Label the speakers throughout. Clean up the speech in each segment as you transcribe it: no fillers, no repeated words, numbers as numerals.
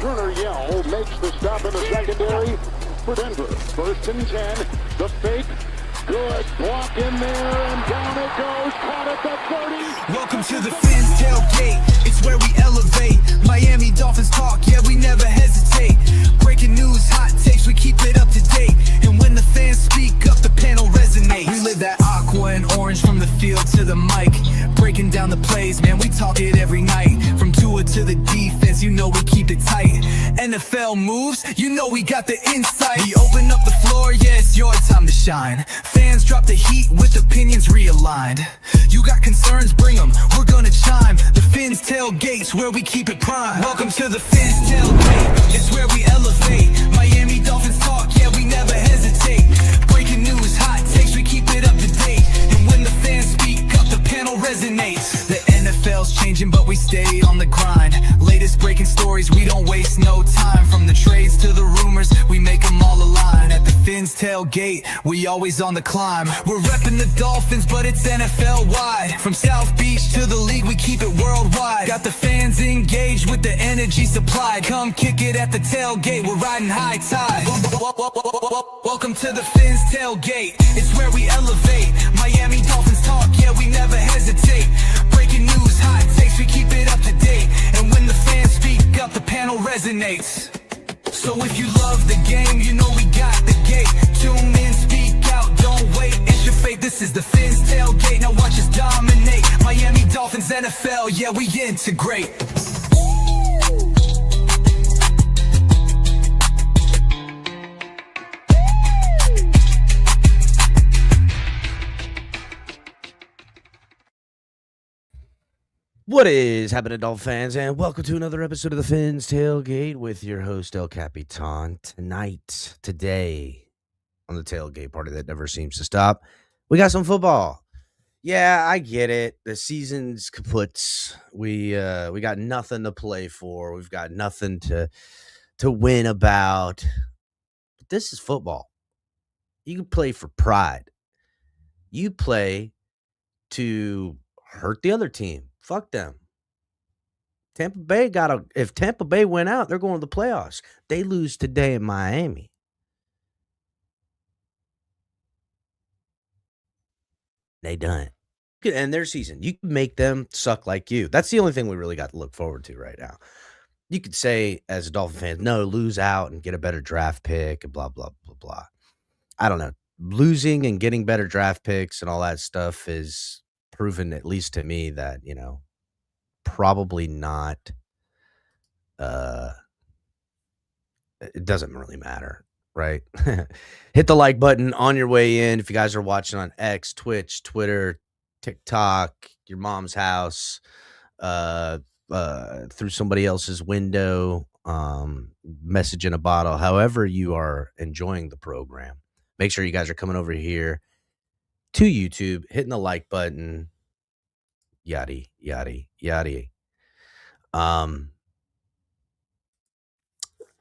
Speaker 1: Turner Yell makes the stop in the secondary for Denver. 1st and 10. The fake. Good block in there, and down it goes. Caught at the 30.
Speaker 2: Welcome to the Fins Tailgate. It's where we elevate. Miami Dolphins talk, yeah, we never hesitate. Breaking news, hot takes, we keep it up to date. And when the fans speak up, the panel resonates. We live that aqua and orange from the field to the mic. Breaking down the plays, man, we talk it every night. From Tua to the defense, you know we keep it tight. NFL moves, you know we got the insight. We open up the floor, yeah, it's your time to shine. Fans drop the heat with opinions realigned. You got concerns, bring them, we're gonna chime. The Fins Tailgate's where we keep it prime. Welcome to the Fins Tailgate, it's where we elevate. Miami Dolphins talk, yeah, we never hesitate. Breaking news, hot takes, we keep it up to date. And when the fans speak up, the panel resonates. The NFL's changing, but we stay on the grind. Latest breaking stories, we don't waste no time. From the trades to the rumors, we make them all align. At the Fins Tailgate, we always on the climb. We're repping the Dolphins, but it's NFL wide. From South Beach to the league, we keep it worldwide. Got the fans engaged with the energy supplied. Come kick it at the tailgate, we're riding high tide. Welcome to the Fins Tailgate, it's where we elevate. Miami Dolphins talk, yeah, we never hesitate. Breaking news, hot takes, we keep it up to date. And when the fans speak up, the panel resonates. So if you love the game, you know we got the gate. Tune in, speak out, don't wait, it's your fate. This is the Fins Tailgate, now watch us dominate. Miami Dolphins, NFL, yeah, we integrate.
Speaker 3: What is happening, Dolphin fans, and welcome to another episode of the Fins Tailgate with your host, El Capitan. Today, on the tailgate party that never seems to stop, we got some football. Yeah, I get it. The season's kaputs. We got nothing to play for. We've got nothing to win about. But this is football. You can play for pride. You play to hurt the other team. Fuck them. Tampa Bay if Tampa Bay went out, they're going to the playoffs. They lose today in Miami. They done it. And their season, you can make them suck like you. That's the only thing we really got to look forward to right now. You could say, as a Dolphin fan, no, lose out and get a better draft pick and blah, blah, blah, blah. I don't know. Losing and getting better draft picks and all that stuff is proven, at least to me, that, probably not, it doesn't really matter, right? Hit the like button on your way in. If you guys are watching on X, Twitch, Twitter, TikTok, your mom's house, through somebody else's window, message in a bottle, however you are enjoying the program, make sure you guys are coming over here to YouTube, hitting the like button, yada, yada, yada.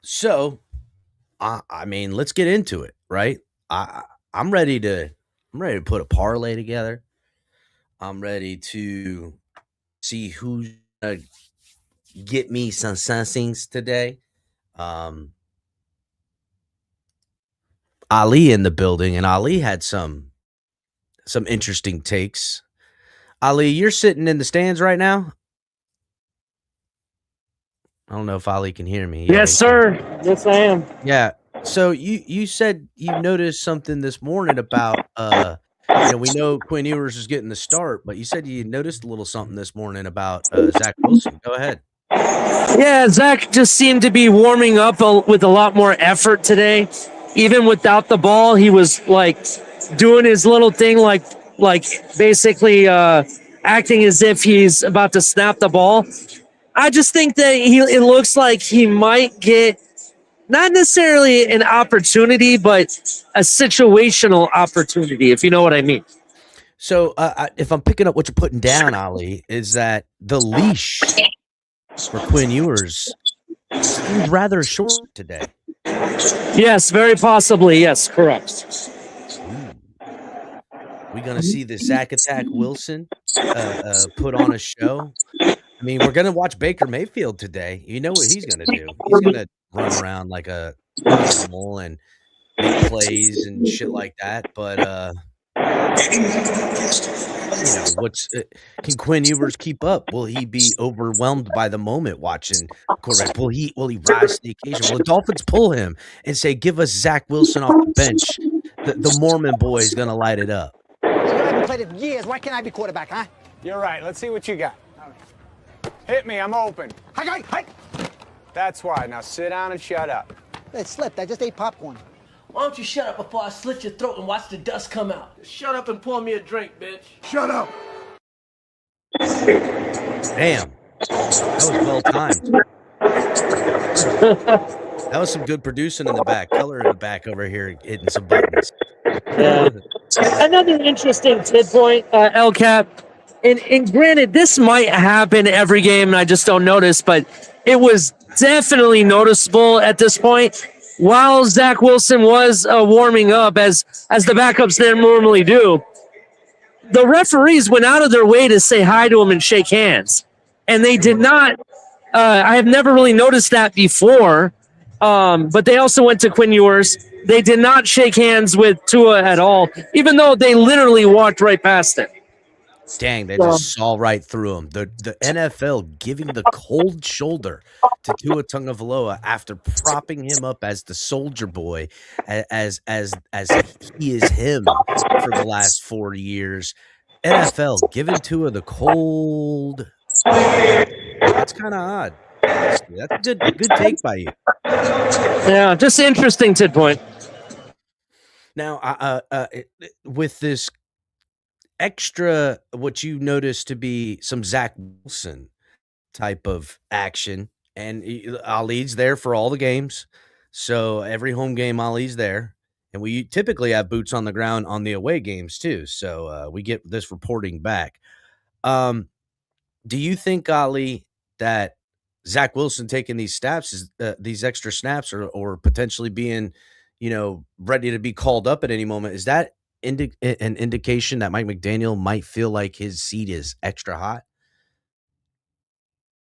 Speaker 3: So, I mean, let's get into it, right? I'm ready to put a parlay together. I'm ready to see who's gonna get me some things today. Ali in the building, and Ali had some interesting takes. Ali, you're sitting in the stands right now? I don't know if Ali can hear me.
Speaker 4: Yes, sir. Yes, I am.
Speaker 3: Yeah. So you said you noticed something this morning about we know Quinn Ewers is getting the start, but you said you noticed a little something this morning about Zach Wilson. Go ahead.
Speaker 4: Yeah, Zach just seemed to be warming up with a lot more effort today. Even without the ball, he was like doing his little thing, like basically acting as if he's about to snap the ball. I just think that it looks like he might get not necessarily an opportunity, but a situational opportunity, if you know what I mean.
Speaker 3: So if I'm picking up what you're putting down, Ali, is that the leash for Quinn Ewers seems rather short today.
Speaker 4: Yes, very possibly. Yes, correct.
Speaker 3: We gonna see the Zach Attack Wilson put on a show. I mean, we're gonna watch Baker Mayfield today. You know what he's gonna do? He's gonna run around like a animal and make plays and shit like that. But what's can Quinn Ewers keep up? Will he be overwhelmed by the moment watching the quarterback? Will he rise to the occasion? Will the Dolphins pull him and say, "Give us Zach Wilson off the bench"? The Mormon boy is gonna light it up.
Speaker 5: You haven't played it for years. Why can't I be quarterback, huh?
Speaker 6: You're right. Let's see what you got. Hit me. I'm open.
Speaker 5: Hi.
Speaker 6: That's why. Now sit down and shut up.
Speaker 5: It slipped. I just ate popcorn.
Speaker 7: Why don't you shut up before I slit your throat and watch the dust come out? Just shut up and pour me a drink, bitch.
Speaker 1: Shut up.
Speaker 3: Damn. That was well timed. That was some good producing in the back. Color in the back over here hitting some buttons.
Speaker 4: Yeah. Another interesting tidpoint, El Cap. And granted, this might happen every game, and I just don't notice, but it was definitely noticeable at this point. While Zach Wilson was warming up, as the backups normally do, the referees went out of their way to say hi to him and shake hands. And they did not. I have never really noticed that before. But they also went to Quinn Ewers. They did not shake hands with Tua at all, even though they literally walked right past him.
Speaker 3: Dang, they just saw right through him. The NFL giving the cold shoulder to Tua Tagovailoa after propping him up as the soldier boy, as he is him for the last 4 years. NFL giving Tua the cold. That's kind of odd. Honestly. That's a good take by you.
Speaker 4: Yeah, just interesting tidpoint.
Speaker 3: Now, with this extra, what you notice to be some Zach Wilson type of action, and Ali's there for all the games, so every home game Ali's there, and we typically have boots on the ground on the away games too, so we get this reporting back. Do you think, Ali, that Zach Wilson taking these snaps, these extra snaps, or potentially being, ready to be called up at any moment, is that an indication that Mike McDaniel might feel like his seat is extra hot?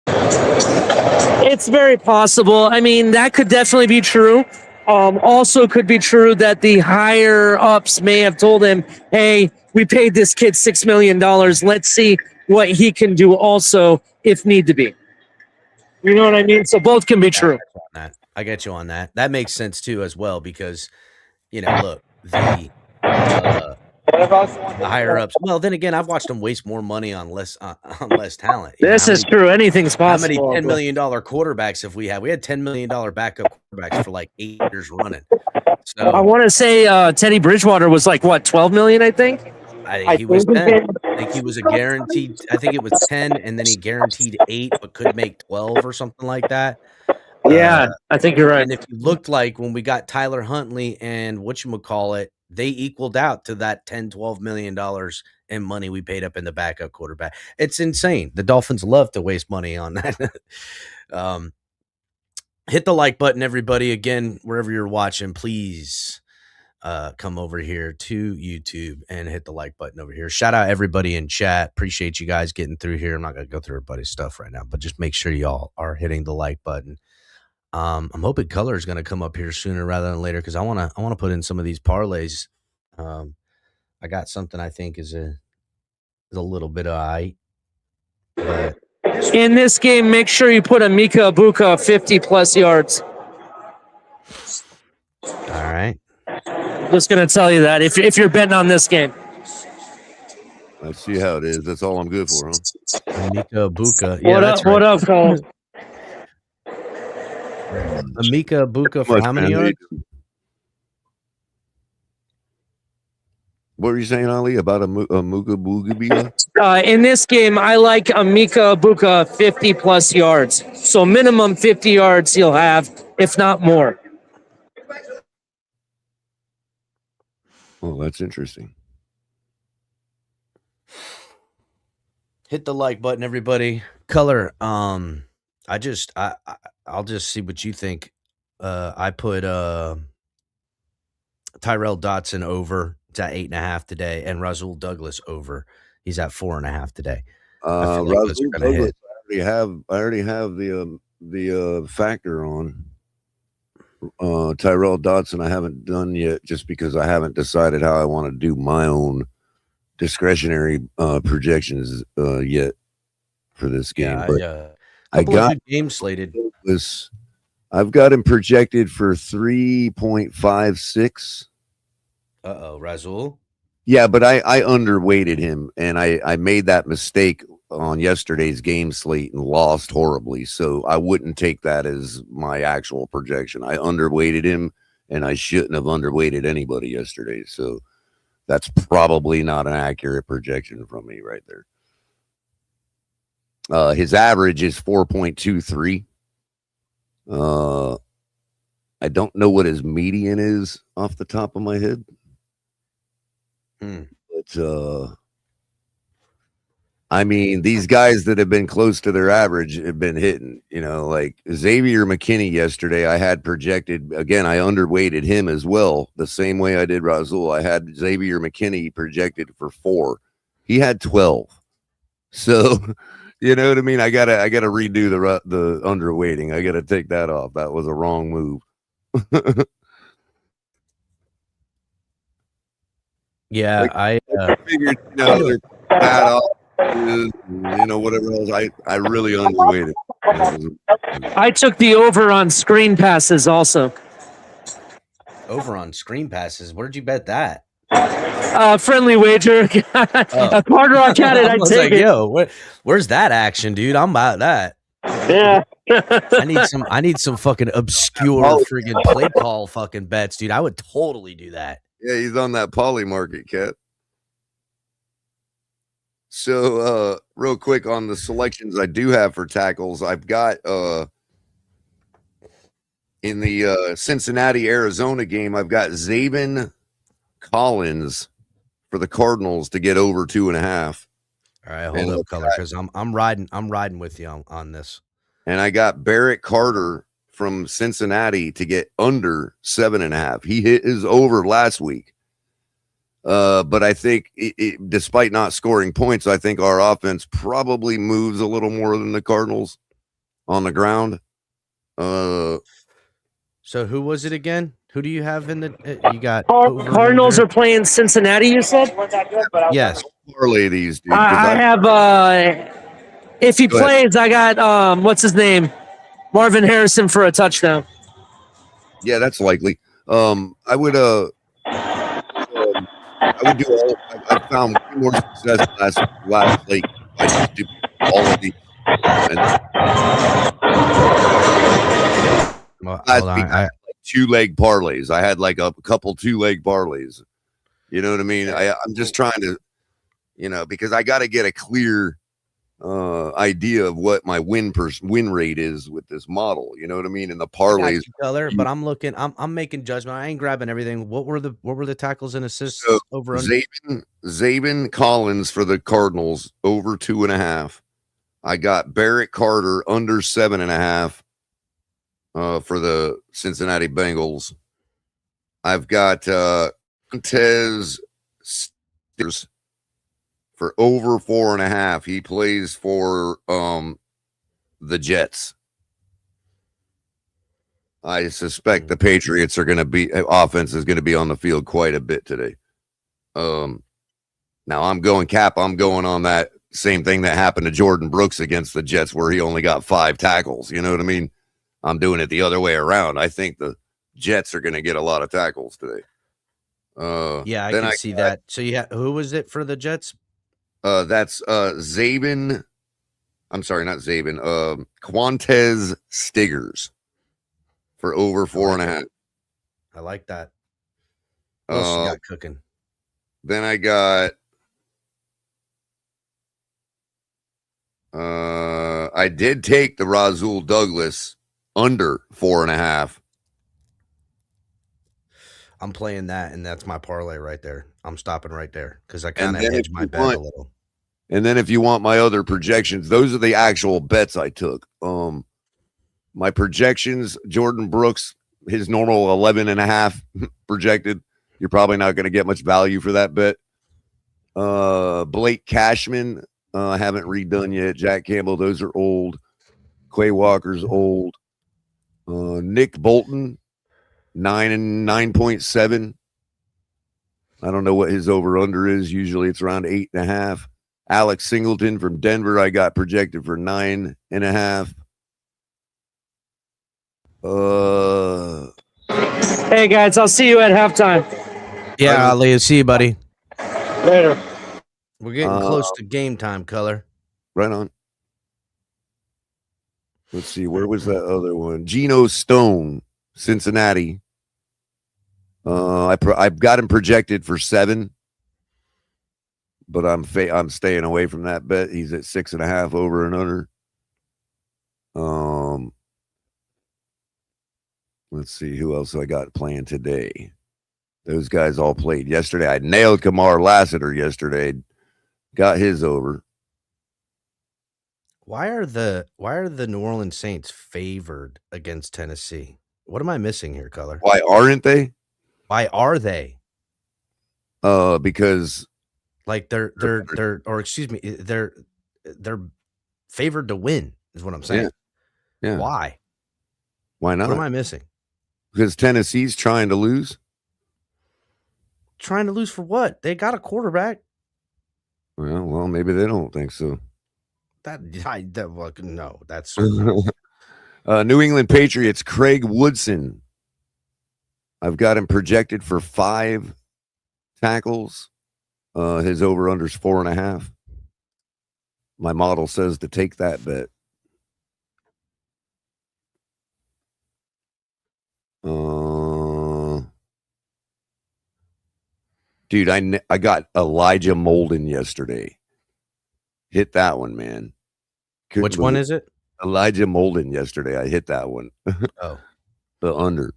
Speaker 4: It's very possible. I mean, that could definitely be true. Also could be true that the higher ups may have told him, hey, we paid this kid $6 million. Let's see what he can do also if need to be. You know what I mean? So both can be true.
Speaker 3: I get you on that. That makes sense too as well because, look, the higher ups. Well, then again, I've watched them waste more money on less talent.
Speaker 4: This is true. Anything's possible.
Speaker 3: How many $10 million quarterbacks have we had? We had $10 million backup quarterbacks for like 8 years running. So
Speaker 4: I want to say Teddy Bridgewater was like, what, 12 million, I think?
Speaker 3: I think he was 10. I think he was a guaranteed. I think it was 10, and then he guaranteed 8, but could make 12 or something like that.
Speaker 4: Yeah, I think you're right.
Speaker 3: And if you looked like when we got Tyler Huntley and whatchamacallit, they equaled out to that $10-12 million in money we paid up in the backup quarterback. It's insane. The Dolphins love to waste money on that. Hit the like button, everybody. Again, wherever you're watching, please come over here to YouTube and hit the like button over here. Shout out everybody in chat. Appreciate you guys getting through here. I'm not going to go through everybody's stuff right now, but just make sure y'all are hitting the like button. I'm hoping color is going to come up here sooner rather than later because I want to put in some of these parlays. I got something I think is a little bit of eye. But
Speaker 4: in this game, make sure you put Emeka Egbuka 50+ yards.
Speaker 3: All right.
Speaker 4: Just going to tell you that if you're betting on this game.
Speaker 8: Let's see how it is. That's all I'm good for, huh?
Speaker 3: Emeka Egbuka. Yeah,
Speaker 4: What up, Colin?
Speaker 3: Emeka Egbuka for how many yards?
Speaker 8: What were you saying, Ali, about Muka Boogabia?
Speaker 4: In this game, I like Emeka Egbuka 50+ yards. So minimum 50 yards he'll have, if not more.
Speaker 8: Oh, that's interesting.
Speaker 3: Hit the like button, everybody. Color. I'll just see what you think. I put Tyrell Dotson over. It's at 8.5 today, and Rasul Douglas over. He's at 4.5 today.
Speaker 8: Rasul Douglas already have the factor on Tyrell Dodson. I haven't done yet just because I haven't decided how I want to do my own discretionary projections yet for this game.
Speaker 3: Yeah,
Speaker 8: but
Speaker 3: I got games slated.
Speaker 8: I've got him projected for 3.56.
Speaker 3: Razul.
Speaker 8: Yeah, but I underweighted him, and I made that mistake on yesterday's game slate and lost horribly. So I wouldn't take that as my actual projection. I underweighted him, and I shouldn't have underweighted anybody yesterday. So that's probably not an accurate projection from me right there. His average is 4.23. I don't know what his median is off the top of my head. But I mean, these guys that have been close to their average have been hitting, like Xavier McKinney yesterday. I had projected, again, I underweighted him as well, the same way I did Razul. I had Xavier McKinney projected for 4. He had 12. So, you know what I mean? I gotta redo the underweighting. I gotta take that off. That was a wrong move.
Speaker 3: Yeah,
Speaker 8: I figured, they're bad off. Whatever else. I really underweighted.
Speaker 4: I took the over on screen passes also.
Speaker 3: Over on screen passes. Where did you bet that?
Speaker 4: Friendly wager. A Hard Rock had it. I take it.
Speaker 3: Yo, where's that action, dude? I'm about that.
Speaker 4: Yeah.
Speaker 3: I need some fucking obscure friggin' play call fucking bets, dude. I would totally do that.
Speaker 8: Yeah, he's on that poly market, Cat. So, real quick on the selections I do have for tackles, I've got in the Cincinnati Arizona game, I've got Zaven Collins for the Cardinals to get over 2.5.
Speaker 3: All right, hold up, color, because I'm riding with you on this.
Speaker 8: And I got Barrett Carter from Cincinnati to get under 7.5. He hit his over last week. But I think despite not scoring points, I think our offense probably moves a little more than the Cardinals on the ground.
Speaker 3: So who was it again? Who do you have in the? You got
Speaker 4: Cardinals are playing Cincinnati. You said
Speaker 3: yes.
Speaker 8: Parlay these, dude.
Speaker 4: I have. If he plays, I got what's his name, Marvin Harrison for a touchdown.
Speaker 8: Yeah, that's likely. I would do all. I found more success last week. I just do all of these. Last week, I had like 2-leg parlays. I had like a couple 2-leg parlays. You know what I mean? I'm just trying to, because I got to get a clear idea of what my win rate is with this model. You know what I mean? And the parlays,
Speaker 3: but I'm looking. I'm making judgment. I ain't grabbing everything. What were the tackles and assists over?
Speaker 8: Zaven Collins for the Cardinals over 2.5. I got Barrett Carter under 7.5 for the Cincinnati Bengals. I've got Montez Steers for over 4.5. He plays for the Jets. I suspect the Patriots are going to be offense is going to be on the field quite a bit today. Now I'm going on that same thing that happened to Jordan Brooks against the Jets where he only got 5 tackles. You know what I mean? I'm doing it the other way around. I think the Jets are going to get a lot of tackles today.
Speaker 3: Yeah, I can see that. So who was it for the Jets?
Speaker 8: That's Zaven. I'm sorry, not Zaven. Quantez Stiggers for over 4.5.
Speaker 3: I like that. What else you got cooking?
Speaker 8: Then I got I did take the Razul Douglas under 4.5.
Speaker 3: I'm playing that, and that's my parlay right there. I'm stopping right there because I kind of hedged my bet a little.
Speaker 8: And then if you want my other projections, those are the actual bets I took. My projections, Jordan Brooks, his normal 11.5 projected. You're probably not going to get much value for that bet. Blake Cashman I haven't redone yet. Jack Campbell, those are old. Quay Walker's old. Nick Bolton, 9.7. I don't know what his over-under is. Usually it's around 8.5. Alex Singleton from Denver, I got projected for 9.5.
Speaker 4: Hey guys, I'll see you at halftime.
Speaker 3: Yeah, Ali, see you, buddy.
Speaker 4: Later.
Speaker 3: We're getting close to game time, Color.
Speaker 8: Right on. Let's see, where was that other one? Geno Stone, Cincinnati. I've got him projected for 7, but I'm staying away from that bet. He's at 6.5 over and under. Let's see who else I got playing today. Those guys all played yesterday. I nailed Kamar Lassiter yesterday. Got his over.
Speaker 3: Why are the New Orleans Saints favored against Tennessee? What am I missing here, Color?
Speaker 8: Why aren't they?
Speaker 3: Why are they?
Speaker 8: Because
Speaker 3: like they're favored to win is what I'm saying.
Speaker 8: Yeah.
Speaker 3: Why?
Speaker 8: Why not?
Speaker 3: What am I missing?
Speaker 8: Because Tennessee's trying to lose.
Speaker 3: Trying to lose for what? They got a quarterback.
Speaker 8: Well, maybe they don't think so.
Speaker 3: No, that's
Speaker 8: New England Patriots, Craig Woodson. I've got him projected for 5 tackles. His over-under's 4.5. My model says to take that bet. Dude, I got Elijah Molden yesterday. Hit that one, man.
Speaker 3: Which one is it?
Speaker 8: Elijah Molden yesterday. I hit that one.
Speaker 3: Oh.
Speaker 8: The under.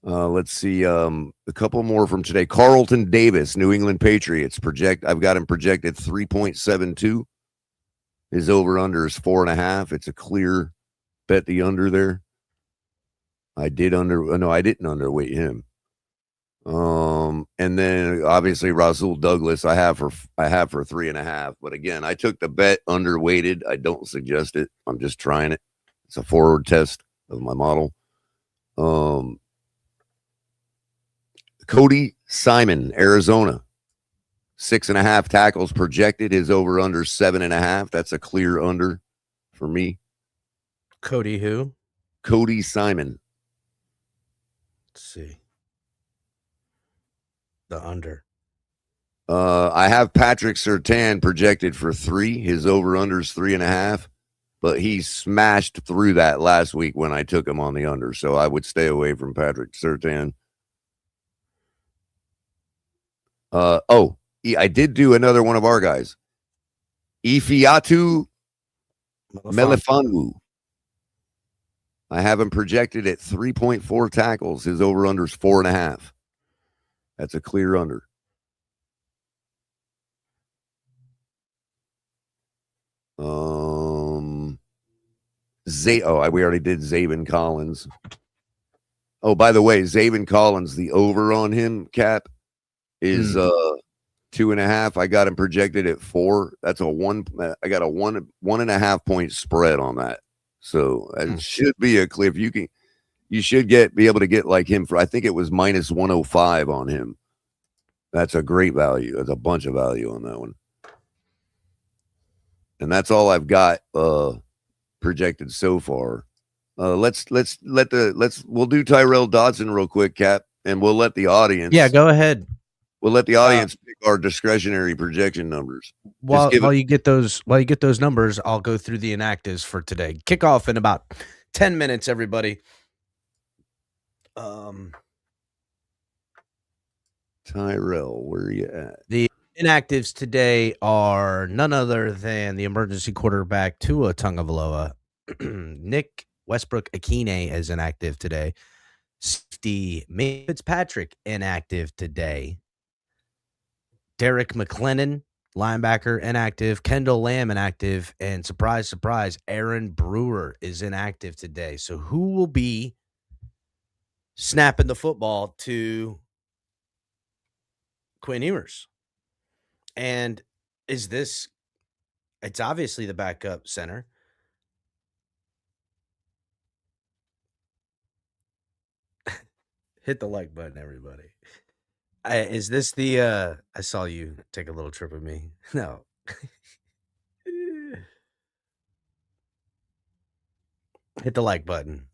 Speaker 8: Let's see. A couple more from today. Carlton Davis, New England Patriots. I've got him projected 3.72. His over-under is 4.5. It's a clear bet the under there. I didn't underweight him. And then obviously Rasul Douglas I have for 3.5. But again, I took the bet underweighted. I don't suggest it. I'm just trying it. It's a forward test of my model. Cody Simon, Arizona, 6.5 tackles projected. His over under 7.5. That's a clear under for me.
Speaker 3: Cody who?
Speaker 8: Cody Simon.
Speaker 3: Let's see. The under.
Speaker 8: I have Patrick Surtain projected for 3. His over under is 3.5, but he smashed through that last week when I took him on the under. So I would stay away from Patrick Surtain. I did do another one of our guys. Ifiatu Melifonwu. I have him projected at 3.4 tackles. His over under is 4.5. That's a clear under. We already did Zaven Collins. Oh, by the way, Zaven Collins, the over on him, Cap, is 2.5. I got him projected at 4. That's a 1. I got a 1.5 point spread on that. So it should be a clear. If you should be able to get like him for, I think it was minus 105 on him. That's a great value. That's a bunch of value on that one. And that's all I've got projected so far. We'll do Tyrell Dodson real quick, Cap, and we'll let the audience.
Speaker 3: Yeah, go ahead.
Speaker 8: We'll let the audience pick our discretionary projection numbers.
Speaker 3: While you get those numbers, I'll go through the inactives for today. Kickoff in about 10 minutes, everybody.
Speaker 8: Tyrell, where are you at?
Speaker 3: The inactives today are none other than the emergency quarterback Tua Tagovailoa. Nick Westbrook-Akine is inactive today. Safety Fitzpatrick inactive today. Derek McLennan, linebacker, inactive. Kendall Lamb inactive. And surprise, surprise, Aaron Brewer is inactive today. So who will be snapping the football to Quinn Ewers? And is this? It's obviously the backup center. Hit the like button, everybody. Is this the? I saw you take a little trip with me. No. Hit the like button.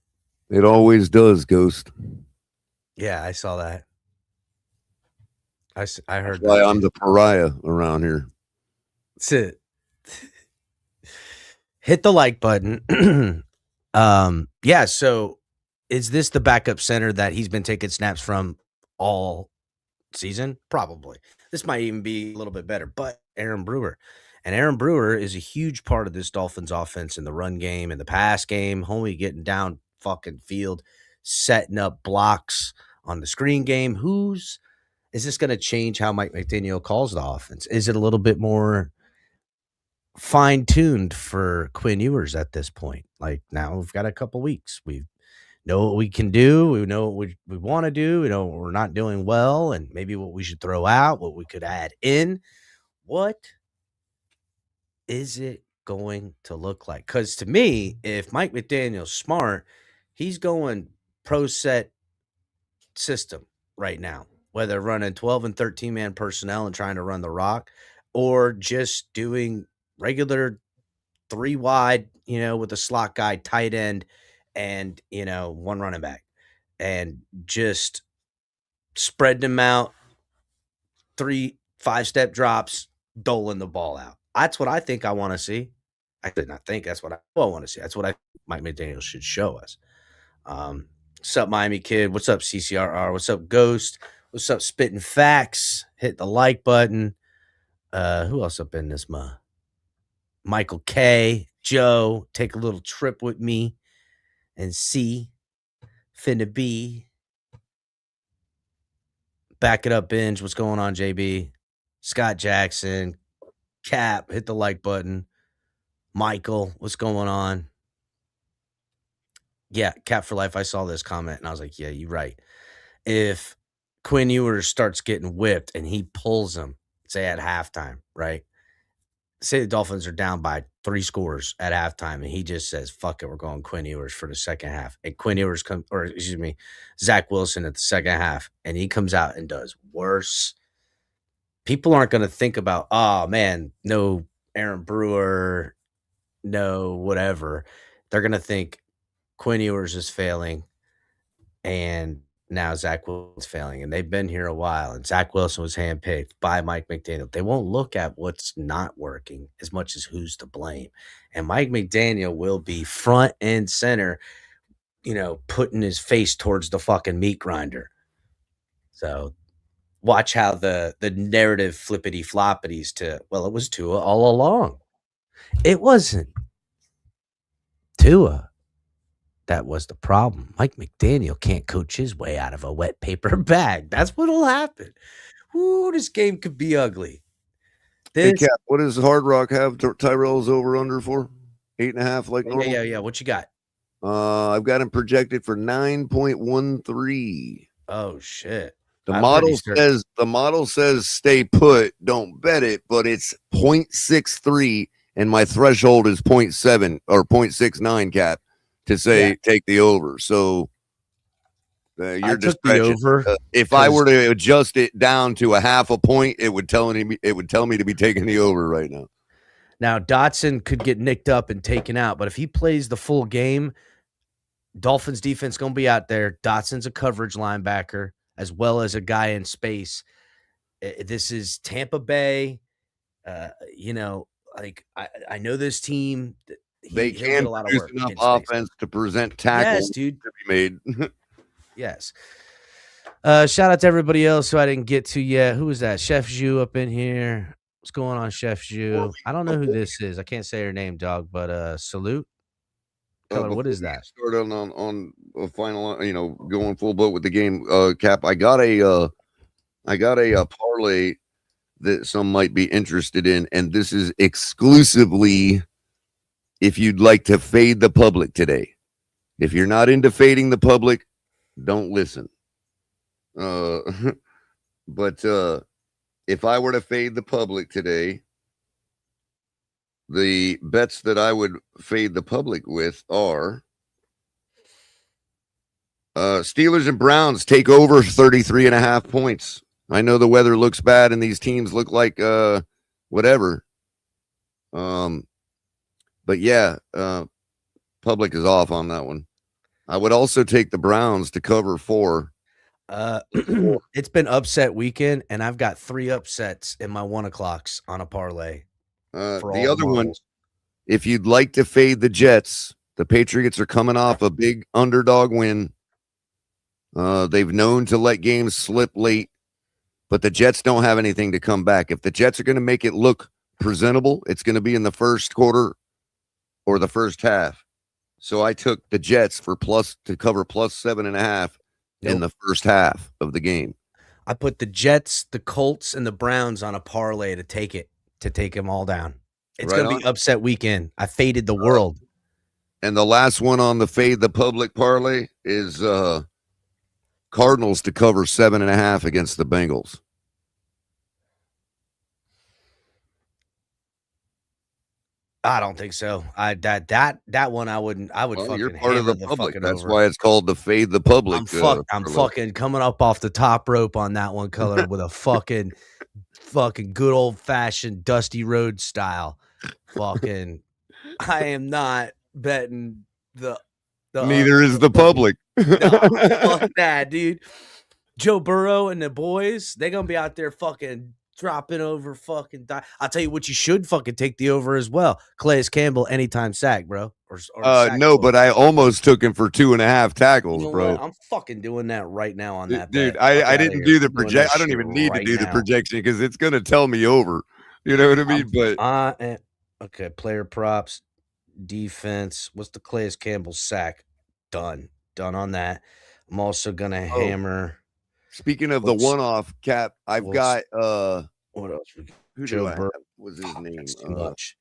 Speaker 8: It always does, Ghost.
Speaker 3: Yeah, I saw that. I heard
Speaker 8: That's why
Speaker 3: that.
Speaker 8: I'm the pariah around here.
Speaker 3: That's it. Hit the like button. Yeah, so is this the backup center that he's been taking snaps from all season? Probably. This might even be a little bit better, but Aaron Brewer. And Aaron Brewer is a huge part of this Dolphins offense in the run game, in the pass game, homie getting down fucking field, setting up blocks on the screen game. Is this going to change how Mike McDaniel calls the offense? Is it a little bit more fine-tuned for Quinn Ewers at this point? Like, now we've got a couple weeks. We know what we can do. We know what we want to do. We know what we're not doing well, and maybe what we should throw out, what we could add in. What is it going to look like? Because to me, if Mike McDaniel's smart, he's going pro set system right now, whether running 12 and 13-man personnel and trying to run the rock, or just doing regular 3 wide, with a slot guy, tight end, and, 1 running back, and just spread them out, 3 5-step drops, doling the ball out. That's what I think I want to see. I did not think that's what I want to see. That's what I Mike McDaniel should show us. What's up, Miami Kid? What's up, CCRR? What's up, Ghost? What's up, Spitting Facts? Hit the like button. Who else up in this month? Michael K, Joe, take a little trip with me and see. Finna be. Back it up, binge. What's going on, JB? Scott Jackson, Cap, hit the like button. Michael, what's going on? Yeah, Cap for life. I saw this comment and I was like, yeah, you're right. If Quinn Ewers starts getting whipped and he pulls him, say at halftime, right? Say the Dolphins are down by 3 scores at halftime, and he just says, fuck it, we're going Quinn Ewers for the second half. And Quinn Ewers Zach Wilson at the second half, and he comes out and does worse. People aren't going to think about, oh, man, no Aaron Brewer, no whatever. They're going to think Quinn Ewers is failing, and now Zach Wilson's failing, and they've been here a while, and Zach Wilson was handpicked by Mike McDaniel. They won't look at what's not working as much as who's to blame. And Mike McDaniel will be front and center, putting his face towards the fucking meat grinder. So watch how the narrative flippity floppities to, well, it was Tua all along. It wasn't Tua. That was the problem. Mike McDaniel can't coach his way out of a wet paper bag. That's what'll happen. Ooh, this game could be ugly.
Speaker 8: Hey, Cap, what does Hard Rock have Tyrell's over under for? 8.5 like normal?
Speaker 3: Yeah. What you got?
Speaker 8: I've got him projected for 9.13.
Speaker 3: Oh shit.
Speaker 8: The model says stay put, don't bet it, but it's 0.63 and my threshold is 0.7 or 0.69, Cap, to say take the over. So you're just over. If I were to adjust it down to a half a point, it would tell me to be taking the over right now.
Speaker 3: Now Dotson could get nicked up and taken out, but if he plays the full game, Dolphins defense gonna be out there. Dotson's a coverage linebacker as well as a guy in space. This is Tampa Bay. I know this team.
Speaker 8: They can produce enough offense to present tackles to be made.
Speaker 3: Yes. Shout out to everybody else who I didn't get to yet. Who was that? Chef Zhu up in here. What's going on, Chef Zhu? I don't know who this is. I can't say her name, dog, but salute. What is that?
Speaker 8: Start on a final, going full boat with the game. Cap, I got a parlay that some might be interested in, and this is exclusively if you'd like to fade the public today. If you're not into fading the public, don't listen. But if I were to fade the public today, the bets that I would fade the public with are Steelers and Browns take over 33.5 points. I know the weather looks bad and these teams look like whatever. But yeah, public is off on that one. I would also take the Browns to cover 4.
Speaker 3: It's been upset weekend, and I've got 3 upsets in my 1 o'clocks on a parlay.
Speaker 8: The other one, if you'd like to fade the Jets, the Patriots are coming off a big underdog win. They've known to let games slip late, but the Jets don't have anything to come back. If the Jets are going to make it look presentable, it's going to be in the first quarter or the first half. So I took the Jets to cover plus 7.5 in the first half of the game.
Speaker 3: I put the Jets, the Colts, and the Browns on a parlay to take them all down. It's going to be upset weekend. I faded the world.
Speaker 8: And the last one on the fade the public parlay is Cardinals to cover 7.5 against the Bengals.
Speaker 3: I don't think so. That one I wouldn't. I would fucking.
Speaker 8: You're part of the public.
Speaker 3: Fucking
Speaker 8: That's
Speaker 3: over.
Speaker 8: why it's called the fade the public.
Speaker 3: I'm fucking coming up off the top rope on that one, color with a fucking good old fashioned Dusty Road style. Fucking, I am not betting the
Speaker 8: Neither is the public.
Speaker 3: No, fuck that, dude. Joe Burrow and the boys, they're gonna be out there fucking dropping over fucking. I'll tell you what, you should fucking take the over as well. Calais Campbell anytime sack, bro. Or sack
Speaker 8: no, but I almost took him for 2.5 tackles,
Speaker 3: you know
Speaker 8: bro.
Speaker 3: what? I'm fucking doing that right now on that.
Speaker 8: Dude, I didn't do the project. I don't even need to do the projection because it's gonna tell me over. You know what I mean? But
Speaker 3: okay, player props, defense. What's the Calais Campbell sack? Done on that. I'm also gonna hammer.
Speaker 8: Speaking of the one-off, Cap, I've got
Speaker 3: what else?
Speaker 8: Who do I have? Was his name?
Speaker 3: Too much.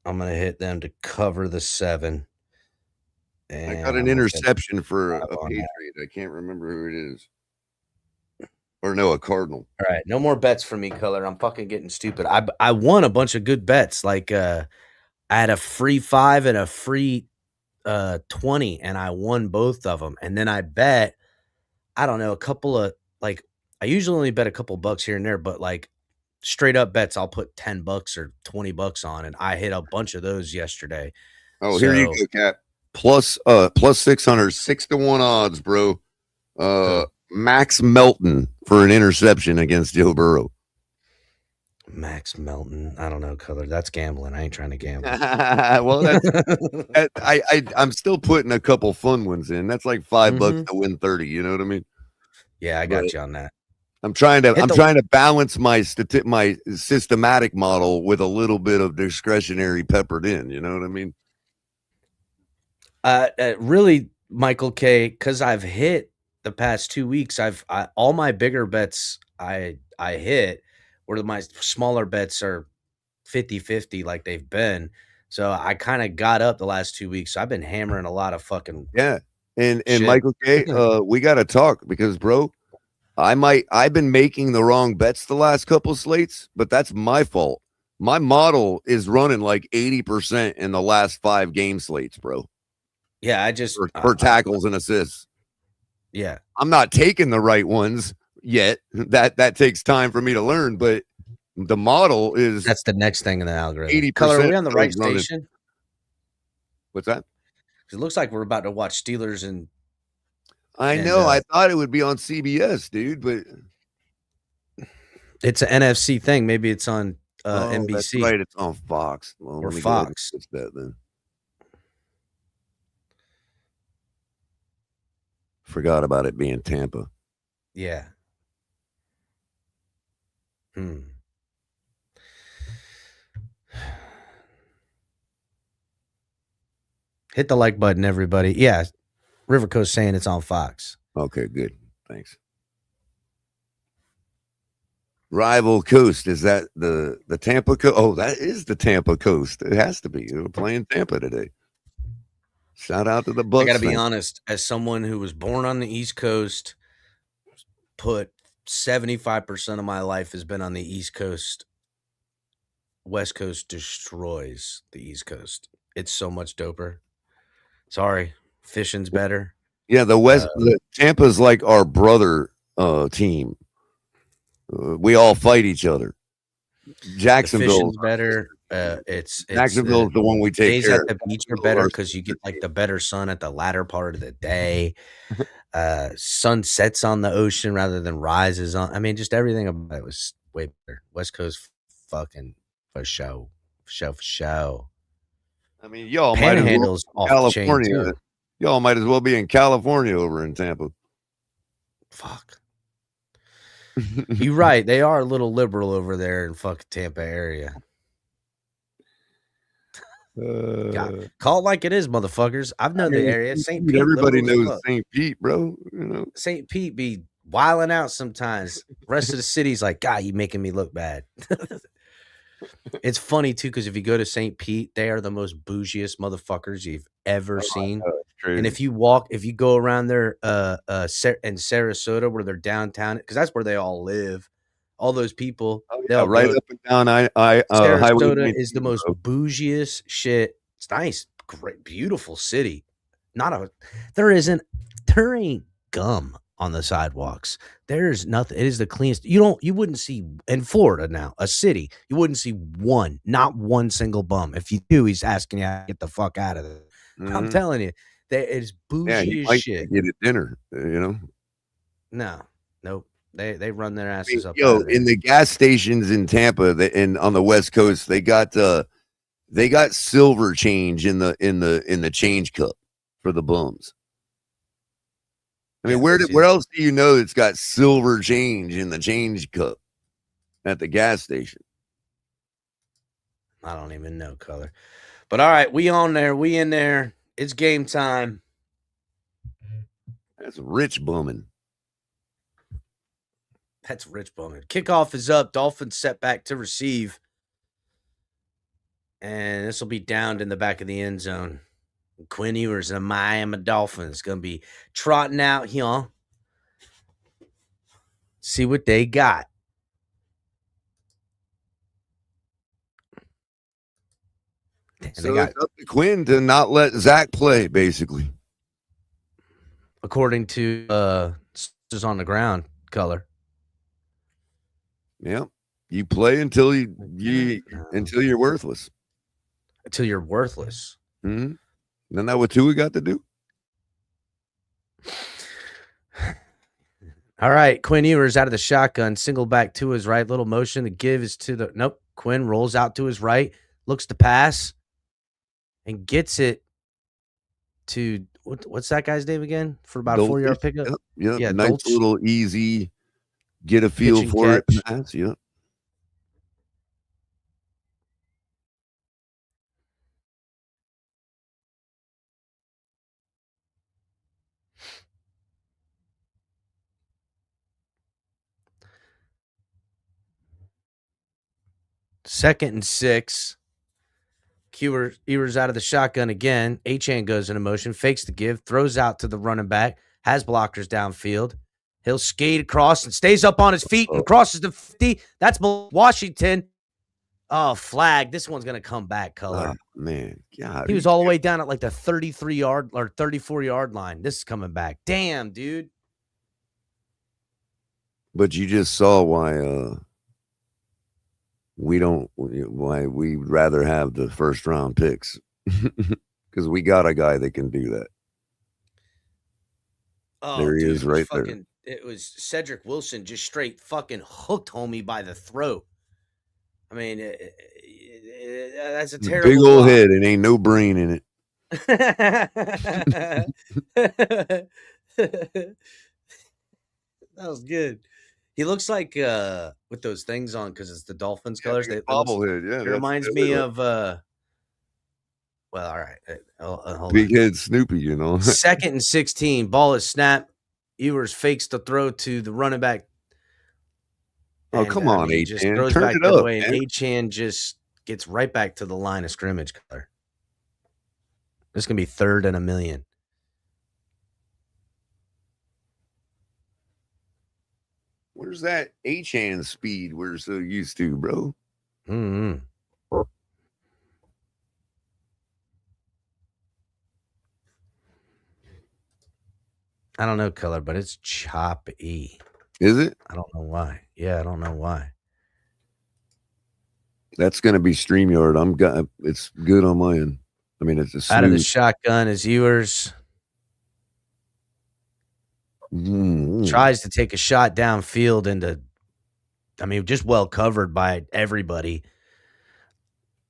Speaker 3: I'm gonna hit them to cover the 7.
Speaker 8: I got an interception for a Patriot. I can't remember who it is. Or no, a Cardinal.
Speaker 3: All right, no more bets for me, color. I'm fucking getting stupid. I won a bunch of good bets. Like I had a free 5 and a free 20, and I won both of them. And then I bet, I don't know, a couple of, like, I usually only bet a couple bucks here and there, but like straight up bets, I'll put $10 or $20 on, and I hit a bunch of those yesterday.
Speaker 8: Oh, here you go, Cap. Plus 600, 6-1 odds, bro. Max Melton for an interception against Joe Burrow.
Speaker 3: Max Melton, I don't know, color. That's gambling. I ain't trying to gamble.
Speaker 8: Well, I'm still putting a couple fun ones in. That's like $5 to win 30. You know what I mean?
Speaker 3: Yeah, I got you on that.
Speaker 8: I'm trying to balance my systematic model with a little bit of discretionary peppered in. You know what I mean?
Speaker 3: Really, Michael K, because I've hit the past 2 weeks. All my bigger bets I hit, where my smaller bets are 50-50 like they've been. So I kind of got up the last 2 weeks. So I've been hammering a lot of fucking
Speaker 8: And
Speaker 3: shit.
Speaker 8: Michael K, we got to talk because, bro, I've been making the wrong bets the last couple of slates, but that's my fault. My model is running like 80% in the last 5 game slates, bro.
Speaker 3: Yeah, I just
Speaker 8: for tackles and assists.
Speaker 3: Yeah,
Speaker 8: I'm not taking the right ones yet. That takes time for me to learn, but the model is
Speaker 3: that's the next thing in the algorithm.
Speaker 8: 80%.
Speaker 3: Color, are we on the right station?
Speaker 8: What's that?
Speaker 3: It looks like we're about to watch Steelers and.
Speaker 8: I know. I thought it would be on CBS, dude, but
Speaker 3: it's an NFC thing. Maybe it's on NBC.
Speaker 8: That's right, it's on Fox. Well,
Speaker 3: or Fox.
Speaker 8: It's that then. Forgot about it being Tampa.
Speaker 3: Yeah. Hit the like button, everybody. Yeah. River Coast saying it's on Fox.
Speaker 8: Okay, good. Thanks. Rival Coast. Is that the Tampa Coast? Oh, that is the Tampa Coast. It has to be. We're playing Tampa today. Shout out to the Bucs.
Speaker 3: I got to be honest, as someone who was born on the East Coast, put 75% of my life has been on the East Coast West Coast destroys the East Coast. It's so much doper. Sorry, fishing's better.
Speaker 8: Yeah, the Tampa's like our brother team. We all fight each other.
Speaker 3: The
Speaker 8: Jacksonville,
Speaker 3: fishing's better. It's
Speaker 8: Jacksonville is the one we take
Speaker 3: days
Speaker 8: care
Speaker 3: at
Speaker 8: of.
Speaker 3: the beach are better because you get like the better sun at the latter part of the day. Sun sets on the ocean rather than rises on. I mean, just everything about it was way better. West Coast, fucking for show, for show.
Speaker 8: I mean, y'all might as well
Speaker 3: Panhandle's
Speaker 8: be in
Speaker 3: off the chain
Speaker 8: California.
Speaker 3: too.
Speaker 8: Y'all might as well be in California over in Tampa.
Speaker 3: Fuck. You're right. They are a little liberal over there in fucking Tampa area. God, call it like it is, motherfuckers. I've known the area. St. Pete,
Speaker 8: everybody
Speaker 3: liberal as
Speaker 8: knows
Speaker 3: fuck.
Speaker 8: St. Pete, bro. You know,
Speaker 3: St. Pete be wilding out sometimes. Rest of the city's like, God, you making me look bad. It's funny too because if you go to St. Pete, they are the most bougiest motherfuckers you've ever seen. And if you go around there, in Sarasota where they're downtown, because that's where they all live. All those people, they'll
Speaker 8: right
Speaker 3: go.
Speaker 8: up and down.
Speaker 3: Sarasota is the most bougiest shit. It's nice, great, beautiful city. There ain't gum on the sidewalks. There's nothing. It is the cleanest. You wouldn't see in Florida now, a city, you wouldn't see not one single bum. If you do, he's asking you to get the fuck out of there. I'm telling you, it is bougie as shit.
Speaker 8: Get at dinner, you know.
Speaker 3: No, nope. They run their asses up.
Speaker 8: In the gas stations in Tampa, and on the West Coast, they got silver change in the change cup for the bums. I mean, where else do you know it's got silver change in the change cup at the gas station?
Speaker 3: I don't even know color. But all right, we on there. We in there. It's game time.
Speaker 8: That's rich bumming.
Speaker 3: That's rich bumming. Kickoff is up. Dolphins set back to receive. And this will be downed in the back of the end zone. Quinn Ewers and the Miami Dolphins going to be trotting out here. See what they got.
Speaker 8: So it's up to Quinn to not let Zach play, basically.
Speaker 3: According to just on the ground color.
Speaker 8: Yeah. You play until you're worthless.
Speaker 3: Until you're worthless.
Speaker 8: Mm-hmm. Isn't that what Tua got to do?
Speaker 3: All right. Quinn Ewers out of the shotgun. Single back to his right. Little motion. The give is to the... Nope. Quinn rolls out to his right. Looks to pass. And gets it to... What's that guy's name again? For about a 4-yard pickup?
Speaker 8: Yep. Yeah. Nice little easy. Get a feel for it. Pass. Yep.
Speaker 3: Second and 6. Ewers out of the shotgun again. Achane goes into motion, fakes the give, throws out to the running back, has blockers downfield. He'll skate across and stays up on his feet and crosses the 50. That's Washington. Oh, flag. This one's going to come back, color.
Speaker 8: Oh, man. God.
Speaker 3: He was all the way down at like the 33-yard or 34-yard line. This is coming back. Damn, dude.
Speaker 8: But you just saw why why we'd rather have the first round picks because we got a guy that can do that.
Speaker 3: Oh,
Speaker 8: there he is right there.
Speaker 3: It was Cedric Wilson just straight fucking hooked homie by the throat. I mean, that's a terrible
Speaker 8: big old head and ain't no brain in it.
Speaker 3: That was good. He looks like with those things on because it's the Dolphins colors.
Speaker 8: Bobblehead, yeah.
Speaker 3: It reminds me of well, all right. Hold
Speaker 8: big
Speaker 3: on.
Speaker 8: head Snoopy, you know.
Speaker 3: Second and 16. Ball is snapped. Ewers fakes the throw to the running back.
Speaker 8: Oh, come on,
Speaker 3: Achane. Just throws
Speaker 8: turn
Speaker 3: back
Speaker 8: it
Speaker 3: the
Speaker 8: up,
Speaker 3: way,
Speaker 8: man.
Speaker 3: and Achane just gets right back to the line of scrimmage color. This is gonna be 3rd and 1,000,000.
Speaker 8: Where's that Achane speed we're so used to, bro?
Speaker 3: Mm-hmm. I don't know color, but it's choppy.
Speaker 8: Is it?
Speaker 3: I don't know why. Yeah, I don't know why.
Speaker 8: That's going to be StreamYard. It's good on my end. I mean, it's a smooth.
Speaker 3: Out of the shotgun is Ewers. Tries to take a shot downfield into, I mean, just well covered by everybody.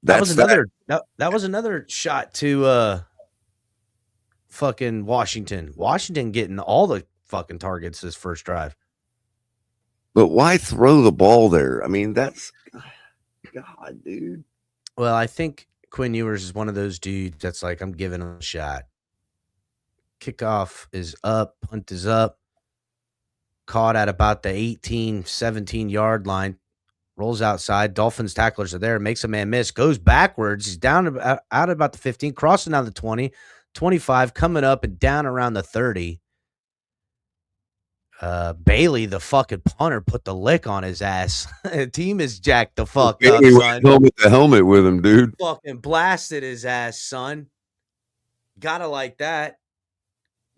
Speaker 3: That was another shot to fucking Washington. Washington getting all the fucking targets this first drive.
Speaker 8: But why throw the ball there? I mean, that's God, dude.
Speaker 3: Well, I think Quinn Ewers is one of those dudes that's like, I'm giving him a shot. Kickoff is up, punt is up. Caught at about the 18, 17-yard line. Rolls outside. Dolphins tacklers are there. Makes a man miss. Goes backwards. He's down out about the 15, crossing down the 20, 25, coming up and down around the 30. Bailey, the fucking punter, put the lick on his ass. The team is jacked the fuck up, son.
Speaker 8: The helmet with him, dude.
Speaker 3: Fucking blasted his ass, son. Gotta like that.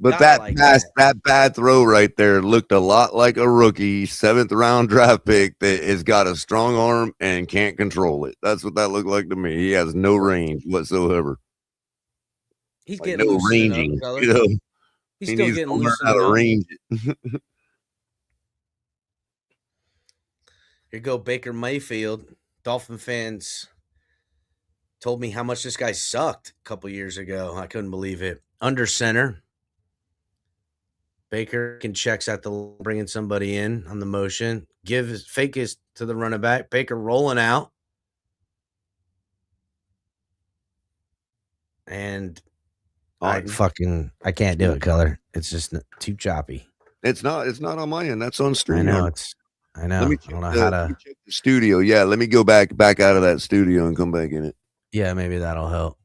Speaker 8: But that bad throw right there looked a lot like a rookie 7th round draft pick that has got a strong arm and can't control it. That's what that looked like to me. He has no range whatsoever.
Speaker 3: He's getting no ranging. Up,
Speaker 8: you know?
Speaker 3: He's still getting
Speaker 8: learn how to range it.
Speaker 3: Here go Baker Mayfield. Dolphin fans told me how much this guy sucked a couple years ago. I couldn't believe it. Under center. Baker can checks at the bringing somebody in on the motion. Fake is to the running back. Baker rolling out. And I can't do it, color. It's just too choppy.
Speaker 8: It's not on my end. That's on stream.
Speaker 3: I know.
Speaker 8: Let me
Speaker 3: I don't know how to
Speaker 8: check the studio. Yeah, let me go back out of that studio and come back in it.
Speaker 3: Yeah, maybe that'll help.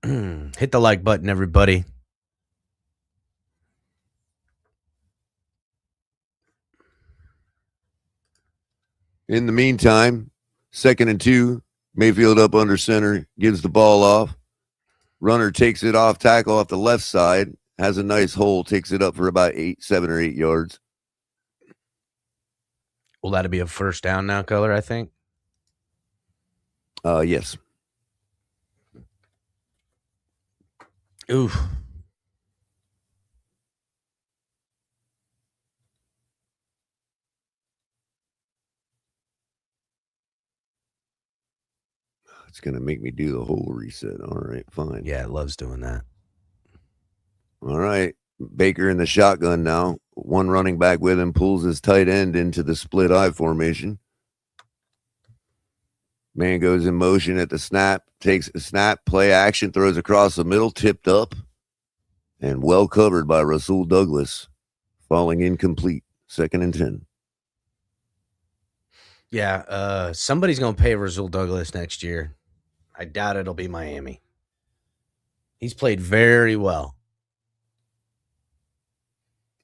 Speaker 3: Hit the like button, everybody.
Speaker 8: In the meantime, 2nd and 2, Mayfield up under center, gives the ball off. Runner takes it off tackle off the left side, has a nice hole, takes it up for about 7 or 8 yards.
Speaker 3: Will that be a first down now, color, I think?
Speaker 8: Yes.
Speaker 3: Oof.
Speaker 8: It's going to make me do the whole reset. All right, fine.
Speaker 3: Yeah, it loves doing that.
Speaker 8: All right. Baker in the shotgun now. One running back with him, pulls his tight end into the split eye formation. Man goes in motion at the snap, takes a snap, play action, throws across the middle, tipped up, and well covered by Rasul Douglas, falling incomplete. 2nd and 10.
Speaker 3: Yeah, somebody's going to pay Rasul Douglas next year. I doubt it'll be Miami. He's played very well.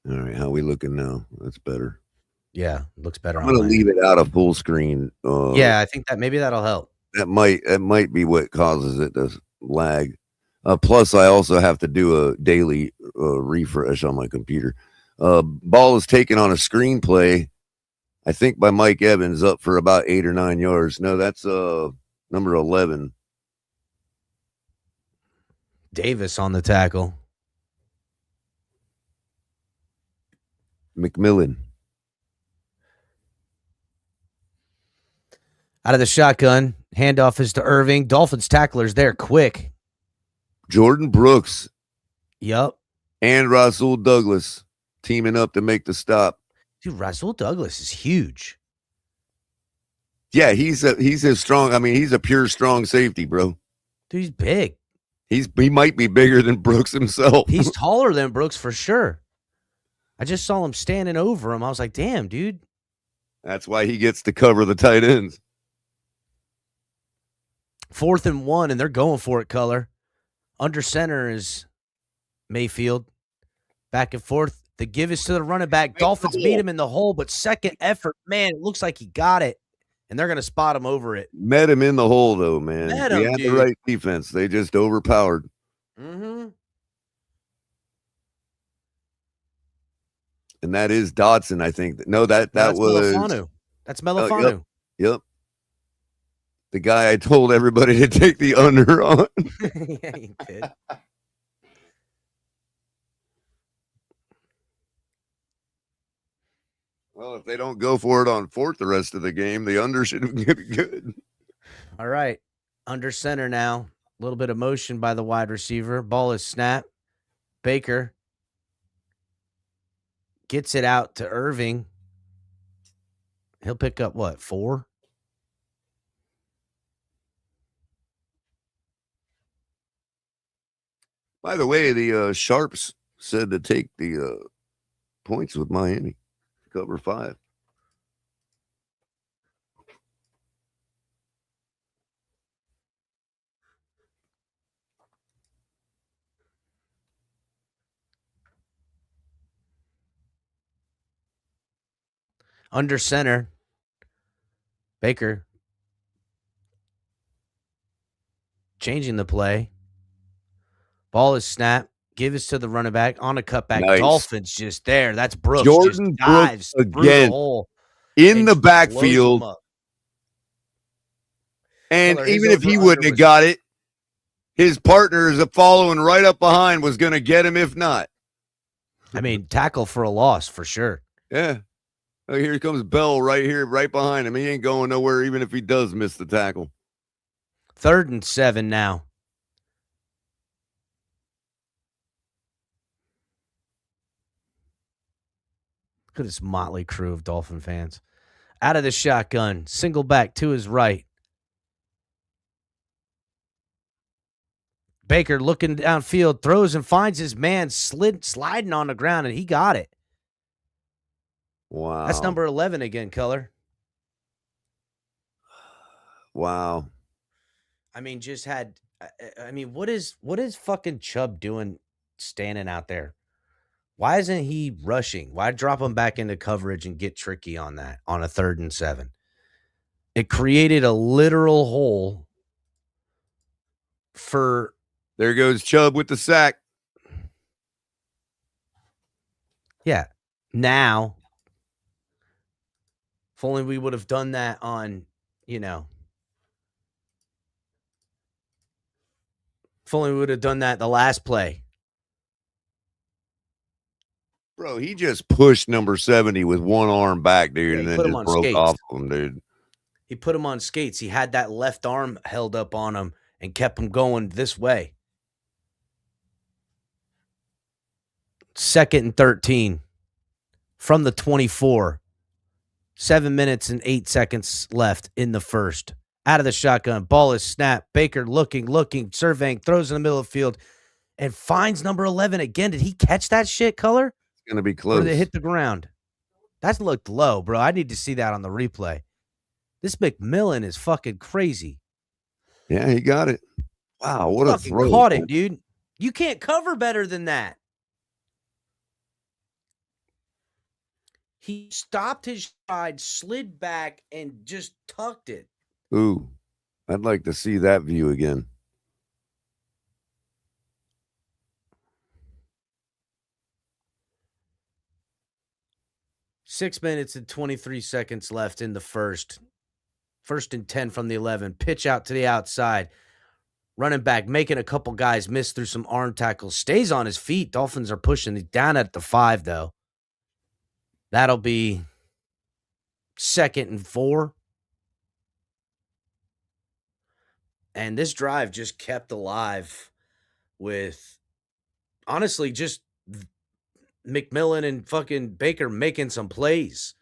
Speaker 8: All right, how we looking now? That's better.
Speaker 3: Yeah, looks better.
Speaker 8: I'm going to leave it out of full screen.
Speaker 3: Yeah, I think that maybe that'll help.
Speaker 8: That might be what causes it to lag. Plus, I also have to do a daily refresh on my computer. Ball is taken on a screenplay, I think by Mike Evans, up for about 8 or 9 yards. No, that's number 11.
Speaker 3: Davis on the tackle.
Speaker 8: McMillan.
Speaker 3: Out of the shotgun, handoff is to Irving. Dolphins tacklers there quick.
Speaker 8: Jordan Brooks.
Speaker 3: Yup.
Speaker 8: And Rasul Douglas teaming up to make the stop.
Speaker 3: Dude, Rasul Douglas is huge.
Speaker 8: Yeah, he's a strong. I mean, he's a pure strong safety, bro.
Speaker 3: Dude, he's big.
Speaker 8: He might be bigger than Brooks himself.
Speaker 3: He's taller than Brooks for sure. I just saw him standing over him. I was like, damn, dude.
Speaker 8: That's why he gets to cover the tight ends.
Speaker 3: 4th and 1, and they're going for it, color. Under center is Mayfield. Back and forth. The give is to the running back. Dolphins beat him in the hole, but second effort, man, it looks like he got it. and they're going to spot him over it.
Speaker 8: Met him in the hole, though, man.
Speaker 3: Met
Speaker 8: We
Speaker 3: him,
Speaker 8: had the
Speaker 3: dude.
Speaker 8: right defense. They just overpowered.
Speaker 3: Mm-hmm.
Speaker 8: And that is Dotson, I think. No, that
Speaker 3: That's
Speaker 8: was
Speaker 3: Melifanu. That's Melifanu.
Speaker 8: Yep. The guy I told everybody to take the under on.
Speaker 3: Yeah, he did.
Speaker 8: Well, if they don't go for it on fourth the rest of the game, the under should be good.
Speaker 3: All right. Under center now. A little bit of motion by the wide receiver. Ball is snapped. Baker gets it out to Irving. He'll pick up what, 4?
Speaker 8: By the way, the Sharps said to take the points with Miami. Cover 5.
Speaker 3: Under center. Baker changing the play. Ball is snapped. Give us to the running back on a cutback.
Speaker 8: Nice.
Speaker 3: Dolphins just there. That's Brooks.
Speaker 8: Jordan
Speaker 3: just dives
Speaker 8: Brooks
Speaker 3: through the
Speaker 8: again
Speaker 3: hole
Speaker 8: in
Speaker 3: and
Speaker 8: the
Speaker 3: just blows him
Speaker 8: backfield.
Speaker 3: up.
Speaker 8: And
Speaker 3: Color, his
Speaker 8: even if he
Speaker 3: over-under
Speaker 8: wouldn't have
Speaker 3: was-
Speaker 8: got it, his partners following right up behind was going to get him if not.
Speaker 3: I mean, tackle for a loss for sure.
Speaker 8: Yeah. Oh, here comes Bell right here, right behind him. He ain't going nowhere even if he does miss the tackle.
Speaker 3: 3rd and 7 now. Look at this motley crew of Dolphin fans. Out of the shotgun. Single back to his right. Baker looking downfield, throws and finds his man sliding on the ground, and he got it.
Speaker 8: Wow.
Speaker 3: That's number 11 again, Color.
Speaker 8: Wow.
Speaker 3: I mean, just had. I mean, what is fucking Chubb doing standing out there? Why isn't he rushing? Why drop him back into coverage and get tricky on that on a 3rd and 7? It created a literal hole for.
Speaker 8: There goes Chubb with the sack.
Speaker 3: Yeah. Now, if only we would have done that on, if only we would have done that the last play.
Speaker 8: Bro, he just pushed number 70 with one arm back, dude,
Speaker 3: Yeah,
Speaker 8: and
Speaker 3: he
Speaker 8: then
Speaker 3: put him
Speaker 8: just
Speaker 3: on
Speaker 8: broke
Speaker 3: skates.
Speaker 8: off of him, dude.
Speaker 3: He put him on skates. He had that left arm held up on him and kept him going this way. 2nd and 13 from the 24. 7 minutes and 8 seconds left in the first. Out of the shotgun. Ball is snapped. Baker looking, surveying, throws in the middle of the field, and finds number 11 again. Did he catch that shit, Color?
Speaker 8: It's going to be
Speaker 3: Or
Speaker 8: close.
Speaker 3: did it hit the ground? That looked low, bro. I need to see that on the replay. This McMillan is fucking crazy.
Speaker 8: Yeah, he got it. Wow, what a
Speaker 3: Fucking
Speaker 8: throw.
Speaker 3: caught
Speaker 8: man.
Speaker 3: it, dude. You can't cover better than that. He stopped his stride, slid back, and just tucked it.
Speaker 8: Ooh, I'd like to see that view again.
Speaker 3: Six minutes and 23 seconds left in the first. 1st and 10 from the 11. Pitch out to the outside. Running back, making a couple guys miss through some arm tackles. Stays on his feet. Dolphins are pushing it down at the 5, though. That'll be 2nd and 4. And this drive just kept alive with, honestly, just McMillan and fucking Baker making some plays.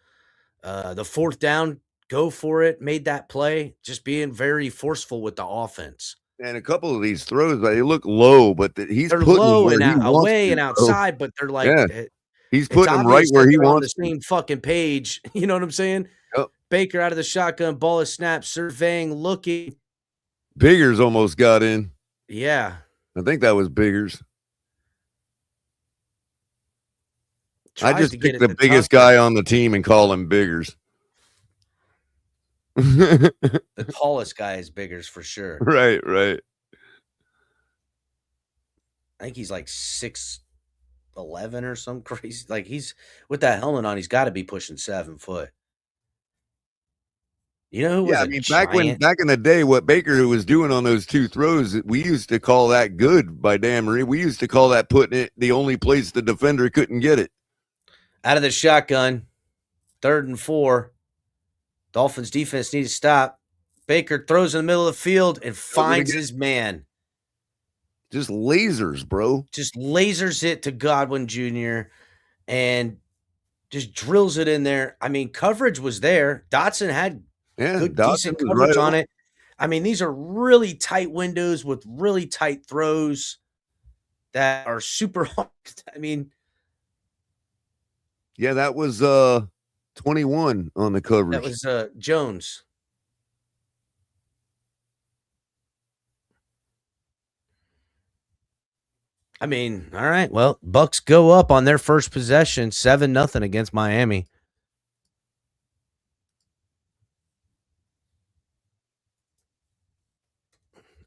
Speaker 3: The 4th down, go for it, made that play, just being very forceful with the offense.
Speaker 8: And a couple of these throws, they look low, but he's
Speaker 3: They're
Speaker 8: putting
Speaker 3: low
Speaker 8: them
Speaker 3: and
Speaker 8: where he wants
Speaker 3: away
Speaker 8: to,
Speaker 3: and
Speaker 8: bro.
Speaker 3: outside, but they're like,
Speaker 8: Yeah. He's
Speaker 3: it's
Speaker 8: putting them right
Speaker 3: obvious
Speaker 8: where
Speaker 3: that
Speaker 8: he
Speaker 3: they're on
Speaker 8: wants
Speaker 3: the
Speaker 8: to.
Speaker 3: same fucking page. You know what I'm saying?
Speaker 8: Yep.
Speaker 3: Baker out of the shotgun, ball is snapped, surveying, looking.
Speaker 8: Biggers almost got in.
Speaker 3: Yeah.
Speaker 8: I think that was Biggers. I
Speaker 3: Tries
Speaker 8: just
Speaker 3: to get
Speaker 8: picked
Speaker 3: it
Speaker 8: the
Speaker 3: to
Speaker 8: biggest
Speaker 3: Tucker.
Speaker 8: guy on the team and call him Biggers.
Speaker 3: The tallest guy is Biggers for sure.
Speaker 8: Right.
Speaker 3: I think he's like 6'11" or some crazy. Like he's with that helmet on, he's got to be pushing 7 foot. You know who was
Speaker 8: Yeah, I
Speaker 3: a
Speaker 8: mean,
Speaker 3: giant?
Speaker 8: back in the day, what Baker was doing on those 2 throws, we used to call that good by Dan Marie. We used to call that putting it the only place the defender couldn't get it.
Speaker 3: Out of the shotgun, 3rd and 4. Dolphins defense needs to stop. Baker throws in the middle of the field and finds his man.
Speaker 8: Just lasers, bro.
Speaker 3: Just lasers it to Godwin Jr. and just drills it in there. I mean, coverage was there. Dotson had good, decent coverage on it. I mean, these are really tight windows with really tight throws that are super hard. I mean,
Speaker 8: yeah, that was 21 on the coverage.
Speaker 3: that was Jones. I mean, all right. Well, Bucs go up on their first possession, 7-0 against Miami.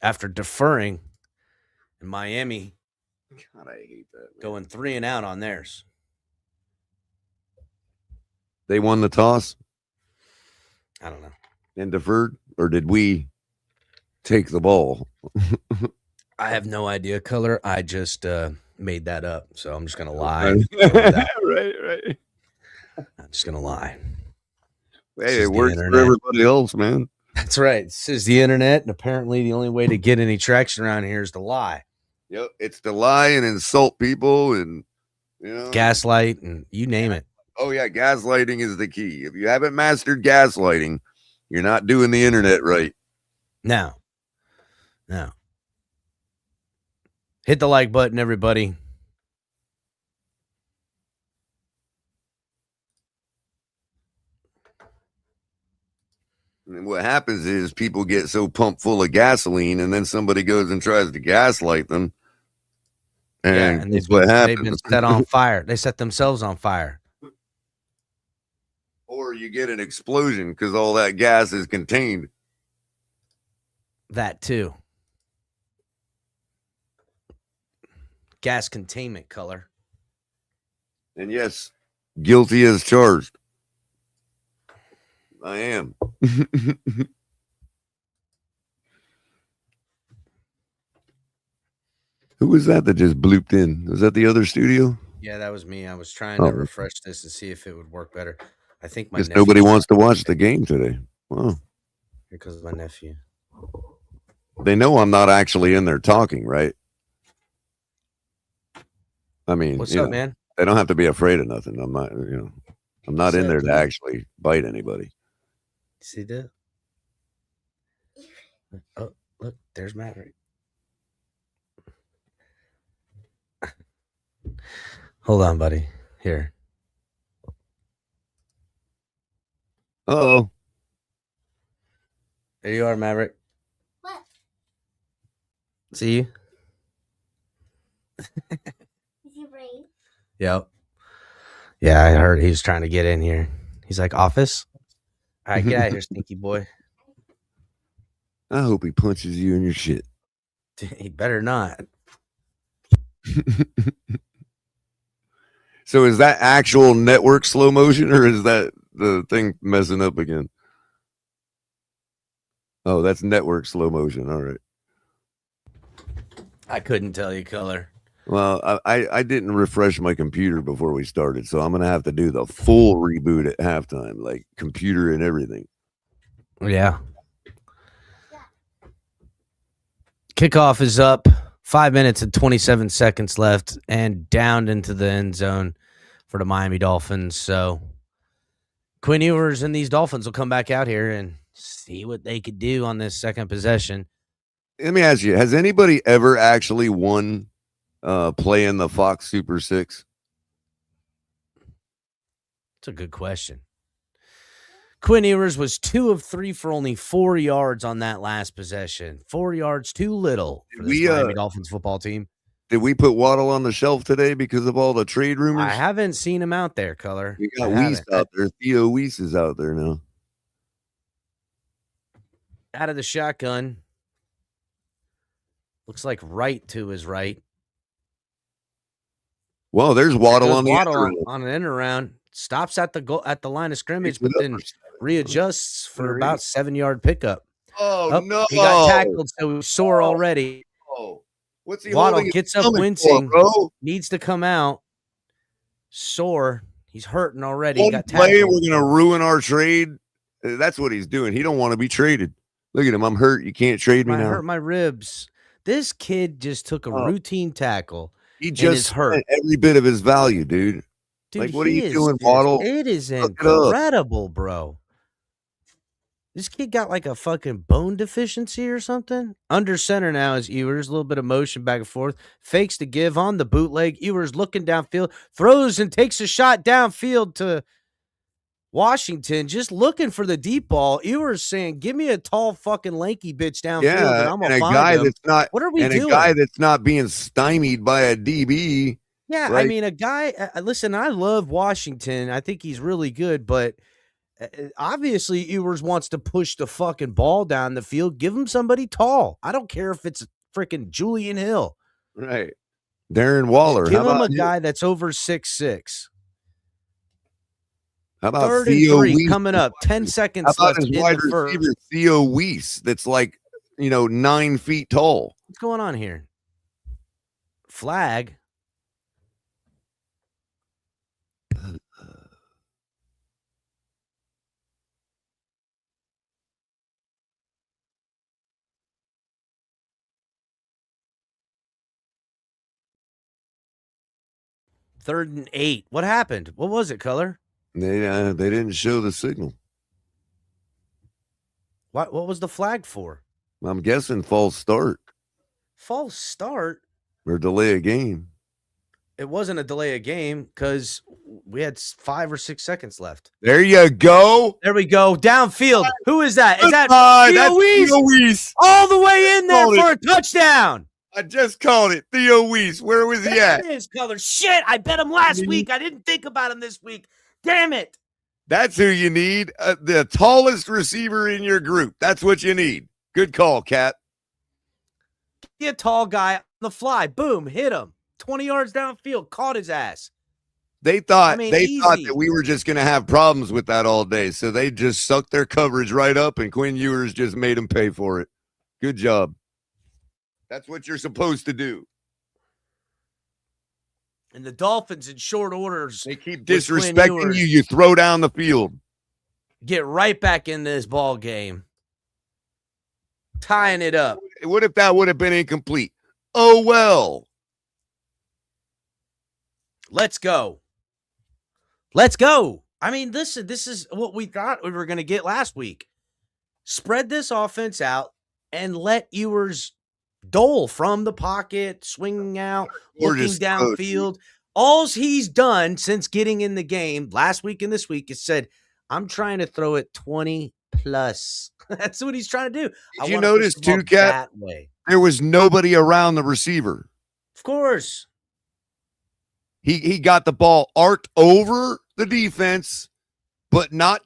Speaker 3: After deferring, and Miami
Speaker 8: God, I hate that. Man.
Speaker 3: going 3 and out on theirs.
Speaker 8: They won the toss
Speaker 3: I don't know.
Speaker 8: and deferred, or did we take the ball?
Speaker 3: I have no idea, Color. I just made that up, so I'm just gonna lie.
Speaker 8: Right.
Speaker 3: I'm just gonna lie.
Speaker 8: Hey, it works for everybody else, man.
Speaker 3: That's right. This is the internet, and apparently the only way to get any traction around here is to lie.
Speaker 8: Yep, it's to lie and insult people, and
Speaker 3: gaslight, and you name it.
Speaker 8: Oh yeah, gaslighting is the key. If you haven't mastered gaslighting, you're not doing the internet right.
Speaker 3: No. Hit the like button, everybody.
Speaker 8: And what happens is people get so pumped full of gasoline, and then somebody goes and tries to gaslight them. And that's what happens.
Speaker 3: They've been set on fire. They set themselves on fire.
Speaker 8: Or you get an explosion because all that gas is contained.
Speaker 3: That too. Gas containment, Color.
Speaker 8: And yes, guilty as charged. I am. Who was that just blooped in? Was that the other studio?
Speaker 3: Yeah, that was me. I was trying to refresh this to see if it would work better. I think my nephew.
Speaker 8: Nobody wants to watch the game today. Wow.
Speaker 3: Because of my nephew.
Speaker 8: They know I'm not actually in there talking, right? I mean,
Speaker 3: what's up, man?
Speaker 8: They don't have to be afraid of nothing. I'm not, I'm not in there to actually bite anybody.
Speaker 3: See that? Oh, look, there's Maverick. Hold on, buddy. Here.
Speaker 8: Uh-oh.
Speaker 3: There you are, Maverick.
Speaker 9: What?
Speaker 3: See you?
Speaker 9: Is he brave?
Speaker 3: Yep. Yeah, I heard he was trying to get in here. He's like, office? All right, get out of here, stinky boy.
Speaker 8: I hope he punches you in your shit.
Speaker 3: He better not.
Speaker 8: So is that actual network slow motion, or is that the thing messing up again? Oh, that's network slow motion. All right.
Speaker 3: I couldn't tell you, Color.
Speaker 8: Well, I didn't refresh my computer before we started, so I'm going to have to do the full reboot at halftime, like computer and everything.
Speaker 3: Yeah. Kickoff is up. 5 minutes and 27 seconds left and down into the end zone for the Miami Dolphins. So Quinn Ewers and these Dolphins will come back out here and see what they could do on this second possession.
Speaker 8: Let me ask you, has anybody ever actually won playing the Fox Super 6?
Speaker 3: That's a good question. Quinn Ewers was 2 of 3 for only 4 yards on that last possession. 4 yards too little for this Miami Dolphins football team.
Speaker 8: Did we put Waddle on the shelf today because of all the trade rumors?
Speaker 3: I haven't seen him out there, Color.
Speaker 8: We got Weiss out there. Theo Weiss is out there now.
Speaker 3: out of the shotgun. Looks like right to his right.
Speaker 8: Well, there's Waddle on the
Speaker 3: Waddle
Speaker 8: end
Speaker 3: on an end around. Stops at the goal at the line of scrimmage, but
Speaker 8: up
Speaker 3: then
Speaker 8: for 7.
Speaker 3: readjusts for
Speaker 8: Under
Speaker 3: about 7-yard pickup.
Speaker 8: Oh, no.
Speaker 3: He got tackled, so he's sore already.
Speaker 8: Oh. What's he
Speaker 3: Waddle
Speaker 8: holding his
Speaker 3: gets up
Speaker 8: stomach
Speaker 3: wincing,
Speaker 8: for, bro?
Speaker 3: needs to come out. Sore. He's hurting already.
Speaker 8: One
Speaker 3: Got
Speaker 8: play,
Speaker 3: tackled.
Speaker 8: we're going to ruin our trade. That's what he's doing. He don't want to be traded. Look at him. I'm hurt. You can't trade me
Speaker 3: I
Speaker 8: now.
Speaker 3: hurt my ribs. This kid just took a routine tackle.
Speaker 8: He just
Speaker 3: is hurt.
Speaker 8: Every bit of his value, dude.
Speaker 3: Dude,
Speaker 8: like, what are you doing,
Speaker 3: just,
Speaker 8: Waddle?
Speaker 3: It is
Speaker 8: Look it up.
Speaker 3: incredible, bro. This kid got like a fucking bone deficiency or something. Under center now is Ewers. A little bit of motion back and forth. Fakes to give on the bootleg. Ewers looking downfield. Throws and takes a shot downfield to Washington. Just looking for the deep ball. Ewers saying, give me a tall fucking lanky bitch downfield and I'm going to find him.
Speaker 8: That's not,
Speaker 3: what are we doing?
Speaker 8: A guy that's not being stymied by a DB.
Speaker 3: Yeah,
Speaker 8: right?
Speaker 3: I mean, a guy, listen, I love Washington. I think he's really good, but obviously Ewers wants to push the fucking ball down the field. Give him somebody tall. I don't care if it's freaking Julian Hill.
Speaker 8: Right. Darren Waller.
Speaker 3: Give him a guy that's over 6'6".
Speaker 8: How about
Speaker 3: 3rd
Speaker 8: Theo
Speaker 3: and 3
Speaker 8: Weiss?
Speaker 3: coming up. 10 seconds
Speaker 8: How about
Speaker 3: left
Speaker 8: his
Speaker 3: in
Speaker 8: wide
Speaker 3: the first.
Speaker 8: receiver, Theo Weiss, that's like, 9 feet tall.
Speaker 3: What's going on here? Flag. Third and 8. What happened? What was it, Color?
Speaker 8: They didn't show the signal.
Speaker 3: What was the flag for?
Speaker 8: I'm guessing false start.
Speaker 3: False start?
Speaker 8: Or delay a game.
Speaker 3: It wasn't a delay of game because we had 5 or 6 seconds left.
Speaker 8: There you go.
Speaker 3: There we go. Downfield. Who is that? Is that
Speaker 8: Theo Weiss?
Speaker 3: All the way in there for a touchdown.
Speaker 8: I just called it. Theo Weiss. Where was he at?
Speaker 3: His color. Shit. I bet him last week. I didn't think about him this week. Damn it.
Speaker 8: That's who you need. The tallest receiver in your group. That's what you need. Good call, Cat.
Speaker 3: Be a tall guy on the fly. Boom. Hit him. 20 yards downfield. Caught his ass.
Speaker 8: They thought
Speaker 3: easy.
Speaker 8: thought that we were just going to have problems with that all day. So they just sucked their coverage right up, and Quinn Ewers just made them pay for it. Good job. That's what you're supposed to do.
Speaker 3: And the Dolphins in short orders.
Speaker 8: They keep disrespecting you. You throw down the field.
Speaker 3: Get right back in this ball game. Tying it up.
Speaker 8: What if that would have been incomplete? Oh, well.
Speaker 3: Let's go. Let's go. I mean, this is what we thought we were going to get last week. Spread this offense out and let Ewers dole from the pocket, swinging out, looking downfield. All he's done since getting in the game last week and this week is said, I'm trying to throw it 20 plus. That's what he's trying to do.
Speaker 8: Did you notice too, Cat? There was nobody around the receiver.
Speaker 3: Of course.
Speaker 8: He got the ball arced over the defense, but not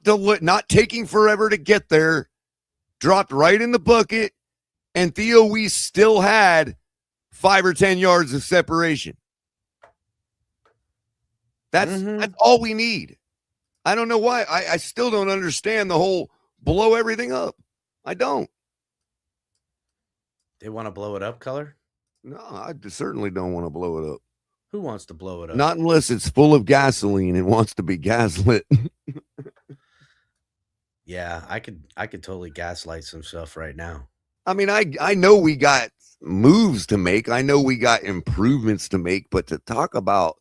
Speaker 8: taking forever to get there. Dropped right in the bucket, and Theo Weiss still had 5 or 10 yards of separation. That's all we need. I don't know why. I still don't understand the whole blow everything up. I don't.
Speaker 3: They want to blow it up, Color?
Speaker 8: No, I certainly don't want to blow it up.
Speaker 3: Who wants to blow it up?
Speaker 8: Not unless it's full of gasoline and wants to be gaslit.
Speaker 3: Yeah, I could totally gaslight some stuff right now.
Speaker 8: I mean, I know we got moves to make. I know we got improvements to make, but to talk about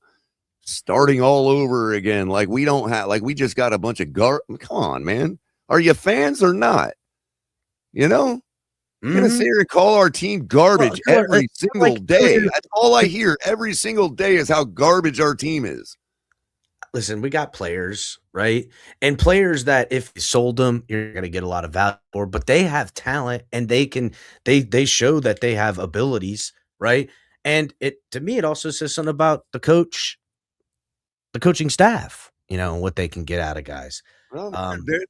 Speaker 8: starting all over again, like we don't have, like we just got a bunch of come on, man. Are you fans or not? You know? You're going to sit here and call our team garbage every single day. That's all I hear every single day is how garbage our team is.
Speaker 3: Listen, we got players, right? And players that if you sold them, you're going to get a lot of value for, but they have talent and they show that they have abilities, right? And to me, it also says something about the coaching staff, you know, what they can get out of guys.
Speaker 8: Well,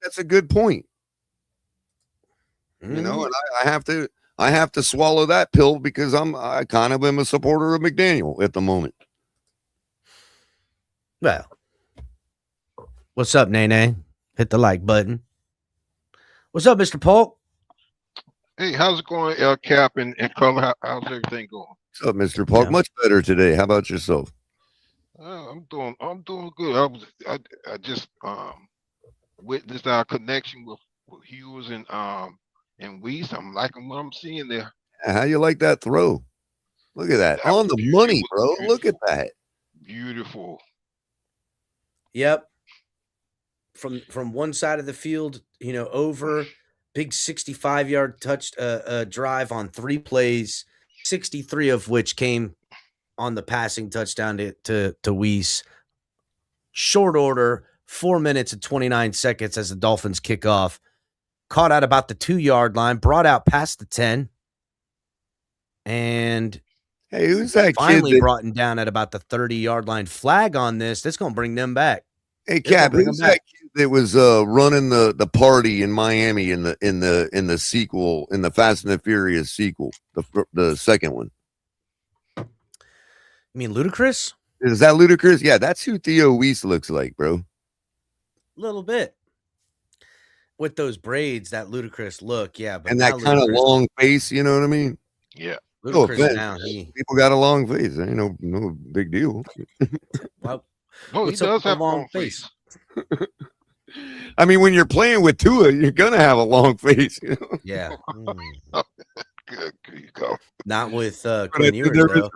Speaker 8: that's a good point. You know, and I have to swallow that pill because I kind of am a supporter of McDaniel at the moment.
Speaker 3: Well, what's up, Nene? Hit the like button. What's up, Mr. Polk?
Speaker 10: Hey, how's it going, El Cap and Color? How's everything going?
Speaker 8: What's up, Mr. Polk?
Speaker 3: Yeah.
Speaker 8: Much better today. How about yourself?
Speaker 10: I'm doing good. I just witnessed our connection with Hughes and Weiss. I'm liking what I'm seeing there.
Speaker 8: How you like that throw? Look at that.
Speaker 10: That
Speaker 8: On
Speaker 10: was
Speaker 8: the
Speaker 10: beautiful.
Speaker 8: money, bro. Look at that.
Speaker 10: Beautiful.
Speaker 3: Yep. From one side of the field, over big 65-yard touch drive on 3 plays, 63 of which came on the passing touchdown to Weiss. Short order, 4 minutes and 29 seconds as the Dolphins kick off. Caught out about the 2-yard line, brought out past the 10, and
Speaker 8: hey, who's that
Speaker 3: finally
Speaker 8: kid
Speaker 3: brought him down at about the 30-yard line. Flag on this. That's going to bring them back.
Speaker 8: Hey, Cap, who's that kid that was running the party in Miami in the sequel, in the Fast and the Furious sequel, the second one?
Speaker 3: You mean Ludacris?
Speaker 8: Is that Ludacris? Yeah, that's who Theo Weiss looks like, bro.
Speaker 3: A little bit. With those braids, that Ludacris look, yeah. But
Speaker 8: and that kind of long face, you know what I mean?
Speaker 10: Yeah.
Speaker 3: Ludacris now,
Speaker 8: people got a long face. Ain't no big deal.
Speaker 3: Well,
Speaker 10: no, he does have a long face.
Speaker 8: I mean, when you're playing with Tua, you're gonna have a long face. You know?
Speaker 3: Yeah.
Speaker 10: Good you go.
Speaker 3: Not with Quinn Ewers, though.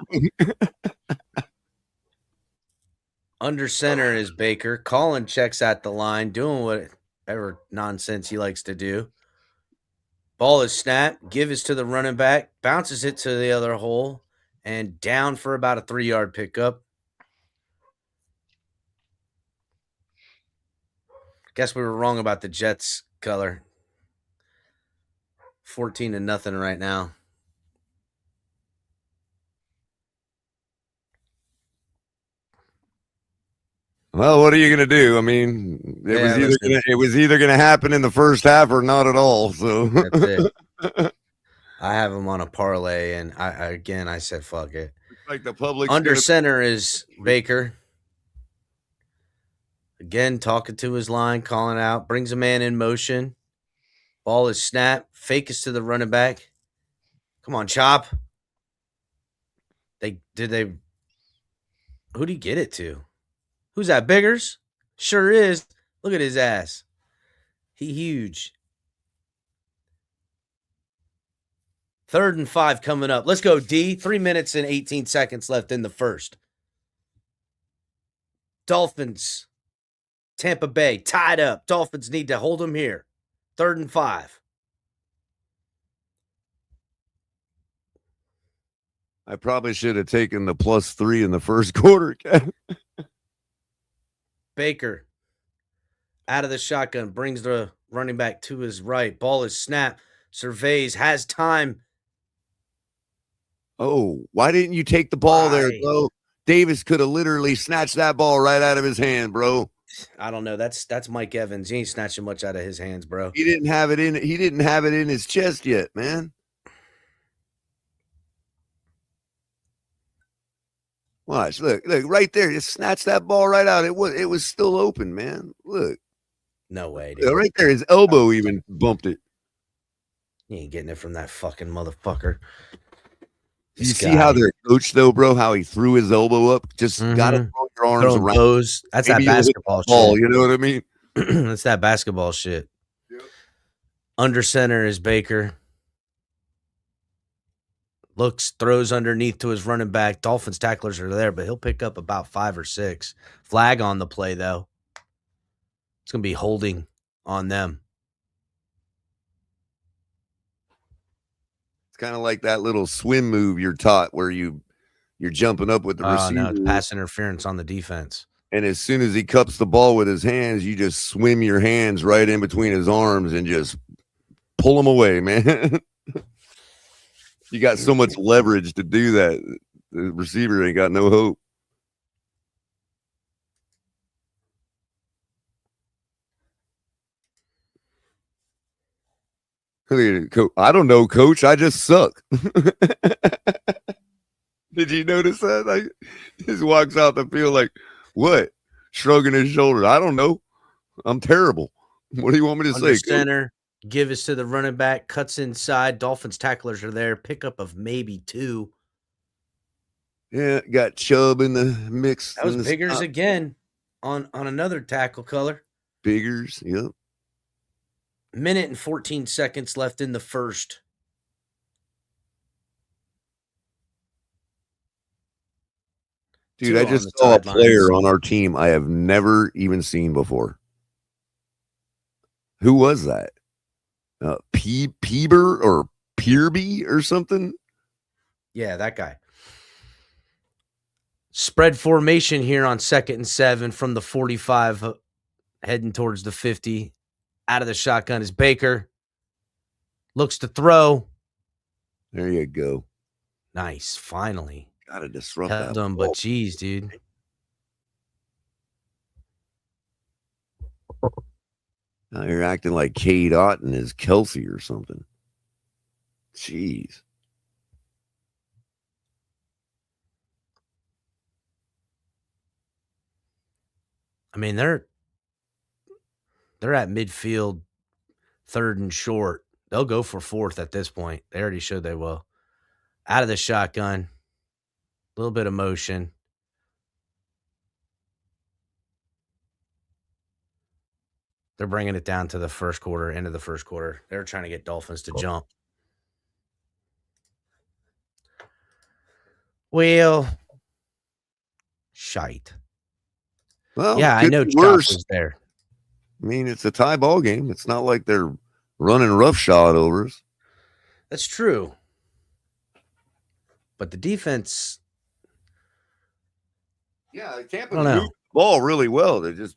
Speaker 3: Under center is Baker. Colin checks at the line, doing whatever nonsense he likes to do. Ball is snapped. Give is to the running back. Bounces it to the other hole. And down for about a 3-yard pickup. Guess we were wrong about the Jets, Color. 14-0 right now.
Speaker 8: Well, what are you going to do? I mean, it was either going to happen in the first half or not at all. So
Speaker 3: that's it. I have him on a parlay, and I said fuck it.
Speaker 8: Like the public
Speaker 3: under center is Baker. Again, talking to his line, calling out, brings a man in motion. Ball is snapped. Fake is to the running back. Come on, Chop. Who'd he get it to? Who's that, Biggers? Sure is. Look at his ass. He huge. 3rd and 5 coming up. Let's go, D. 3 minutes and 18 seconds left in the first. Dolphins, Tampa Bay, tied up. Dolphins need to hold them here. 3rd and 5.
Speaker 8: I probably should have taken the +3 in the first quarter.
Speaker 3: Baker out of the shotgun, brings the running back to his right. Ball is snapped. Surveys, has time.
Speaker 8: Oh, why didn't you take the ball there, bro? Davis could have literally snatched that ball right out of his hand, bro.
Speaker 3: I don't know. That's Mike Evans. He ain't snatching much out of his hands, bro.
Speaker 8: He didn't have it in his chest yet, man. Watch, look right there. Just snatch that ball right out. It was still open, man. Look.
Speaker 3: No way, dude.
Speaker 8: Right there, his elbow even bumped it.
Speaker 3: He ain't getting it from that fucking motherfucker.
Speaker 8: You see how they're coached, though, bro? How he threw his elbow up? Just gotta throw your arms around.
Speaker 3: Toes. That's that basketball shit.
Speaker 8: You know what I mean?
Speaker 3: That's that basketball shit. Yep. Under center is Baker. Looks, throws underneath to his running back. Dolphins tacklers are there, but he'll pick up about 5 or 6. Flag on the play, though. It's going to be holding on them.
Speaker 8: It's kind of like that little swim move you're taught where you're jumping up with the receiver.
Speaker 3: No, it's pass interference on the defense.
Speaker 8: And as soon as he cups the ball with his hands, you just swim your hands right in between his arms and just pull him away, man. You got so much leverage to do that. The receiver ain't got no hope. I don't know, coach. I just suck. Did you notice that? Like, he just walks out the field like, what? Shrugging his shoulders. I don't know. I'm terrible. What do you want me to
Speaker 3: Under
Speaker 8: say, coach?
Speaker 3: center, give us to the running back, cuts inside. Dolphins tacklers are there. Pickup of maybe 2.
Speaker 8: Yeah, got Chubb in the mix.
Speaker 3: That was Biggers again on another tackle color.
Speaker 8: Biggers, yep.
Speaker 3: Minute and 14 seconds left in the first.
Speaker 8: Dude,
Speaker 3: 2
Speaker 8: I
Speaker 3: on
Speaker 8: just
Speaker 3: the
Speaker 8: saw a
Speaker 3: sidelines.
Speaker 8: player on our team I have never even seen before. Who was that? Peeber or Peerby or something?
Speaker 3: Yeah, that guy. Spread formation here on 2nd and 7 from the 45, heading towards the 50. Out of the shotgun is Baker. Looks to throw.
Speaker 8: There you go.
Speaker 3: Nice, finally.
Speaker 8: Gotta disrupt
Speaker 3: Held
Speaker 8: that.
Speaker 3: him, but geez, dude.
Speaker 8: Now you're acting like Cade Otton is Kelsey or something. Jeez.
Speaker 3: I mean, they're at midfield, 3rd and short. They'll go for 4th at this point. They already showed they will. Out of the shotgun. A little bit of motion. They're bringing it down to the first quarter, end of the first quarter. They're trying to get Dolphins to jump. Well, shite.
Speaker 8: Well,
Speaker 3: Yeah, I know Chop was there.
Speaker 8: I mean, it's a tie ball game. It's not like they're running roughshod over us.
Speaker 3: That's true. But the defense.
Speaker 8: Yeah, Tampa moved the ball really well. They just,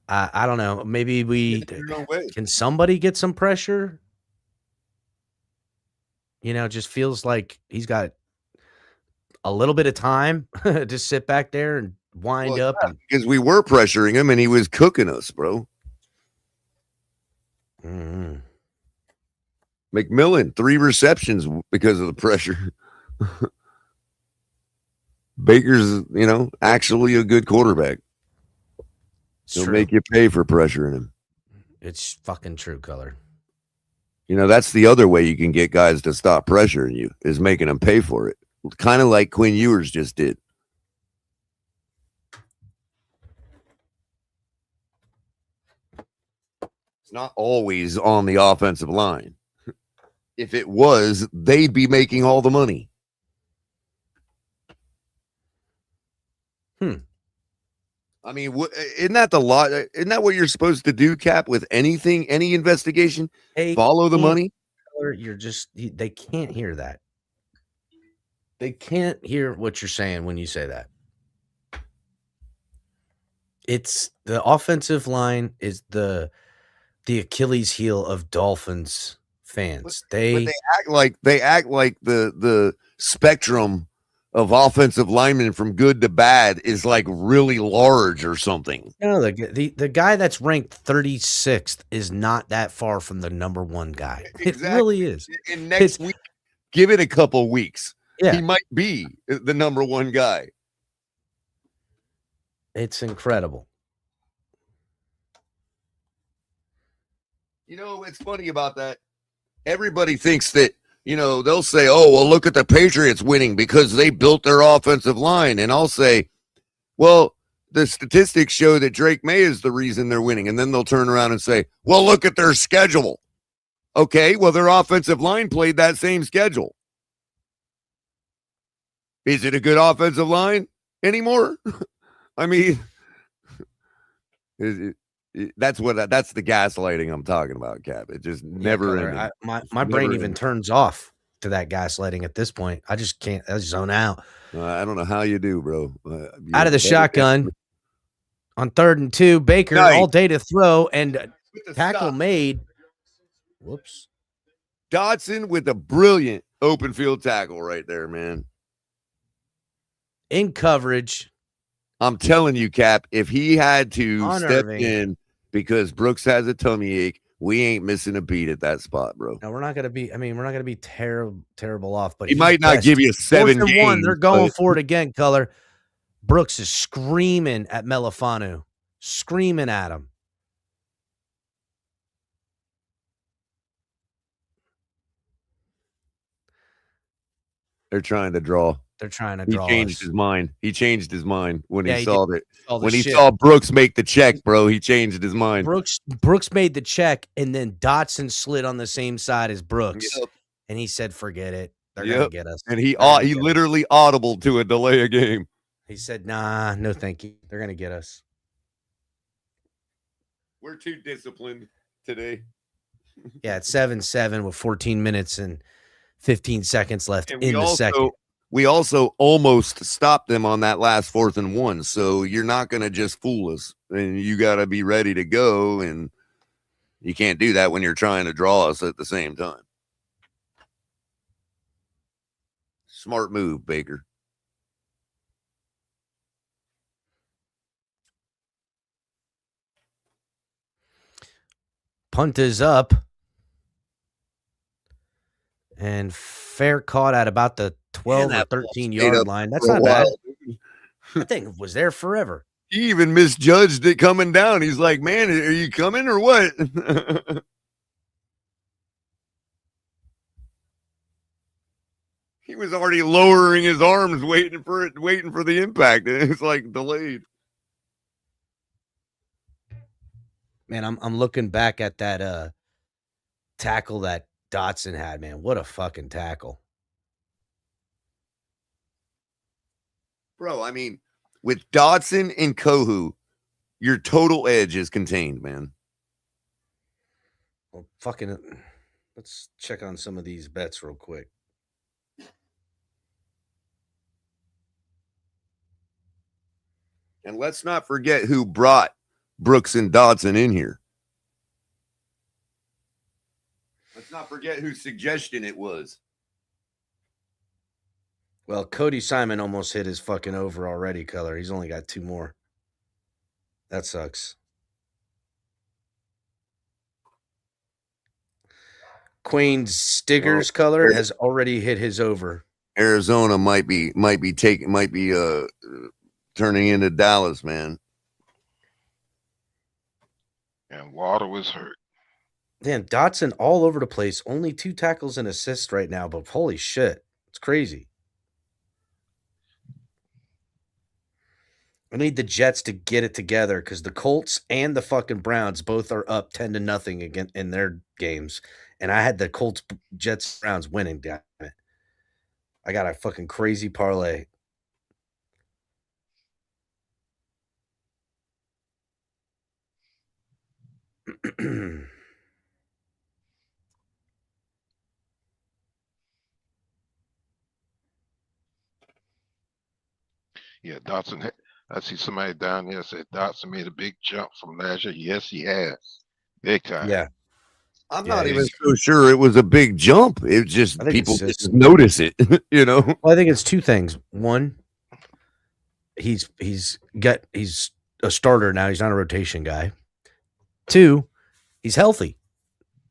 Speaker 3: I don't know. Maybe can somebody get some pressure? Just feels like he's got a little bit of time to sit back there and wind up.
Speaker 8: Because we were pressuring him and he was cooking us, bro.
Speaker 3: Mm-hmm.
Speaker 8: McMillan, 3 receptions because of the pressure. Baker's, actually a good quarterback. He'll make you pay for pressuring him.
Speaker 3: It's fucking true, Color.
Speaker 8: That's the other way you can get guys to stop pressuring you, is making them pay for it. Kind of like Quinn Ewers just did. It's not always on the offensive line. If it was, they'd be making all the money. I mean, isn't that the law? Isn't that what you're supposed to do, Cap, with anything, any investigation? Follow the money?
Speaker 3: They can't hear that. They can't hear what you're saying when you say that. It's the offensive line is the Achilles heel of Dolphins fans.
Speaker 8: But they act like the spectrum of offensive linemen from good to bad is like really large or something.
Speaker 3: No, the guy that's ranked 36th is not that far from the number 1 guy. Exactly. It really is.
Speaker 8: And next week, give it a couple weeks. Yeah. He might be the number 1 guy.
Speaker 3: It's incredible.
Speaker 8: It's funny about that. Everybody thinks that, they'll say, oh, well, look at the Patriots winning because they built their offensive line. And I'll say, well, the statistics show that Drake May is the reason they're winning. And then they'll turn around and say, well, look at their schedule. Okay, well, their offensive line played that same schedule. Is it a good offensive line anymore? I mean, that's the gaslighting I'm talking about, Cap. It just never.
Speaker 3: My brain even turns off to that gaslighting at this point. I just can't. I zone out.
Speaker 8: I don't know how you do, bro.
Speaker 3: Out of the shotgun on 3rd and 2, Baker all day to throw and tackle made. Whoops.
Speaker 8: Dotson with a brilliant open field tackle right there, man.
Speaker 3: In coverage.
Speaker 8: I'm telling you, Cap, if he had to step in because Brooks has a tummy ache, We ain't missing a beat at that spot, bro.
Speaker 3: Now we're not gonna be. I mean, we're not gonna be terrible off. But
Speaker 8: He
Speaker 3: he's
Speaker 8: might not
Speaker 3: best.
Speaker 8: give you 7
Speaker 3: 4th and 1. They're
Speaker 8: games,
Speaker 3: going
Speaker 8: but-
Speaker 3: for it again. Color. Brooks is screaming at Melifanu, screaming at him.
Speaker 8: They're trying to draw.
Speaker 3: They're trying to
Speaker 8: He
Speaker 3: draw.
Speaker 8: changed his mind. He changed his mind when
Speaker 3: Yeah,
Speaker 8: he
Speaker 3: he
Speaker 8: saw
Speaker 3: did.
Speaker 8: that.
Speaker 3: All the
Speaker 8: When he
Speaker 3: shit.
Speaker 8: saw Brooks make the check, bro, he changed his mind.
Speaker 3: Brooks made the check, and then Dotson slid on the same side as Brooks,
Speaker 8: Yep.
Speaker 3: and he said, "Forget it. They're
Speaker 8: Yep.
Speaker 3: gonna get us."
Speaker 8: And he
Speaker 3: They're gonna
Speaker 8: he
Speaker 3: get us.
Speaker 8: literally audible to a delay a game.
Speaker 3: He said, "Nah, no, thank you. They're gonna get us."
Speaker 8: We're too disciplined today.
Speaker 3: Yeah, it's 7-7 with 14 minutes and 15 seconds left
Speaker 8: And
Speaker 3: in the second.
Speaker 8: we also almost stopped them on that last 4th and 1. So you're not going to just fool us. And you got to be ready to go. And you can't do that when you're trying to draw us at the same time. Smart move, Baker.
Speaker 3: Punt is up. And fair caught at about the 12 or 13-yard line. That's not bad. I think it was there forever.
Speaker 8: He even misjudged it coming down. He's like, man, are you coming or what? He was already lowering his arms, waiting for the impact. It's like delayed.
Speaker 3: Man, I'm looking back at that tackle that Dotson had, man. What a fucking tackle.
Speaker 8: Bro, I mean, with Dotson and Kohu, your total edge is contained, man.
Speaker 3: Well, fucking let's check on some of these bets real quick.
Speaker 8: And let's not forget who brought Brooks and Dodson in here. Let's not forget whose suggestion it was.
Speaker 3: Well, Cody Simon almost hit his fucking over already, Color. He's only got 2 more. That sucks. Queen Stiggers, Color, has already hit his over.
Speaker 8: Arizona might be turning into Dallas, man.
Speaker 10: And Water was hurt.
Speaker 3: Damn, Dotson all over the place. Only 2 tackles and assists right now, but holy shit. It's crazy. I need the Jets to get it together because the Colts and the fucking Browns both are up 10-0 again in their games. And I had the Colts, Jets, Browns winning. Damn it. I got a fucking crazy parlay.
Speaker 10: Yeah, Dotson. I see somebody down there said Dotson made a big jump from last year. Yes, he has. Big time.
Speaker 3: Yeah.
Speaker 8: I'm not even so sure it was a big jump. It just people just notice it, you know.
Speaker 3: Well, I think it's 2 things. One, he's a starter now. He's not a rotation guy. 2, he's healthy,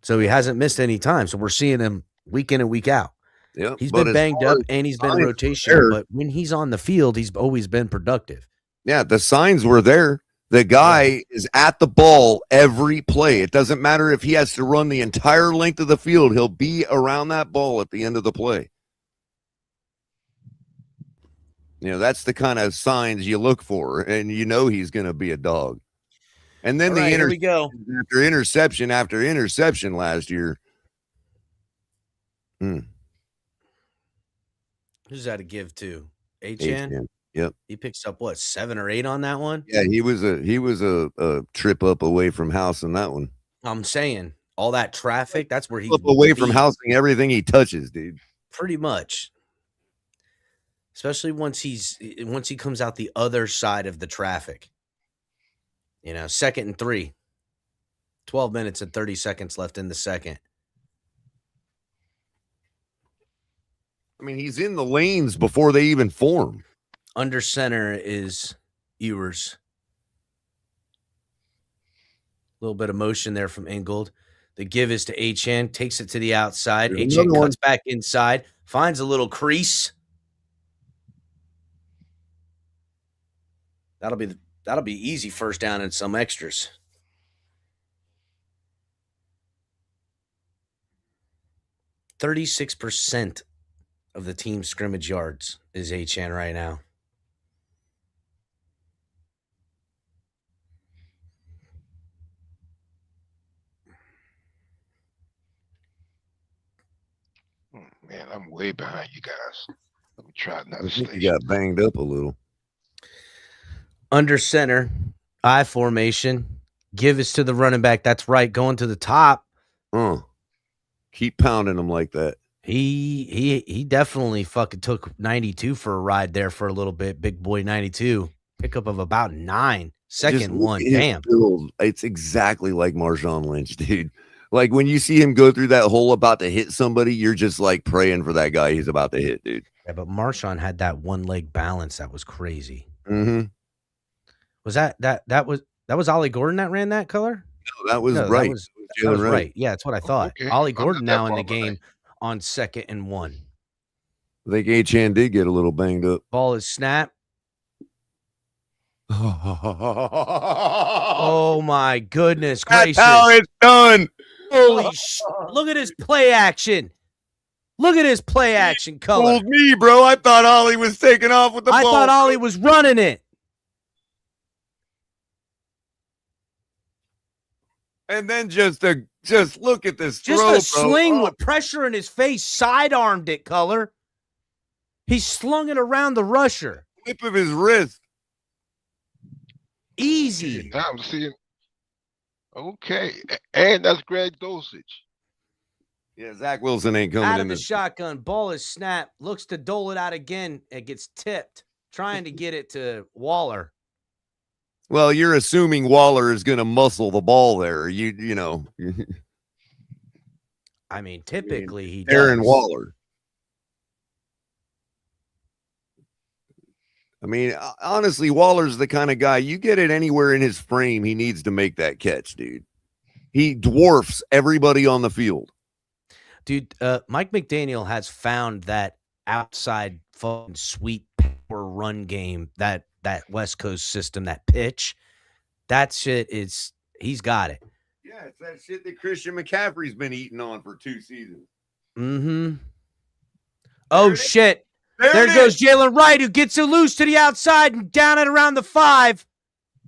Speaker 3: so he hasn't missed any time. So we're seeing him week in and week out.
Speaker 8: Yeah,
Speaker 3: he's been banged up and he's been rotation, but when he's on the field, he's always been productive.
Speaker 8: Yeah, the signs were there. The guy is at the ball every play. It doesn't matter if he has to run the entire length of the field. He'll be around that ball at the end of the play. You know, that's the kind of signs you look for, and you know he's going to be a dog. And then
Speaker 3: here we go.
Speaker 8: After interception after interception last year.
Speaker 3: Who's that to give to? Achan?
Speaker 8: Yep.
Speaker 3: He picks up what, 7 or 8 on that one?
Speaker 8: Yeah, he was a trip up away from housing that one.
Speaker 3: I'm saying all that traffic, that's where he's
Speaker 8: up away from housing everything he touches, dude.
Speaker 3: Pretty much. Especially once he comes out the other side of the traffic. You know, 2nd and 3. 12 minutes and 30 seconds left in the second.
Speaker 8: I mean, he's in the lanes before they even form.
Speaker 3: Under center is Ewers. A little bit of motion there from Ingold. The give is to Achane, takes it to the outside.
Speaker 8: There's
Speaker 3: Achane
Speaker 8: another
Speaker 3: cuts back inside, finds a little crease. That'll be easy first down and some extras. %36% of the team's scrimmage yards is Achane right now.
Speaker 10: Man, I'm way behind you guys. Let me try another
Speaker 8: I think
Speaker 10: station.
Speaker 8: you got banged up a little.
Speaker 3: Under center, I formation. Give is to the running back. That's right, going to the top.
Speaker 8: Keep pounding them like that.
Speaker 3: He definitely fucking took 92 for a ride there for a little bit. Big boy 92. Pickup of about 9. Second one. Damn.
Speaker 8: Build. It's exactly like Marshawn Lynch, dude. Like when you see him go through that hole about to hit somebody, you're just like praying for that guy he's about to hit, dude.
Speaker 3: Yeah, but Marshawn had that one leg balance that was crazy.
Speaker 8: Mm-hmm.
Speaker 3: Was that was Ollie Gordon that ran that color?
Speaker 8: No, that was right.
Speaker 3: That was right. Yeah, that's what I thought.
Speaker 10: Okay.
Speaker 3: Ollie
Speaker 10: I'm
Speaker 3: Gordon
Speaker 10: not that
Speaker 3: now in
Speaker 10: far
Speaker 3: the game
Speaker 10: behind.
Speaker 3: on 2nd and 1.
Speaker 8: I think Achane did get a little banged up.
Speaker 3: Ball is snapped.
Speaker 8: Oh,
Speaker 3: Oh my goodness
Speaker 8: that's
Speaker 3: gracious.
Speaker 8: how it's done.
Speaker 3: Holy look at his play action. Look at his play action color.
Speaker 8: Fooled me, bro. I thought Ollie was taking off with the ball.
Speaker 3: I thought Ollie was running it.
Speaker 8: And then just look at this
Speaker 3: Just
Speaker 8: throw,
Speaker 3: a
Speaker 8: bro.
Speaker 3: sling
Speaker 8: Oh,
Speaker 3: with pressure in his face, sidearmed it, color. He slung it around the rusher.
Speaker 8: flip of his wrist.
Speaker 3: Easy.
Speaker 10: Now I'm seeing. Okay, and that's Greg Dosage.
Speaker 8: Yeah, Zach Wilson ain't coming
Speaker 3: Out
Speaker 8: in
Speaker 3: of the
Speaker 8: this.
Speaker 3: shotgun, ball is snapped, looks to dole it out again. It gets tipped, trying to get it to Waller.
Speaker 8: Well, you're assuming Waller is going to muscle the ball there. You know,
Speaker 3: I mean, typically he
Speaker 8: Aaron
Speaker 3: does.
Speaker 8: Waller. I mean, honestly, Waller's the kind of guy you get it anywhere in his frame. He needs to make that catch, dude. He dwarfs everybody on the field.
Speaker 3: Dude, Mike McDaniel has found that outside fucking sweet power run game, that West Coast system, that pitch. That shit is, he's got it.
Speaker 8: Yeah, it's that shit that Christian McCaffrey's been eating on for 2 seasons.
Speaker 3: Mm-hmm. Oh, shit. There
Speaker 8: it
Speaker 3: goes
Speaker 8: is.
Speaker 3: Jalen Wright, who gets it loose to the outside and down at around the 5.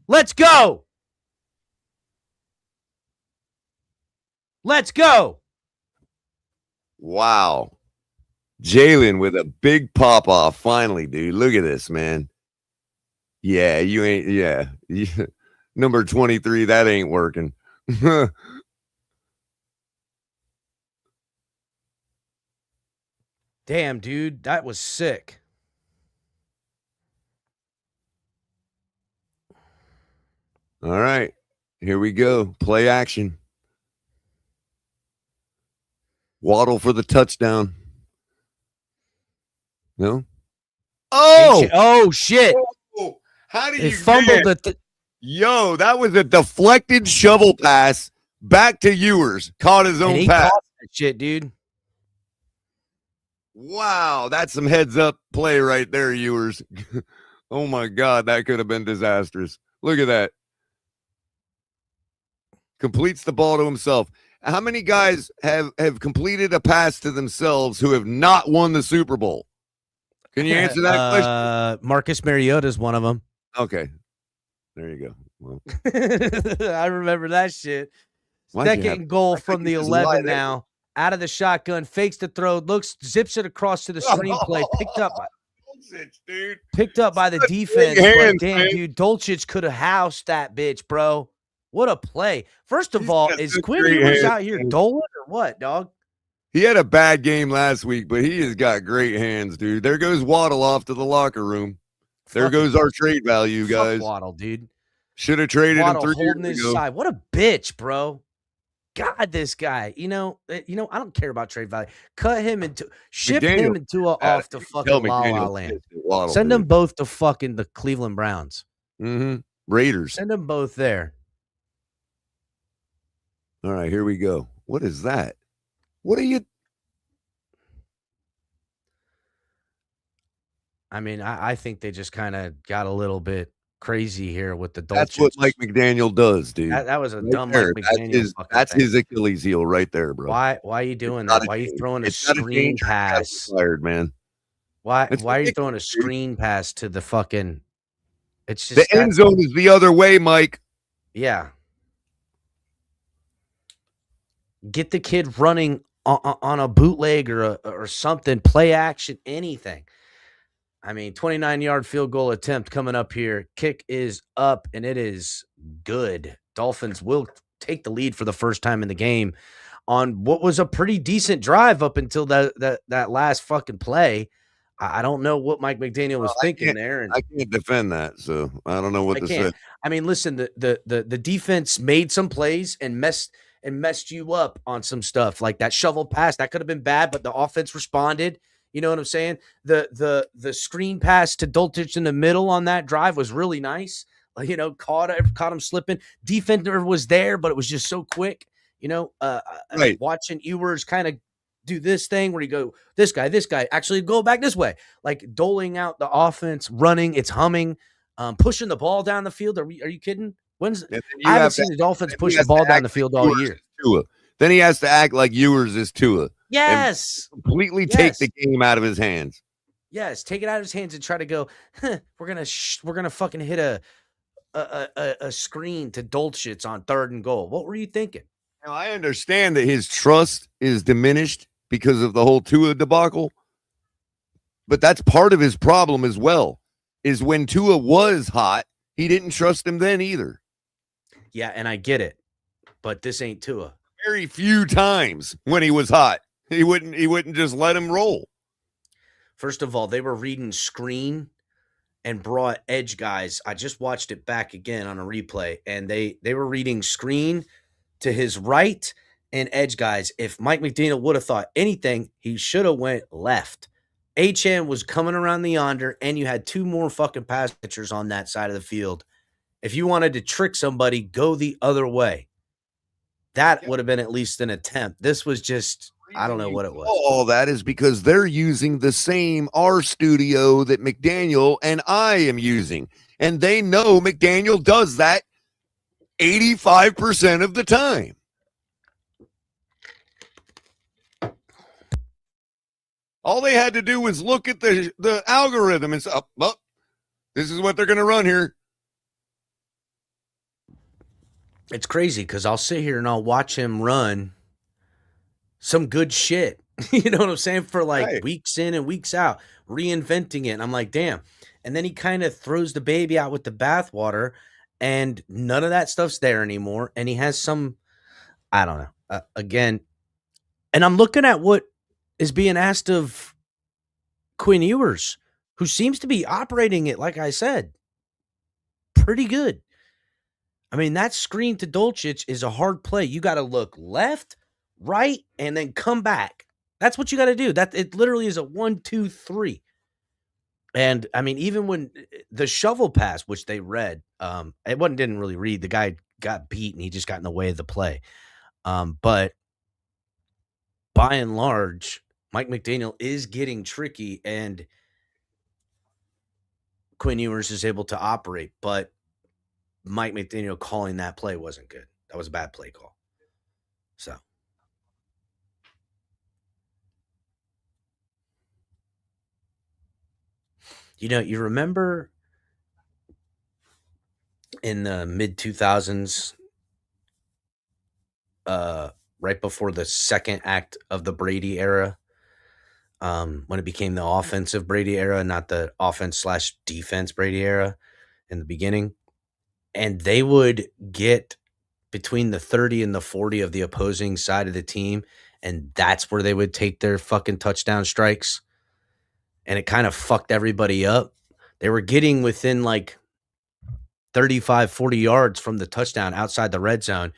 Speaker 3: Let's go. Let's go.
Speaker 8: Wow. Jalen with a big pop off. Finally, dude. Look at this, man. Yeah, you ain't. Yeah. Number 23, that ain't working.
Speaker 3: Damn, dude. That was sick.
Speaker 8: All right. Here we go. Play action. Waddle for the touchdown. No? Oh!
Speaker 3: Oh, shit.
Speaker 8: Oh, how did
Speaker 3: They
Speaker 8: you
Speaker 3: fumbled
Speaker 8: get?
Speaker 3: it.
Speaker 8: Yo, that was a deflected shovel pass back to Ewers. Caught his
Speaker 3: And
Speaker 8: own
Speaker 3: he
Speaker 8: pass.
Speaker 3: caught that shit, dude.
Speaker 8: Wow, that's some heads up play right there, Ewers. Oh my God, that could have been disastrous. Look at that. Completes the ball to himself. How many guys have completed a pass to themselves who have not won the Super Bowl? Can you answer that question?
Speaker 3: Marcus Mariota's one of them.
Speaker 8: Okay. There you go. Well,
Speaker 3: I remember that shit.
Speaker 8: why'd you
Speaker 3: Second
Speaker 8: have-
Speaker 3: and goal
Speaker 8: I
Speaker 3: from
Speaker 8: think
Speaker 3: the
Speaker 8: you just lied
Speaker 3: 11
Speaker 8: there.
Speaker 3: now. Out of the shotgun, fakes the throw, zips it across to the screenplay,
Speaker 8: Dude.
Speaker 3: picked up by the
Speaker 8: Such
Speaker 3: defense.
Speaker 8: big
Speaker 3: But
Speaker 8: hands,
Speaker 3: damn,
Speaker 8: man.
Speaker 3: dude, Dolchich could have housed that bitch, bro. What a play. First of
Speaker 8: He's
Speaker 3: all,
Speaker 8: got
Speaker 3: is
Speaker 8: such
Speaker 3: Quinn
Speaker 8: great
Speaker 3: Ewers
Speaker 8: hands,
Speaker 3: out here
Speaker 8: man.
Speaker 3: doling or what, dog?
Speaker 8: He had a bad game last week, but he has got great hands, dude. There goes Waddle off to the locker room. There
Speaker 3: Fuck
Speaker 8: goes our trade value,
Speaker 3: fuck
Speaker 8: guys.
Speaker 3: Waddle, dude.
Speaker 8: Should have traded
Speaker 3: Waddle
Speaker 8: him 3
Speaker 3: holding
Speaker 8: years
Speaker 3: his
Speaker 8: ago.
Speaker 3: side. What a bitch, bro. God, this guy. I don't care about trade value. Cut him into ship
Speaker 8: McDaniel
Speaker 3: him into off to fucking
Speaker 8: Tell
Speaker 3: La La
Speaker 8: McDaniel
Speaker 3: Land.
Speaker 8: pissed at Waddle,
Speaker 3: Send
Speaker 8: dude.
Speaker 3: them both to fucking the Cleveland Browns.
Speaker 8: Raiders.
Speaker 3: Send them both there.
Speaker 8: All right, here we go. What is that? What are you?
Speaker 3: I mean, I think they just kind of got a little bit crazy here with the
Speaker 8: That's what
Speaker 3: Dolchich.
Speaker 8: Mike McDaniel does, dude.
Speaker 3: That was a
Speaker 8: Right
Speaker 3: dumb
Speaker 8: there.
Speaker 3: Mike McDaniel fucking
Speaker 8: That's
Speaker 3: thing.
Speaker 8: his Achilles heel right there, bro.
Speaker 3: Why are you doing that? Why are you throwing a screen pass?
Speaker 8: Fired, man.
Speaker 3: Why
Speaker 8: It's
Speaker 3: are you throwing a
Speaker 8: ridiculous, dude.
Speaker 3: screen pass to the fucking? It's
Speaker 8: The
Speaker 3: just
Speaker 8: end zone is the other way, Mike.
Speaker 3: Yeah. Get the kid running on a bootleg or something, play action, anything. I mean, 29-yard field goal attempt coming up here. Kick is up, and it is good. Dolphins will take the lead for the first time in the game on what was a pretty decent drive up until that last fucking play. I don't know what Mike McDaniel was thinking there. And
Speaker 8: I can't defend that, so I don't know what to say.
Speaker 3: I mean, listen, the defense made some plays and messed you up on some stuff like that shovel pass. That could have been bad, but the offense responded. You know what I'm saying? The screen pass to Dolchich in the middle on that drive was really nice. You know, caught him slipping. Defender was there, but it was just so quick. You know,
Speaker 8: Right.
Speaker 3: Watching Ewers kind of do this thing where you go, this guy, actually go back this way, like doling out the offense, running, it's humming, pushing the ball down the field. Are you kidding? I haven't seen the Dolphins push the ball down the field all year.
Speaker 8: Then he has to act like Ewers is Tua.
Speaker 3: Yes.
Speaker 8: Completely take the game out of his hands.
Speaker 3: Yes, take it out of his hands and try to go, we're gonna fucking hit a screen to Dolchich on 3rd and goal. What were you thinking?
Speaker 8: Now, I understand that his trust is diminished because of the whole Tua debacle, but that's part of his problem as well, is when Tua was hot, he didn't trust him then either.
Speaker 3: Yeah, and I get it, but this ain't Tua.
Speaker 8: Very few times when he was hot, he wouldn't just let him roll.
Speaker 3: First of all, they were reading screen and brought edge guys. I just watched it back again on a replay, and they were reading screen to his right and edge guys. If Mike McDaniel would have thought anything, he should have went left. HN was coming around the yonder, and you had 2 more fucking pass catchers on that side of the field. If you wanted to trick somebody, go the other way. That would have been at least an attempt. This was just, I don't know what it was.
Speaker 8: All that is because they're using the same R studio that McDaniel and I am using. And they know McDaniel does that 85% of the time. All they had to do was look at the algorithm and say, oh, this is what they're going to run here.
Speaker 3: It's crazy because I'll sit here and I'll watch him run some good shit. You know what I'm saying? For like weeks in and weeks out, reinventing it. And I'm like, damn. And then he kind of throws the baby out with the bathwater, and none of that stuff's there anymore. And he has some, I don't know, again. And I'm looking at what is being asked of Quinn Ewers, who seems to be operating it, like I said, pretty good. I mean, that screen to Dolchich is a hard play. You got to look left, right, and then come back. That's what you got to do. That it literally is a 1, 2, 3. And I mean, even when the shovel pass, which they read, didn't really read. The guy got beat and he just got in the way of the play. But by and large, Mike McDaniel is getting tricky, and Quinn Ewers is able to operate, but Mike McDaniel calling that play wasn't good. That was a bad play call. So. You know, you remember in the mid-2000s, right before the second act of the Brady era, when it became the offensive Brady era, not the offense/defense Brady era in the beginning, and they would get between the 30 and the 40 of the opposing side of the team, and that's where they would take their fucking touchdown strikes, and it kind of fucked everybody up. They were getting within like 35, 40 yards from the touchdown outside the red zone,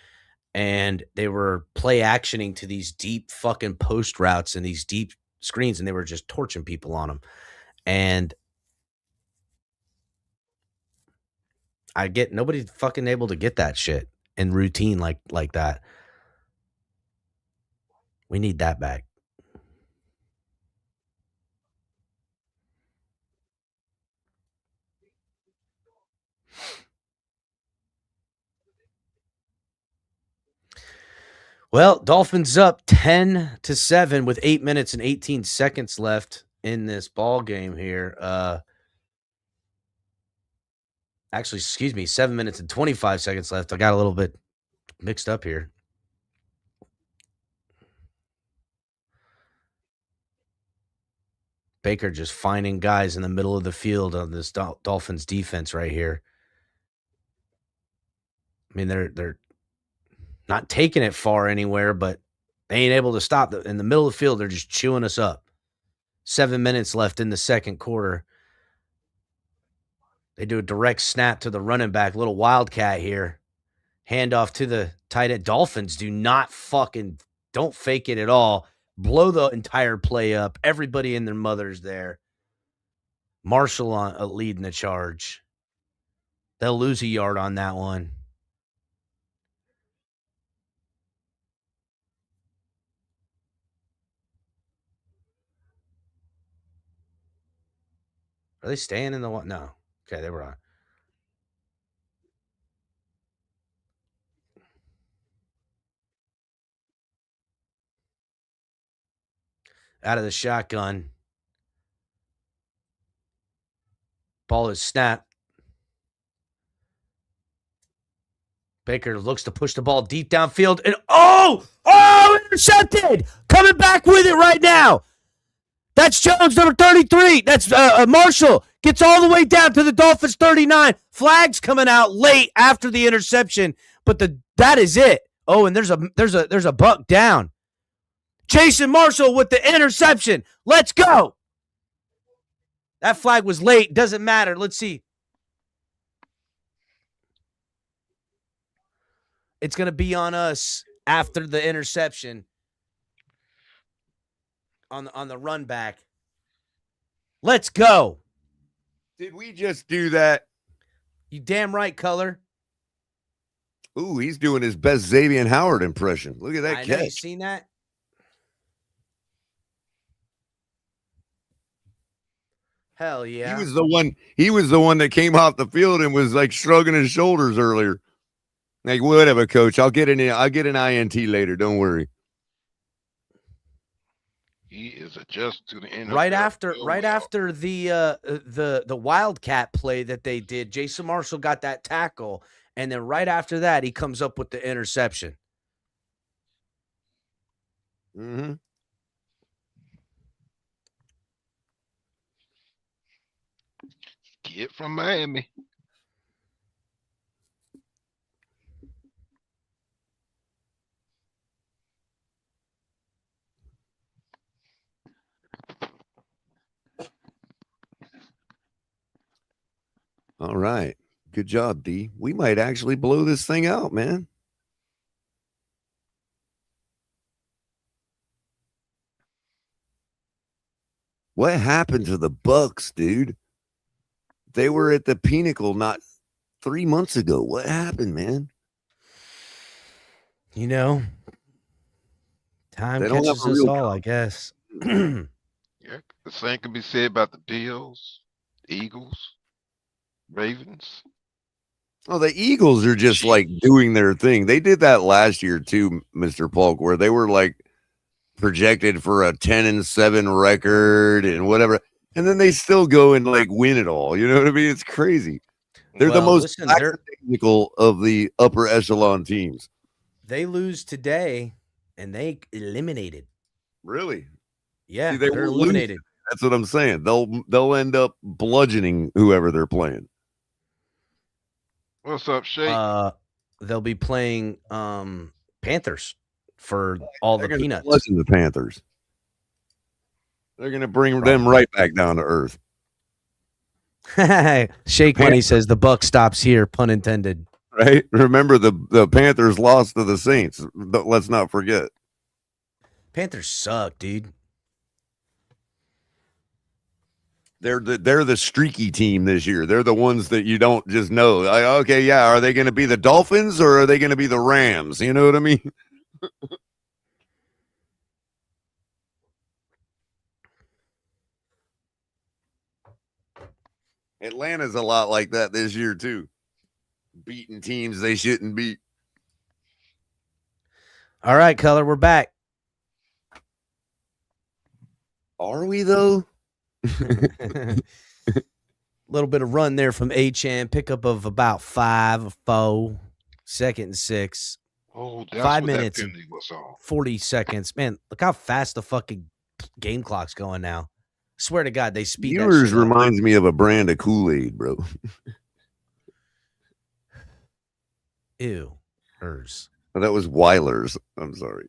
Speaker 3: and they were play actioning to these deep fucking post routes and these deep screens, and they were just torching people on them. And I get nobody fucking able to get that shit in routine like that. We need that back. Well, Dolphins up 10-7 with 8 minutes and 18 seconds left in this ball game here. Actually, excuse me, 7 minutes and 25 seconds left. I got a little bit mixed up here. Baker just finding guys in the middle of the field on this Dolphins defense right here. I mean, they're not taking it far anywhere, but they ain't able to stop. In the middle of the field, they're just chewing us up. 7 minutes left in the second quarter. They do a direct snap to the running back, little wildcat here. Handoff to the tight end. Dolphins don't fake it at all. Blow the entire play up. Everybody and their mother's there. Marshall leading the charge. They'll lose a yard on that one. Are they staying in the one? No. Okay, they were on. Out of the shotgun. Ball is snapped. Baker looks to push the ball deep downfield. And intercepted! Coming back with it right now. That's Jones, number 33. That's Marshall. Gets all the way down to the Dolphins 39. Flags coming out late after the interception, but that is it. Oh, and there's a buck down. Jason Marshall with the interception. Let's go. That flag was late. Doesn't matter. Let's see. It's going to be on us after the interception on the run back. Let's go.
Speaker 8: Did we just do that?
Speaker 3: You damn right, Color.
Speaker 8: Ooh, he's doing his best Xavier Howard impression. Look at that
Speaker 3: I
Speaker 8: catch.
Speaker 3: know, you seen that? Hell yeah.
Speaker 8: He was the one that came off the field and was like shrugging his shoulders earlier. Like, whatever, coach. I'll get an INT later. Don't worry.
Speaker 10: He is adjusted to the NFL.
Speaker 3: Right after the Wildcat play that they did, Jason Marshall got that tackle, and then right after that, he comes up with the interception.
Speaker 8: Mm-hmm.
Speaker 10: Kid from Miami.
Speaker 8: All right. Good job, D. We might actually blow this thing out, man. What happened to the Bucs, dude? They were at the pinnacle not 3 months ago. What happened, man?
Speaker 3: You know, time catches us all, I guess.
Speaker 10: Yeah, the same can be said about the Bills, Eagles, Ravens.
Speaker 8: Oh, the Eagles are just like doing their thing. They did that last year too, Mr. Polk, where they were like projected for a 10-7 record and whatever. And then they still go and like win it all. You know what I mean? It's crazy. They're the most technical of the upper echelon teams.
Speaker 3: They lose today and they eliminated.
Speaker 8: Really?
Speaker 3: Yeah,
Speaker 8: See,
Speaker 3: they're eliminated.
Speaker 8: That's what I'm saying. They'll end up bludgeoning whoever they're playing.
Speaker 10: What's up, Shay?
Speaker 3: They'll be playing Panthers for all the peanuts.
Speaker 8: Bludgeon the Panthers. They're going to bring them right back down to earth.
Speaker 3: Shake Money says the buck stops here, pun intended.
Speaker 8: Right? Remember the Panthers lost to the Saints. Let's not forget.
Speaker 3: Panthers suck, dude.
Speaker 8: They're the streaky team this year. They're the ones that you don't just know. Like, okay, yeah, are they going to be the Dolphins or are they going to be the Rams? You know what I mean? Atlanta's a lot like that this year too. Beating teams they shouldn't beat.
Speaker 3: All right, Color, we're back.
Speaker 8: Are we though?
Speaker 3: Little bit of run there from H-N. Pickup of about 5 or 4. Second and 6.
Speaker 10: Oh, that's
Speaker 3: 5
Speaker 10: what
Speaker 3: minutes
Speaker 10: that
Speaker 3: and
Speaker 10: penalty was on.
Speaker 3: 40 seconds. Man, look how fast the fucking game clock's going now. Swear to God, they speed that
Speaker 8: Yours
Speaker 3: shit up.
Speaker 8: reminds me of a brand of Kool-Aid, bro.
Speaker 3: Ew. Hers.
Speaker 8: Oh, that was Weiler's. I'm sorry.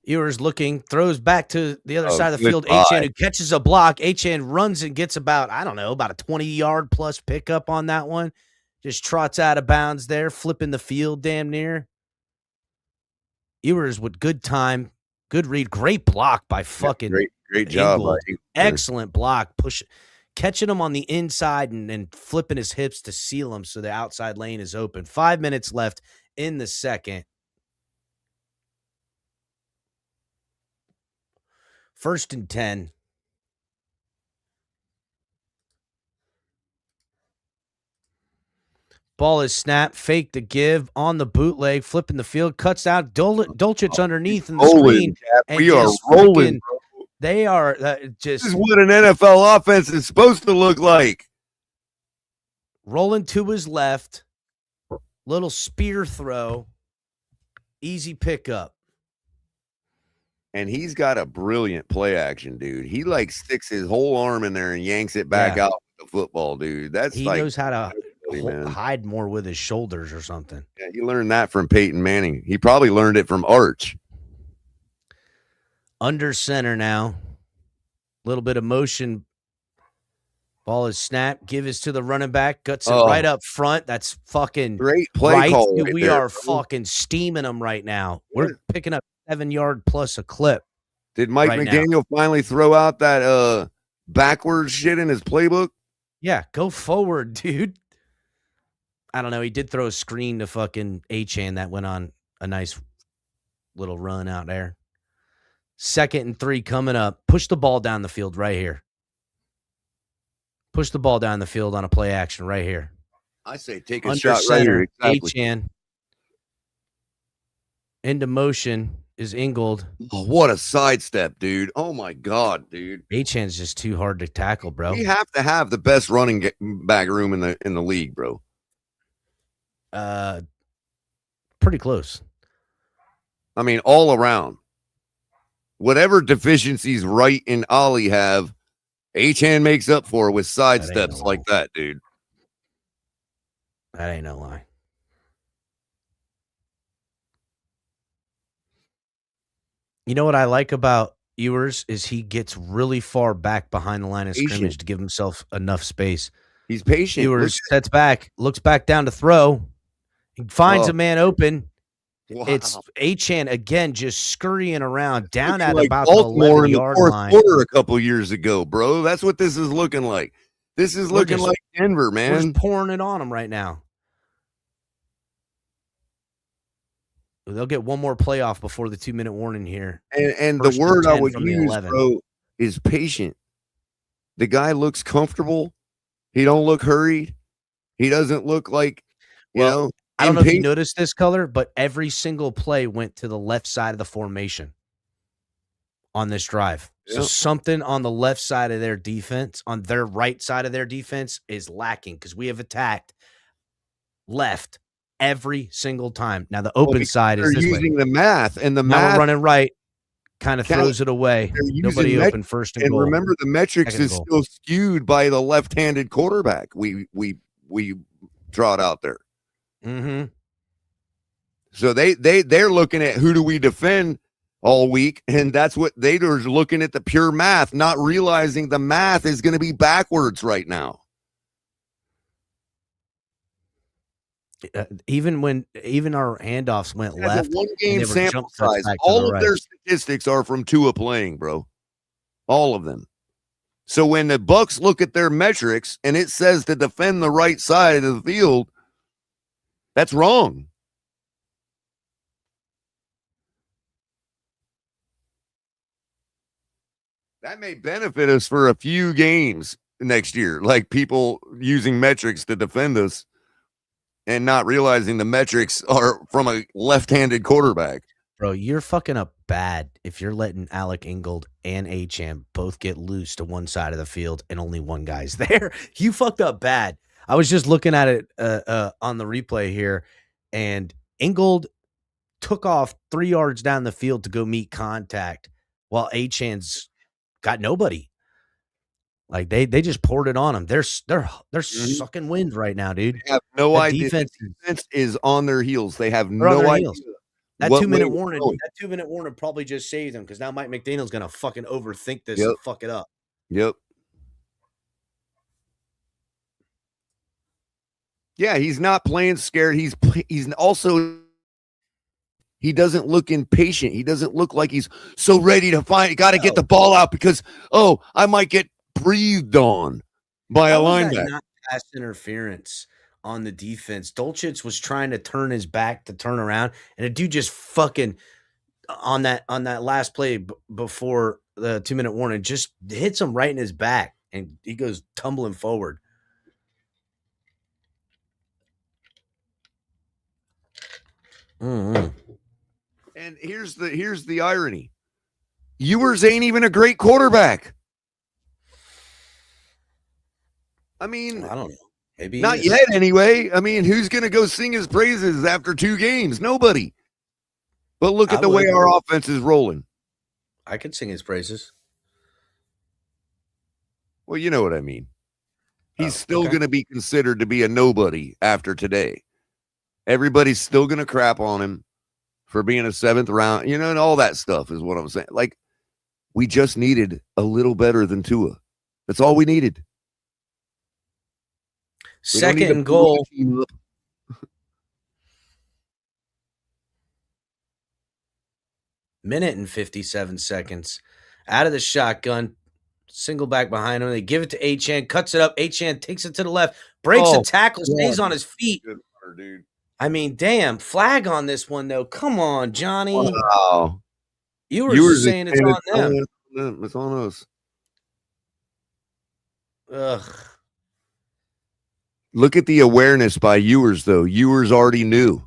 Speaker 3: Ewers looking, throws back to the other side of the field.
Speaker 8: Goodbye.
Speaker 3: H-N who catches a block. H-N runs and gets about a 20-yard plus pickup on that one. Just trots out of bounds there, flipping the field damn near. Ewers with good time, good read, great block by fucking
Speaker 8: great job.
Speaker 3: Ingold. Excellent block, catching him on the inside and flipping his hips to seal him so the outside lane is open. 5 minutes left in the second. First and 10. Ball is snapped, fake to give on the bootleg, flipping the field, cuts out Dolchich underneath in the screen. And
Speaker 8: we are rolling, bro.
Speaker 3: They are
Speaker 8: This is what an NFL offense is supposed to look like.
Speaker 3: Rolling to his left, little spear throw, easy pickup.
Speaker 8: And he's got a brilliant play action, dude. He like sticks his whole arm in there and yanks it back out with the football, dude.
Speaker 3: He knows how to hide more with his shoulders or something.
Speaker 8: Yeah, he learned that from Peyton Manning. He probably learned it from Arch.
Speaker 3: Under center now. Little bit of motion. Ball is snapped. Give is to the running back. Guts it right up front. That's fucking
Speaker 8: great play call.
Speaker 3: Right we are fucking steaming them right now. We're picking up 7-yard plus a clip.
Speaker 8: Did Mike McDaniel finally throw out that backwards shit in his playbook?
Speaker 3: Yeah, go forward, dude. I don't know. He did throw a screen to fucking H-N that went on a nice little run out there. 2nd and 3 coming up. Push the ball down the field right here. Push the ball down the field on a play action right here.
Speaker 8: I say take a shot right here. Exactly.
Speaker 3: H-N. Into motion is Ingold.
Speaker 8: Oh, what a sidestep, dude. Oh, my God, dude.
Speaker 3: H-N's just too hard to tackle, bro.
Speaker 8: We have to have the best running back room in the league, bro.
Speaker 3: Pretty close.
Speaker 8: I mean, all around. Whatever deficiencies Wright and Ollie have, H-N makes up for with sidesteps like that, dude.
Speaker 3: That ain't no lie. You know what I like about Ewers is he gets really far back behind the line of scrimmage to give himself enough space.
Speaker 8: He's patient.
Speaker 3: Ewers sets back, looks back down to throw. He finds a man open. Wow. It's H-N again, just scurrying around down at like about
Speaker 8: Baltimore
Speaker 3: the 11-yard line.
Speaker 8: Quarter a couple years ago, bro. That's what this is looking like. This is looking like Denver, man.
Speaker 3: We're just pouring it on them right now. They'll get one more playoff before the 2-minute warning here.
Speaker 8: And the word I would use, bro, is patient. The guy looks comfortable. He don't look hurried. He doesn't look like, you know.
Speaker 3: I don't know if you noticed this, Color, but every single play went to the left side of the formation on this drive. Yep. So something on the left side of their defense, on their right side of their defense, is lacking because we have attacked left every single time. Now the open side is this
Speaker 8: using
Speaker 3: way.
Speaker 8: The math, and the
Speaker 3: now
Speaker 8: math
Speaker 3: we're running right, kind of throws it away. Nobody open first and goal.
Speaker 8: And remember, the metrics is still skewed by the left-handed quarterback we trot out there.
Speaker 3: Mm-hmm.
Speaker 8: So they're looking at who do we defend all week, and that's what they're looking at, the pure math, not realizing the math is going to be backwards right now.
Speaker 3: Even our handoffs went left.
Speaker 8: One game sample size. All of their statistics are from Tua playing, bro. All of them. So when the Bucs look at their metrics and it says to defend the right side of the field, that's wrong. That may benefit us for a few games next year, like people using metrics to defend us and not realizing the metrics are from a left-handed quarterback.
Speaker 3: Bro, you're fucking up bad if you're letting Alec Ingold and Achane both get loose to one side of the field and only one guy's there. You fucked up bad. I was just looking at it on the replay here, and Ingold took off 3 yards down the field to go meet contact while Achane's got nobody. Like they just poured it on him. They're sucking wind right now, dude.
Speaker 8: They have no
Speaker 3: That
Speaker 8: idea.
Speaker 3: defense-
Speaker 8: The defense is on their heels. They have
Speaker 3: They're on
Speaker 8: no
Speaker 3: their
Speaker 8: idea.
Speaker 3: heels. That
Speaker 8: what
Speaker 3: 2-minute
Speaker 8: way we're
Speaker 3: warning.
Speaker 8: going.
Speaker 3: That 2-minute warning probably just saved them because now Mike McDaniel's gonna fucking overthink this
Speaker 8: Yep.
Speaker 3: and fuck it up.
Speaker 8: Yep. Yeah, he's not playing scared. He's also, he doesn't look impatient. He doesn't look like he's so ready to find. Got to get the ball out because I might get breathed on by a
Speaker 3: How was that
Speaker 8: linebacker.
Speaker 3: not pass interference on the defense? Dolchich was trying to turn his back to turn around, and a dude just fucking on that last play before the 2-minute warning just hits him right in his back, and he goes tumbling forward. Mm-hmm.
Speaker 8: And here's the irony. Ewers ain't even a great quarterback. I mean,
Speaker 3: I don't know. Maybe he
Speaker 8: not
Speaker 3: is.
Speaker 8: yet anyway. I mean, who's going to go sing his praises after 2 games? Nobody. But look at the way our offense is rolling.
Speaker 3: I could sing his praises.
Speaker 8: Well, you know what I mean. He's still
Speaker 3: okay.
Speaker 8: going to be considered to be a nobody after today. Everybody's still going to crap on him for being a 7th round, and all that stuff is what I'm saying. Like, we just needed a little better than Tua. That's all we needed.
Speaker 3: Second and goal. Minute and 57 seconds. Out of the shotgun. Single back behind him. They give it to Achane. Cuts it up. Achane takes it to the left. Breaks a tackle. Stays on his feet.
Speaker 8: Good runner, dude.
Speaker 3: I mean, damn. Flag on this one, though. Come on, Johnny.
Speaker 8: Wow.
Speaker 3: You were saying it's on them.
Speaker 8: It's on us.
Speaker 3: Ugh.
Speaker 8: Look at the awareness by Ewers, though. Ewers already knew.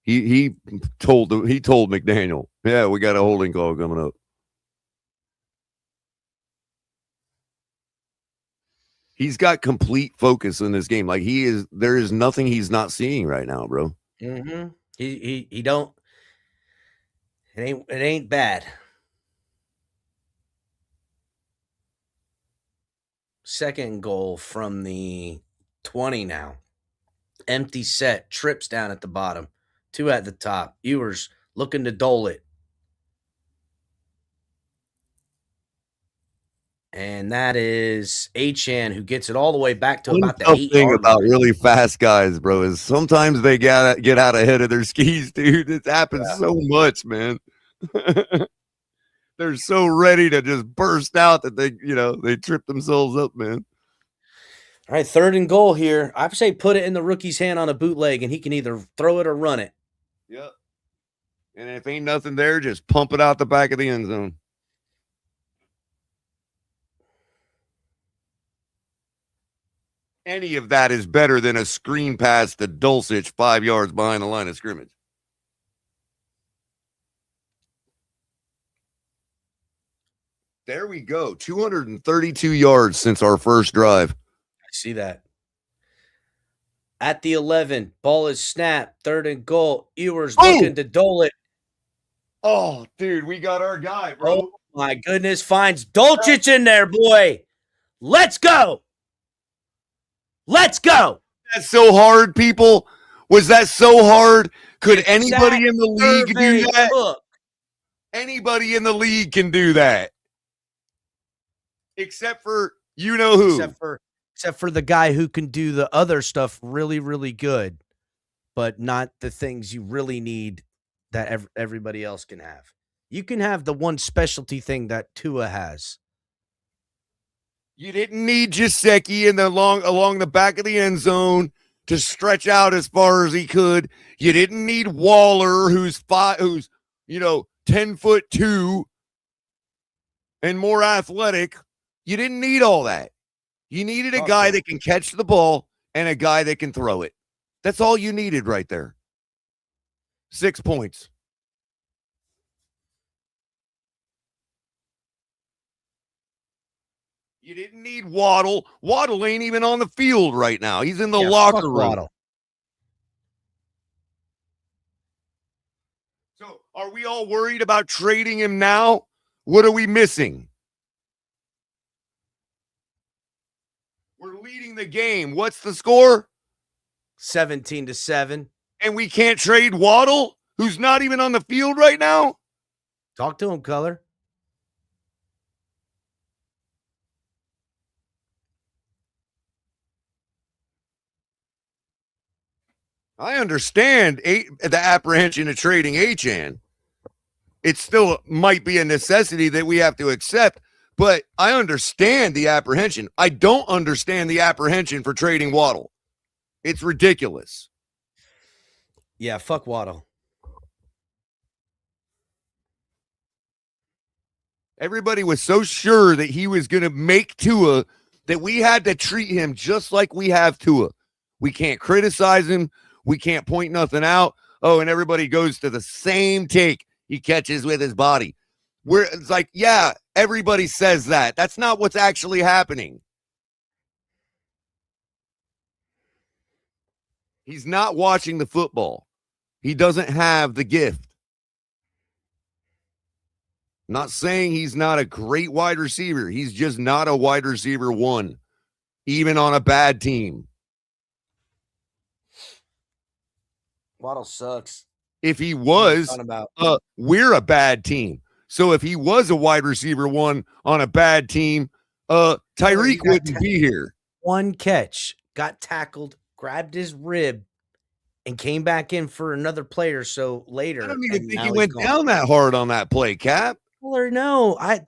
Speaker 8: He told McDaniel, yeah, we got a holding call coming up. He's got complete focus in this game. Like there is nothing he's not seeing right now, bro.
Speaker 3: Mm-hmm. He don't. It ain't bad. Second goal from the 20 now. Empty set, trips down at the bottom, 2 at the top. Ewers looking to dole it. And that is Achane who gets it all the way back to about the 8
Speaker 8: thing
Speaker 3: yard
Speaker 8: about
Speaker 3: line.
Speaker 8: really fast guys, bro, is sometimes they get out ahead of their skis, dude. It happens so much, man. They're so ready to just burst out that they trip themselves up, man.
Speaker 3: All right, 3rd and goal here. I say put it in the rookie's hand on a bootleg, and he can either throw it or run it.
Speaker 8: Yep. And if ain't nothing there, just pump it out the back of the end zone. Any of that is better than a screen pass to Dulcich 5 yards behind the line of scrimmage. There we go. 232 yards since our first drive.
Speaker 3: I see that. At the 11, ball is snapped. 3rd and goal. Ewers looking to dole it.
Speaker 8: Oh, dude, we got our guy, bro.
Speaker 3: Oh, my goodness. Finds Dolchich in there, boy. Let's go. Let's go.
Speaker 8: That's so hard, people. Was that so hard? Could anybody in the league do that?
Speaker 3: Hook.
Speaker 8: Anybody in the league can do that. Except for you know who.
Speaker 3: Except for the guy who can do the other stuff really, really good, but not the things you really need that everybody else can have. You can have the one specialty thing that Tua has.
Speaker 8: You didn't need Gesicki along the back of the end zone to stretch out as far as he could. You didn't need Waller, who's 10'2", and more athletic. You didn't need all that. You needed a guy that can catch the ball and a guy that can throw it. That's all you needed right there. 6 points. You didn't need Waddle. Waddle ain't even on the field right now. He's in the locker room.
Speaker 3: Waddle.
Speaker 8: So are we all worried about trading him now? What are we missing? We're leading the game. What's the score?
Speaker 3: 17-7.
Speaker 8: And we can't trade Waddle, who's not even on the field right now?
Speaker 3: Talk to him, Color.
Speaker 8: I understand the apprehension of trading Achane. It still might be a necessity that we have to accept, but I understand the apprehension. I don't understand the apprehension for trading Waddle. It's ridiculous.
Speaker 3: Yeah, fuck Waddle.
Speaker 8: Everybody was so sure that he was going to make Tua that we had to treat him just like we have Tua. We can't criticize him. We can't point nothing out. Oh, and everybody goes to the same take he catches with his body. It's like, yeah, everybody says that. That's not what's actually happening. He's not watching the football. He doesn't have the gift. Not saying he's not a great wide receiver. He's just not a wide receiver one, even on a bad team.
Speaker 3: Waddle sucks.
Speaker 8: If he was, we're a bad team. So if he was a wide receiver one on a bad team, Tyreek wouldn't be here.
Speaker 3: One catch, got tackled, grabbed his rib, and came back in for another play or so later.
Speaker 8: I don't even think he went down that hard on that play, Cap.
Speaker 3: Or no, I've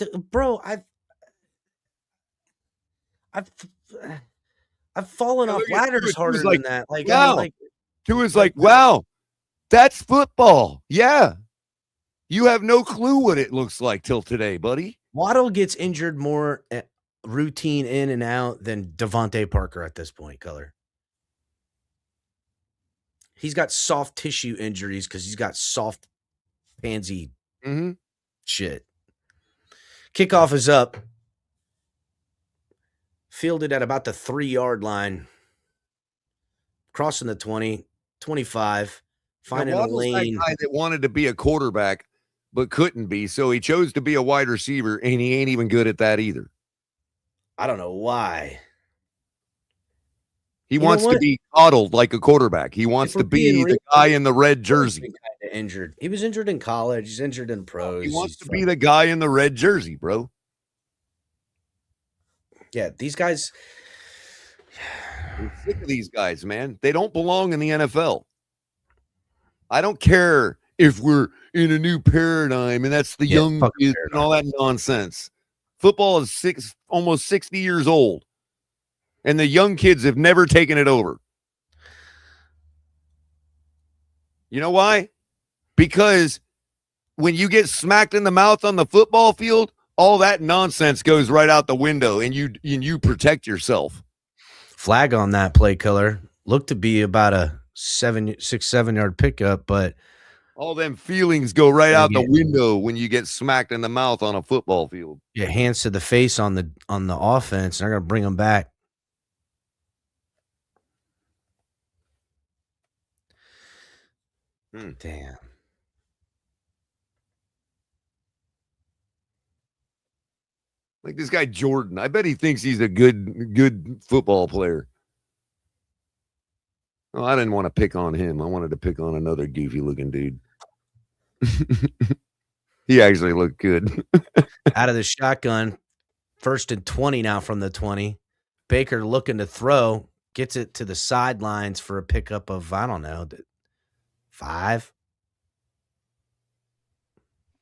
Speaker 3: fallen off ladders harder than that. Like,
Speaker 8: wow.
Speaker 3: I mean,
Speaker 8: Tua's like, wow, that's football. Yeah. You have no clue what it looks like till today, buddy.
Speaker 3: Waddle gets injured more routine in and out than Devontae Parker at this point, Color. He's got soft tissue injuries because he's got soft pansy shit. Kickoff is up. Fielded at about the 3-yard line. Crossing the 20, 25. Finding a lane.
Speaker 8: That guy that wanted to be a quarterback but couldn't be, so he chose to be a wide receiver, and he ain't even good at that either.
Speaker 3: I don't know why.
Speaker 8: He wants to be coddled like a quarterback. He wants to be the guy in the red jersey.
Speaker 3: Kind of injured. He was injured in college. He's injured in pros.
Speaker 8: He wants to be the guy in the red jersey, bro.
Speaker 3: Yeah, these guys.
Speaker 8: I'm sick of these guys, man. They don't belong in the NFL. I don't care if we're in a new paradigm and that's the young kids and all that nonsense. Football is almost 60 years old. And the young kids have never taken it over. You know why? Because when you get smacked in the mouth on the football field, all that nonsense goes right out the window, and you protect yourself.
Speaker 3: Flag on that play, Color. Looked to be about a 6-7 yard pickup, but
Speaker 8: all them feelings go right out the window when you get smacked in the mouth on a football field.
Speaker 3: Yeah, hands to the face on the offense. They're gonna bring them back. Damn.
Speaker 8: Like this guy Jordan. I bet he thinks he's a good football player. Oh, I didn't want to pick on him. I wanted to pick on another goofy looking dude. He actually looked good.
Speaker 3: Out of the shotgun. 1st and 20 now from the 20. Baker looking to throw. Gets it to the sidelines for a pickup of, I don't know, 5.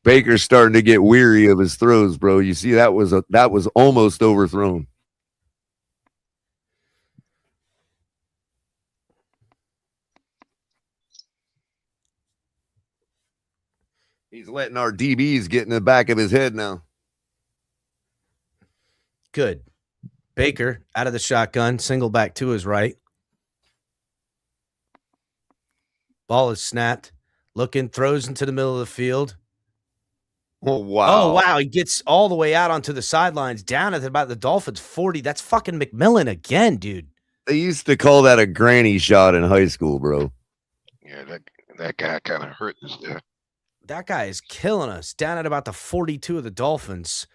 Speaker 8: Baker's starting to get weary of his throws, bro. You see, that was almost overthrown. He's letting our DBs get in the back of his head now.
Speaker 3: Good. Baker out of the shotgun, single back to his right. Ball is snapped. Looking, throws into the middle of the field.
Speaker 8: Oh, wow.
Speaker 3: Oh, wow. He gets all the way out onto the sidelines, down at about the Dolphins 40. That's fucking McMillan again, dude.
Speaker 8: They used to call that a granny shot in high school, bro.
Speaker 10: Yeah, that guy kind of hurt us there.
Speaker 3: That guy is killing us. Down at about the 42 of the Dolphins.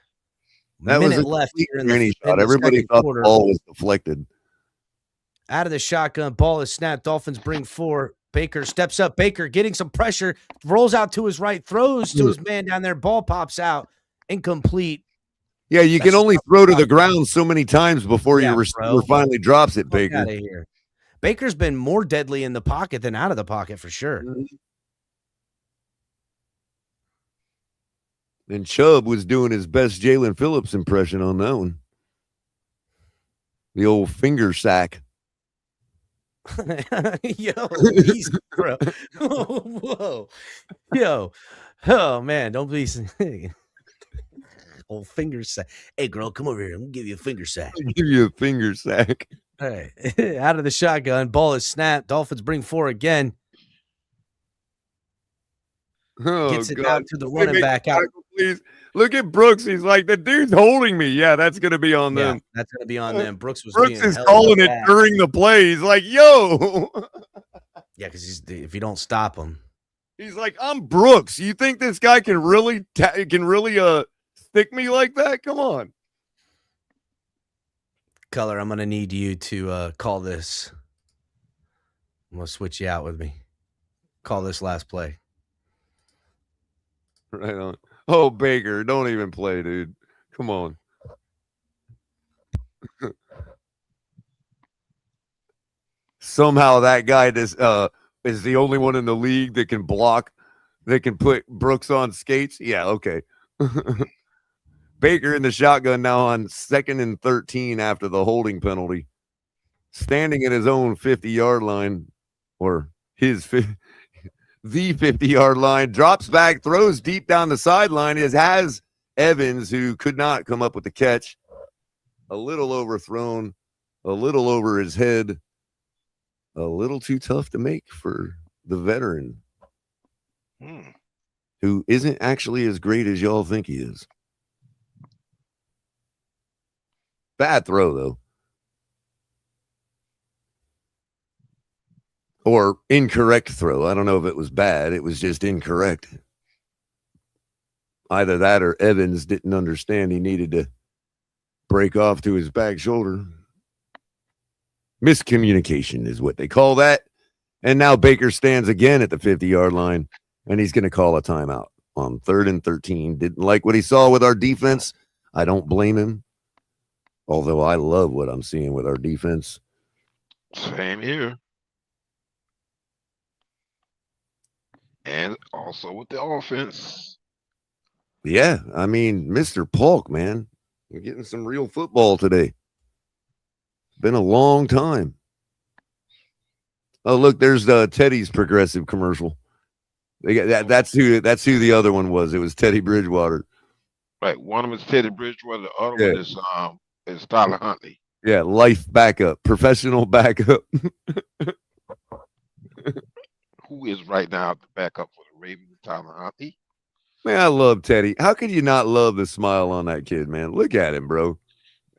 Speaker 8: That was a
Speaker 3: left here in
Speaker 8: granny
Speaker 3: the,
Speaker 8: shot.
Speaker 3: in the
Speaker 8: Everybody
Speaker 3: second
Speaker 8: thought
Speaker 3: quarter.
Speaker 8: the ball was deflected.
Speaker 3: Out of the shotgun, ball is snapped. Dolphins bring 4. Baker steps up. Baker getting some pressure, rolls out to his right, throws to his man down there. Ball pops out, incomplete.
Speaker 8: Yeah, you can only throw to the ground so many times before your receiver finally drops it, Baker.
Speaker 3: Out of here. Baker's been more deadly in the pocket than out of the pocket for sure.
Speaker 8: And Chubb was doing his best Jalen Phillips impression on that one. The old finger sack.
Speaker 3: Yo, easy, bro. Whoa. Yo. Oh, man. Don't be old finger sack. Hey, girl, come over here. I'm going to give you a finger sack.
Speaker 8: I'll give you a finger sack.
Speaker 3: All right. Out of the shotgun. Ball is snapped. Dolphins bring 4 again.
Speaker 8: Oh,
Speaker 3: Gets it
Speaker 8: God.
Speaker 3: out to the running back out.
Speaker 8: Please. Look at Brooks. He's like, the dude's holding me. Yeah, that's going to be on them.
Speaker 3: Yeah, that's going to be on them. Brooks
Speaker 8: is calling it during the play. He's like, yo.
Speaker 3: Yeah, because if you don't stop him.
Speaker 8: He's like, I'm Brooks. You think this guy can really stick me like that? Come on.
Speaker 3: Color, I'm going to need you to call this. I'm going to switch you out with me. Call this last play.
Speaker 8: Right on. Oh, Baker, don't even play, dude. Come on. Somehow that guy is the only one in the league that can block, that can put Brooks on skates. Yeah, okay. Baker in the shotgun now on 2nd and 13 after the holding penalty. Standing at his own 50-yard line, or the 50-yard line, drops back, throws deep down the sideline. It has Evans, who could not come up with the catch. A little overthrown, a little over his head, a little too tough to make for the veteran, who isn't actually as great as y'all think he is. Bad throw, though. Or incorrect throw. I don't know if it was bad. It was just incorrect. Either that or Evans didn't understand he needed to break off to his back shoulder. Miscommunication is what they call that. And now Baker stands again at the 50-yard line, and he's going to call a timeout on 3rd and 13. Didn't like what he saw with our defense. I don't blame him. Although I love what I'm seeing with our defense.
Speaker 10: Same here. And also with the offense.
Speaker 8: Yeah, I mean, Mr. Polk, man. We're getting some real football today. Been a long time. Oh, look, there's Teddy's Progressive commercial. They got that. That's who the other one was. It was Teddy Bridgewater.
Speaker 10: Right. One of them is Teddy Bridgewater. The other one is Tyler Huntley.
Speaker 8: Yeah, life backup, professional backup.
Speaker 10: Who is right now the backup for the Ravens, Tyler Huntley?
Speaker 8: Man, I love Teddy. How could you not love the smile on that kid, man? Look at him, bro.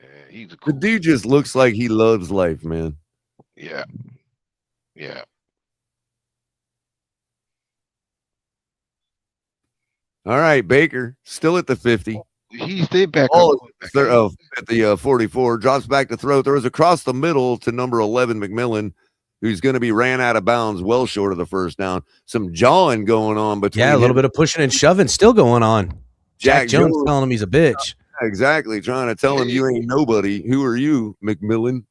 Speaker 10: Man, he's a cool
Speaker 8: the dude just looks like he loves life, man.
Speaker 10: Yeah. Yeah.
Speaker 8: All right, Baker, still at the 50.
Speaker 10: He stayed back
Speaker 8: up at the 44, drops back to throw, throws across the middle to number 11, McMillan, who's going to be ran out of bounds well short of the first down. Some jawing going on between
Speaker 3: a little bit of pushing and shoving still going on. Jack Jones telling him he's a bitch.
Speaker 8: Exactly, trying to tell him you ain't nobody. Who are you, McMillan?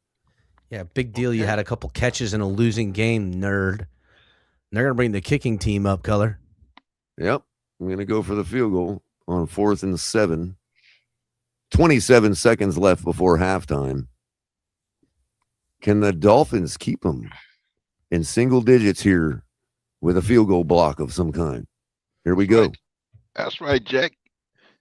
Speaker 3: Yeah, big deal. You had a couple catches in a losing game, nerd. And they're going to bring the kicking team up, Color.
Speaker 8: Yep, I'm going to go for the field goal on 4th and 7. 27 seconds left before halftime. Can the Dolphins keep them in single digits here with a field goal block of some kind? Here we go.
Speaker 10: That's right, Jack.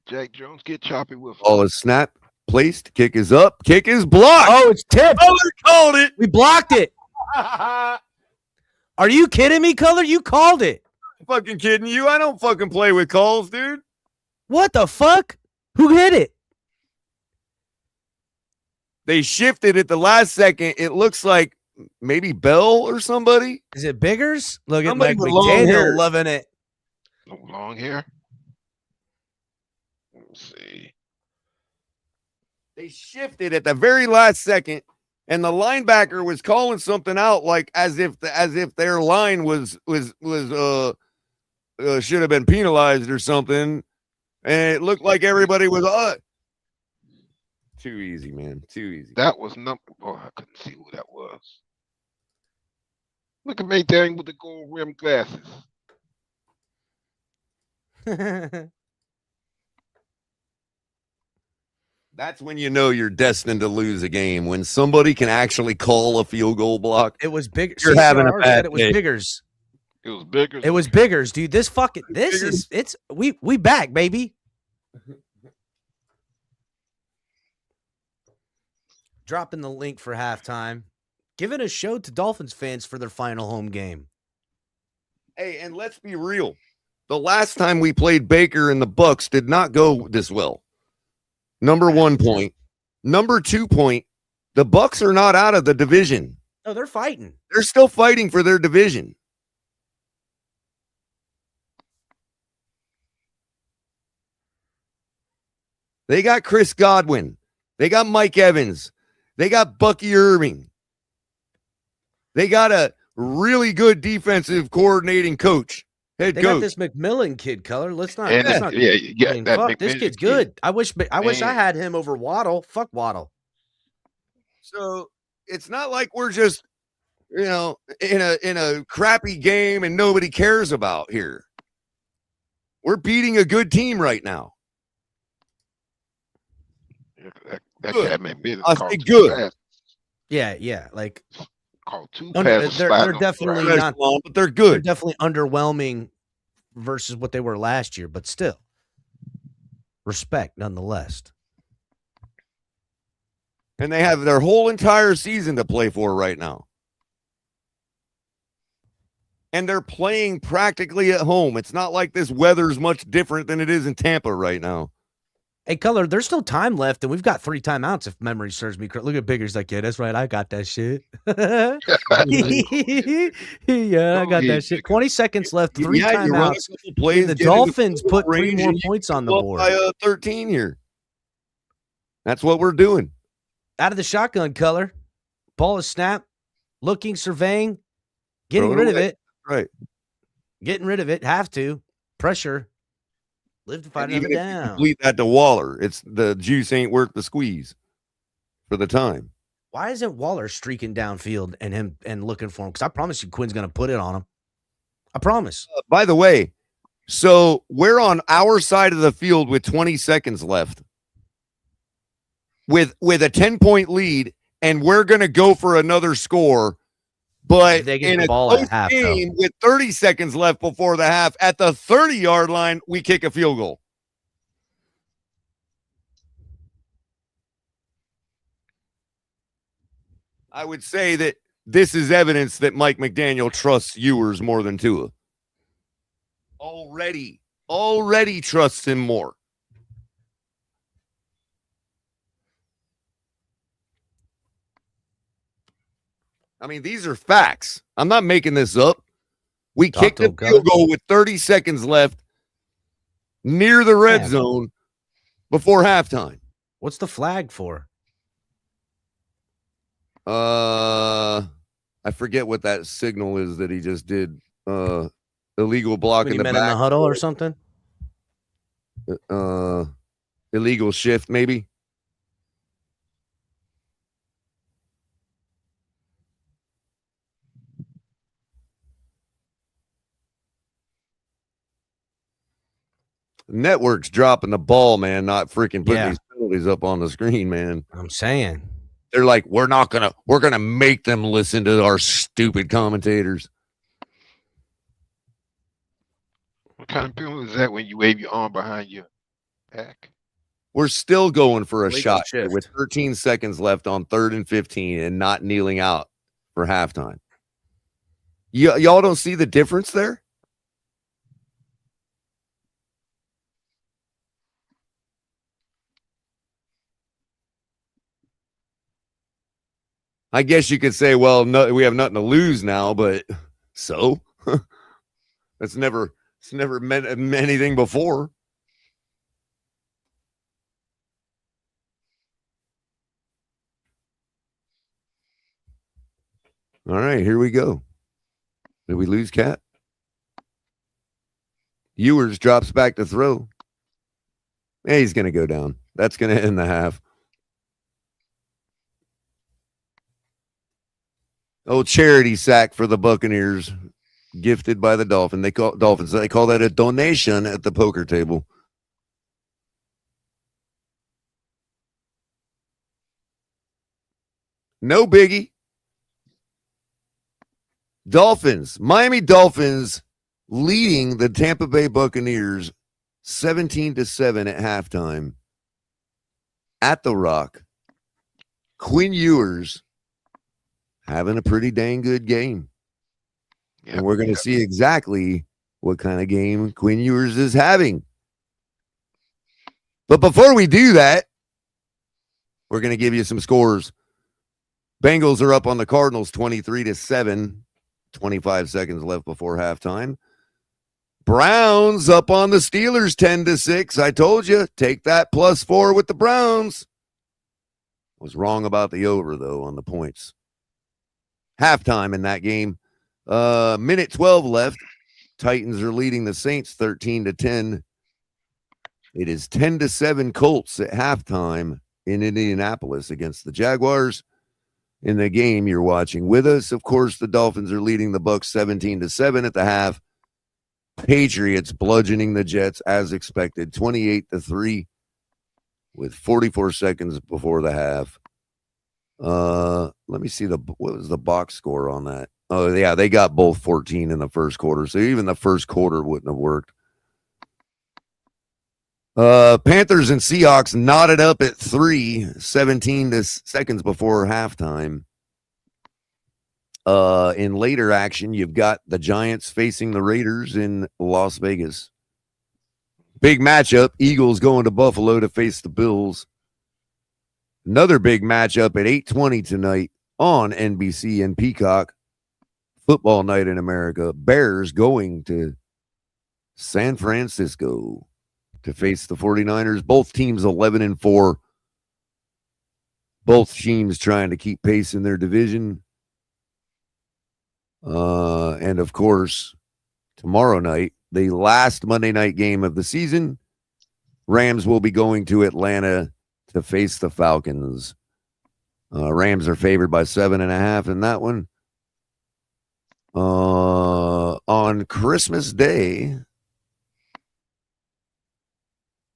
Speaker 10: Jack Jones, get choppy with him.
Speaker 8: Ball is snap. placed. Kick is up. Kick is blocked.
Speaker 3: Oh, it's tipped.
Speaker 8: Color called it.
Speaker 3: We blocked it. Are you kidding me, Color? You called it.
Speaker 8: Fucking kidding you? I don't fucking play with calls, dude.
Speaker 3: What the fuck? Who hit it?
Speaker 8: They shifted at the last second. It looks like maybe Bell or somebody.
Speaker 3: Is it Biggers? Look at
Speaker 8: Somebody
Speaker 3: Mike
Speaker 8: with long hair.
Speaker 3: McDaniel loving it.
Speaker 10: Long hair. Let's see.
Speaker 8: They shifted at the very last second, and the linebacker was calling something out like as if their line was should have been penalized or something, and it looked like everybody was too easy, man. Too easy.
Speaker 10: That was number. Oh, I couldn't see who that was. Look at McDaniel with the gold rim glasses.
Speaker 8: That's when you know you're destined to lose a game, when somebody can actually call a field goal block.
Speaker 3: It was big.
Speaker 8: You're having a bad
Speaker 3: It was
Speaker 8: day.
Speaker 3: Biggers.
Speaker 10: It was bigger.
Speaker 3: It was Biggers, dude. This is it's we back, baby. Dropping the link for halftime. Giving a show to Dolphins fans for their final home game.
Speaker 8: Hey, and let's be real. The last time we played Baker and the Bucs did not go this well. Number 1 point. Number 2 point, the Bucs are not out of the division.
Speaker 3: Oh, they're fighting.
Speaker 8: They're still fighting for their division. They got Chris Godwin. They got Mike Evans. They got Bucky Irving. They got a really good defensive coordinating coach. They
Speaker 3: got this McMillan kid, Color. Let's not.
Speaker 10: And
Speaker 3: let's not
Speaker 10: yeah, that
Speaker 3: fuck, this
Speaker 10: McMillan
Speaker 3: kid's
Speaker 10: kid.
Speaker 3: good. I wish I had him over Waddle. Fuck Waddle.
Speaker 8: So it's not like we're just, in a crappy game and nobody cares about here. We're beating a good team right now.
Speaker 10: That
Speaker 8: Good.
Speaker 10: cat McMillan
Speaker 8: I
Speaker 10: called
Speaker 8: think
Speaker 10: two
Speaker 8: good.
Speaker 10: passes.
Speaker 3: Yeah. Like
Speaker 10: Called two
Speaker 3: no,
Speaker 10: passes.
Speaker 3: they're
Speaker 10: sliding on the
Speaker 3: definitely
Speaker 10: ground.
Speaker 3: not.
Speaker 8: But they're
Speaker 3: They're
Speaker 8: good.
Speaker 3: definitely underwhelming versus what they were last year, but still, respect nonetheless.
Speaker 8: And they have their whole entire season to play for right now. And they're playing practically at home. It's not like this weather's much different than it is in Tampa right now.
Speaker 3: Hey, Color, there's still time left, and we've got 3 timeouts if memory serves me correct. Look at Bigger's like, yeah, that's right. I got that shit. Yeah, I got that shit. 20 seconds left, 3 timeouts. The Dolphins put 3 more points on the board.
Speaker 8: By 13 here. That's what we're doing.
Speaker 3: Out of the shotgun, Color. Ball is snapped. Looking, surveying. Getting rid of it.
Speaker 8: Right.
Speaker 3: Getting rid of it. Have to. Pressure. Live to fight
Speaker 8: And
Speaker 3: another
Speaker 8: even if you
Speaker 3: down.
Speaker 8: complete that to Waller, it's the juice ain't worth the squeeze for the time.
Speaker 3: Why isn't Waller streaking downfield and looking for him? Because I promise you Quinn's going to put it on him. I promise.
Speaker 8: By the way, so we're on our side of the field with 20 seconds left with a 10-point lead, and we're going to go for another score. But
Speaker 3: They get
Speaker 8: in
Speaker 3: the
Speaker 8: a
Speaker 3: ball
Speaker 8: close
Speaker 3: at half, though.
Speaker 8: game with 30 seconds left before the half, at the 30-yard line, we kick a field goal. I would say that this is evidence that Mike McDaniel trusts Ewers more than Tua. Already trusts him more. I mean, these are facts. I'm not making this up. We kicked a field goal with 30 seconds left near the red zone before halftime.
Speaker 3: What's the flag for?
Speaker 8: I forget what that signal is that he just did. Illegal block
Speaker 3: When
Speaker 8: in
Speaker 3: you
Speaker 8: the
Speaker 3: met in
Speaker 8: back.
Speaker 3: the huddle or something?
Speaker 8: Illegal shift, maybe. Network's dropping the ball, man, not freaking putting these penalties up on the screen, man.
Speaker 3: I'm saying.
Speaker 8: They're like, we're gonna make them listen to our stupid commentators.
Speaker 10: What kind of penalty is that when you wave your arm behind your back?
Speaker 8: We're still going for a
Speaker 3: Legal
Speaker 8: shot
Speaker 3: shift.
Speaker 8: with 13 seconds left on 3rd and 15 and not kneeling out for halftime. Y'all don't see the difference there? I guess you could say, well, no, we have nothing to lose now, but so it's never meant anything before. All right, here we go. Did we lose Cat? Ewers drops back to throw. Hey, he's going to go down. That's going to end the half. Oh, charity sack for the Buccaneers, gifted by the Dolphins. They call that a donation at the poker table. No biggie. Miami Dolphins leading the Tampa Bay Buccaneers 17-7 at halftime at the Rock. Quinn Ewers having a pretty dang good game. Yep, and we're going to see exactly what kind of game Quinn Ewers is having. But before we do that, we're going to give you some scores. Bengals are up on the Cardinals 23-7. 25 seconds left before halftime. Browns up on the Steelers 10-6. I told you, take that +4 with the Browns. Was wrong about the over, though, on the points. Halftime in that game. Minute 12 left. Titans are leading the Saints 13-10. It is 10-7 Colts at halftime in Indianapolis against the Jaguars. In the game you're watching with us, of course, the Dolphins are leading the Bucs 17-7 at the half. Patriots bludgeoning the Jets as expected, 28-3 with 44 seconds before the half. Let me see what was the box score on that? Oh yeah, they got both 14 in the first quarter, so even the first quarter wouldn't have worked. Panthers and Seahawks knotted up at 17 seconds before halftime. In later action, you've got the Giants facing the Raiders in Las Vegas. Big matchup. Eagles going to Buffalo to face the Bills. Another big matchup at 8:20 tonight on NBC and Peacock. Football night in America. Bears going to San Francisco to face the 49ers. Both teams 11-4. Both teams trying to keep pace in their division. And of course, tomorrow night, the last Monday night game of the season, Rams will be going to Atlanta to face the Falcons. Rams are favored by 7.5 in that one. On Christmas Day,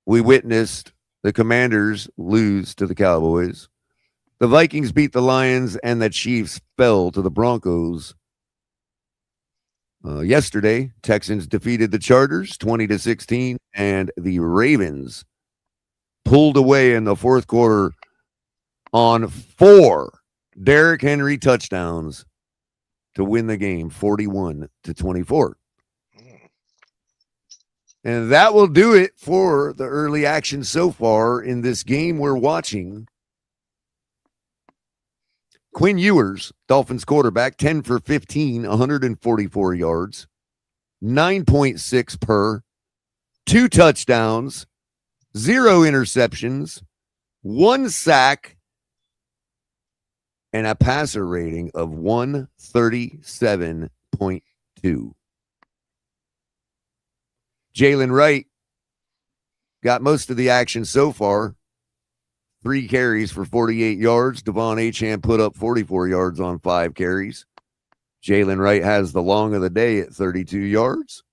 Speaker 8: we witnessed the Commanders lose to the Cowboys. The Vikings beat the Lions, and the Chiefs fell to the Broncos. Yesterday, Texans defeated the Chargers 20-16, and the Ravens pulled away in the fourth quarter on 4 Derrick Henry touchdowns to win the game 41-24. And that will do it for the early action so far in this game we're watching. Quinn Ewers, Dolphins quarterback, 10 for 15, 144 yards, 9.6 per, 2 touchdowns, 0 interceptions, 1 sack, and a passer rating of 137.2. Jalen Wright got most of the action so far. 3 carries for 48 yards. Devon Achane put up 44 yards on 5 carries. Jalen Wright has the long of the day at 32 yards.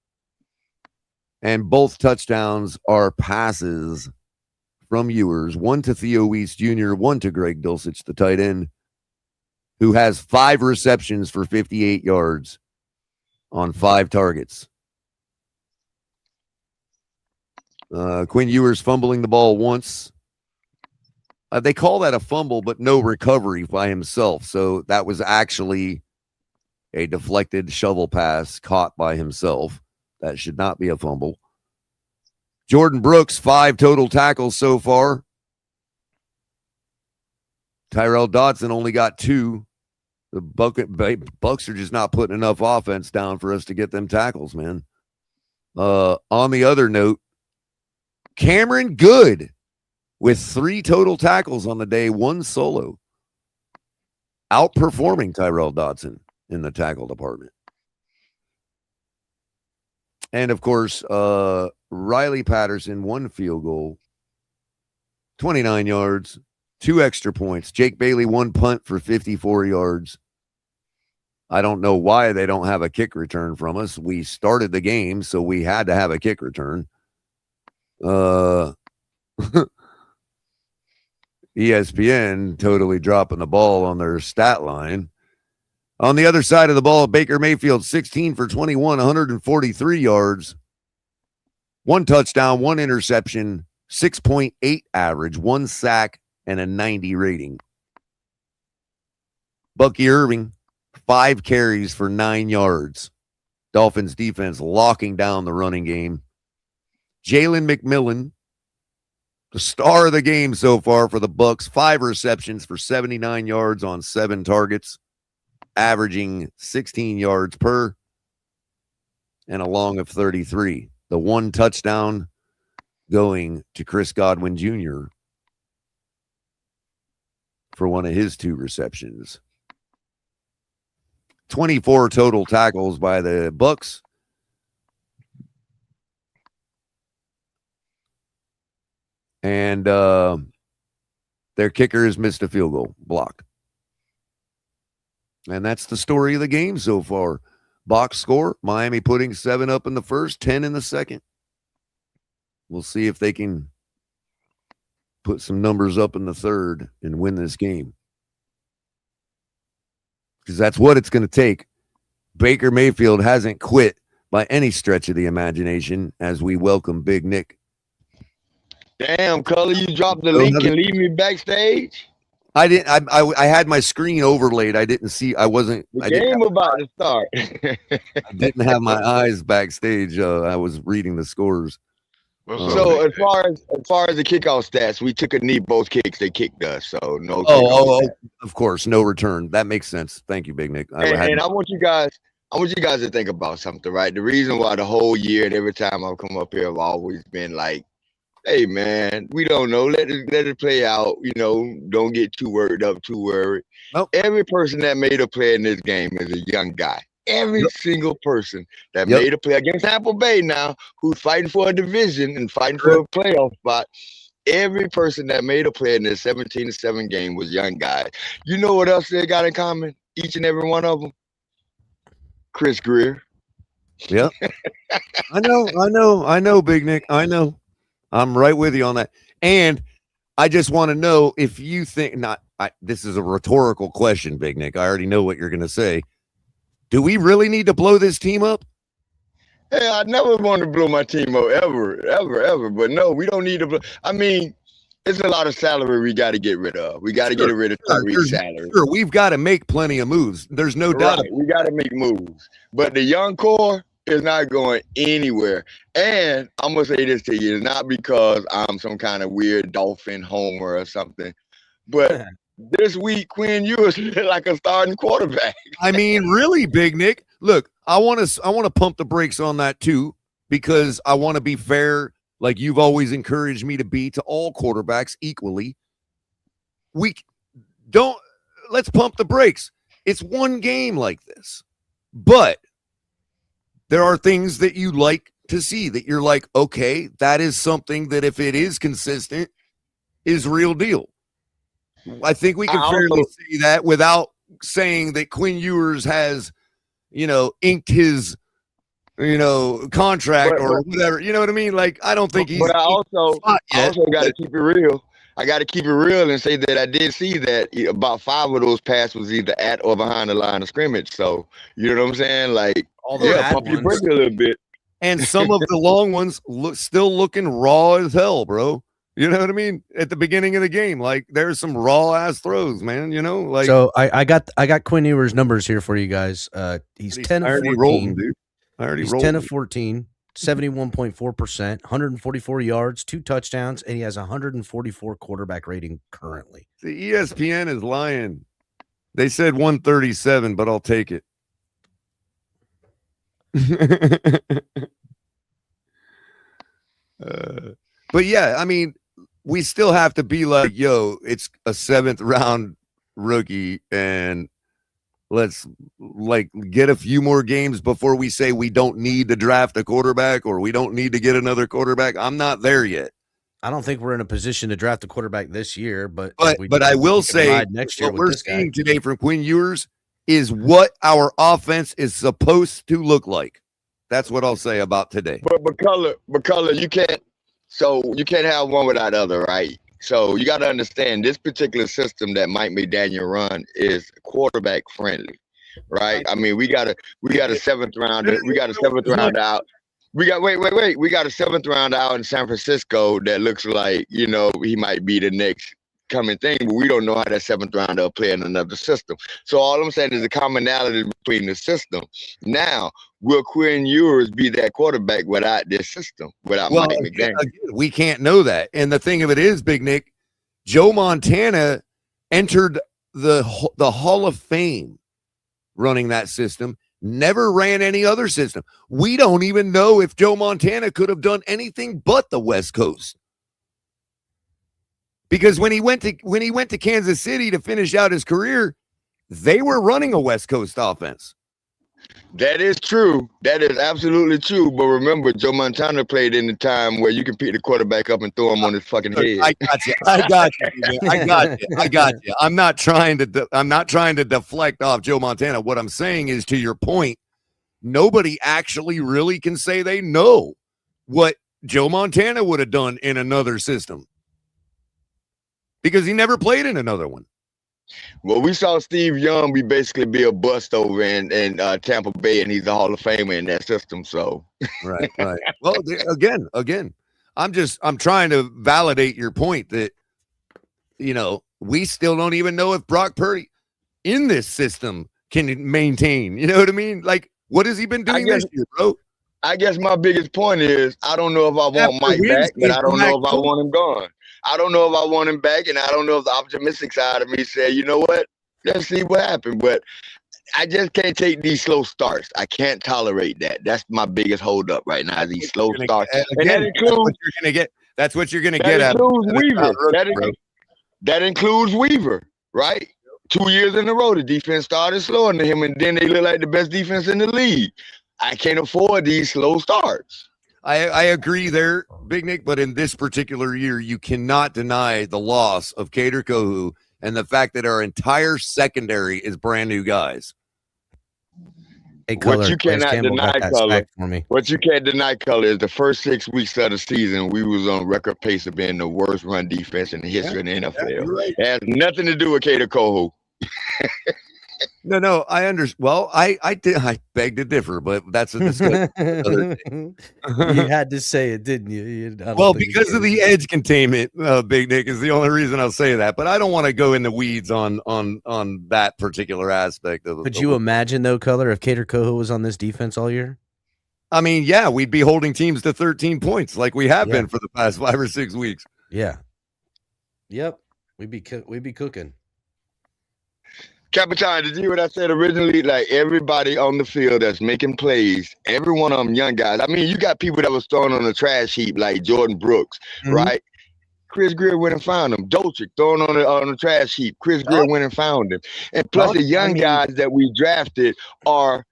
Speaker 8: And both touchdowns are passes from Ewers. 1 to Theo Weiss Jr., 1 to Greg Dulcich, the tight end, who has 5 receptions for 58 yards on 5 targets. Quinn Ewers fumbling the ball once. They call that a fumble, but no recovery by himself. So that was actually a deflected shovel pass caught by himself. That should not be a fumble. Jordan Brooks, 5 total tackles so far. Tyrell Dodson only got 2. The Bucs are just not putting enough offense down for us to get them tackles, man. On the other note, Cameron Good with 3 total tackles on the day, 1 solo. Outperforming Tyrell Dodson in the tackle department. And, of course, Riley Patterson, 1 field goal, 29 yards, 2 extra points. Jake Bailey, 1 punt for 54 yards. I don't know why they don't have a kick return from us. We started the game, so we had to have a kick return. ESPN totally dropping the ball on their stat line. On the other side of the ball, Baker Mayfield, 16 for 21, 143 yards, 1 touchdown, 1 interception, 6.8 average, 1 sack, and a 90 rating. Bucky Irving, 5 carries for 9 yards. Dolphins defense locking down the running game. Jalen McMillan, the star of the game so far for the Bucs, 5 receptions for 79 yards on 7 targets, averaging 16 yards per and a long of 33. The 1 touchdown going to Chris Godwin Jr. for one of his 2 receptions. 24 total tackles by the Bucs. And their kicker has missed a field goal block. And that's the story of the game so far. Box score, Miami putting 7 up in the first, 10 in the second. We'll see if they can put some numbers up in the third and win this game. Because that's what it's going to take. Baker Mayfield hasn't quit by any stretch of the imagination as we welcome Big Nick.
Speaker 11: Damn, Cully, you dropped the link and leave me backstage?
Speaker 8: I didn't. I had my screen overlaid. I didn't see. I wasn't.
Speaker 11: The game about to start.
Speaker 8: I didn't have my eyes backstage. I was reading the scores.
Speaker 11: So as far as the kickoff stats, we took a knee both kicks. They kicked us, so no.
Speaker 8: Oh, of course, no return. That makes sense. Thank you, Big Nick.
Speaker 11: And I want you guys to think about something, right? The reason why the whole year and every time I've come up here, I've always been like, hey man, we don't know. Let it play out. You know, don't get too worked up, too worried.
Speaker 8: Nope.
Speaker 11: Every person that made a play in this game is a young guy. Every single person that made a play against Tampa Bay now, who's fighting for a division and fighting for a playoff spot, every person that made a play in this 17-7 game was young guys. You know what else they got in common? Each and every one of them? Chris Greer.
Speaker 8: Yeah. I know, Big Nick. I know. I'm right with you on that. And I just want to know if you think this is a rhetorical question, Big Nick. I already know what you're going to say. Do we really need to blow this team up?
Speaker 11: Hey, I never want to blow my team up ever. But no, we don't need to blow. I mean, it's a lot of salary we got to get rid of. We got to get rid of Tariq's salary.
Speaker 8: Sure, we've got to make plenty of moves. There's no doubt.
Speaker 11: We got to make moves. But the young core is not going anywhere. And I'm going to say this to you. It's not because I'm some kind of weird Dolphin homer or something. But this week, Quinn, you was like a starting quarterback.
Speaker 8: I mean, really, Big Nick. Look, I want to pump the brakes on that too, because I want to be fair, like you've always encouraged me to be to all quarterbacks equally. Let's pump the brakes. It's one game like this, but there are things that you like to see that you're like, okay, that is something that if it is consistent is real deal. I think we can fairly say that without saying that Quinn Ewers has, inked his, contract or whatever. You know what I mean? Like, I don't think he's.
Speaker 11: But I also got to keep it real. I got to keep it real and say that I did see that about 5 of those passes was either at or behind the line of scrimmage. So, you know what I'm saying? Like,
Speaker 8: pump
Speaker 11: your brake a little bit.
Speaker 8: and some of the long ones still looking raw as hell, bro. You know what I mean? At the beginning of the game, like there's some raw ass throws, man. You know, like
Speaker 3: so I got Quinn Ewers' numbers here for you guys. He's 10 of 14.
Speaker 8: Rolled him, dude. I already
Speaker 3: He's
Speaker 8: rolled
Speaker 3: 10
Speaker 8: him.
Speaker 3: of 14, 71.4%, 144 yards, 2 touchdowns, and he has 144 quarterback rating currently.
Speaker 8: The ESPN is lying. They said 137, but I'll take it. But yeah, I mean, we still have to be like, yo, it's a 7th round rookie, and let's like get a few more games before we say we don't need to draft a quarterback or we don't need to get another quarterback. I'm not there yet.
Speaker 3: I don't think we're in a position to draft a quarterback this year, but
Speaker 8: I will say
Speaker 3: next year
Speaker 8: what we're seeing today from Quinn Ewers is what our offense is supposed to look like. That's what I'll say about today.
Speaker 11: But color, you can't. So you can't have one without other, right? So you got to understand this particular system that Mike McDaniel run is quarterback friendly, right? I mean, we got a 7th rounder. We got a 7th round out. We got We got a 7th round out in San Francisco that looks like, you know, he might be the next coming thing, but we don't know how that 7th rounder will play in another system. So all I'm saying is the commonality between the system. Now, will Quinn Ewers be that quarterback without this system, without Mike McDaniel?
Speaker 8: Again, we can't know that. And the thing of it is, Big Nick, Joe Montana entered the Hall of Fame running that system, never ran any other system. We don't even know if Joe Montana could have done anything but the West Coast. Because when he went to Kansas City to finish out his career, they were running a West Coast offense.
Speaker 11: That is true. That is absolutely true. But remember, Joe Montana played in the time where you can pick the quarterback up and throw him on his fucking head.
Speaker 8: I got you. I'm not trying to deflect off Joe Montana. What I'm saying is, to your point, nobody actually really can say they know what Joe Montana would have done in another system, because he never played in another one.
Speaker 11: Well, we saw Steve Young basically be a bust over in Tampa Bay, and he's a Hall of Famer in that system. So
Speaker 8: right. Well, again, I'm trying to validate your point that, you know, we still don't even know if Brock Purdy in this system can maintain. You know what I mean? Like, what has he been doing this year, bro?
Speaker 11: I guess my biggest point is I don't know if I want Mike back, but I don't know if I want him gone. I don't know if I want him back, and I don't know if the optimistic side of me said, you know what, let's see what happened. But I just can't take these slow starts. I can't tolerate that. That's my biggest holdup right now, these slow starts. And that includes
Speaker 8: that's what you're gonna get.
Speaker 11: That includes Weaver. That includes Weaver, right? 2 years in a row, the defense started slowing to him, and then they look like the best defense in the league. I can't afford these slow starts.
Speaker 8: I agree there, Big Nick, but in this particular year, you cannot deny the loss of Kader Kohou and the fact that our entire secondary is brand new guys.
Speaker 3: Hey, Color,
Speaker 11: what you cannot deny, Color, what you can't deny, Color, is the first 6 weeks of the season, we was on record pace of being the worst run defense in the history of the NFL. Right. It has nothing to do with Kader Kohou.
Speaker 8: No, I understand. Well, I beg to differ, but that's a discussion.
Speaker 3: You had to say it, didn't you?
Speaker 8: Well, because of the edge containment, Big Nick is the only reason I'll say that. But I don't want to go in the weeds on that particular aspect of it.
Speaker 3: Could you imagine, though, Color, if Kader Kohou was on this defense all year?
Speaker 8: I mean, yeah, we'd be holding teams to 13 points like we have been for the past 5 or 6 weeks.
Speaker 3: Yeah. Yep. We'd be cooking.
Speaker 11: Capitan, did you hear what I said originally? Like, everybody on the field that's making plays, every one of them young guys. I mean, you got people that was thrown on the trash heap like Jordan Brooks, right? Chris Greer went and found him. Dolchik thrown on the trash heap. Chris Greer went and found him. And plus, the young guys that we drafted are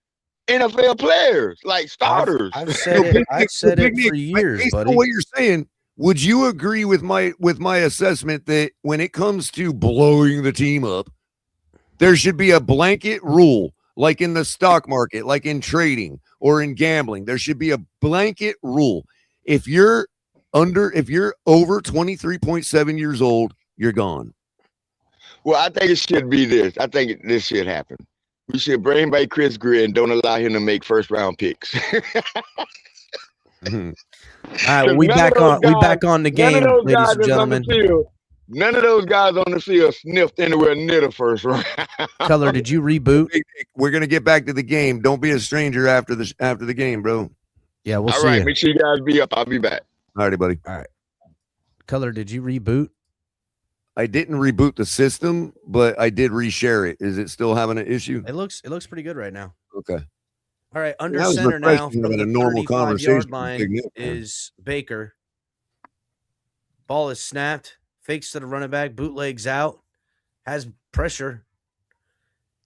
Speaker 11: NFL players, like starters.
Speaker 3: I've said it for years,
Speaker 8: based
Speaker 3: buddy.
Speaker 8: on what you're saying, would you agree with my assessment that when it comes to blowing the team up, there should be a blanket rule, like in the stock market, like in trading or in gambling? There should be a blanket rule. If you're over 23.7 years old, you're gone.
Speaker 11: Well, I think it should be this. I think this should happen. We should bring back Chris Greer and don't allow him to make first-round picks.
Speaker 3: All right, well, we back on the game,
Speaker 11: none of those
Speaker 3: ladies
Speaker 11: guys
Speaker 3: and
Speaker 11: that's on the
Speaker 3: gentlemen.
Speaker 11: field. None of those guys on the field sniffed anywhere near the first round.
Speaker 3: Color, did you reboot?
Speaker 8: We're gonna get back to the game. Don't be a stranger after the game, bro.
Speaker 3: Yeah, we'll
Speaker 11: All
Speaker 3: see
Speaker 11: right,
Speaker 3: you.
Speaker 11: make sure you guys be up. I'll be back.
Speaker 8: All righty, buddy.
Speaker 3: All right. Color, did you reboot?
Speaker 8: I didn't reboot the system, but I did reshare it. Is it still having an issue?
Speaker 3: It looks pretty good right now.
Speaker 8: Okay.
Speaker 3: All right, under
Speaker 8: That was
Speaker 3: center now
Speaker 8: refreshing
Speaker 3: from
Speaker 8: having
Speaker 3: the
Speaker 8: a normal
Speaker 3: 35-yard
Speaker 8: conversation with
Speaker 3: line
Speaker 8: Big Nick, man.
Speaker 3: is Baker. Ball is snapped. Fakes to the running back. Bootlegs out. Has pressure.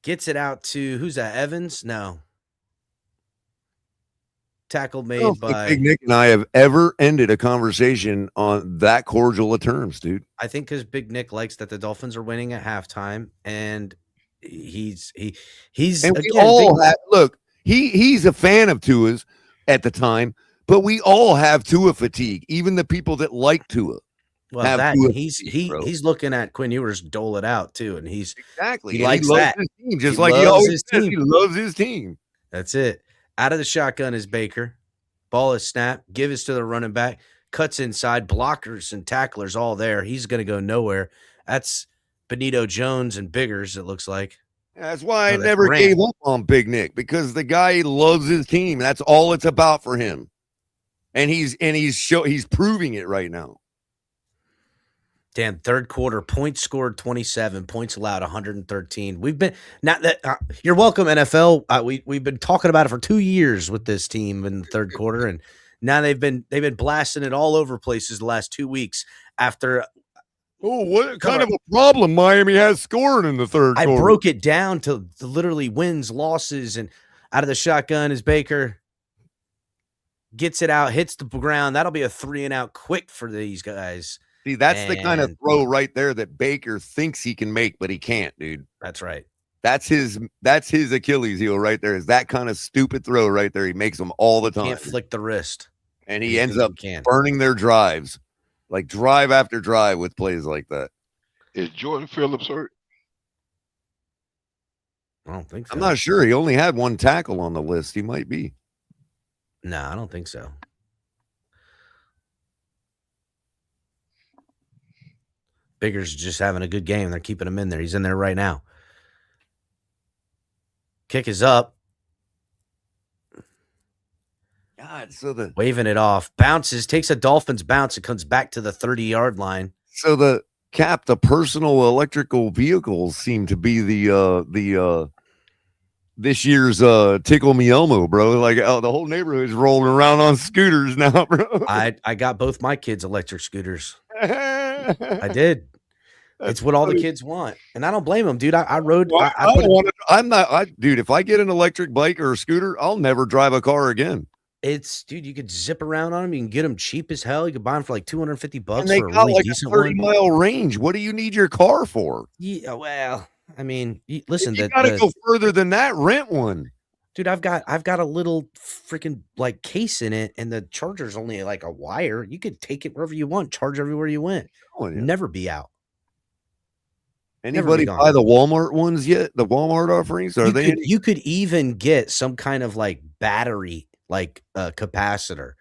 Speaker 3: Gets it out to, who's that, Evans? No. Tackle
Speaker 8: I don't
Speaker 3: made
Speaker 8: think
Speaker 3: by,
Speaker 8: Big Nick and I have ever ended a conversation on that cordial of terms, dude.
Speaker 3: I think because Big Nick likes that the Dolphins are winning at halftime, and he's
Speaker 8: And
Speaker 3: again,
Speaker 8: we all have, look, he's a fan of Tua's at the time, but we all have Tua fatigue. Even the people that like Tua.
Speaker 3: well,
Speaker 8: have
Speaker 3: that
Speaker 8: Tua
Speaker 3: he's
Speaker 8: fatigue, bro.
Speaker 3: he's looking at Quinn Ewers dole it out too, and he's
Speaker 8: Exactly.
Speaker 3: he
Speaker 8: And
Speaker 3: likes
Speaker 8: loves
Speaker 3: that.
Speaker 8: his team, just
Speaker 3: He
Speaker 8: like he
Speaker 3: loves
Speaker 8: always
Speaker 3: his
Speaker 8: says.
Speaker 3: team.
Speaker 8: He loves his team.
Speaker 3: That's it. Out of the shotgun is Baker. Ball is snapped. Give us to the running back. Cuts inside. Blockers and tacklers all there. He's going to go nowhere. That's Benito Jones and Biggers, it looks like.
Speaker 8: That's why I
Speaker 3: No, that's
Speaker 8: never
Speaker 3: Grant.
Speaker 8: gave up on Big Nick, because the guy loves his team. That's all it's about for him. And he's proving it right now.
Speaker 3: Damn, third quarter, points scored 27, points allowed 113. We've been not that you're welcome, NFL. We've been talking about it for 2 years with this team in the third quarter, and now they've been blasting it all over places the last 2 weeks after.
Speaker 8: Oh, what kind of a problem Miami has scoring in the third
Speaker 3: I
Speaker 8: quarter?
Speaker 3: broke it down to literally wins, losses, and out of the shotgun is Baker. Gets it out, hits the ground. That'll be a 3-and-out quick for these guys.
Speaker 8: See, that's the kind of
Speaker 3: And-
Speaker 8: throw right there that Baker thinks he can make, but he can't, dude.
Speaker 3: That's right.
Speaker 8: That's his Achilles heel right there. Is that kind of stupid throw right there. He makes them all the time.
Speaker 3: Can't flick the wrist.
Speaker 8: And he
Speaker 3: You
Speaker 8: ends
Speaker 3: think
Speaker 8: up
Speaker 3: he can.
Speaker 8: burning their drives, like drive after drive with plays like that.
Speaker 10: Is Jordan Phillips hurt?
Speaker 3: I don't think so.
Speaker 8: I'm not sure. He only had one tackle on the list. He might be.
Speaker 3: No, I don't think so. Bigger's just having a good game. They're keeping him in there. He's in there right now. Kick is up.
Speaker 8: God, so
Speaker 3: Waving it off. Bounces, takes a Dolphins bounce and comes back to the 30-yard line.
Speaker 8: the personal electrical vehicles seem to be the this year's Tickle Me Elmo, bro. Like the whole neighborhood is rolling around on scooters now, bro.
Speaker 3: I got both my kids electric scooters. I did. It's what all the kids want, and I don't blame them, dude. I rode.
Speaker 8: Well, dude. If I get an electric bike or a scooter, I'll never drive a car again.
Speaker 3: Dude, you could zip around on them. You can get them cheap as hell. You could buy them for like $250
Speaker 8: And they
Speaker 3: for a
Speaker 8: got
Speaker 3: really
Speaker 8: like a
Speaker 3: decent
Speaker 8: 30-mile range. What do you need your car for?
Speaker 3: Yeah, well, I mean, listen,
Speaker 8: You got to go further than that. Rent one.
Speaker 3: dude. I've got a little freaking like case in it, and the charger's only like a wire. You could take it wherever you want, charge everywhere you went. Never be out.
Speaker 8: Anybody
Speaker 3: gone.
Speaker 8: buy the Walmart ones yet? The Walmart offerings? Are they?
Speaker 3: You could even get some kind of like battery, like capacitor,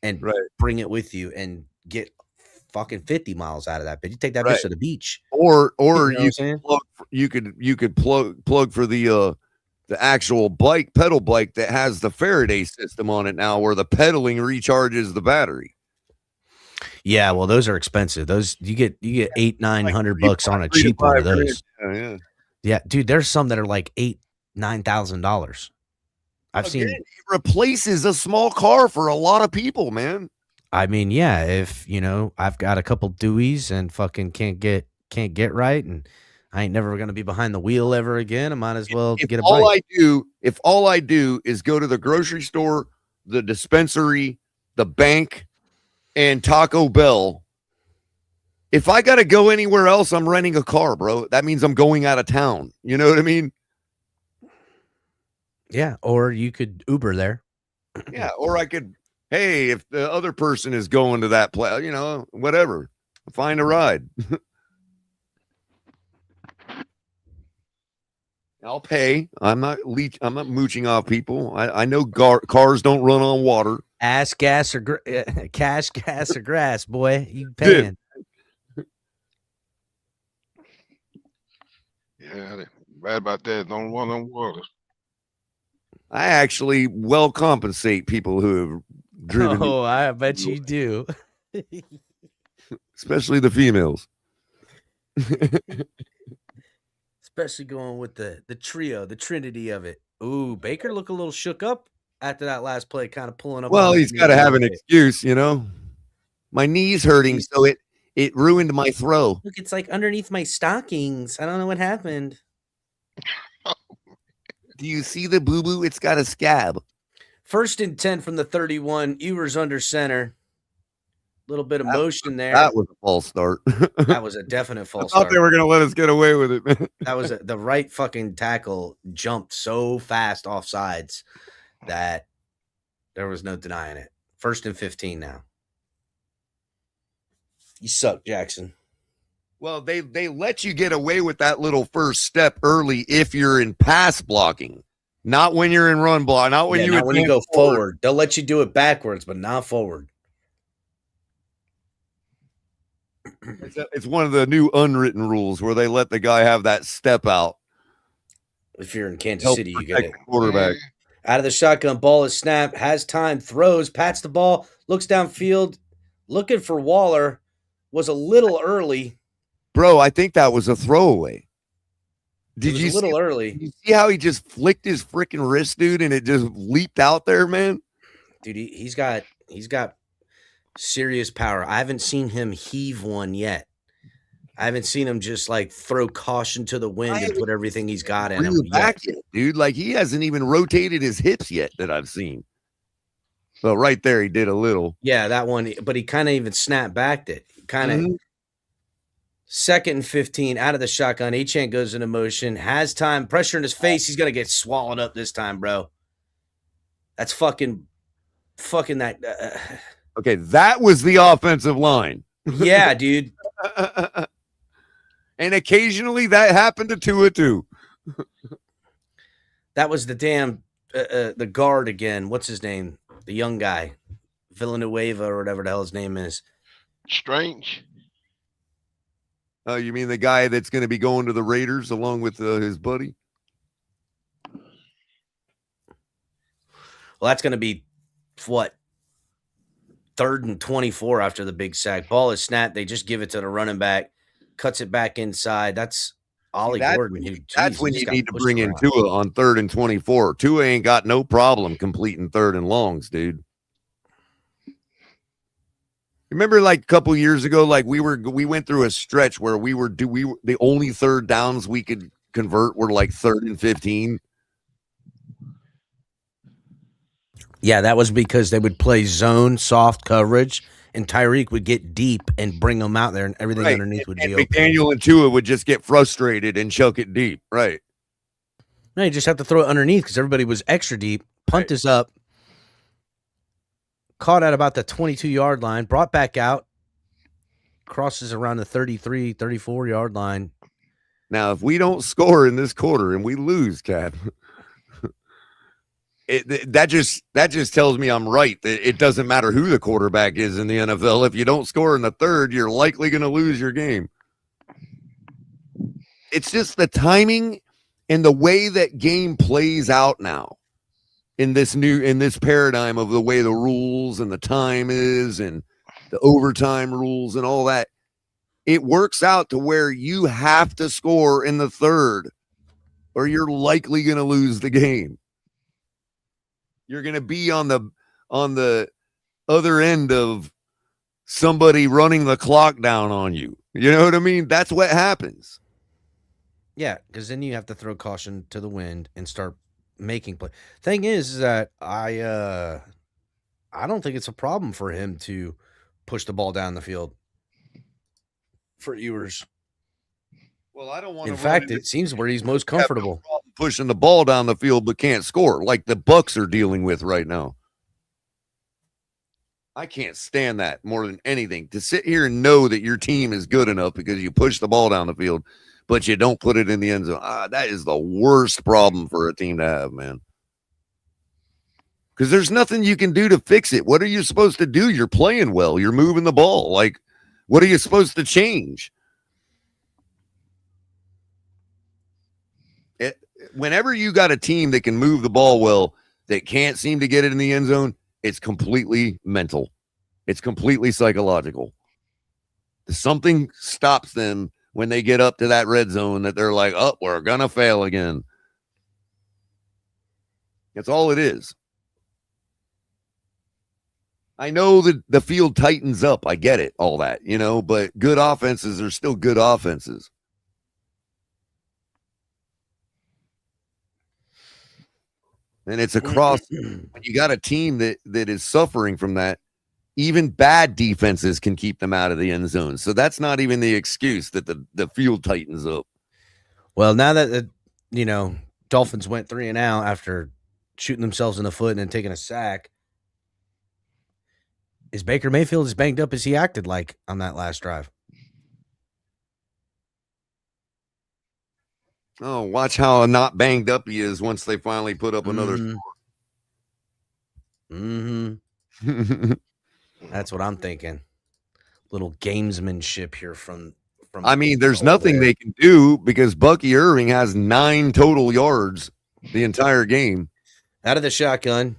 Speaker 3: and bring it with you and get fucking 50 miles out of that. But you take that bitch to the beach,
Speaker 8: Or
Speaker 3: You know
Speaker 8: you
Speaker 3: what I'm saying?
Speaker 8: you could plug for the actual pedal bike that has the Faraday system on it now, where the pedaling recharges the battery.
Speaker 3: Yeah, well, those are expensive. Those you get $800-900 on a cheap one of those. Yeah, dude, there's some that are like $8,000-9,000. I've seen.
Speaker 8: It replaces a small car for a lot of people, man.
Speaker 3: I mean, yeah, if I've got a couple Deweys and fucking can't get right, and I ain't never gonna be behind the wheel ever again, I might as well get a bike.
Speaker 8: If all I do is go to the grocery store, the dispensary, the bank, and Taco Bell, if I got to go anywhere else, I'm renting a car, bro. That means I'm going out of town. You know what I mean?
Speaker 3: Yeah, or you could Uber there.
Speaker 8: Yeah, or I could, hey, if the other person is going to that place, whatever, find a ride. I'll pay. I'm not mooching off people. I know cars don't run on water.
Speaker 3: Ass, gas, or cash, gas, or grass, boy. You paying.
Speaker 10: Yeah, bad about that. Don't run on water.
Speaker 8: I actually well compensate people who have driven,
Speaker 3: Oh, I bet you do.
Speaker 8: especially the females.
Speaker 3: Especially going with the trio, the trinity of it. Ooh, Baker look a little shook up after that last play, kind of pulling up.
Speaker 8: Well,
Speaker 3: on
Speaker 8: he's got to have an excuse, you know. My knee's hurting, so it ruined my throw.
Speaker 3: Look, it's like underneath my stockings. I don't know what happened.
Speaker 8: Do you see the boo-boo? It's got a scab.
Speaker 3: 1st and 10 from the 31. Ewers under center. Little bit of motion there.
Speaker 8: That was a false start.
Speaker 3: That was a definite false
Speaker 8: I thought
Speaker 3: start.
Speaker 8: they were going to let us get away with it, man.
Speaker 3: That was the right fucking tackle jumped so fast off sides that there was no denying it. 1st and 15 now. You suck, Jackson.
Speaker 8: Well, they let you get away with that little first step early if you're in pass blocking, not when you're in run block, not when
Speaker 3: not when you go forward. They'll let you do it backwards, but not forward.
Speaker 8: It's one of the new unwritten rules where they let the guy have that step out.
Speaker 3: If you're in Kansas City, you get it.
Speaker 8: Quarterback.
Speaker 3: Out of the shotgun, ball is snapped, has time, throws, pats the ball, looks downfield, looking for Waller, was a little early.
Speaker 8: Bro, I think that was a throwaway.
Speaker 3: Did you see early?
Speaker 8: Did you see how he just flicked his freaking wrist, dude, and it just leaped out there, man?
Speaker 3: Dude, he's got serious power. I haven't seen him heave one yet. I haven't seen him just like throw caution to the wind and put everything he's got in him
Speaker 8: yet, dude. Like he hasn't even rotated his hips yet that I've seen. So right there, he did a little.
Speaker 3: Yeah, that one, but he kind of even snapped backed it. Kind of. 2nd and 15 out of the shotgun. Achane goes into motion, has time, pressure in his face. He's gonna get swallowed up this time, bro. That's fucking that.
Speaker 8: Okay, that was the offensive line.
Speaker 3: Yeah, dude.
Speaker 8: And occasionally that happened to Tua too.
Speaker 3: That was the damn the guard again. What's his name? The young guy, Villanueva or whatever the hell his name is.
Speaker 10: Strange.
Speaker 8: Oh, you mean the guy that's going to be going to the Raiders along with his buddy?
Speaker 3: Well, that's going to be what? 3rd and 24 after the big sack. Ball is snapped. They just give it to the running back, cuts it back inside. That's Ollie Gordon.
Speaker 8: That's when you need to bring in Tua on 3rd and 24. Tua ain't got no problem completing 3rd and longs, dude. Remember, like a couple years ago, like we went through a stretch where we were the only 3rd downs we could convert were like 3rd and 15.
Speaker 3: Yeah, that was because they would play zone soft coverage, and Tyreek would get deep and bring them out there, and everything underneath would be open.
Speaker 8: McDaniel and Tua would just get frustrated and chuck it deep, right?
Speaker 3: No, you just have to throw it underneath because everybody was extra deep. Punt is up. Caught at about the 22-yard line, brought back out, crosses around the 33, 34-yard line.
Speaker 8: Now, if we don't score in this quarter and we lose, Cap, that just tells me I'm right. It doesn't matter who the quarterback is in the NFL. If you don't score in the 3rd, you're likely going to lose your game. It's just the timing and the way that game plays out now. In this paradigm of the way the rules and the time is and the overtime rules and all that, it works out to where you have to score in the 3rd or you're likely going to lose the game. You're going to be on the other end of somebody running the clock down on you. You know what I mean? That's what happens.
Speaker 3: Yeah, because then you have to throw caution to the wind and start making play. Thing is that I don't think it's a problem for him to push the ball down the field for Ewers.
Speaker 8: Well, I don't want.
Speaker 3: In fact, it seems where he's most comfortable
Speaker 8: pushing the ball down the field, but can't score like the Bucs are dealing with right now. I can't stand that more than anything. To sit here and know that your team is good enough because you push the ball down the field, but you don't put it in the end zone. That is the worst problem for a team to have, man. because there's nothing you can do to fix it. What are you supposed to do? You're playing well. You're moving the ball. Like, what are you supposed to change? Whenever you got a team that can move the ball well, that can't seem to get it in the end zone, it's completely mental. It's completely psychological. Something stops them when they get up to that red zone that they're like, oh, we're going to fail again. That's all it is. I know that the field tightens up. I get it, all that, but good offenses are still good offenses. And it's across. When you got a team that is suffering from that, even bad defenses can keep them out of the end zone. So that's not even the excuse that the field tightens up.
Speaker 3: Well, now that Dolphins went 3-and-out after shooting themselves in the foot and then taking a sack, is Baker Mayfield as banged up as he acted like on that last drive?
Speaker 8: Oh, watch how not banged up he is once they finally put up another score.
Speaker 3: Mm-hmm. That's what I'm thinking. Little gamesmanship here from
Speaker 8: I mean, there's nothing they can do because Bucky Irving has 9 total yards the entire game.
Speaker 3: Out of the shotgun.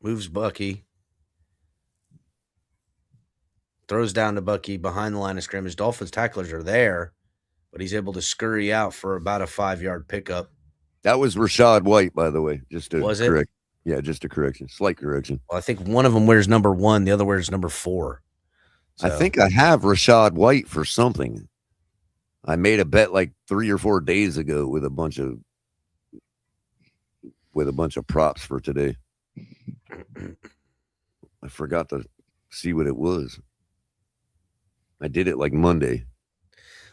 Speaker 3: Moves Bucky. Throws down to Bucky behind the line of scrimmage. Dolphins tacklers are there, but he's able to scurry out for about a 5-yard pickup.
Speaker 8: That was Rashad White, by the way. Just to
Speaker 3: was
Speaker 8: correct.
Speaker 3: It?
Speaker 8: Yeah, just a correction. Slight correction.
Speaker 3: Well, I think one of them wears number 1. The other wears number 4. So.
Speaker 8: I think I have Rashad White for something. I made a bet like 3 or 4 days ago with a bunch of props for today. I forgot to see what it was. I did it like Monday.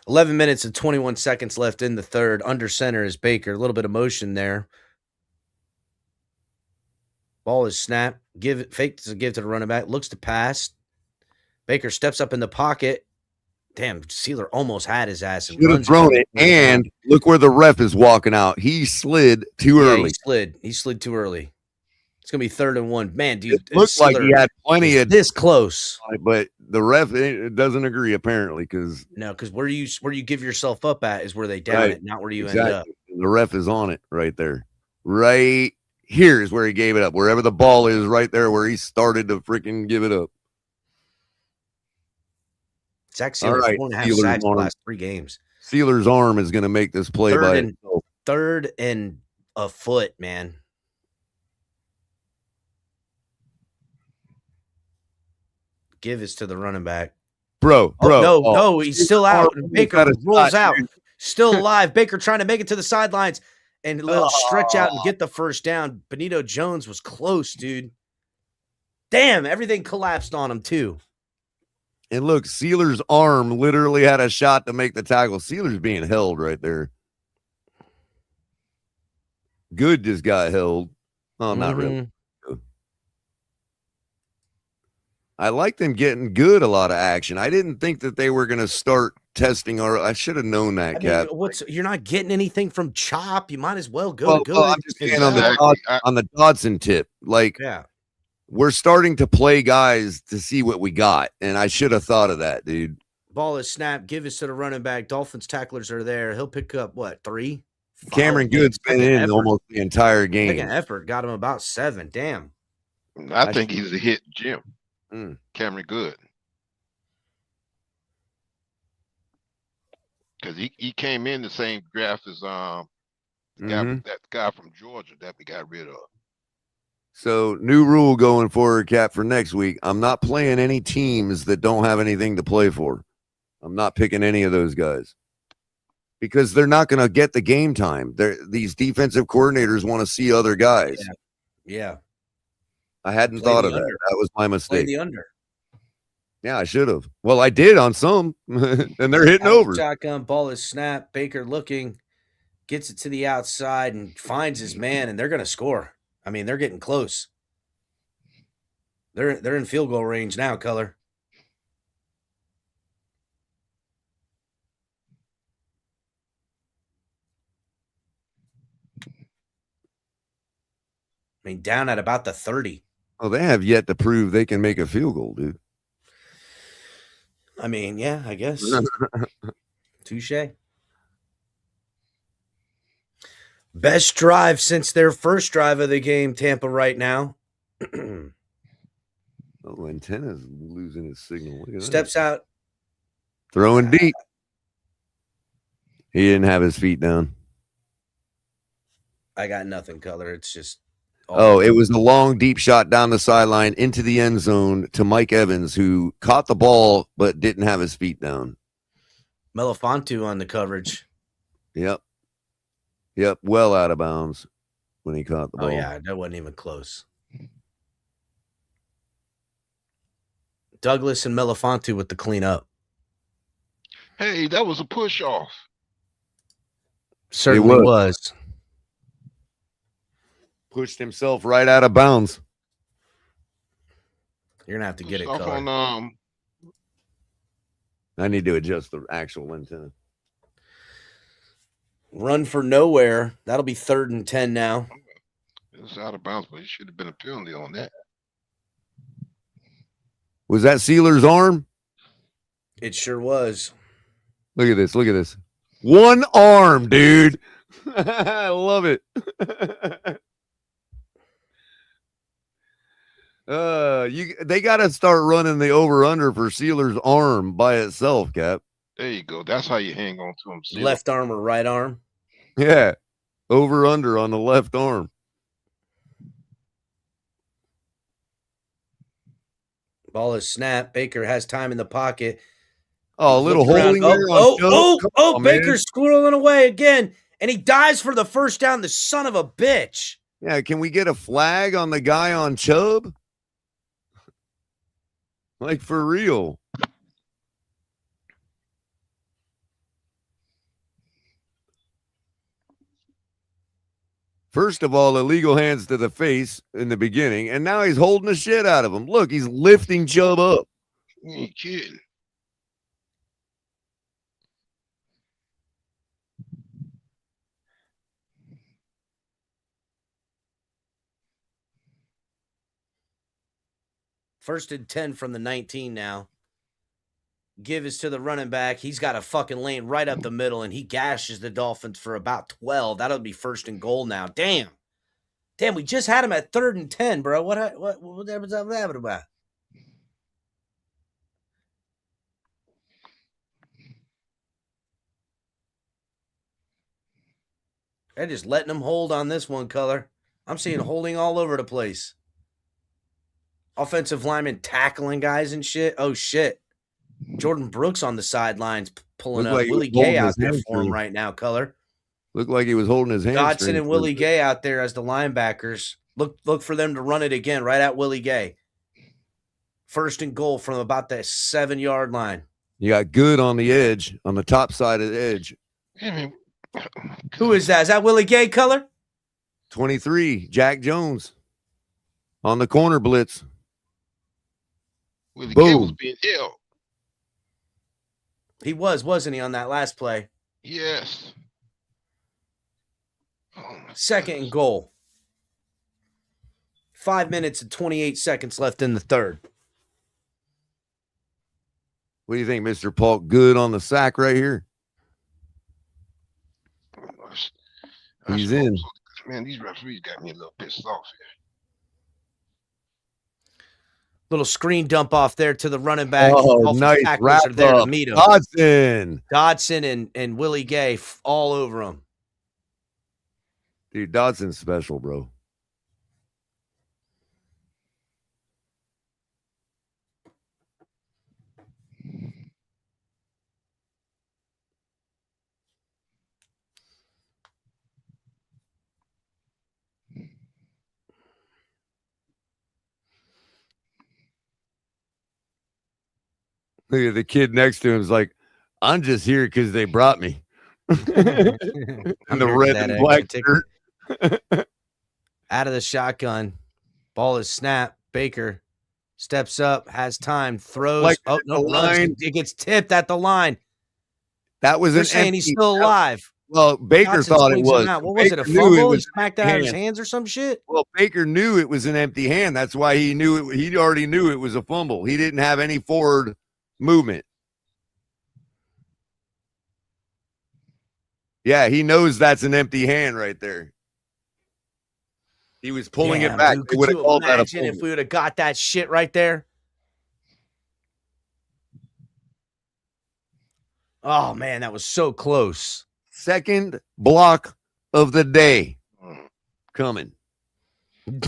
Speaker 3: 11 minutes and 21 seconds left in the third. Under center is Baker. A little bit of motion there. Ball is snapped. Fake to give to the running back. Looks to pass. Baker steps up in the pocket. Damn, Sealer almost had his ass.
Speaker 8: Should have thrown it. And look where the ref is walking out. He slid too early.
Speaker 3: He slid too early. It's going to be 3rd and 1. Man, dude.
Speaker 8: It looks like he had plenty of
Speaker 3: this close.
Speaker 8: But the ref doesn't agree, apparently, because
Speaker 3: where you give yourself up at is where they down it, not where you end up.
Speaker 8: The ref is on it right there. Right here is where he gave it up. Wherever the ball is, right there where he started to freaking give it up.
Speaker 3: Zach Sealer, 4.5 sacks the last 3 games.
Speaker 8: Sealer's arm is going to make this play by
Speaker 3: itself. 3rd and a foot, man. Give is to the running back.
Speaker 8: Bro.
Speaker 3: No, he's still out. Baker rolls out. Still alive. Baker trying to make it to the sidelines and stretch out and get the first down. Benito Jones was close, dude. Damn, everything collapsed on him, too.
Speaker 8: And look, Sealer's arm literally had a shot to make the tackle. Sealer's being held right there. Good just got held. Oh, not really. I like them getting good a lot of action. I didn't think that they were going to start testing, or I should have known that, Cap.
Speaker 3: You're not getting anything from Chop. You might as well go good.
Speaker 8: I'm just saying on the Dodson tip. Like, we're starting to play guys to see what we got, and I should have thought of that, dude.
Speaker 3: Ball is snapped. Give us to the running back. Dolphins tacklers are there. He'll pick up, 3?
Speaker 8: Cameron Good's been in almost the entire game.
Speaker 3: Second effort got him about 7. Damn.
Speaker 10: I think he's a hit Jim. Cameron Good. Because he came in the same draft as that guy from Georgia that we got rid of.
Speaker 8: So, new rule going forward, Cap, for next week. I'm not playing any teams that don't have anything to play for. I'm not picking any of those guys because they're not going to get the game time. These defensive coordinators want to see other guys.
Speaker 3: Yeah.
Speaker 8: I hadn't thought of that. That was my mistake.
Speaker 3: Play the under.
Speaker 8: Yeah, I should have. Well, I did on some, and they're hitting over.
Speaker 3: Shotgun, ball is snapped. Baker looking, gets it to the outside and finds his man, and they're going to score. I mean, they're getting close. They're in field goal range now, Color. I mean, down at about the 30.
Speaker 8: Oh, they have yet to prove they can make a field goal, dude.
Speaker 3: I mean, yeah, I guess. Touche. Best drive since their first drive of the game, Tampa right now.
Speaker 8: Oh, antenna's losing his signal. Look at
Speaker 3: Steps out.
Speaker 8: Throwing deep. He didn't have his feet down.
Speaker 3: I got nothing, color. It's just.
Speaker 8: It was a long, deep shot down the sideline into the end zone to Mike Evans, who caught the ball but didn't have his feet down.
Speaker 3: Melifonte on the coverage.
Speaker 8: Yep. Well out of bounds when he caught the ball.
Speaker 3: Oh, yeah. That wasn't even close. Douglas and Melifonte with the cleanup.
Speaker 10: Hey, that was a push off.
Speaker 3: Certainly was.
Speaker 8: Pushed himself right out of bounds.
Speaker 3: You're gonna have to get it,
Speaker 10: Off
Speaker 3: color.
Speaker 10: on,
Speaker 8: I need to adjust the actual antenna.
Speaker 3: Run for nowhere. That'll be 3rd and 10 now.
Speaker 10: it was out of bounds, but it should have been a penalty on that.
Speaker 8: Was that Sealer's arm?
Speaker 3: It sure was.
Speaker 8: Look at this. One arm, dude. I love it. They got to start running the over-under for Sealer's arm by itself, Cap.
Speaker 10: There you go. That's how you hang on to him.
Speaker 3: Left arm or right arm?
Speaker 8: Yeah. Over-under on the left arm.
Speaker 3: Ball is snapped. Baker has time in the pocket.
Speaker 8: Oh, a little holding there.
Speaker 3: Baker's squirreling away again, and he dives for the first down, the son of a bitch.
Speaker 8: Yeah, can we get a flag on the guy on Chubb? Like, for real. First of all, illegal hands to the face in the beginning, and now he's holding the shit out of him. Look, he's lifting Chubb up.
Speaker 10: You ain't kidding.
Speaker 3: First and 10 from the 19 now. Give is to the running back. He's got a fucking lane right up the middle, and he gashes the Dolphins for about 12. That'll be 1st and goal now. Damn, we just had him at 3rd and 10, bro. What was that about? They're just letting him hold on this one, color. I'm seeing holding all over the place. Offensive lineman tackling guys and shit. Oh, shit. Jordan Brooks on the sidelines pulling up.
Speaker 8: Like
Speaker 3: Willie Gay out there for him right now, color.
Speaker 8: Looked like he was holding his hand.
Speaker 3: Dodson and Willie Gay out there as the linebackers. Look for them to run it again right at Willie Gay. 1st and goal from about the 7-yard line.
Speaker 8: You got Good on the edge, on the top side of the edge.
Speaker 3: Who is that? Is that Willie Gay, color?
Speaker 8: 23, Jack Jones on the corner blitz.
Speaker 10: Willie Gay was being held.
Speaker 3: He was, wasn't he, on that last play?
Speaker 10: Yes.
Speaker 3: 2nd and goal. 5 minutes and 28 seconds left in the 3rd.
Speaker 8: What do you think, Mr. Paul? Good on the sack right here. He's in.
Speaker 10: Man, these referees got me a little pissed off here.
Speaker 3: Little screen dump off there to the running back.
Speaker 8: Oh, nice wrap
Speaker 3: are there
Speaker 8: up.
Speaker 3: to meet him. Dodson and Willie Gay all over him.
Speaker 8: Dude, Dodson's special, bro. Look at the kid next to him is like, I'm just here because they brought me. And the red and black shirt.
Speaker 3: Out of the shotgun. Ball is snapped. Baker steps up, has time, throws. Runs. It gets tipped at the line.
Speaker 8: That was
Speaker 3: They're saying he's still alive.
Speaker 8: Well, Baker
Speaker 3: Johnson
Speaker 8: thought it
Speaker 3: swings him
Speaker 8: was.
Speaker 3: out. What was it, a
Speaker 8: Baker knew
Speaker 3: fumble? He
Speaker 8: was
Speaker 3: smacked
Speaker 8: an
Speaker 3: that out of
Speaker 8: empty
Speaker 3: his
Speaker 8: hand.
Speaker 3: hands or some shit?
Speaker 8: Well, Baker knew it was an empty hand. That's why he knew it. He already knew it was a fumble. He didn't have any forward movement. Yeah, he knows that's an empty hand right there. He was pulling it back.
Speaker 3: Dude,
Speaker 8: They
Speaker 3: could
Speaker 8: would have
Speaker 3: you
Speaker 8: called that a
Speaker 3: imagine if
Speaker 8: fumble.
Speaker 3: we would have got that shit right there? Oh, man, that was so close.
Speaker 8: Second block of the day coming.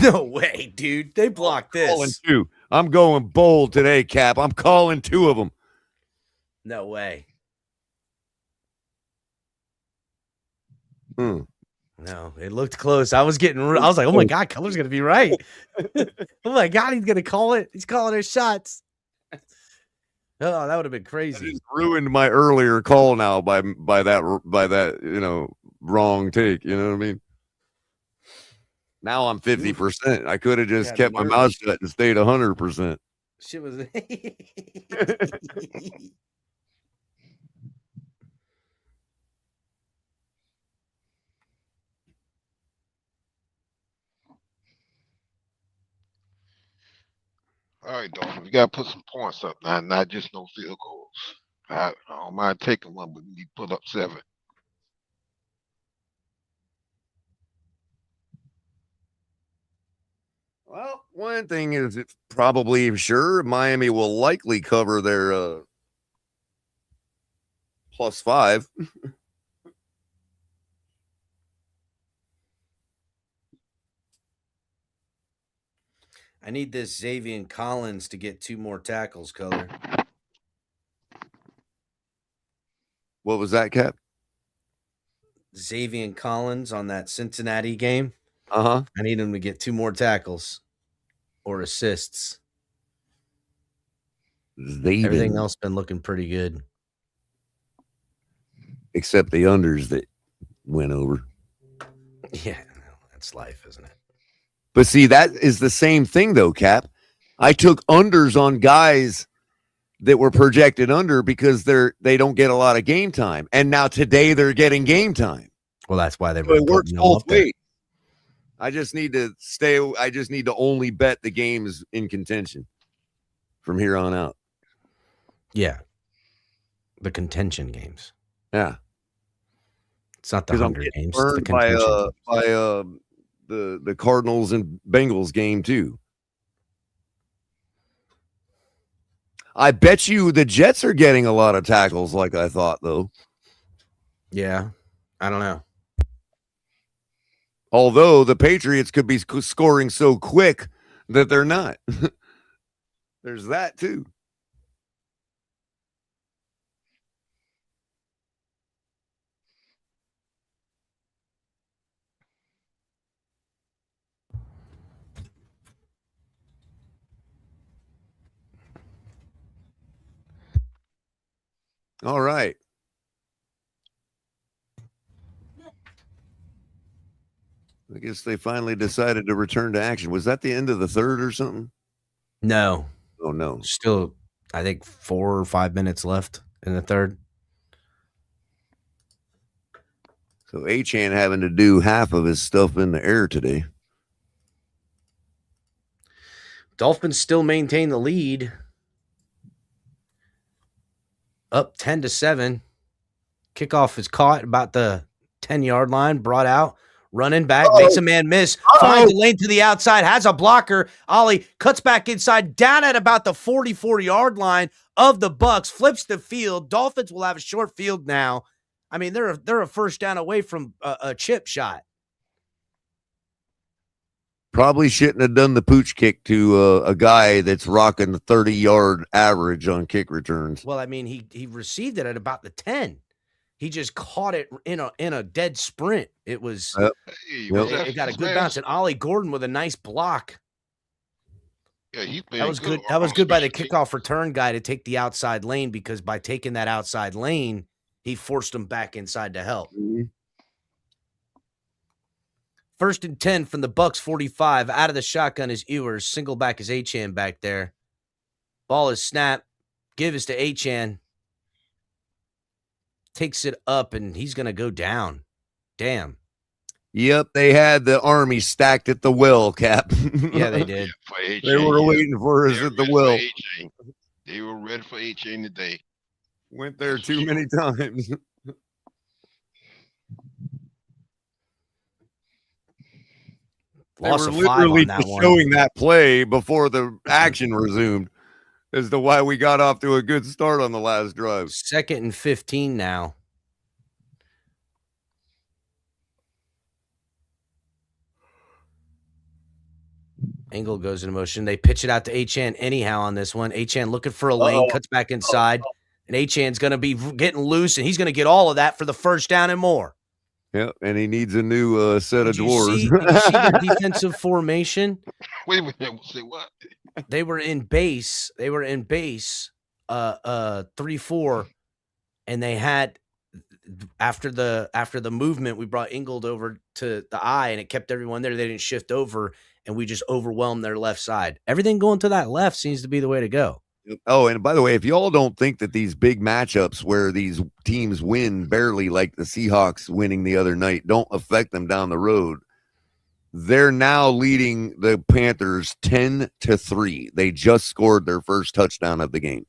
Speaker 3: No way, dude. They blocked
Speaker 8: Calling
Speaker 3: this.
Speaker 8: two. I'm going bold today, Cap. I'm calling two of them.
Speaker 3: No way. No, it looked close. I was like, oh my God, Cutler's going to be right. Oh my God, he's going to call it. He's calling his shots. Oh, that would have been crazy.
Speaker 8: That just ruined my earlier call now by that wrong take. You know what I mean? Now I'm 50%. I could have just kept my mouth shut and stayed 100%.
Speaker 3: Shit was.
Speaker 10: All right, Dolphins, we got to put some points up now, not just no field goals. I don't mind taking one, but we need to put up 7.
Speaker 8: Well, one thing is it's probably sure Miami will likely cover their +5.
Speaker 3: I need this Xavier Collins to get 2 more tackles, Color.
Speaker 8: What was that, Cap?
Speaker 3: Xavier Collins on that Cincinnati game.
Speaker 8: Uh-huh.
Speaker 3: I need him to get 2 more tackles or assists. Everything else been looking pretty good.
Speaker 8: Except the unders that went over.
Speaker 3: Yeah, that's life, isn't it?
Speaker 8: But see, that is the same thing, though, Cap. I took unders on guys that were projected under because they don't get a lot of game time. And now today they're getting game time.
Speaker 3: Well, that's why they
Speaker 8: So it works both
Speaker 3: there.
Speaker 8: ways. I just need to only bet the games in contention from here on out.
Speaker 3: Yeah. The contention games.
Speaker 8: Yeah.
Speaker 3: It's not the 100 games. It's the
Speaker 8: By
Speaker 3: contention games.
Speaker 8: the Cardinals and Bengals game too. I bet you the Jets are getting a lot of tackles like I thought, though.
Speaker 3: Yeah. I don't know.
Speaker 8: Although the Patriots could be scoring so quick that they're not. There's that too. All right. I guess they finally decided to return to action. Was that the end of the third or something?
Speaker 3: No.
Speaker 8: Oh, no.
Speaker 3: Still, I think 4 or 5 minutes left in the third.
Speaker 8: So Achane having to do half of his stuff in the air today.
Speaker 3: Dolphins still maintain the lead. Up 10-7. Kickoff is caught about the 10-yard line, brought out. Running back, makes a man miss, finds the lane to the outside, has a blocker. Ollie cuts back inside, down at about the 44-yard line of the Bucs, flips the field. Dolphins will have a short field now. I mean, they're a first down away from a chip shot.
Speaker 8: Probably shouldn't have done the pooch kick to a guy that's rocking the 30-yard average on kick returns.
Speaker 3: Well, I mean, he received it at about the 10. He just caught it in a dead sprint. It was it got a good bounce, and Ollie Gordon with a nice block.
Speaker 10: Yeah,
Speaker 3: that was good. That was good by the kickoff return guy to take the outside lane, because by taking that outside lane, he forced him back inside to help.
Speaker 8: Mm-hmm.
Speaker 3: 1st and 10 from the Bucs 45. Out of the shotgun is Ewers. Single back is Achane back there. Ball is snapped. Give is to Achane. takes it up, and he's going to go down. Damn.
Speaker 8: Yep, they had the army stacked at the well, Cap.
Speaker 3: Yeah, they did.
Speaker 8: They were waiting for us at the well.
Speaker 10: They were ready for A-Chain today.
Speaker 8: Went there too many times. They were literally just showing that play before the action resumed as to why we got off to a good start on the last drive.
Speaker 3: 2nd and 15 now. Engel goes into motion. They pitch it out to Achane anyhow on this one. Achane looking for a lane, cuts back inside, and Achane's going to be getting loose, and he's going to get all of that for the first down and more.
Speaker 8: Yeah, and he needs a new set of dwarves.
Speaker 3: Did you see the defensive formation?
Speaker 10: Wait a minute. Say what?
Speaker 3: They were in base. 3-4, and they had after the movement, we brought Ingold over to the eye, and it kept everyone there. They didn't shift over, and we just overwhelmed their left side. Everything going to that left seems to be the way to go.
Speaker 8: Oh, and by the way, if y'all don't think that these big matchups where these teams win barely, like the Seahawks winning the other night, don't affect them down the road, they're now leading the Panthers 10-3. They just scored their first touchdown of the game.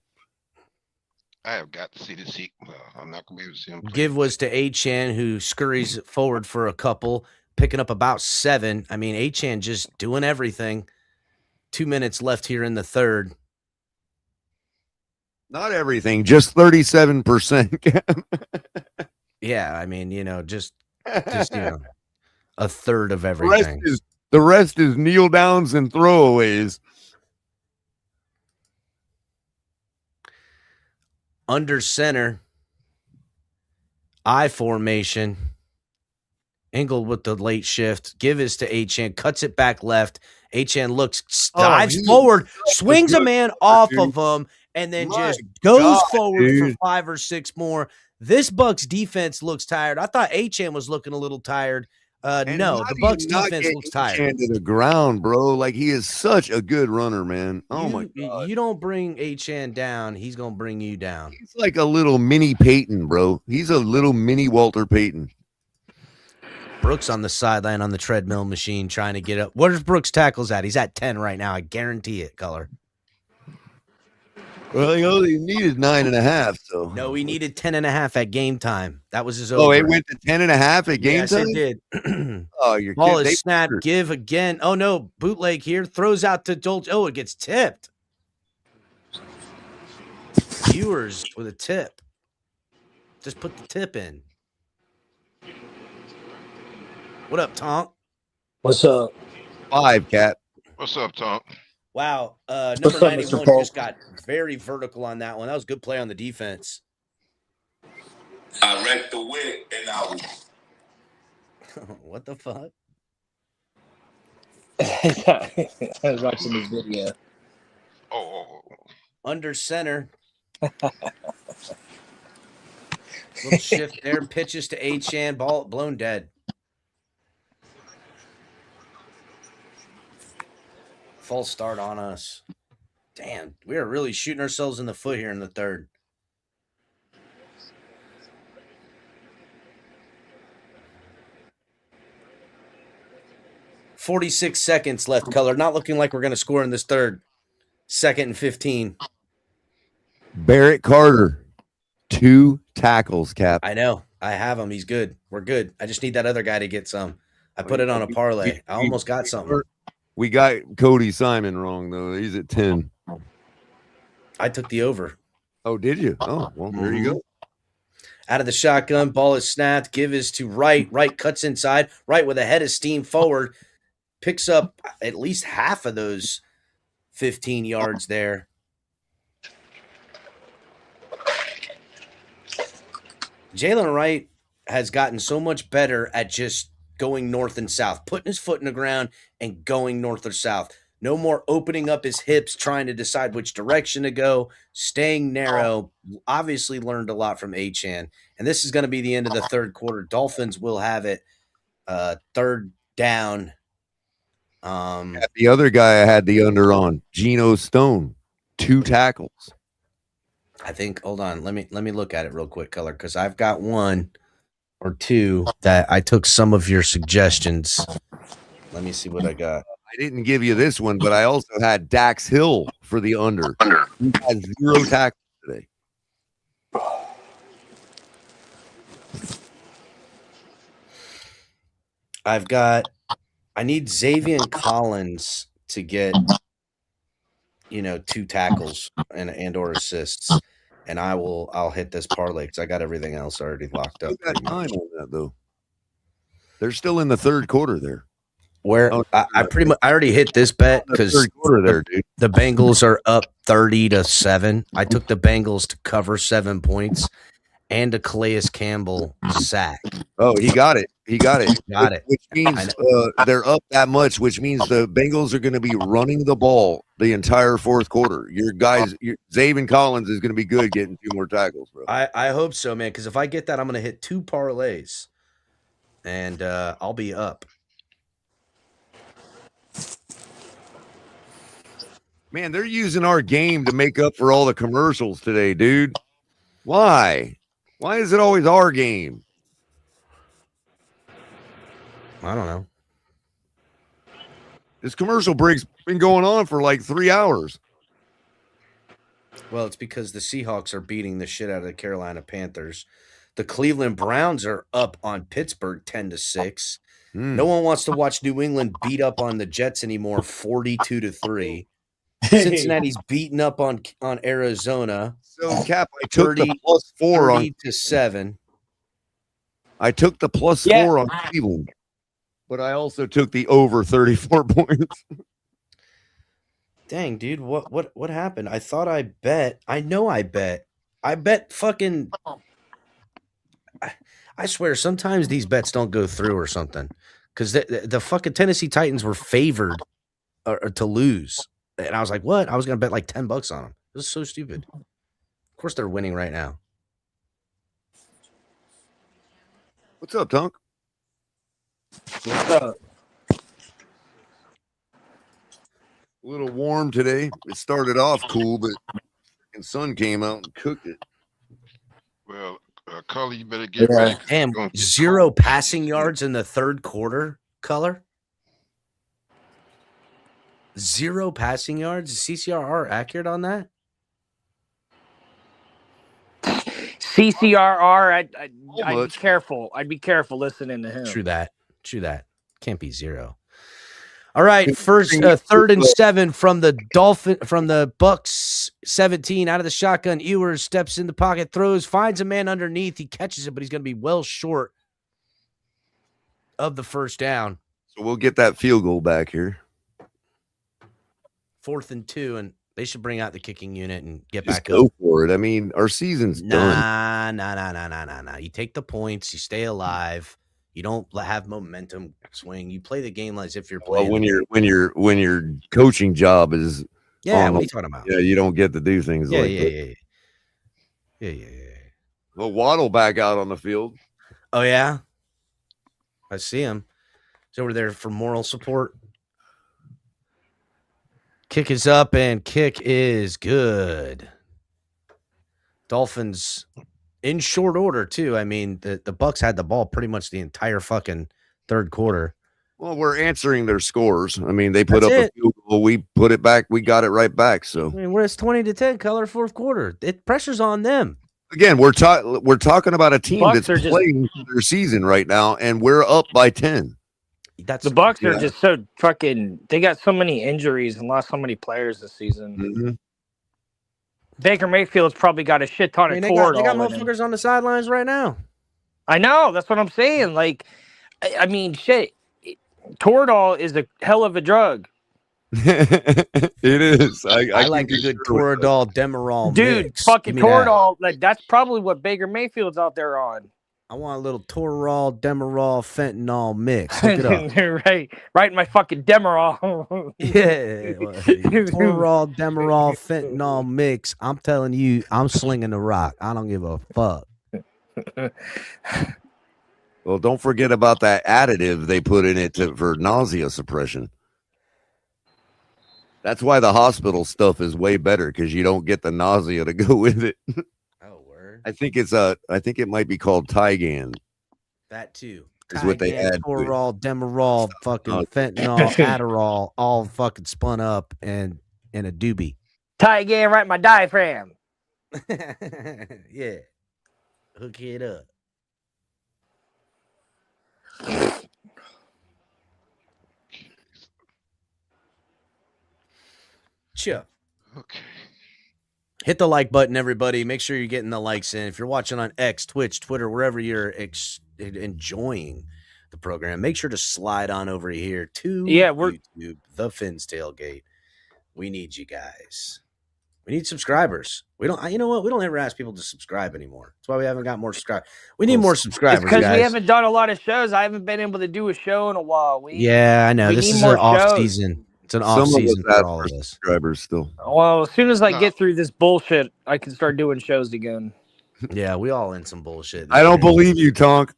Speaker 10: I have got to see the sequel. I'm not going to be able to see him play.
Speaker 3: Give was to Achane, who scurries forward for a couple, picking up about 7. I mean, Achane just doing everything. 2 minutes left here in the third.
Speaker 8: Not everything, just 37%.
Speaker 3: Yeah, I mean, just a third of everything.
Speaker 8: The rest is kneel downs and throwaways.
Speaker 3: Under center, I formation. Engel with the late shift. Give is to Achane, cuts it back left. Achane looks, dives forward, swings a man off of him, and then just goes forward for 5 or 6 more. This Bucs defense looks tired. I thought Achane was looking a little tired. No, the Bucs defense looks tired.
Speaker 8: To the ground, bro. Like, he is such a good runner, man. My God.
Speaker 3: You don't bring Achane down, he's gonna bring you down.
Speaker 8: He's like a little mini Peyton, bro. He's a little mini Walter Payton.
Speaker 3: Brooks on the sideline on the treadmill machine trying to get up. Where's Brooks' tackles at? He's at 10 right now. I guarantee it, Color.
Speaker 8: Well, he needed 9.5. So
Speaker 3: no, he needed 10.5 at game time. That was his over.
Speaker 8: Oh, it went to 10.5 at game time?
Speaker 3: Yes, it did.
Speaker 8: Oh, you're
Speaker 3: ball
Speaker 8: kidding.
Speaker 3: is snapped. Give again. Oh, no. Bootleg here. Throws out to Dolce. Oh, it gets tipped. Viewers with a tip. Just put the tip in. What up, Tonk?
Speaker 12: What's up?
Speaker 8: 5, Cat.
Speaker 10: What's up, Tonk?
Speaker 3: Wow. Number 91 just got very vertical on that one. That was a good play on the defense.
Speaker 13: I wrecked the wit and I was.
Speaker 3: What the fuck?
Speaker 12: I was watching this video.
Speaker 10: Oh.
Speaker 3: Under center. Little shift there. Pitches to Achane. Ball blown dead. False start on us. Damn, we are really shooting ourselves in the foot here in the third. $46 seconds left, Color. Not looking like we're going to score in this third. 2nd and 15.
Speaker 8: Barrett Carter, 2 tackles, Cap.
Speaker 3: I know. I have him. He's good. We're good. I just need that other guy to get some. I put it on a parlay. I almost got something.
Speaker 8: We got Cody Simon wrong, though. He's at 10.
Speaker 3: I took the over.
Speaker 8: Oh, did you? Oh, well, there you go.
Speaker 3: Out of the shotgun, ball is snapped. Give is to Wright. Wright cuts inside. Wright with a head of steam forward. Picks up at least half of those 15 yards there. Jalen Wright has gotten so much better at just going north and south, putting his foot in the ground and going north or south. No more opening up his hips, trying to decide which direction to go, staying narrow. Obviously learned a lot from Achane. And this is going to be the end of the third quarter. Dolphins will have it 3rd down.
Speaker 8: The other guy I had the under on, Geno Stone, 2 tackles.
Speaker 3: I think. Hold on. Let me look at it real quick, Color, because I've got one or two that I took some of your suggestions. Let me see what I got.
Speaker 8: I didn't give you this one, but I also had Dax Hill for the under. He had 0 tackles today.
Speaker 3: I need Xavier Collins to get 2 tackles and or assists, and I'll hit this parlay because I got everything else already locked up.
Speaker 8: Got time on that though. They're still in the third quarter there.
Speaker 3: Where I already hit this bet because the Bengals are up 30-7. I took the Bengals to cover 7 points and a Calais Campbell sack.
Speaker 8: Oh, he got it. Got it. Which means they're up that much, which means the Bengals are going to be running the ball the entire fourth quarter. Your guys, Xavier Collins is going to be good getting 2 more tackles, bro.
Speaker 3: I hope so, man, because if I get that, I'm going to hit 2 parlays, and I'll be up.
Speaker 8: Man, they're using our game to make up for all the commercials today, dude. Why? Why is it always our game?
Speaker 3: I don't know.
Speaker 8: This commercial break's been going on for like 3 hours.
Speaker 3: Well, it's because the Seahawks are beating the shit out of the Carolina Panthers. The Cleveland Browns are up on Pittsburgh 10-6. No one wants to watch New England beat up on the Jets anymore, 42-3. Cincinnati's beating up on Arizona.
Speaker 8: So, Cap, I took the +4 on
Speaker 3: 30-7.
Speaker 8: I took the +4 on Cleveland, but I also took the over 34 points.
Speaker 3: Dang, dude, what happened? I thought I bet. I know I bet. I bet fucking. I swear, sometimes these bets don't go through or something, because the fucking Tennessee Titans were favored to lose. And I was like, what? I was going to bet like $10 on them. This is so stupid. Of course they're winning right now.
Speaker 8: What's up, Tunk?
Speaker 12: What's up?
Speaker 8: A little warm today. It started off cool, but the sun came out and cooked it.
Speaker 10: Well, Color, you better get ready.
Speaker 3: Damn, 0 passing yards in the third quarter, Color? 0 passing yards? Is CCRR accurate on that?
Speaker 14: CCRR, I'd be careful. I'd be careful listening to him.
Speaker 3: True that. Can't be 0. All right, first 3rd and 7 from the Bucs 17 out of the shotgun. Ewers steps in the pocket, throws, finds a man underneath. He catches it, but he's going to be well short of the first down.
Speaker 8: So we'll get that field goal back here.
Speaker 3: 4th and 2, and they should bring out the kicking unit and get
Speaker 8: Just
Speaker 3: back
Speaker 8: go
Speaker 3: up.
Speaker 8: for it. I mean, our season's done.
Speaker 3: Nah. You take the points. You stay alive. You don't have momentum swing. You play the game as if you're playing.
Speaker 8: Well, when your coaching job is
Speaker 3: what are you talking about?
Speaker 8: Yeah, you don't get to do things like that.
Speaker 3: Yeah.
Speaker 8: Well, Waddle back out on the field.
Speaker 3: Oh yeah, I see him. He's over there for moral support. Kick is up and kick is good. Dolphins in short order too. I mean, the Bucs had the ball pretty much the entire fucking third quarter.
Speaker 8: Well, we're answering their scores. I mean, they put up a field goal. We put it back. We got it right back. So
Speaker 3: I mean, it's 20-10, Color, fourth quarter. Pressure's on them.
Speaker 8: Again, we're talking about a team that's playing their season right now, and we're up by 10.
Speaker 14: The Bucs are just so fucking. They got so many injuries and lost so many players this season.
Speaker 8: Mm-hmm.
Speaker 14: Baker Mayfield's probably got a shit ton of Toradol.
Speaker 3: They got motherfuckers on the sidelines right now.
Speaker 14: I know. That's what I'm saying. Like, I mean, shit. Toradol is a hell of a drug.
Speaker 8: It is.
Speaker 3: I like a good Toradol Demerol
Speaker 14: dude,
Speaker 3: mix.
Speaker 14: fucking Toradol. Like, that's probably what Baker Mayfield's out there on.
Speaker 3: I want a little Toradol Demerol fentanyl mix. Look it up.
Speaker 14: right in my fucking Demerol.
Speaker 3: Yeah, Toradol Demerol fentanyl mix. I'm telling you, I'm slinging the rock. I don't give a fuck.
Speaker 8: Well, don't forget about that additive they put in it for nausea suppression. That's why the hospital stuff is way better because you don't get the nausea to go with it.
Speaker 3: Oh, word.
Speaker 8: I think it might be called Tygan.
Speaker 3: That too.
Speaker 8: Is what they add to it.
Speaker 3: Toral, Demerol, fucking fentanyl, Adderall, all fucking spun up and in a doobie.
Speaker 14: Tie again, right? My diaphragm.
Speaker 3: Yeah. Hook it up. Chill.
Speaker 10: Okay.
Speaker 3: Hit the like button, everybody. Make sure you're getting the likes in. If you're watching on X, Twitch, Twitter, wherever you're enjoying the program, make sure to slide on over here to YouTube, The Fins Tailgate. We need you guys. We need subscribers. We don't. You know what? We don't ever ask people to subscribe anymore. That's why we haven't got more subscribers. We need more subscribers,
Speaker 14: because
Speaker 3: guys.
Speaker 14: we haven't done a lot of shows. I haven't been able to do a show in a while.
Speaker 3: Yeah, I know. This is an off season. It's an off season for all of us.
Speaker 8: Subscribers still.
Speaker 14: Well, as soon as I get through this bullshit, I can start doing shows again.
Speaker 3: Yeah, we all in some bullshit.
Speaker 8: I don't believe you, Tonk.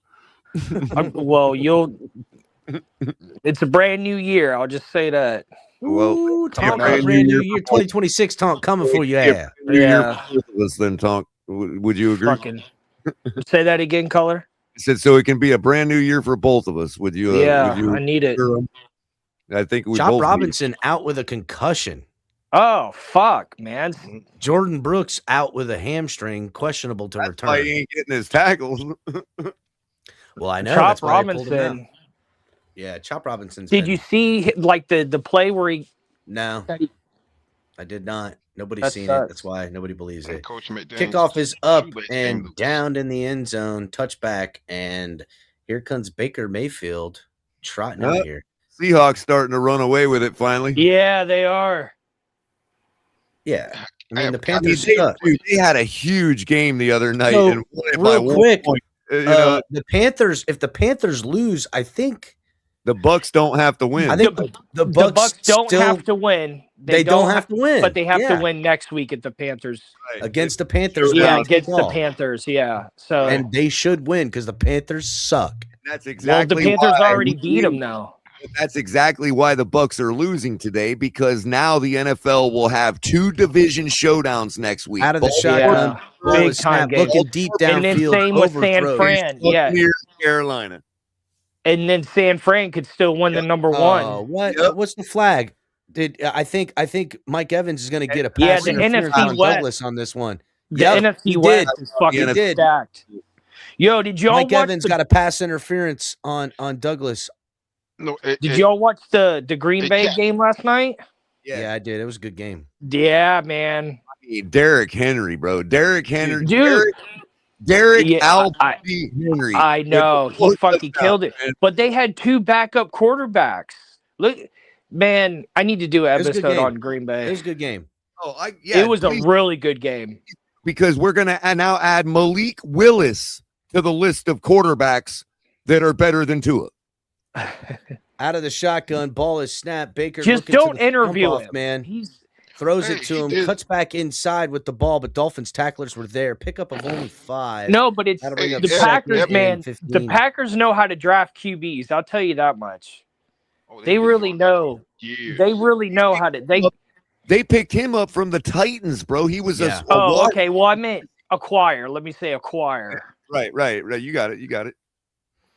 Speaker 14: Well, it's a brand new year. I'll just say that.
Speaker 3: Ooh, Tonk, brand new year 2026. Tonk coming for you.
Speaker 8: Yeah. Then Tonk, would you agree?
Speaker 14: Fucking say that again, Color.
Speaker 8: I said so. It can be a brand new year for both of us. Would you?
Speaker 14: I need it.
Speaker 8: I think we
Speaker 3: Chop
Speaker 8: both
Speaker 3: Robinson out with a concussion.
Speaker 14: Oh fuck, man!
Speaker 3: Jordan Brooks out with a hamstring, questionable to return.
Speaker 8: Why he ain't getting his tackles.
Speaker 3: Well, I know.
Speaker 14: Chop Robinson.
Speaker 3: Yeah, Chop Robinson.
Speaker 14: Did you see like the play where he?
Speaker 3: No, I did not. Nobody's seen
Speaker 14: sucks.
Speaker 3: it. That's why nobody believes it.
Speaker 10: Coach McDaniels
Speaker 3: Kickoff is up
Speaker 10: shoelace
Speaker 3: and
Speaker 10: game.
Speaker 3: downed in the end zone. Touchback, and here comes Baker Mayfield trotting out here.
Speaker 8: Seahawks starting to run away with it finally.
Speaker 14: Yeah, they are.
Speaker 3: Yeah, I mean the Panthers suck.
Speaker 8: They had a huge game the other night.
Speaker 3: So,
Speaker 8: and won it
Speaker 3: real
Speaker 8: by
Speaker 3: quick,
Speaker 8: 1 point.
Speaker 3: The Panthers. If the Panthers lose, I think
Speaker 8: the Bucs don't have to win.
Speaker 3: I think the Bucs
Speaker 14: don't have to win.
Speaker 3: They don't have to win,
Speaker 14: but they have to win next week at the Panthers.
Speaker 3: Against the Panthers.
Speaker 14: Yeah, against the Panthers. Yeah, so
Speaker 3: and they should win because the Panthers suck.
Speaker 8: That's exactly.
Speaker 14: Well, the Panthers already beat them now.
Speaker 8: That's exactly why the Bucs are losing today, because now the NFL will have 2 division showdowns next week.
Speaker 3: Out of the shotgun,
Speaker 14: big time game.
Speaker 3: Looking deep downfield.
Speaker 14: And then same with San Fran. Yeah,
Speaker 8: Carolina.
Speaker 14: And then San Fran could still win the number one.
Speaker 3: What's the flag? I think Mike Evans is going to get a pass interference on Douglas on this one.
Speaker 14: The NFC West is fucking stacked. Yo, did y'all
Speaker 3: Mike Evans got a pass interference on Douglas.
Speaker 10: No,
Speaker 14: did y'all watch the Green Bay game last night?
Speaker 3: Yeah, I did. It was a good game.
Speaker 14: Yeah, man.
Speaker 8: I mean, Derrick Henry, bro. Derrick Henry.
Speaker 14: Dude.
Speaker 8: Derrick
Speaker 14: Henry. I know. He fucking killed it. But they had 2 backup quarterbacks. Look, man, I need to do an episode on Green Bay.
Speaker 3: It was a good game.
Speaker 14: It was a really good game.
Speaker 8: Because we're going to now add Malik Willis to the list of quarterbacks that are better than Tua.
Speaker 3: Out of the shotgun, ball is snapped. Baker
Speaker 14: just don't interview him,
Speaker 3: man. Throws it to him, cuts back inside with the ball, but Dolphins tacklers were there. Pickup of only 5.
Speaker 14: No, but it's the Packers, man. 15. The Packers know how to draft QBs. I'll tell you that much. They really know. They really know how to.
Speaker 8: They picked him up from the Titans, bro. He was
Speaker 14: okay. Well, I meant acquire. Let me say acquire.
Speaker 8: Right. You got it.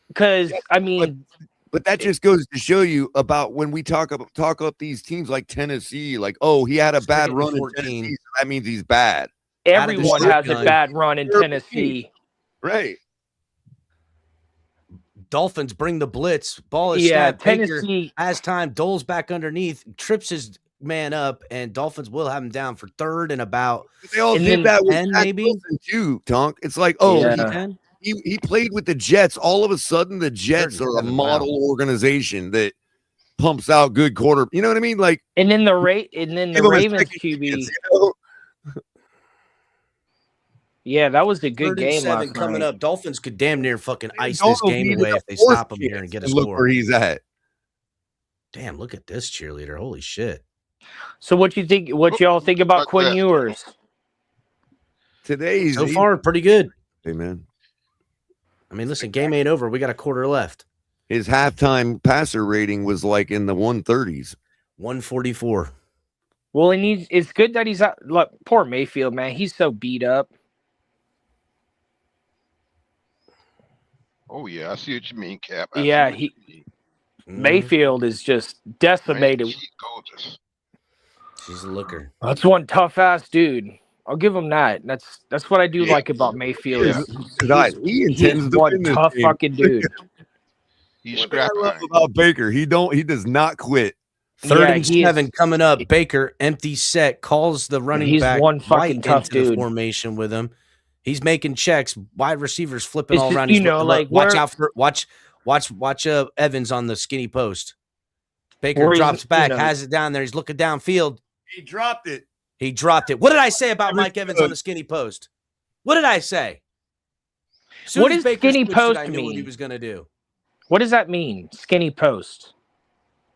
Speaker 14: Because I mean.
Speaker 8: But that just goes to show you about when we talk up these teams like Tennessee, like, oh, he had a bad run in Tennessee, so that means he's bad.
Speaker 14: Everyone has a bad run in Tennessee.
Speaker 8: Right.
Speaker 3: Dolphins bring the blitz. Ball is snapped. Tennessee has time. Dole's back underneath, trips his man up, and Dolphins will have him down for 3rd and about.
Speaker 8: They all did that with maybe too, Tonk. It's like, he played with the Jets. All of a sudden, the Jets are a model organization that pumps out good quarter. You know what I mean? Like,
Speaker 14: and then the Ravens QB. Yeah, that was a good game last night.
Speaker 3: Coming up. Dolphins could damn near fucking ice this game away if they stop him here and get a score.
Speaker 8: Look where he's at.
Speaker 3: Damn, look at this cheerleader. Holy shit.
Speaker 14: So what you think? What y'all think about Quinn Ewers?
Speaker 8: Today's
Speaker 3: so far pretty good.
Speaker 8: Hey man.
Speaker 3: I mean, listen, game ain't over. We got a quarter left.
Speaker 8: His halftime passer rating was like in the 130s.
Speaker 3: 144.
Speaker 14: Well, it's good that he's out. Look, poor Mayfield, man. He's so beat up.
Speaker 10: Oh yeah, I see what you mean, Cap.
Speaker 14: Yeah, Mayfield is just decimated.
Speaker 10: She's gorgeous.
Speaker 3: She's a looker.
Speaker 14: That's one tough ass dude. I'll give him that. That's what I do like about Mayfield. He's one tough fucking dude.
Speaker 10: He's
Speaker 8: what I love about Baker, he does not quit.
Speaker 3: Third and 7 coming up. Baker, empty set, calls the running back
Speaker 14: one fucking tough
Speaker 3: into the
Speaker 14: dude.
Speaker 3: formation with him. He's making checks. Wide receivers flipping all around. Watch Evans on the skinny post. Baker drops back, has it down there. He's looking downfield.
Speaker 8: He dropped it.
Speaker 3: What did I say about Mike Evans on the skinny post? What did I say?
Speaker 14: What does skinny post
Speaker 3: I knew
Speaker 14: mean?
Speaker 3: what he was going to do.
Speaker 14: What does that mean? Skinny post.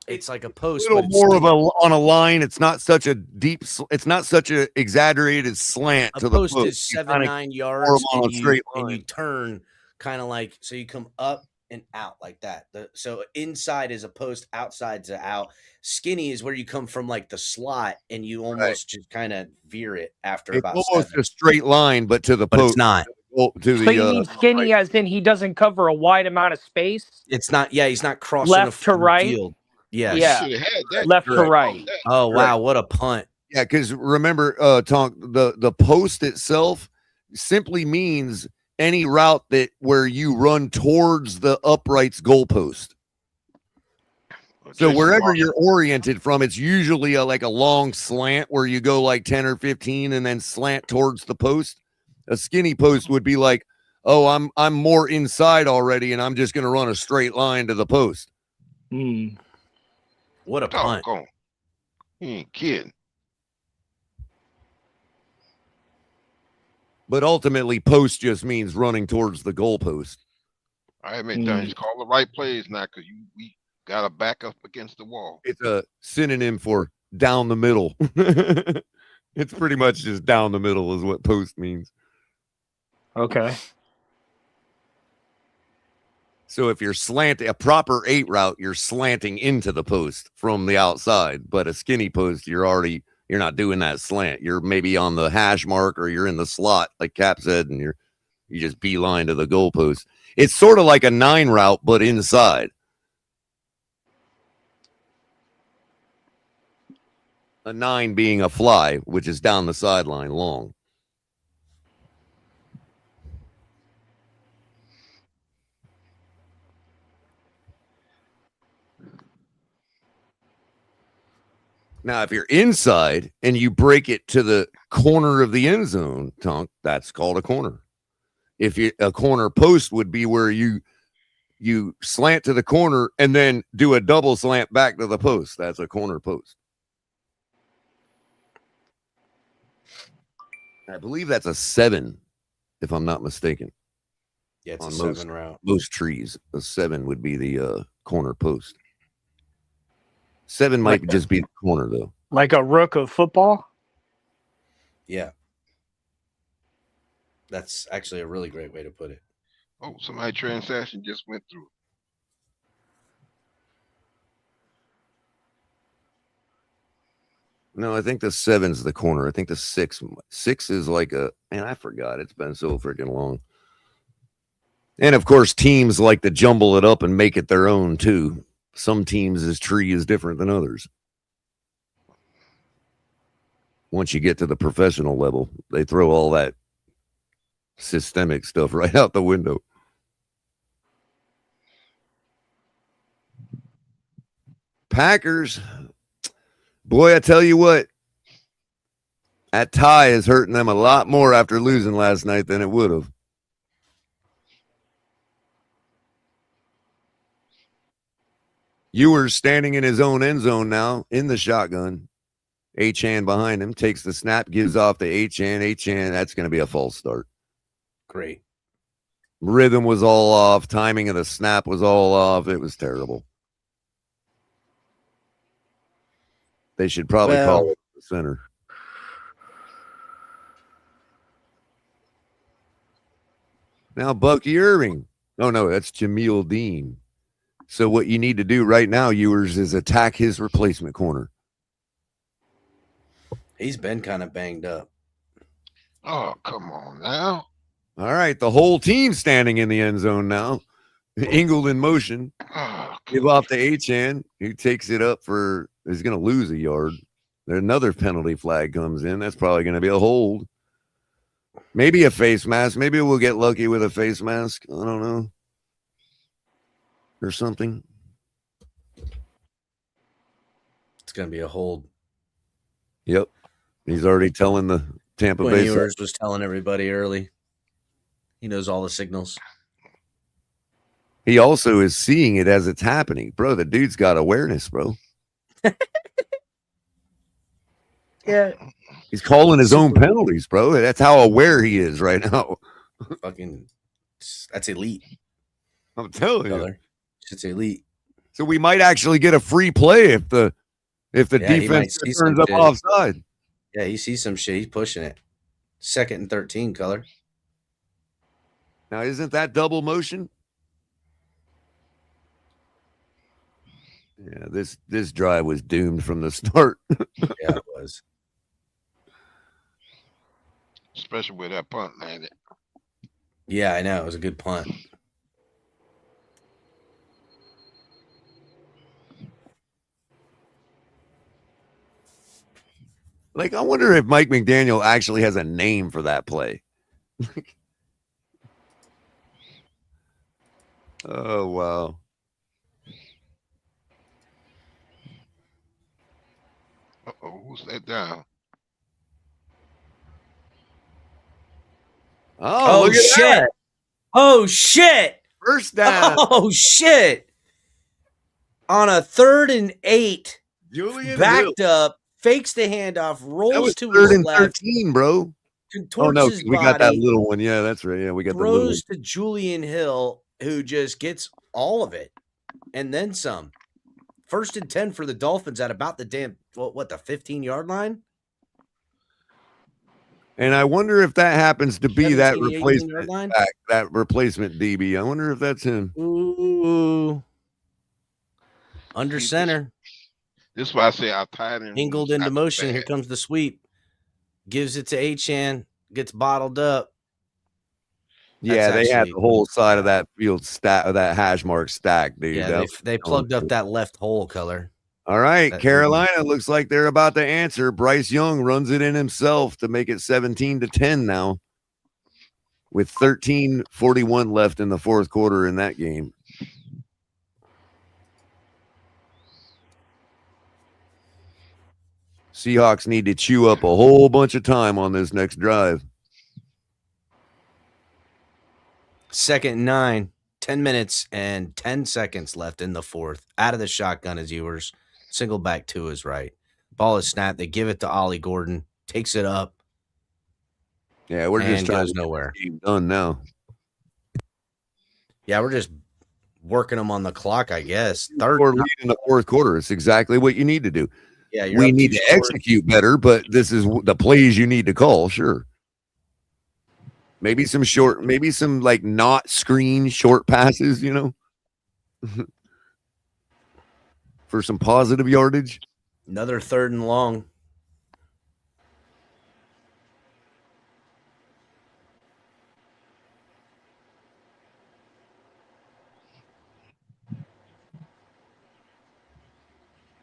Speaker 3: It's like a post,
Speaker 8: a little more of on a line. It's not such a deep. It's not such a exaggerated slant to the post.
Speaker 3: A post is 7-9 yards, and you turn kind of like so. You come up and out like that. So inside is a post, outside's a out. Skinny is where you come from, like the slot, and you almost just kind of veer it after
Speaker 8: it's
Speaker 3: about
Speaker 8: almost
Speaker 3: 7.
Speaker 8: A straight line, but to the post.
Speaker 3: It's not.
Speaker 14: So you mean skinny as in he doesn't cover a wide amount of space?
Speaker 3: It's not. Yeah, he's not crossing
Speaker 14: left to right.
Speaker 3: Field. Yes.
Speaker 14: Yeah, left to right.
Speaker 3: Oh wow, what a punt!
Speaker 8: Yeah, because remember, Tonk, the post itself simply means any route where you run towards the upright's goalpost. So wherever you're oriented from, it's usually like a long slant where you go like 10 or 15 and then slant towards the post. A skinny post would be like, oh, I'm more inside already, and I'm just going to run a straight line to the post.
Speaker 3: What a punt!
Speaker 10: He ain't kidding.
Speaker 8: But ultimately, post just means running towards the goalpost.
Speaker 10: I haven't done. Just call the right plays now, because we got to back up against the wall.
Speaker 8: It's a synonym for down the middle. It's pretty much just down the middle is what post means.
Speaker 14: Okay.
Speaker 8: So if you're slanting a proper 8 route, you're slanting into the post from the outside. But a skinny post, you're not doing that slant. You're maybe on the hash mark or you're in the slot, like Cap said, and you just beeline to the goalpost. It's sort of like a 9 route, but inside. A 9 being a fly, which is down the sideline long. Now, if you're inside and you break it to the corner of the end zone, Tonk, that's called a corner. A corner post would be where you slant to the corner and then do a double slant back to the post. That's a corner post. I believe that's a 7, if I'm not mistaken.
Speaker 3: Yeah, it's a 7 route.
Speaker 8: Most trees, a 7 would be the corner post. 7 might just be the corner, though.
Speaker 14: Like a rook of football?
Speaker 3: Yeah. That's actually a really great way to put it.
Speaker 10: Oh, somebody transaction just went through.
Speaker 8: No, I think the 7's the corner. I think the 6 is like I forgot. It's been so freaking long. And, of course, teams like to jumble it up and make it their own, too. Some teams' tree is different than others. Once you get to the professional level, they throw all that systemic stuff right out the window. Packers, boy, I tell you what, that tie is hurting them a lot more after losing last night than it would have. Ewers standing in his own end zone now in the shotgun. Achane behind him takes the snap, gives off to Achane. Achane, that's going to be a false start.
Speaker 3: Great.
Speaker 8: Rhythm was all off. Timing of the snap was all off. It was terrible. They should probably call it the center. Now Bucky Irving. Oh, no, that's Jameel Dean. So what you need to do right now, Ewers, is attack his replacement corner.
Speaker 3: He's been kind of banged up.
Speaker 10: Oh, come on now.
Speaker 8: All right, the whole team standing in the end zone now. Ingold in motion. Give off to Achane. He takes it up for, he's going to lose a yard. Another penalty flag comes in. That's probably going to be a hold. Maybe a face mask. Maybe we'll get lucky with a face mask. I don't know. Or something.
Speaker 3: It's going to be a hold.
Speaker 8: Yep. He's already telling the Tampa Bay.
Speaker 3: Ewers was telling everybody early. He knows all the signals.
Speaker 8: He also is seeing it as it's happening. Bro, the dude's got awareness, bro.
Speaker 3: Yeah.
Speaker 8: He's calling his own penalties, bro. That's how aware he is right now.
Speaker 3: Fucking, that's elite.
Speaker 8: I'm telling you.
Speaker 3: It's elite.
Speaker 8: So we might actually get a free play if the defense turns up offside.
Speaker 3: Yeah, he sees some shit. He's pushing it. 2nd and 13, color.
Speaker 8: Now, isn't that double motion? Yeah, this drive was doomed from the start.
Speaker 3: Yeah, it was.
Speaker 10: Especially with that punt landed.
Speaker 3: Yeah, I know. It was a good punt.
Speaker 8: Like, I wonder if Mike McDaniel actually has a name for that play. Oh, wow.
Speaker 10: Uh-oh, who's that down?
Speaker 8: Oh, look at
Speaker 3: shit.
Speaker 8: that.
Speaker 3: Oh, shit.
Speaker 8: First down.
Speaker 3: Oh, shit. On a 3rd and 8,
Speaker 8: Julian
Speaker 3: backed
Speaker 8: Hill.
Speaker 3: up, fakes the handoff, rolls
Speaker 8: That was
Speaker 3: to
Speaker 8: 3rd
Speaker 3: his
Speaker 8: and
Speaker 3: left.
Speaker 8: 13, bro. Oh, no, we got that little one. Yeah, that's right. Yeah, we got the little one.
Speaker 3: Throws to Julian Hill, who just gets all of it and then some. 1st and 10 for the Dolphins at about the the 15-yard line?
Speaker 8: And I wonder if that happens to be that
Speaker 3: 17, 18
Speaker 8: replacement
Speaker 3: yard line?
Speaker 8: back, that replacement DB. I wonder if that's him.
Speaker 3: Ooh. Under center.
Speaker 10: This is why I say our tight end.
Speaker 3: Ingold into motion. Here comes the sweep. Gives it to Achane. Gets bottled up.
Speaker 8: Yeah, they had the whole side of that field stack, that hash mark stack, dude.
Speaker 3: Yeah, they plugged up that left hole, color.
Speaker 8: All right, Carolina looks like they're about to answer. Bryce Young runs it in himself to make it 17-10 now, with 13:41 left in the fourth quarter in that game. Seahawks need to chew up a whole bunch of time on this next drive.
Speaker 3: 2nd and 9, 10 minutes and 10 seconds left in the fourth. Out of the shotgun is Ewers. Single back to his right. Ball is snapped. They give it to Ollie Gordon. Takes it up.
Speaker 8: Yeah, we're just trying to
Speaker 3: nowhere.
Speaker 8: get the game done now.
Speaker 3: Yeah, we're just working them on the clock, I guess.
Speaker 8: Third lead in the fourth quarter. It's exactly what you need to do.
Speaker 3: Yeah,
Speaker 8: we need to execute better, but this is the plays you need to call. Sure. Maybe some short, maybe some like not screen short passes, you know, for some positive yardage.
Speaker 3: Another 3rd and long.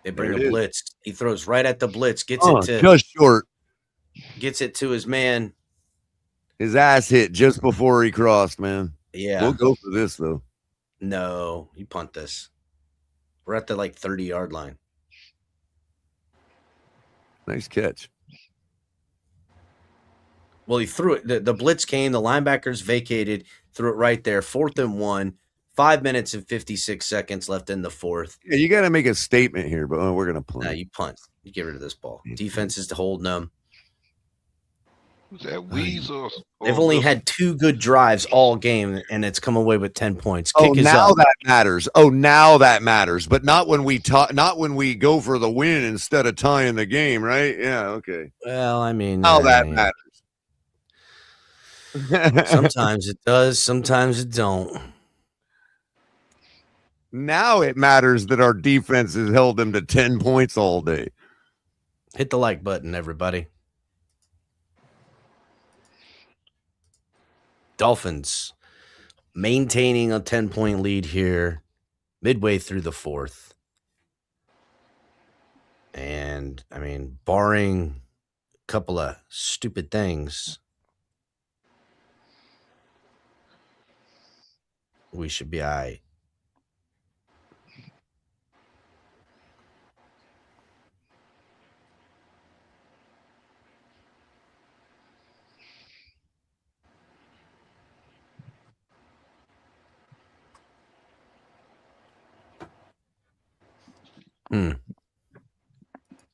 Speaker 3: They bring a blitz. He throws right at the blitz. Gets it to
Speaker 8: just short.
Speaker 3: Gets it to his man.
Speaker 8: His ass hit just before he crossed, man.
Speaker 3: Yeah.
Speaker 8: We'll go for this, though.
Speaker 3: No, you punt this. We're at the 30-yard line.
Speaker 8: Nice catch.
Speaker 3: Well, he threw it. The blitz came. The linebackers vacated. Threw it right there. 4th and 1. 5 minutes and 56 seconds left in the fourth.
Speaker 8: Yeah, you got to make a statement here, but we're going to punt.
Speaker 3: No, you punt. You get rid of this ball. Defense is to hold them.
Speaker 10: Was that Weasel?
Speaker 3: They've only had 2 good drives all game, and it's come away with 10 points.
Speaker 8: Kick is now up. That matters. Oh, now that matters, but not when we not when we go for the win instead of tying the game, right? Yeah, okay.
Speaker 3: Well, I mean,
Speaker 8: now that matters.
Speaker 3: Sometimes it does. Sometimes it don't.
Speaker 8: Now it matters that our defense has held them to 10 points all day.
Speaker 3: Hit the like button, everybody. Dolphins maintaining a 10-point lead here midway through the fourth. And, I mean, barring a couple of stupid things, we should be all right.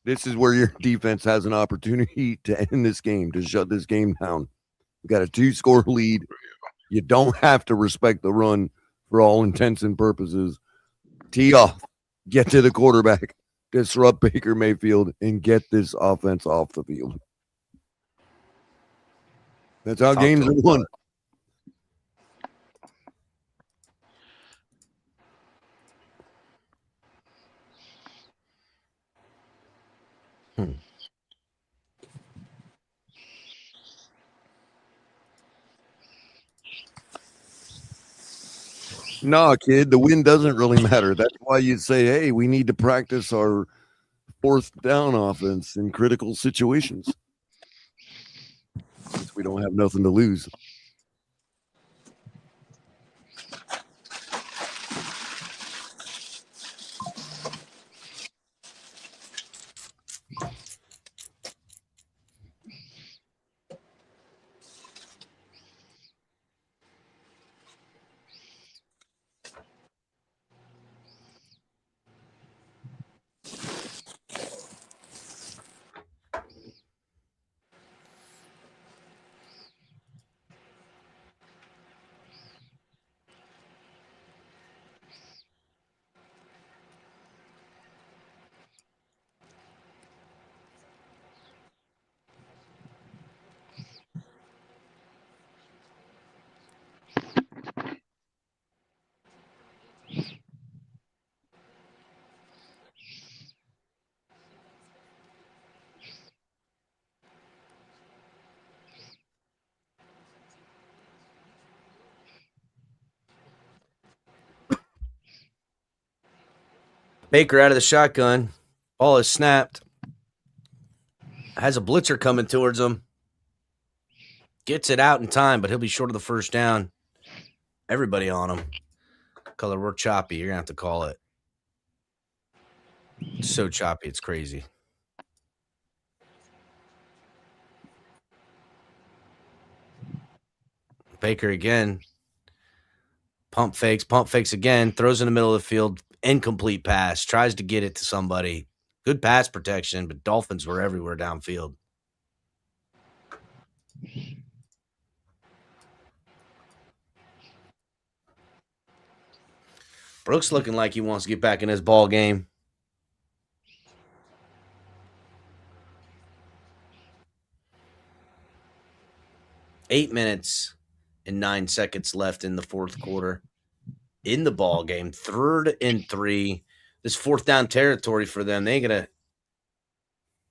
Speaker 8: This is where your defense has an opportunity to end this game, to shut this game down. You got a 2-score lead. You don't have to respect the run for all intents and purposes. Tee off, get to the quarterback, disrupt Baker Mayfield, and get this offense off the field. That's how games are won. No, kid, the win doesn't really matter. That's why you say, hey, we need to practice our fourth down offense in critical situations. Since we don't have nothing to lose.
Speaker 3: Baker out of the shotgun. Ball is snapped. Has a blitzer coming towards him. Gets it out in time, but he'll be short of the first down. Everybody on him. Color, we're choppy. You're going to have to call it. It's so choppy, it's crazy. Baker again. Pump fakes again. Throws in the middle of the field. Incomplete pass. Tries to get it to somebody. Good pass protection, but Dolphins were everywhere downfield. Brooks looking like he wants to get back in his ball game. Eight minutes and 9 seconds left in the fourth quarter. In the ball game, 3rd and 3. This fourth down territory for them. They gonna.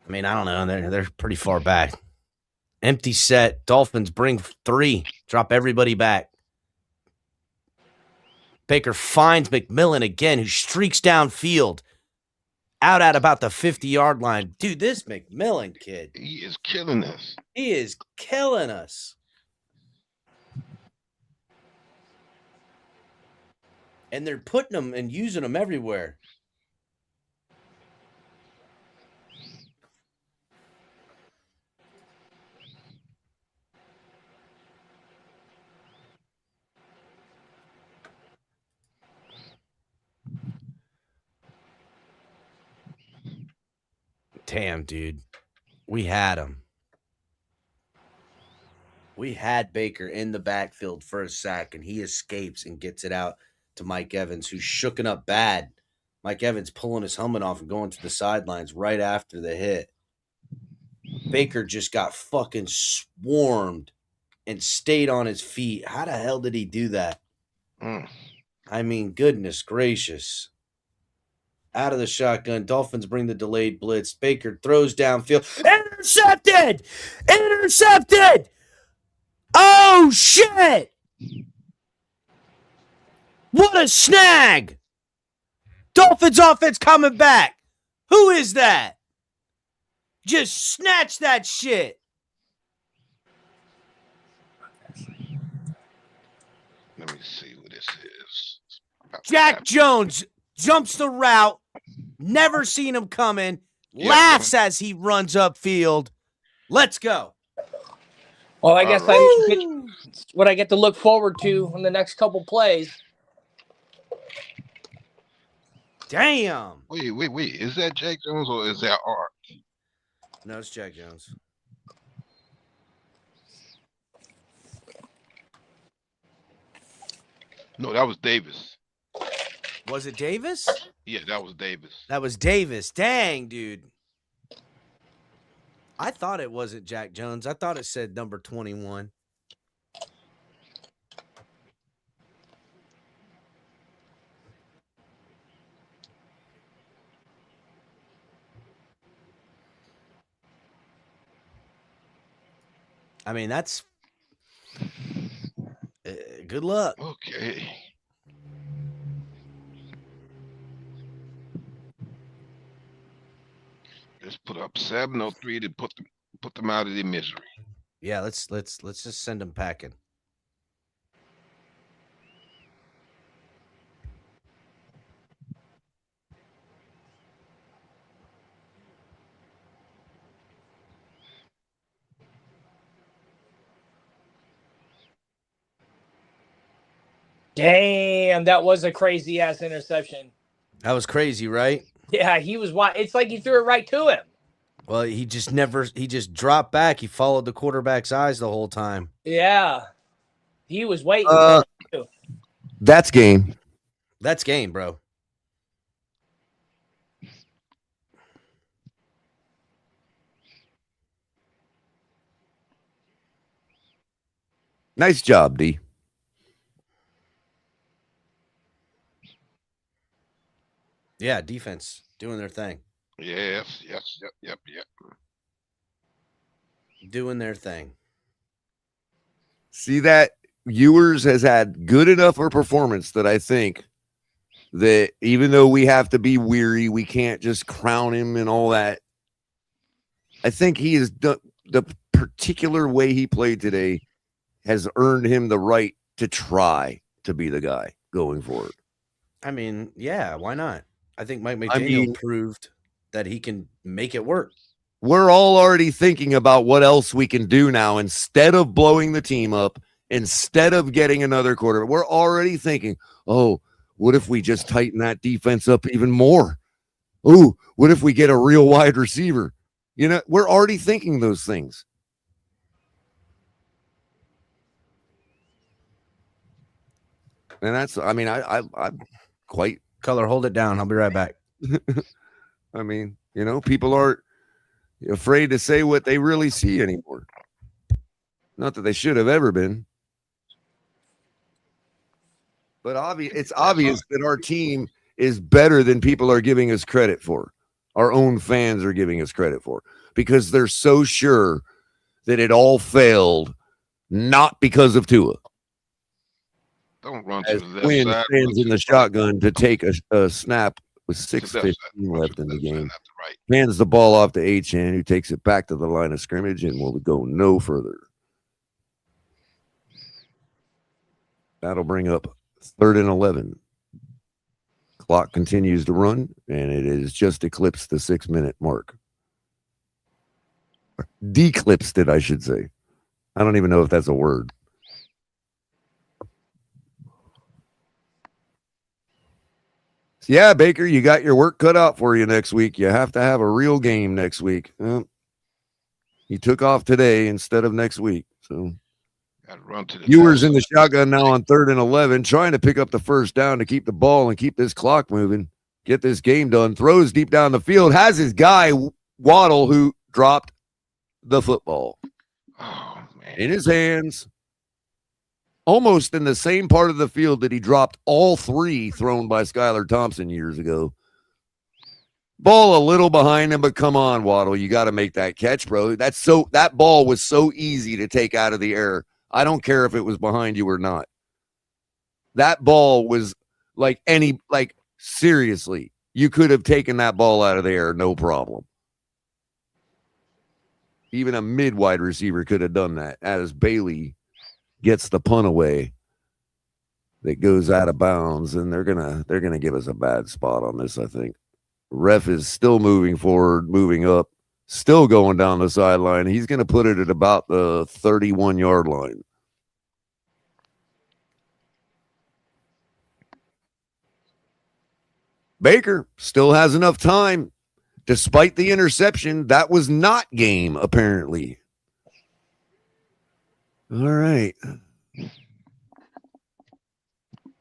Speaker 3: I mean, I don't know. They're pretty far back. Empty set. Dolphins bring 3. Drop everybody back. Baker finds McMillan again, who streaks downfield. Out at about the 50-yard line. Dude, this McMillan kid.
Speaker 10: He is killing us.
Speaker 3: He is killing us. And they're putting them and using them everywhere. Damn, dude. We had him. We had Baker in the backfield for a sack, and he escapes and gets it out to Mike Evans, who's shooken up bad. Mike Evans pulling his helmet off and going to the sidelines right after the hit. Baker just got fucking swarmed and stayed on his feet. How the hell did he do that? I mean, goodness gracious. out of the shotgun. Dolphins bring the delayed blitz. Baker throws downfield. Intercepted! Intercepted! Oh, shit! What a snag! Dolphins offense coming back. Who is that? Just snatch that shit.
Speaker 10: Let me see what this is.
Speaker 3: Jack Jones jumps the route. Never seen him coming. Laughs as he runs upfield. Let's go.
Speaker 14: Well, I guess what I get to look forward to in the next couple plays.
Speaker 3: Damn.
Speaker 10: Wait. Is that Jack Jones or is that Art?
Speaker 3: No, it's Jack Jones.
Speaker 10: No, that was Davis.
Speaker 3: Was it Davis?
Speaker 10: Yeah, that was Davis.
Speaker 3: That was Davis. Dang, dude. I thought it wasn't Jack Jones. I thought it said number 21. I mean, that's good luck.
Speaker 10: Okay. Let's put up 703 to put them out of their misery.
Speaker 3: Yeah, let's just send them packing.
Speaker 14: Damn, that was a crazy ass interception.
Speaker 3: That was crazy, right?
Speaker 14: Yeah, he was wild. It's like he threw it right to him.
Speaker 3: Well, he just dropped back. He followed the quarterback's eyes the whole time.
Speaker 14: Yeah. He was waiting.
Speaker 8: That's game.
Speaker 3: That's game, bro.
Speaker 8: Nice job, D.
Speaker 3: Yeah, defense doing their thing.
Speaker 10: Yes. Yep.
Speaker 3: Doing their thing.
Speaker 8: See that Ewers has had good enough of a performance that I think that even though we have to be weary, we can't just crown him and all that. I think he is the particular way he played today has earned him the right to try to be the guy going forward.
Speaker 3: I mean, yeah, why not? I think Mike McDaniel proved that he can make it work.
Speaker 8: We're all already thinking about what else we can do now instead of blowing the team up, instead of getting another quarter. We're already thinking, oh, what if we just tighten that defense up even more? Oh, what if we get a real wide receiver? You know, we're already thinking those things. And that's, I mean, I'm quite.
Speaker 3: Color, hold it down. I'll be right back.
Speaker 8: I mean, you know, people aren't afraid to say what they really see anymore. Not that they should have ever been. But it's obvious that our team is better than people are giving us credit for. Our own fans are giving us credit for. Because they're so sure that it all failed, not because of Tua.
Speaker 10: Don't run to
Speaker 8: As
Speaker 10: the left
Speaker 8: Quinn
Speaker 10: side.
Speaker 8: stands in the shotgun to take a snap with 6:15 left in the game. Hands the ball off to Achane, who takes it back to the line of scrimmage and will go no further. That'll bring up 3rd and 11. Clock continues to run, and it has just eclipsed the 6-minute mark. Declipsed it, I should say. I don't even know if that's a word. Yeah, Baker, you got your work cut out for you next week. You have to have a real game next week. He took off today instead of next week. So Ewers in the shotgun now on 3rd and 11, trying to pick up the first down to keep the ball and keep this clock moving, get this game done. Throws deep down the field, has his guy Waddle, who dropped the football in his hands. Almost in the same part of the field that he dropped all 3 thrown by Skylar Thompson years ago. Ball a little behind him, but come on, Waddle. You got to make that catch, bro. That ball was so easy to take out of the air. I don't care if it was behind you or not. That ball was seriously, you could have taken that ball out of the air, no problem. Even a mid-wide receiver could have done that, as Bailey gets the punt away that goes out of bounds, and they're gonna give us a bad spot on this, I think. Ref is still moving forward, moving up, still going down the sideline. He's going to put it at about the 31-yard line. Baker still has enough time. Despite the interception, that was not game, apparently. All right.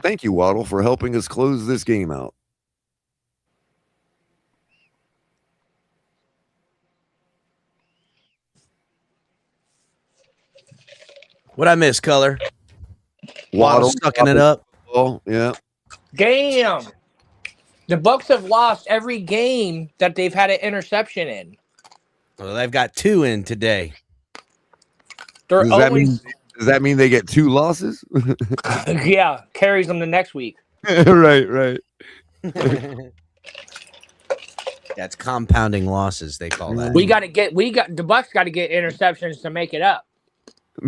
Speaker 8: Thank you, Waddle, for helping us close this game out.
Speaker 3: What'd I miss, Color?
Speaker 8: Waddle
Speaker 3: sucking it up.
Speaker 8: Oh, yeah.
Speaker 14: Damn. The Bucs have lost every game that they've had an interception in.
Speaker 3: Well, they've got 2 in today.
Speaker 14: They're
Speaker 8: Does
Speaker 14: always
Speaker 8: that mean they get 2 losses?
Speaker 14: yeah, carries them the next week.
Speaker 8: Right.
Speaker 3: That's compounding losses, they call that.
Speaker 14: The Bucs got to get interceptions to make it up.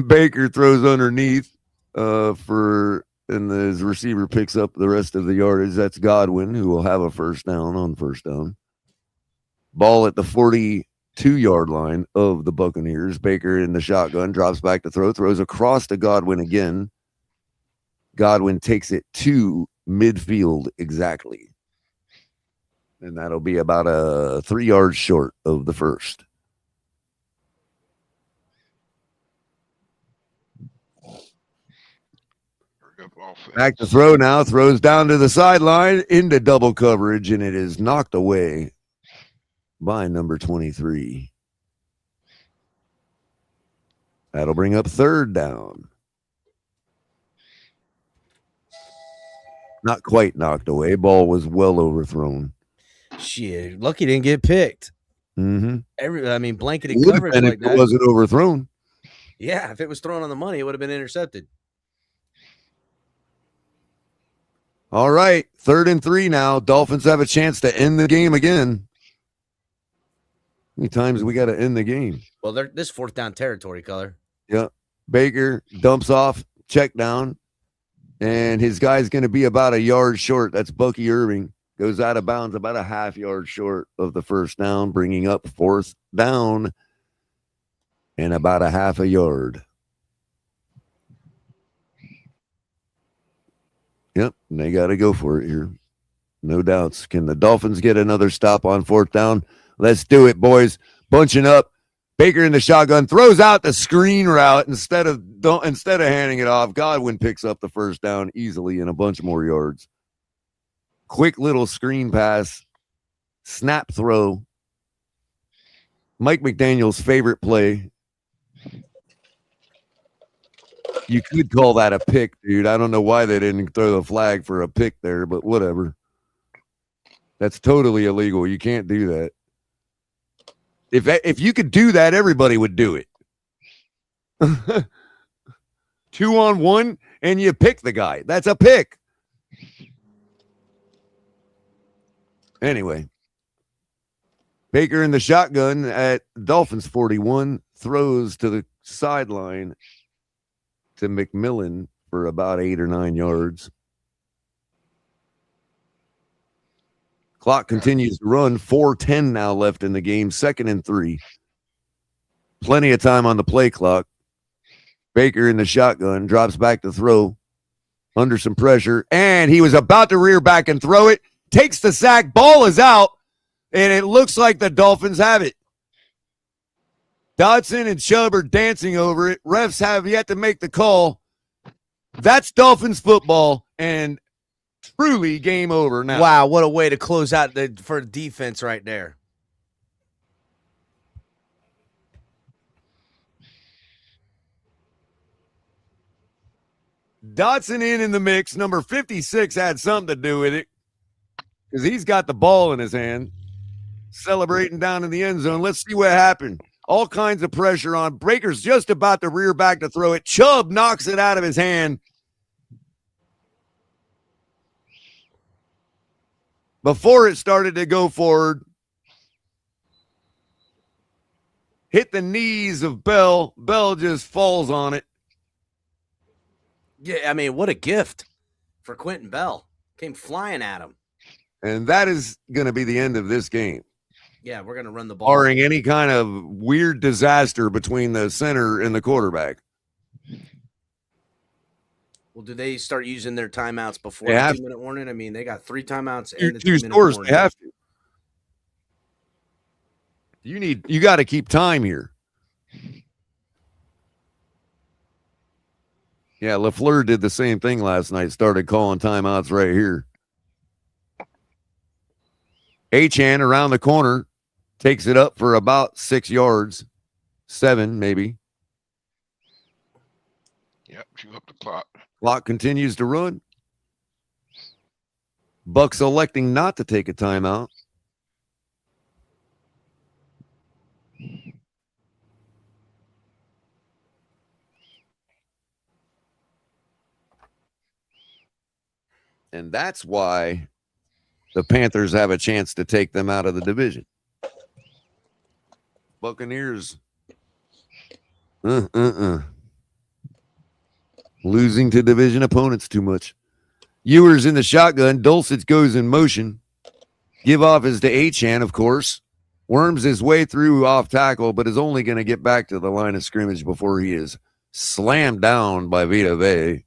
Speaker 8: Baker throws underneath and his receiver picks up the rest of the yardage. That's Godwin, who will have a first down on first down. Ball at the 42-yard line of the Buccaneers. Baker in the shotgun, drops back to throw, throws across to Godwin again. Godwin takes it to midfield exactly. And that'll be about a 3 yards short of the first. Back to throw now. Throws down to the sideline into double coverage, and it is knocked away by number 23. That'll bring up third down. Not quite knocked away. Ball was well overthrown.
Speaker 3: Shit, lucky didn't get picked.
Speaker 8: Mm-hmm.
Speaker 3: Blanketed coverage like that.
Speaker 8: It wasn't overthrown.
Speaker 3: Yeah, if it was thrown on the money, it would have been intercepted.
Speaker 8: All right, 3rd and 3 now. Dolphins have a chance to end the game again. How many times we got to end the game?
Speaker 3: Well, this 4th down territory, Color.
Speaker 8: Yeah. Baker dumps off, check down, and his guy's going to be about a yard short. That's Bucky Irving. Goes out of bounds about a half yard short of the first down, bringing up 4th down and about a half a yard. Yep, and they got to go for it here. No doubts. Can the Dolphins get another stop on 4th down? Let's do it, boys. Bunching up. Baker in the shotgun throws out the screen route instead of handing it off. Godwin picks up the first down easily and a bunch more yards. Quick little screen pass. Snap throw. Mike McDaniel's favorite play. You could call that a pick, dude. I don't know why they didn't throw the flag for a pick there, but whatever. That's totally illegal. You can't do that. If you could do that, everybody would do it. 2-on-1, and you pick the guy. That's a pick. Anyway. Baker in the shotgun at Dolphins 41, throws to the sideline to McMillan for about 8 or 9 yards. Clock continues to run. 4:10 now left in the game. 2nd and 3. Plenty of time on the play clock. Baker in the shotgun drops back to throw under some pressure, and he was about to rear back and throw it. Takes the sack. Ball is out, and it looks like the Dolphins have it. Dodson and Chubb are dancing over it. Refs have yet to make the call. That's Dolphins football, and truly game over now.
Speaker 3: Wow, what a way to close out for defense right there.
Speaker 8: Dodson in the mix. Number 56 had something to do with it because he's got the ball in his hand. celebrating down in the end zone. Let's see what happened. All kinds of pressure on. Breaker's just about to rear back to throw it. Chubb knocks it out of his hand. Before it started to go forward, hit the knees of Bell. Bell just falls on it.
Speaker 3: Yeah, I mean, what a gift for Quentin Bell. Came flying at him.
Speaker 8: And that is going to be the end of this game.
Speaker 3: Yeah, we're going to run the ball.
Speaker 8: Barring any kind of weird disaster between the center and the quarterback.
Speaker 3: Well, do they start using their timeouts before
Speaker 8: They
Speaker 3: the
Speaker 8: have
Speaker 3: 2-minute warning? I mean, they got 3 timeouts
Speaker 8: Two
Speaker 3: and the 2-minute
Speaker 8: scores.
Speaker 3: warning.
Speaker 8: They have to. You got to keep time here. Yeah, LaFleur did the same thing last night. Started calling timeouts right here. Achane around the corner takes it up for about 6 yards, 7 maybe.
Speaker 10: Yep, chew up the clock.
Speaker 8: Clock continues to run. Bucs electing not to take a timeout. And that's why the Panthers have a chance to take them out of the division. Buccaneers. Losing to division opponents too much. Ewers in the shotgun. Dulcich goes in motion. Give off is to Achane, of course. Worms his way through off tackle, but is only going to get back to the line of scrimmage before he is slammed down by Vita Vea.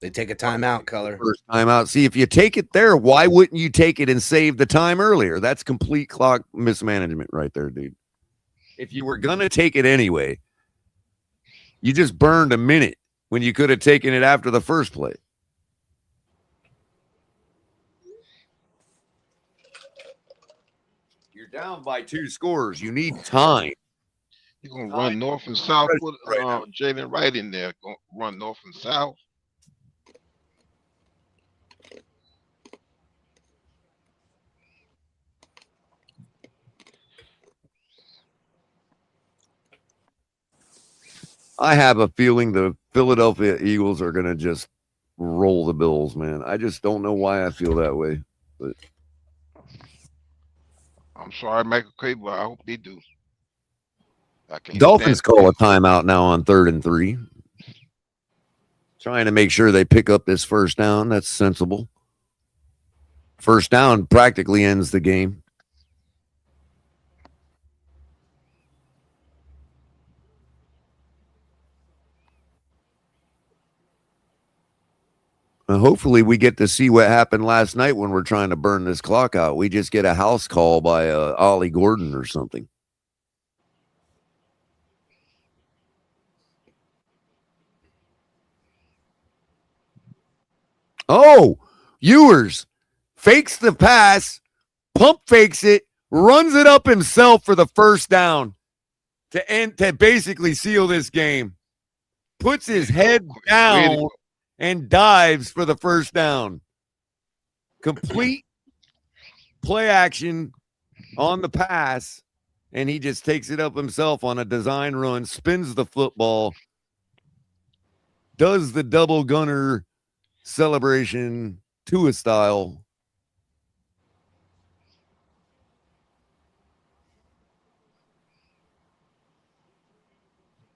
Speaker 3: They take a timeout, Color.
Speaker 8: First timeout. See, if you take it there, why wouldn't you take it and save the time earlier? That's complete clock mismanagement right there, dude. If you were going to take it anyway, you just burned a minute when you could have taken it after the first play. You're down by 2 scores. You need time.
Speaker 10: You're going to run north and south. Put Jalen Wright in there. Going to run north and south.
Speaker 8: I have a feeling the Philadelphia Eagles are going to just roll the Bills, man. I just don't know why I feel that way. But
Speaker 10: I'm sorry, Michael Cray, but I hope they do.
Speaker 8: Dolphins call a timeout now on 3rd and 3. Trying to make sure they pick up this first down. That's sensible. First down practically ends the game. Hopefully we get to see what happened last night when we're trying to burn this clock out. We just get a house call by Ollie Gordon or something. Oh, Ewers fakes the pass, pump fakes it, runs it up himself for the first down to basically seal this game. Puts his head down and dives for the first down. Complete play action on the pass, and he just takes it up himself on a design run, spins the football, does the double gunner celebration to a style.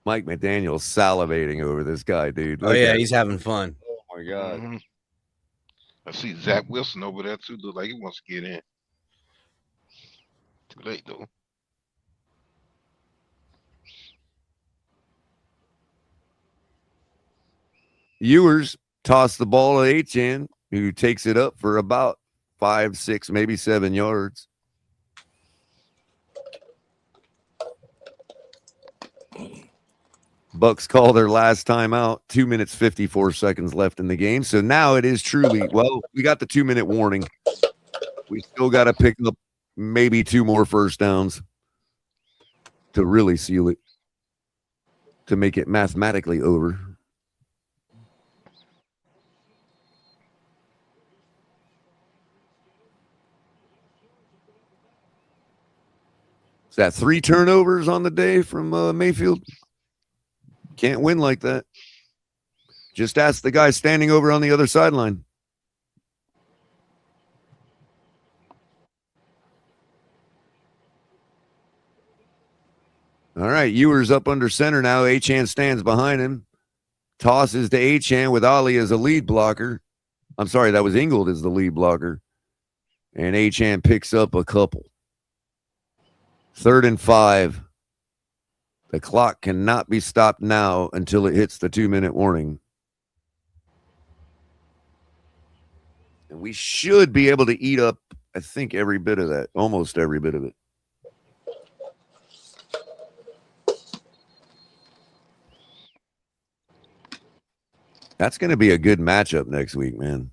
Speaker 8: Mike McDaniel's salivating over this guy, dude.
Speaker 3: Oh, yeah, he's having fun.
Speaker 8: Oh, my God.
Speaker 10: Mm-hmm. I see Zach Wilson over there, too. Look like he wants to get in. Too late, though.
Speaker 8: Ewers tossed the ball to Achane, who takes it up for about 5, 6, maybe 7 yards. Bucs call their last time out. 2 minutes, 54 seconds left in the game. So now it is truly, well, we got the 2-minute warning. We still got to pick up maybe 2 more first downs to really seal it, to make it mathematically over. that 3 turnovers on the day from Mayfield? Can't win like that. Just ask the guy standing over on the other sideline. All right, Ewers up under center now. Achane stands behind him. Tosses to Achane with Ali as a lead blocker. I'm sorry, that was Ingold as the lead blocker. And Achane picks up a couple. 3rd and 5. The clock cannot be stopped now until it hits the 2-minute warning. And we should be able to eat up, I think, every bit of that. Almost every bit of it. That's going to be a good matchup next week, man.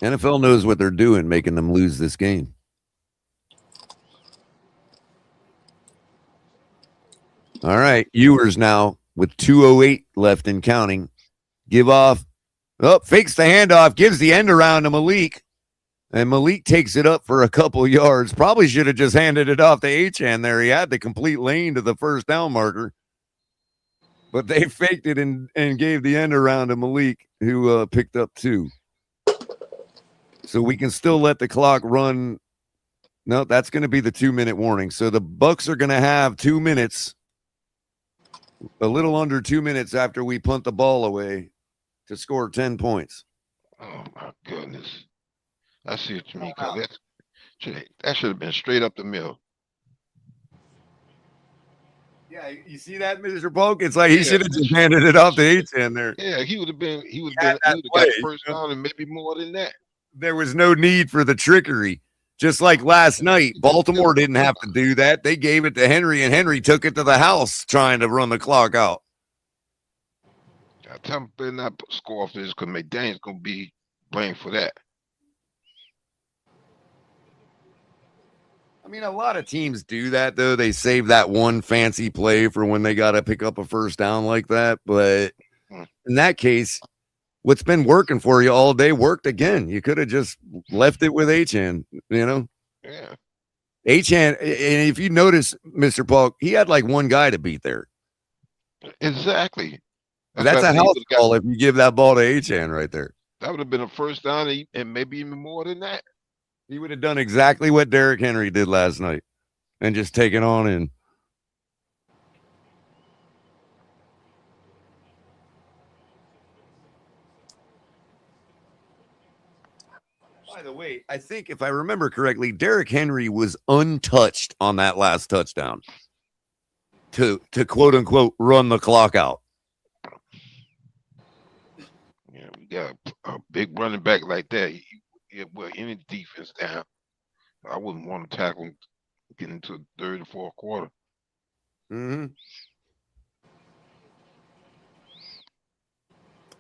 Speaker 8: NFL knows what they're doing, making them lose this game. All right, Ewers now with 2:08 left and counting. Give off. Oh, fakes the handoff, gives the end around to Malik. And Malik takes it up for a couple yards. Probably should have just handed it off to Achane there. He had the complete lane to the first down marker. But they faked it and gave the end around to Malik, who picked up 2. So we can still let the clock run. No, that's going to be the 2-minute warning. So the Bucs are going to have 2 minutes, a little under 2 minutes after we punt the ball away to score 10 points.
Speaker 10: Oh, my goodness. I see what you mean. That should have been straight up the middle.
Speaker 8: Yeah, you see that, Mr. Polk? It's like he should have just handed it off to Achane there.
Speaker 10: Yeah, he would have got the first down and maybe more than that.
Speaker 8: There was no need for the trickery. Just like last night, Baltimore didn't have to do that. They gave it to Henry, and Henry took it to the house trying to run the clock out.
Speaker 10: Tampa better not score off this because McDaniel's going to be blamed for that.
Speaker 8: I mean, a lot of teams do that, though. They save that one fancy play for when they got to pick up a first down like that. But in that case, what's been working for you all day worked again. You could have just left it with Achane, you know?
Speaker 10: Yeah.
Speaker 8: Achane, and if you notice, Mr. Polk, he had like one guy to beat there.
Speaker 10: Exactly.
Speaker 8: That's a house call if you give that ball to Achane right there.
Speaker 10: That would have been a first down and maybe even more than that.
Speaker 8: He would have done exactly what Derrick Henry did last night and just taken on in. By the way, I think if I remember correctly, Derrick Henry was untouched on that last touchdown to quote unquote run the clock out.
Speaker 10: Yeah, we got a big running back like that. Well, any defense down, I wouldn't want to tackle him getting into the 3rd or 4th quarter.
Speaker 8: Mm-hmm.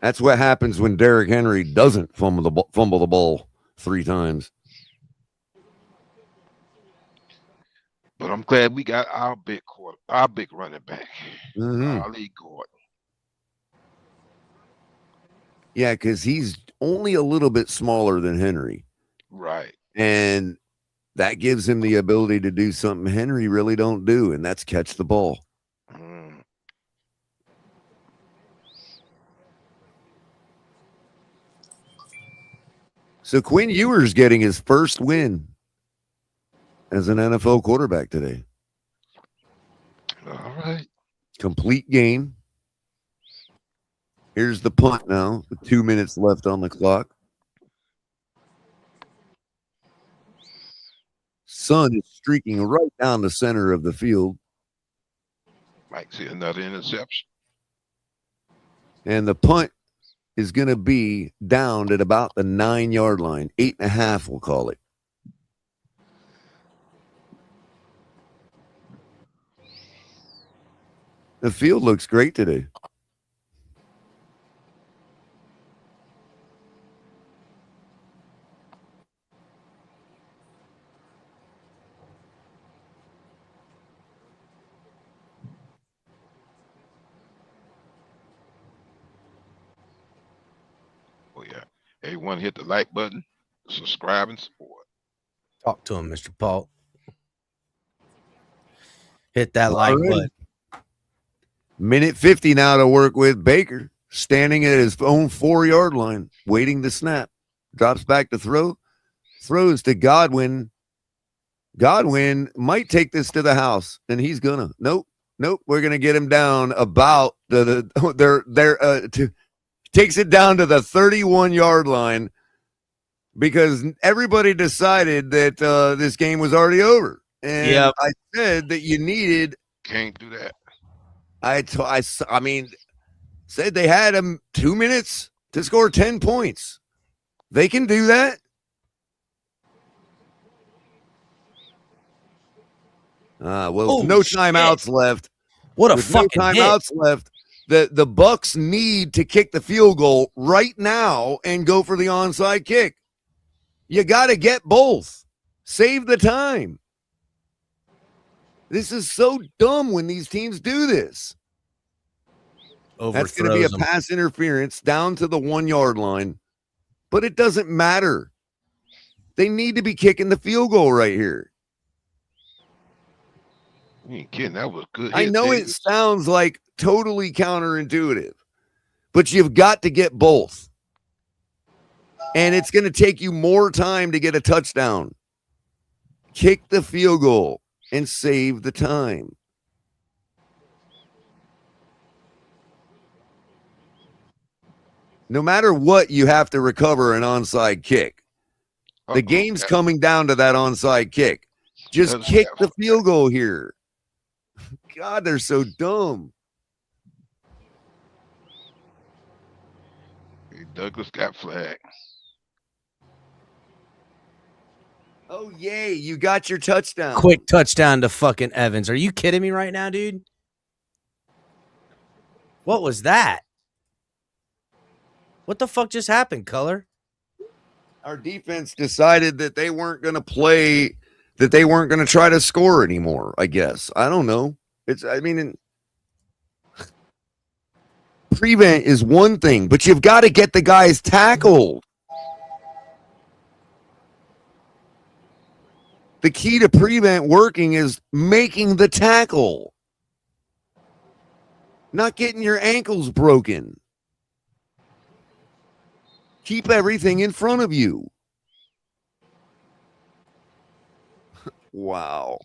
Speaker 8: That's what happens when Derrick Henry doesn't fumble the ball 3 times.
Speaker 10: But I'm glad we got our big running back, Ali Gordon.
Speaker 8: Yeah, because he's only a little bit smaller than Henry.
Speaker 10: Right.
Speaker 8: And that gives him the ability to do something Henry really don't do, and that's catch the ball. So Quinn Ewers getting his first win as an NFL quarterback today.
Speaker 10: All right.
Speaker 8: Complete game. Here's the punt now, with 2 minutes left on the clock. Sun is streaking right down the center of the field.
Speaker 10: Might see another interception.
Speaker 8: And the punt is going to be down at about the 9-yard line. 8.5, we'll call it. The field looks great today.
Speaker 10: Oh, yeah. Everyone hit the like button, subscribe, and support.
Speaker 3: Talk to him, Mr. Paul. Hit that like
Speaker 8: Already.
Speaker 3: button.
Speaker 8: Minute 50 now to work with. Baker standing at his own 4-yard line, waiting to snap. Drops back to throw. Throws to Godwin. Godwin might take this to the house, and he's gonna. Nope. We're gonna get him down about takes it down to the 31-yard line because everybody decided that this game was already over. And I said that you needed.
Speaker 10: Can't do that.
Speaker 8: I mean, said they had him 2 minutes to score 10 points. They can do that. No timeouts left.
Speaker 3: What a
Speaker 8: With
Speaker 3: fucking
Speaker 8: no timeouts left. The Bucs need to kick the field goal right now and go for the onside kick. You got to get both. Save the time. This is so dumb when these teams do this. That's going to be a pass interference down to the 1-yard line, but it doesn't matter. They need to be kicking the field goal right here.
Speaker 10: You ain't kidding. That was good.
Speaker 8: I know it sounds like totally counterintuitive, but you've got to get both. And it's going to take you more time to get a touchdown. Kick the field goal and save the time. No matter what, you have to recover an onside kick. The game's coming down to that onside kick. Just kick the field goal here. God, they're so dumb.
Speaker 10: Douglas got flagged.
Speaker 8: Oh, yay. You got your touchdown.
Speaker 3: Quick touchdown to fucking Evans. Are you kidding me right now, dude? What was that? What the fuck just happened, Color?
Speaker 8: Our defense decided that they weren't going to play, that they weren't going to try to score anymore, I guess. I don't know. Prevent is one thing, but you've got to get the guys tackled. The key to prevent working is making the tackle, not getting your ankles broken. Keep everything in front of you. Wow.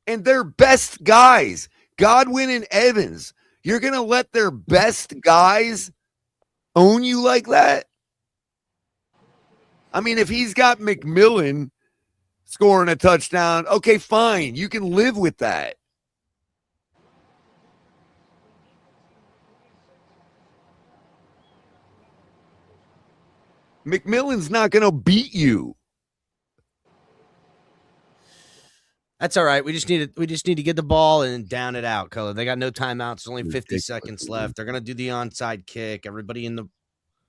Speaker 8: And their best guys, Godwin and Evans, you're going to let their best guys own you like that? I mean, if he's got McMillan scoring a touchdown, okay, fine. You can live with that. McMillan's not going to beat you.
Speaker 3: That's all right. We just need to get the ball and down it out, Color. They got no timeouts. There's only 50 seconds left. They're going to do the onside kick. Everybody in the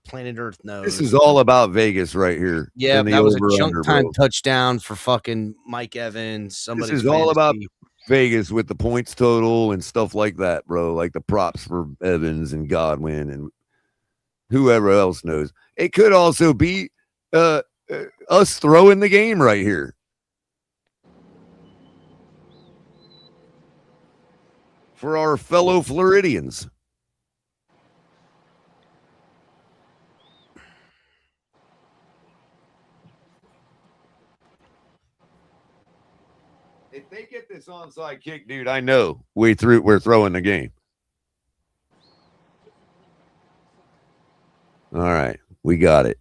Speaker 3: planet Earth knows.
Speaker 8: This is all about Vegas right here.
Speaker 3: Yeah, that was a chunk time touchdown for fucking Mike Evans.
Speaker 8: This is all about Vegas with the points total and stuff like that, bro. Like the props for Evans and Godwin and whoever else knows. It could also be us throwing the game right here. For our fellow Floridians. If they get this onside kick, dude, I know we're throwing the game. All right, we got it.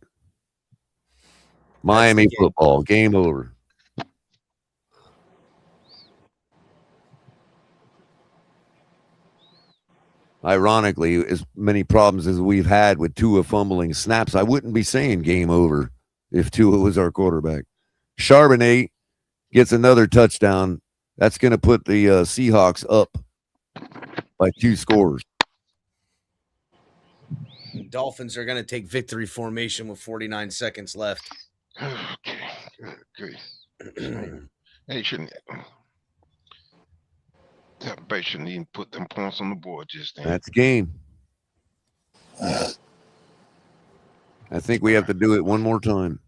Speaker 8: Miami football, game over. Ironically, as many problems as we've had with Tua fumbling snaps, I wouldn't be saying game over if Tua was our quarterback. Charbonnet gets another touchdown. That's going to put the Seahawks up by 2 scores.
Speaker 3: Dolphins are going to take victory formation with 49 seconds left.
Speaker 10: Okay, good. They shouldn't. They shouldn't even put them points on the board just then.
Speaker 8: That's game. I think we have to do it one more time.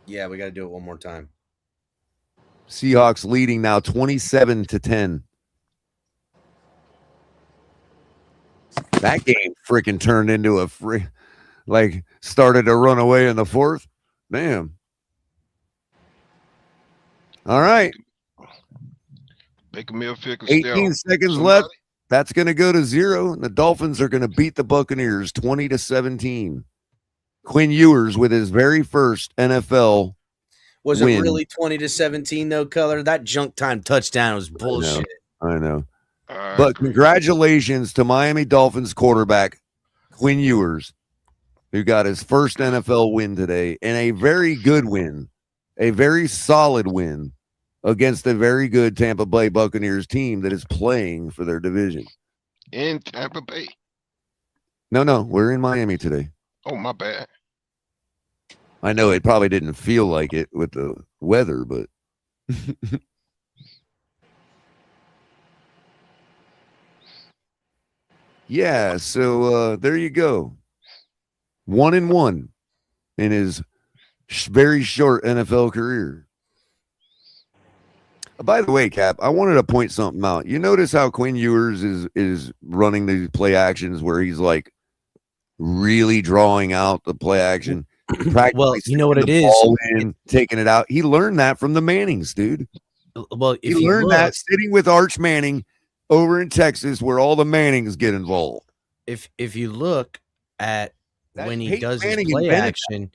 Speaker 3: Yeah, we got to do it one more time.
Speaker 8: Seahawks leading now 27-10. That game freaking turned into a started to run away in the fourth. Damn. All right.
Speaker 10: Baker Mayfield
Speaker 8: 18 seconds left. That's going to go to 0. And the Dolphins are going to beat the Buccaneers 20-17. Quinn Ewers with his very first NFL
Speaker 3: Was
Speaker 8: win.
Speaker 3: It really 20-17 though, Color? That junk time touchdown was bullshit.
Speaker 8: I know. But congratulations to Miami Dolphins quarterback Quinn Ewers, who got his first NFL win today, and a very good win, a very solid win against a very good Tampa Bay Buccaneers team that is playing for their division.
Speaker 10: In Tampa Bay?
Speaker 8: No, we're in Miami today.
Speaker 10: Oh, my bad.
Speaker 8: I know it probably didn't feel like it with the weather, but yeah, so there you go. 1-1 in his very short NFL career. By the way, Cap, I wanted to point something out. You notice how Quinn Ewers is running these play actions where he's like really drawing out the play action.
Speaker 3: Well, you know what it is?
Speaker 8: Taking it out. He learned that from the Mannings, dude.
Speaker 3: Well,
Speaker 8: he learned that sitting with Arch Manning over in Texas, where all the Mannings get involved.
Speaker 3: If you look at when he does his
Speaker 8: Manning
Speaker 3: play
Speaker 8: invented
Speaker 3: action,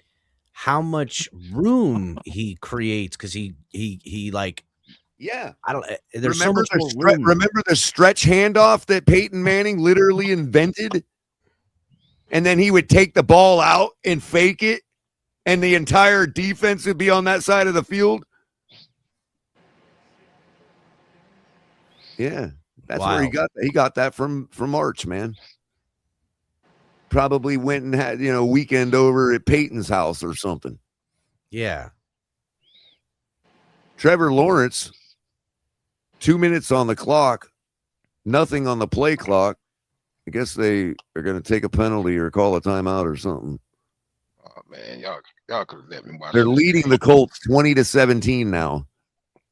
Speaker 3: how much room he creates, because he like,
Speaker 8: yeah,
Speaker 3: I don't. There's
Speaker 8: remember
Speaker 3: so much more room.
Speaker 8: Remember the stretch handoff that Peyton Manning literally invented, and then he would take the ball out and fake it, and the entire defense would be on that side of the field. Yeah, that's where he got that from Arch, man. Probably went and had a weekend over at Peyton's house or something.
Speaker 3: Yeah.
Speaker 8: Trevor Lawrence, 2 minutes on the clock, nothing on the play clock. I guess they are going to take a penalty or call a timeout or something.
Speaker 10: Oh man, y'all could have let me watch.
Speaker 8: They're leading the Colts 20-17 now,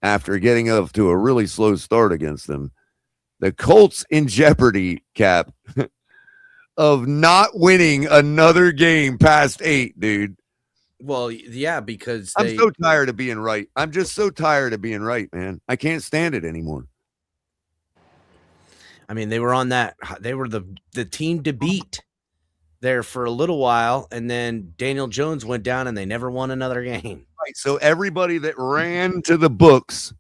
Speaker 8: after getting up to a really slow start against them. The Colts in jeopardy, Cap, of not winning another game past 8, dude.
Speaker 3: Well, yeah, because
Speaker 8: I'm so tired of being right. I'm just so tired of being right, man. I can't stand it anymore.
Speaker 3: I mean, they were on that. They were the team to beat there for a little while, and then Daniel Jones went down, and they never won another game.
Speaker 8: Right. So everybody that ran to the books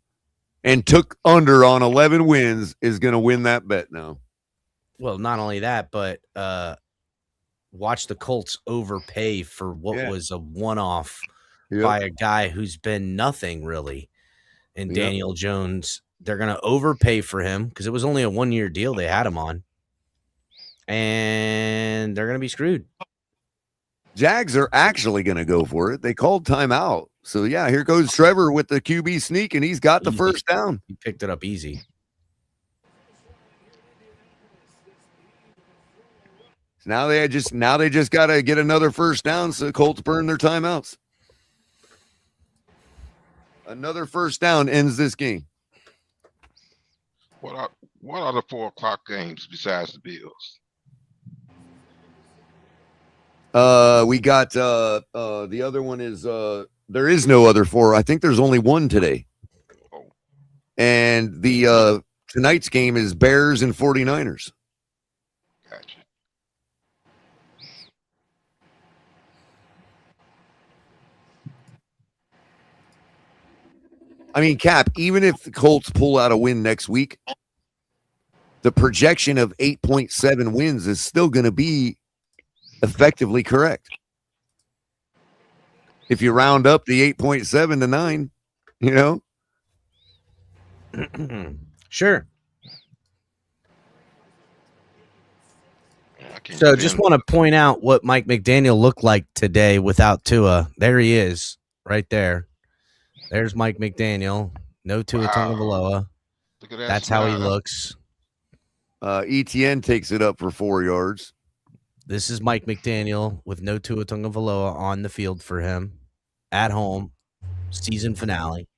Speaker 8: and took under on 11 wins is going to win that bet now.
Speaker 3: Well, not only that, but watch the Colts overpay for what was a one-off by a guy who's been nothing really. And Daniel Jones, they're going to overpay for him because it was only a 1-year deal they had him on. And they're going to be screwed.
Speaker 8: Jags are actually going to go for it. They called timeout. So, yeah, here goes Trevor with the QB sneak, and he's got the first down.
Speaker 3: He picked it up easy.
Speaker 8: Now they just got to get another first down, so the Colts burn their timeouts. Another first down ends this game.
Speaker 10: What are the 4 o'clock games besides the Bills?
Speaker 8: We got the other one is there is no other 4. I think there's only one today.
Speaker 10: Oh.
Speaker 8: And the tonight's game is Bears and 49ers.
Speaker 10: Gotcha.
Speaker 8: I mean, Cap, even if the Colts pull out a win next week, the projection of 8.7 wins is still going to be effectively correct. If you round up the 8.7 to 9,
Speaker 3: Sure. So just want to point out what Mike McDaniel looked like today without Tua. There he is, right there. There's Mike McDaniel. No Tua Tagovailoa. That's how he looks.
Speaker 8: ETN takes it up for 4 yards.
Speaker 3: This is Mike McDaniel with no Tua Tagovailoa on the field for him at home. Season finale.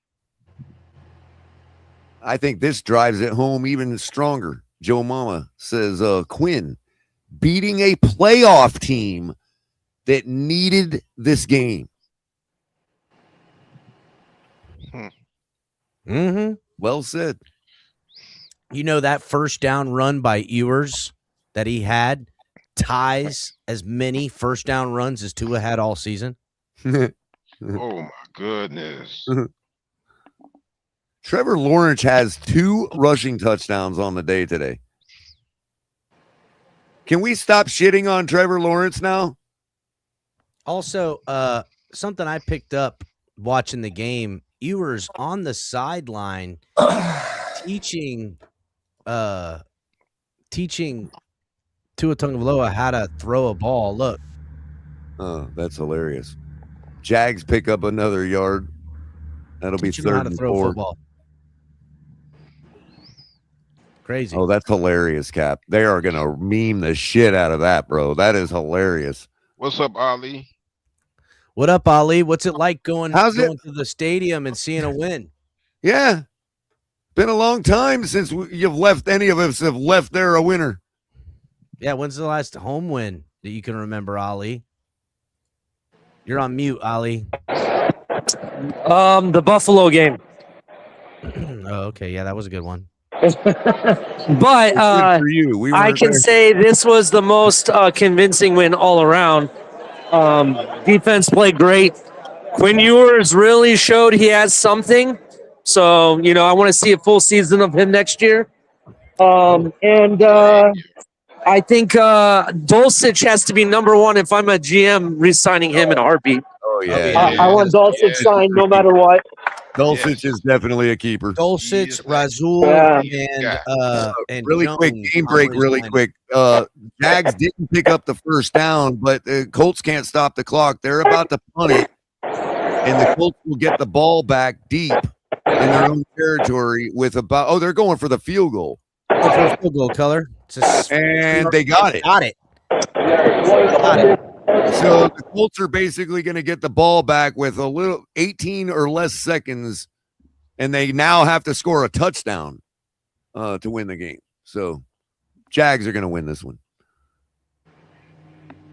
Speaker 8: I think this drives it home even stronger. Joe Mama says, Quinn beating a playoff team that needed this game.
Speaker 3: Mm-hmm.
Speaker 8: Well said.
Speaker 3: You know, that first down run by Ewers that he had ties as many first down runs as Tua had all season.
Speaker 10: Oh my goodness.
Speaker 8: Trevor Lawrence has 2 rushing touchdowns on the day today. Can we stop shitting on Trevor Lawrence now?
Speaker 3: Also, something I picked up watching the game, Ewers on the sideline teaching Tua Tagovailoa how to throw a ball. Look.
Speaker 8: Oh, that's hilarious. Jags pick up another yard. That'll be third
Speaker 3: how to
Speaker 8: and
Speaker 3: throw
Speaker 8: 4.
Speaker 3: football. Crazy.
Speaker 8: Oh, that's hilarious, Cap. They are going to meme the shit out of that, bro. That is hilarious.
Speaker 10: What's up, Ali?
Speaker 3: What up, Ali? What's it like going to the stadium and seeing a win?
Speaker 8: Yeah. Been a long time since any of us have left there a winner.
Speaker 3: Yeah, when's the last home win that you can remember, Ali? You're on mute, Ali.
Speaker 4: The Buffalo game.
Speaker 3: Oh, okay. Yeah, that was a good one.
Speaker 4: But I can say this was the most convincing win all around. Defense played great. Quinn Ewers really showed he has something. So, I want to see a full season of him next year. I think Dulcich has to be number 1 if I'm a GM re-signing him in a heartbeat.
Speaker 8: Oh, yeah.
Speaker 4: I want Dulcich signed no matter what.
Speaker 8: Dulcich is definitely a keeper.
Speaker 3: Dulcich, Razul, and
Speaker 8: really
Speaker 3: Jones,
Speaker 8: quick game break. Really quick. Jags didn't pick up the first down, but the Colts can't stop the clock. They're about to punt it, and the Colts will get the ball back deep in their own territory with they're going for the field goal.
Speaker 3: Field goal, Color.
Speaker 8: And they got it.
Speaker 3: Got it.
Speaker 8: So the Colts are basically going to get the ball back with 18 or less seconds, and they now have to score a touchdown to win the game. So Jags are going to win this one.
Speaker 10: The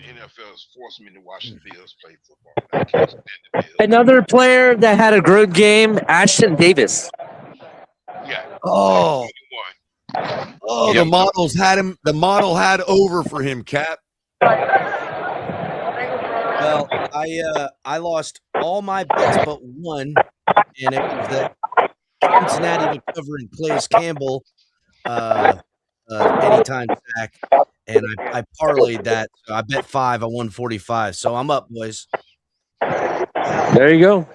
Speaker 10: NFL is forcing me to watch the Bills play football. I can't stand the Bills.
Speaker 4: Another player that had a good game, Ashton Davis.
Speaker 10: Yeah.
Speaker 8: Oh, the models had him. The model had over for him, Cap.
Speaker 3: Well, I lost all my bets but one, and it was that Cincinnati would cover and Calais Campbell anytime sack, and I parlayed that. So I bet 5. I won 45. So I'm up, boys.
Speaker 4: There you go.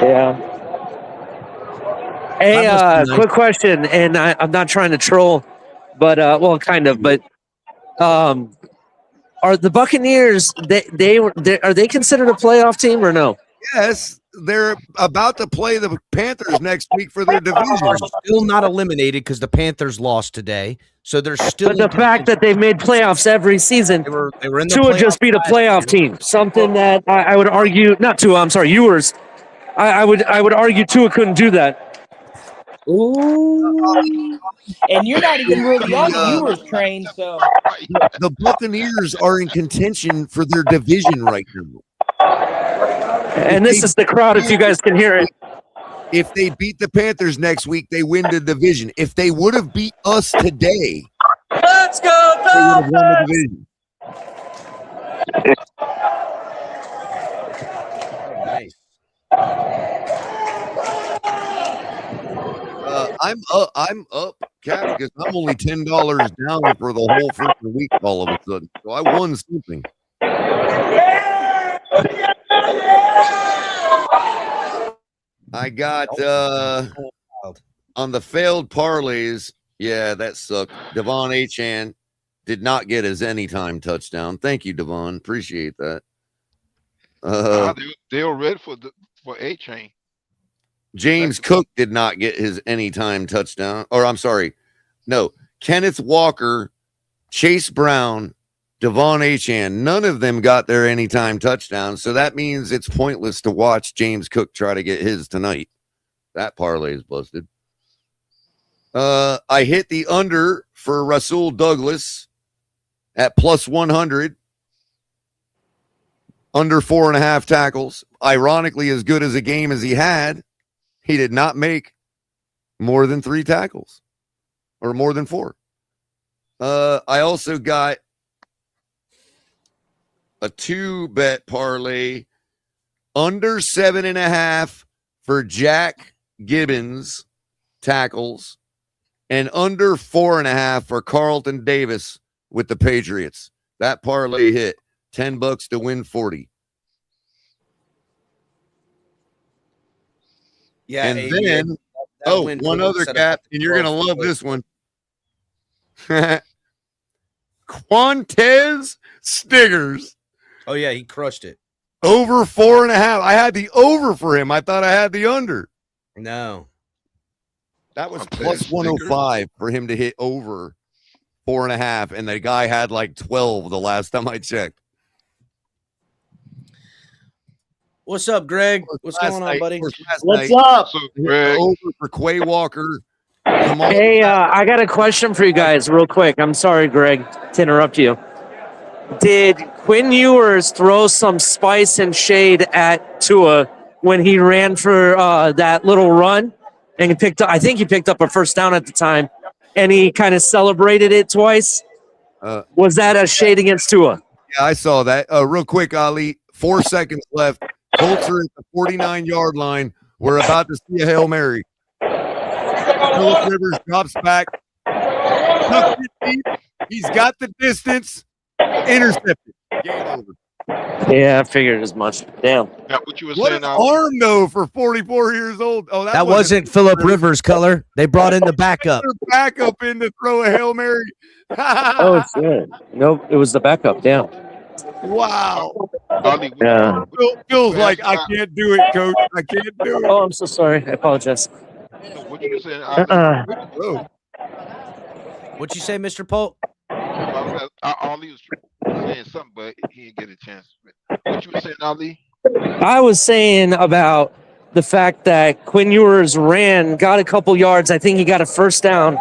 Speaker 4: Yeah. Hey, quick question, and I'm not trying to troll, but well, kind of. But are the Buccaneers are they considered a playoff team or no?
Speaker 8: Yes, they're about to play the Panthers next week for their division.
Speaker 3: They're still not eliminated because the Panthers lost today, so they're still.
Speaker 4: But the fact that they've made playoffs every season,
Speaker 3: they were in the
Speaker 4: Tua just beat a playoff team. Something that I would argue, not Tua, I'm sorry, Ewers. I would argue Tua couldn't do that.
Speaker 14: Ooh. And you're not even really on the Ewers train, so.
Speaker 8: The Buccaneers are in contention for their division right now.
Speaker 4: And this is the crowd, if you guys can hear it.
Speaker 8: If they beat the Panthers next week, they win the division. If they would have beat us today,
Speaker 4: let's go,
Speaker 8: they would have won the division.
Speaker 3: Nice.
Speaker 8: I'm up, Cat, because I'm only $10 down for the whole freaking week all of a sudden. So I won something. I got on the failed parlays. Yeah, that sucked. Devon Achane did not get his anytime touchdown. Thank you, Devon. Appreciate that.
Speaker 10: They were ready for Achane.
Speaker 8: James Cook did not get his anytime touchdown. Or I'm sorry. No, Kenneth Walker, Chase Brown, Devon Achane. None of them got their anytime touchdowns, so that means it's pointless to watch James Cook try to get his tonight. That parlay is busted. I hit the under for Rasul Douglas at plus 100. Under 4.5 tackles. Ironically, as good as a game as he had, he did not make more than 3 tackles or more than 4. I also got a 2-bet parlay under 7.5 for Jack Gibbons tackles and under 4.5 for Carlton Davis with the Patriots. That parlay hit. $10 to win 40.
Speaker 3: Yeah,
Speaker 8: and then one other cap, and you're gonna love this one. Quantez Stiggers.
Speaker 3: Oh yeah, he crushed it.
Speaker 8: Over 4.5. I had the over for him. I thought I had the under.
Speaker 3: No,
Speaker 8: that was plus 105 for him to hit over 4.5, and the guy had like 12 the last time I checked.
Speaker 3: What's up, Greg? What's going on, buddy?
Speaker 4: What's up?
Speaker 10: Greg?
Speaker 8: Over for Quay Walker.
Speaker 4: Hey, I got a question for you guys real quick. I'm sorry, Greg, to interrupt you. Did Quinn Ewers throw some spice and shade at Tua when he ran for that little run? And he picked up, I think he picked up a first down at the time, and he kind of celebrated it twice. Was that a shade against Tua?
Speaker 8: Yeah, I saw that. Real quick, Ali, 4 seconds left. Colts are at the 49-yard line. We're about to see a Hail Mary. Phillip Rivers drops back. He's got the distance. Intercepted. Game over.
Speaker 4: Yeah, I figured as much. Damn.
Speaker 10: What you were
Speaker 8: What
Speaker 10: saying?
Speaker 8: an arm, though, for 44 years old. Oh,
Speaker 3: that wasn't Phillip Rivers' color. They brought in the backup.
Speaker 8: Backup in to throw a Hail Mary.
Speaker 4: Oh, it's good. Nope, it was the backup. Damn.
Speaker 8: Wow.
Speaker 4: Yeah.
Speaker 8: Feels like I can't do it, Coach. I can't do it.
Speaker 4: Oh, I'm so sorry. I apologize.
Speaker 10: What you were saying?
Speaker 3: What you say, Mr. Polk?
Speaker 10: Ali was saying something, but he didn't get a chance. What you were saying, Ali?
Speaker 4: I was saying about the fact that Quinn Ewers got a couple yards. I think he got a first down,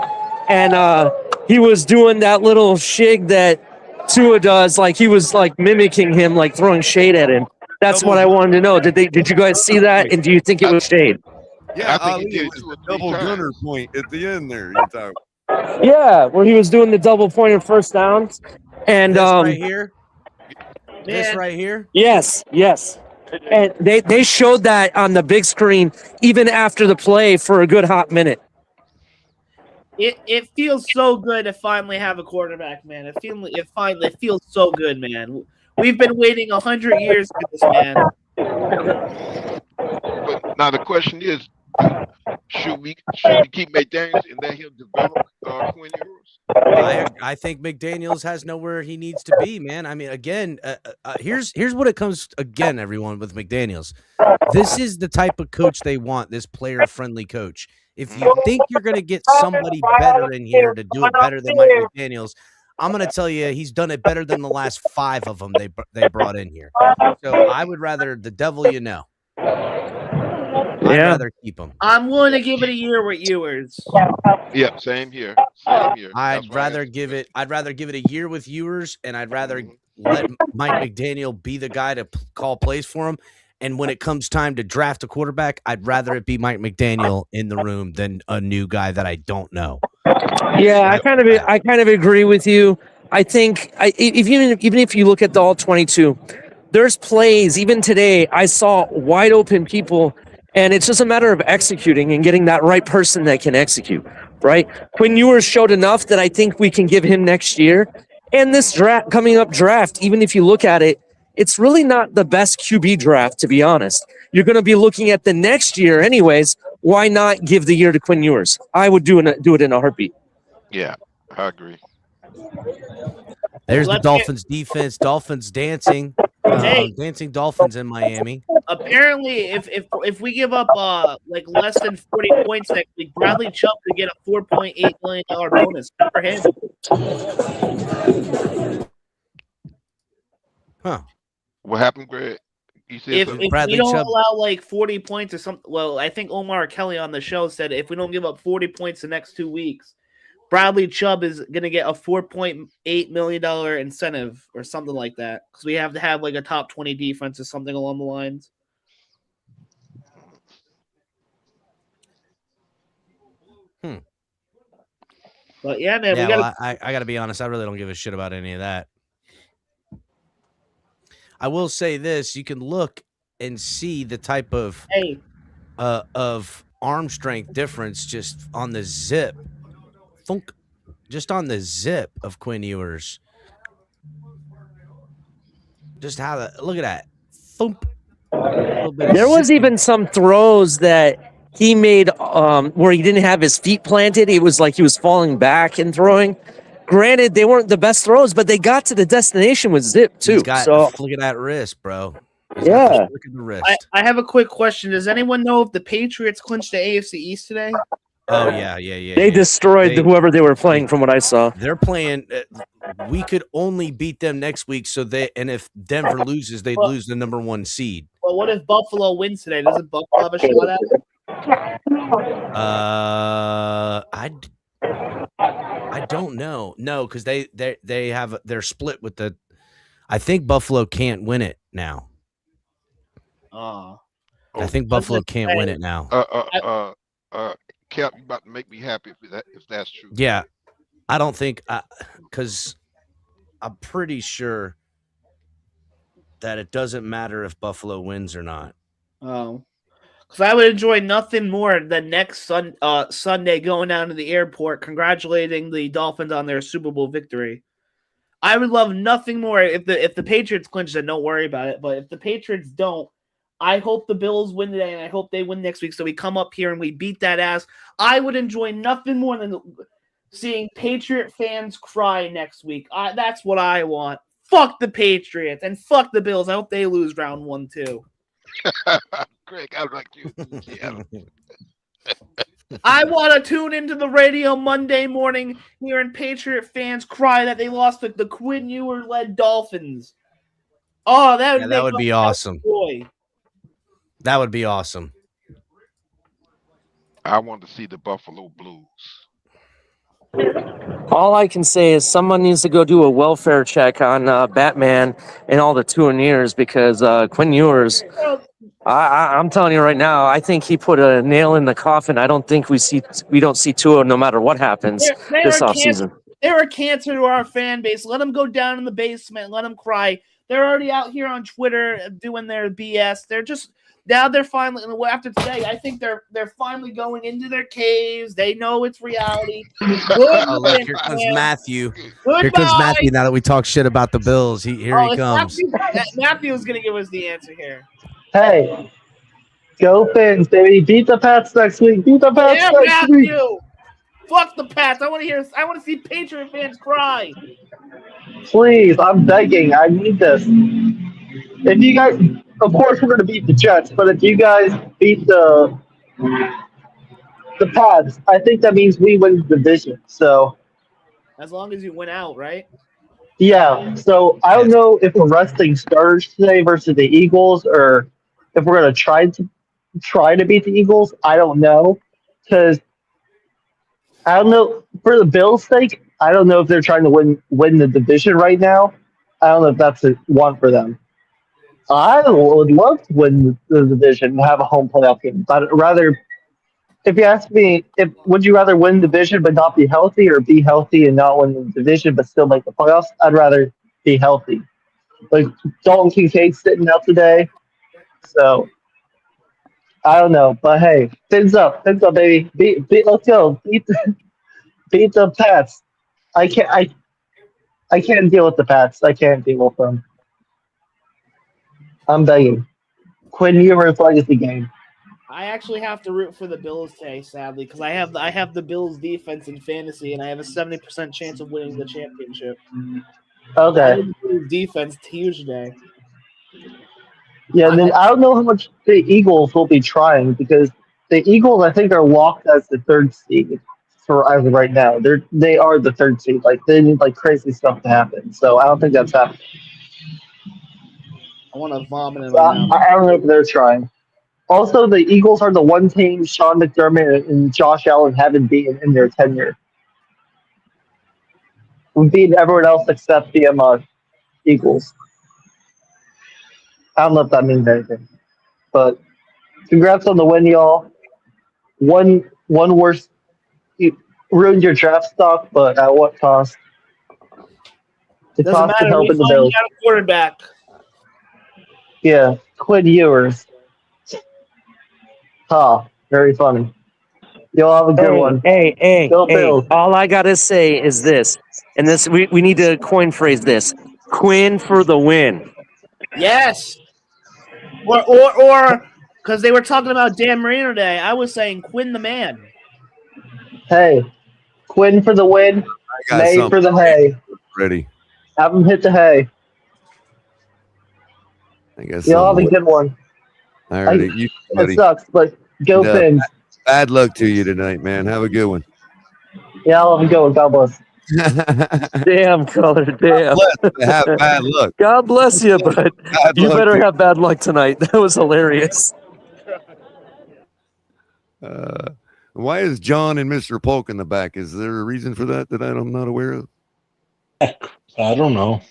Speaker 4: and he was doing that little shig that Tua does, like he was like mimicking him, like throwing shade at him. That's what I wanted to know. Did you guys see that? And do you think it was shade?
Speaker 8: Yeah, I think it was a double gunner point at the end there. You're talking.
Speaker 4: Yeah, where he was doing the double pointed first downs. And
Speaker 3: right here. This right here.
Speaker 4: Yes. And they showed that on the big screen even after the play for a good hot minute.
Speaker 15: It feels so good to finally have a quarterback, man. It feels so good, man. We've been waiting 100 years for this, man.
Speaker 10: But now the question is, should we keep McDaniels and let him develop Quinn Ewers?
Speaker 3: I think McDaniels has nowhere he needs to be, man. I mean, again, here's what it comes again, everyone, with McDaniels. This is the type of coach they want. This player-friendly coach. If you think you're going to get somebody better in here to do it better than Mike McDaniels, I'm going to tell you he's done it better than the last 5 of them they brought in here. So I would rather the devil you know. I'd rather keep him.
Speaker 15: I'm willing to give it a year with Ewers.
Speaker 10: Yep, same here.
Speaker 3: I'd rather give it a year with Ewers, and I'd rather let Mike McDaniel be the guy to call plays for him. And when it comes time to draft a quarterback, I'd rather it be Mike McDaniel in the room than a new guy that I don't know.
Speaker 4: Yeah, I kind of agree with you. I think even if you look at the all 22, there's plays even today. I saw wide open people, and it's just a matter of executing and getting that right person that can execute. Right? Quinn Ewers showed enough that I think we can give him next year. And this coming up draft, even if you look at it, it's really not the best QB draft, to be honest. You're going to be looking at the next year anyways. Why not give the year to Quinn Ewers? I would do it in a heartbeat.
Speaker 10: Yeah, I agree.
Speaker 3: There's the Dolphins defense. Dolphins dancing. Dancing Dolphins in Miami.
Speaker 15: Apparently, if we give up like less than 40 points next week, Bradley Chubb could get a $4.8 million bonus for him.
Speaker 3: Huh.
Speaker 10: What happened, Greg? You said
Speaker 15: If
Speaker 10: something.
Speaker 15: we don't allow like 40 points or something, well, I think Omar Kelly on the show said if we don't give up 40 points the next 2 weeks, Bradley Chubb is going to get a $4.8 million incentive or something like that because we have to have like a top 20 defense or something along the lines. But yeah, man,
Speaker 3: we got. I got to be honest. I really don't give a shit about any of that. I will say this: you can look and see the type of arm strength difference just on the zip. Thunk, just on the zip of Quinn Ewers. Just how the look at that. Thump.
Speaker 4: There was even some throws that he made where he didn't have his feet planted. It was like he was falling back and throwing. Granted, they weren't the best throws, but they got to the destination with zip too. Look at
Speaker 3: that wrist, bro.
Speaker 4: Look
Speaker 3: at the wrist.
Speaker 15: I have a quick question. Does anyone know if the Patriots clinched the AFC East today?
Speaker 3: Oh yeah.
Speaker 4: They destroyed whoever they were playing, from what I saw.
Speaker 3: They're playing. We could only beat them next week, and if Denver loses, they'd lose the number 1 seed.
Speaker 15: Well, what if Buffalo wins today? Doesn't Buffalo have a shot at it?
Speaker 3: I don't know. No, because they're split with the. I think Buffalo can't win it now. I think Buffalo can't win it now.
Speaker 10: Cap, you about to make me happy if that's true.
Speaker 3: Yeah, I don't think because I'm pretty sure that it doesn't matter if Buffalo wins or not.
Speaker 15: Oh, because I would enjoy nothing more than next Sunday going down to the airport, congratulating the Dolphins on their Super Bowl victory. I would love nothing more if the Patriots clinch. Then don't worry about it. But if the Patriots don't, I hope the Bills win today, and I hope they win next week. So we come up here and we beat that ass. I would enjoy nothing more than seeing Patriot fans cry next week. That's what I want. Fuck the Patriots and fuck the Bills. I hope they lose round 1 too.
Speaker 10: Greg, I like you. Yeah.
Speaker 15: I want to tune into the radio Monday morning hearing Patriot fans cry that they lost the Quinn Ewers-led Dolphins. Oh, that
Speaker 3: would be awesome.
Speaker 15: Boy.
Speaker 3: That would be awesome.
Speaker 10: I want to see the Buffalo Blues.
Speaker 4: All I can say is someone needs to go do a welfare check on Batman and all the Tuaneers because Quinn Ewers, I'm telling you right now, I think he put a nail in the coffin. I don't think we don't see Tua no matter what happens this offseason.
Speaker 15: They're a cancer to our fan base. Let them go down in the basement. Let them cry. They're already out here on Twitter doing their BS. Now they're finally, after today, I think they're finally going into their caves. They know it's reality.
Speaker 3: Look, here comes Matthew.
Speaker 15: Goodbye.
Speaker 3: Here comes Matthew. Now that we talk shit about the Bills, here he comes.
Speaker 15: Matthew's going to give us the answer here.
Speaker 16: Hey, go Fins, baby! Beat the Pats next week. Beat the Pats next week.
Speaker 15: Fuck the Pats. I want to see Patriot fans cry.
Speaker 16: Please, I'm begging. I need this. If you guys, of course, we're going to beat the Jets, but if you guys beat the Pats, I think that means we win the division. So,
Speaker 15: as long as you win out, right?
Speaker 16: Yeah. So I don't know if we're resting starters today versus the Eagles, or if we're going to try to beat the Eagles. I don't know, because I don't know for the Bills' sake. I don't know if they're trying to win the division right now. I don't know if that's a one for them. I would love to win the division and have a home playoff game. But rather, if you ask me, would you rather win the division but not be healthy, or be healthy and not win the division but still make the playoffs? I'd rather be healthy. Like Dalton Kincaid sitting out today, so I don't know. But hey, fins up, baby. Let's go. Beat the Pats. I can't deal with the Pats. I can't deal with them. I'm begging. Quinn Ewers legacy game.
Speaker 15: I actually have to root for the Bills today, sadly, because I have the Bills defense in fantasy, and I have a 70% chance of winning the championship.
Speaker 16: Okay.
Speaker 15: Defense huge today.
Speaker 16: Yeah, and then I don't know how much the Eagles will be trying, because the Eagles, I think, are locked as the third seed for as of right now. They are the third seed. Like they need crazy stuff to happen. So I don't think that's happening.
Speaker 15: I want to vomit in my mouth.
Speaker 16: I don't know if they're trying. Also, the Eagles are the one team Sean McDermott and Josh Allen haven't beaten in their tenure. We've beaten everyone else except the Eagles. I don't know if that means anything, but congrats on the win, y'all. One worse. You ruined your draft stock, but at what cost? The
Speaker 15: Doesn't
Speaker 16: cost of
Speaker 15: matter. We
Speaker 16: helping the
Speaker 15: finally
Speaker 16: Bills.
Speaker 15: got a quarterback.
Speaker 16: Yeah, Quinn Ewers. Very funny. Y'all have a good one.
Speaker 4: Hey.
Speaker 16: Go Bills.
Speaker 4: All I gotta say is this, and this we need to coin phrase this: Quinn for the win.
Speaker 15: Yes. Or because they were talking about Dan Marino today, I was saying Quinn the man.
Speaker 16: Hey, Quinn for the win. May for the hay.
Speaker 8: Ready.
Speaker 16: Have him hit the hay.
Speaker 8: I guess
Speaker 16: y'all have a good one.
Speaker 8: Alrighty,
Speaker 16: it sucks, but go Fins.
Speaker 8: Bad luck to you tonight, man. Have a good one.
Speaker 16: Yeah, I'll have a good one. God bless.
Speaker 4: Damn, Color, damn.
Speaker 8: Have bad luck.
Speaker 4: God bless you, but you better have bad luck tonight. That was hilarious.
Speaker 8: Why is John and Mr. Polk in the back? Is there a reason for that I'm not aware of?
Speaker 12: I don't know.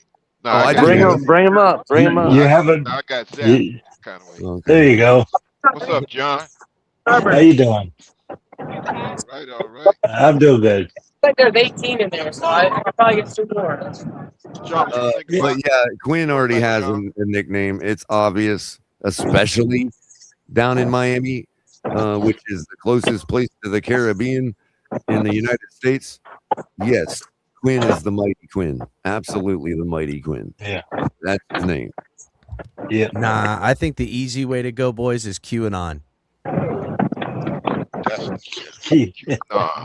Speaker 10: No,
Speaker 4: Bring him up. Bring him up.
Speaker 12: You haven't.
Speaker 10: I got Zach. Kind of way.
Speaker 8: Okay.
Speaker 12: There you go.
Speaker 10: What's up, John?
Speaker 12: How you doing?
Speaker 10: All right.
Speaker 12: I'm doing good.
Speaker 14: Like there's 18 in there, so I probably get 2 more.
Speaker 10: John, what you think
Speaker 8: But
Speaker 10: about
Speaker 8: yeah, Quinn already has a nickname. It's obvious, especially down in Miami, which is the closest place to the Caribbean in the United States. Yes, Quinn is the mighty Quinn. Absolutely the mighty Quinn.
Speaker 12: Yeah.
Speaker 8: That's his name.
Speaker 12: Yeah.
Speaker 3: Nah, I think the easy way to go, boys, is QAnon.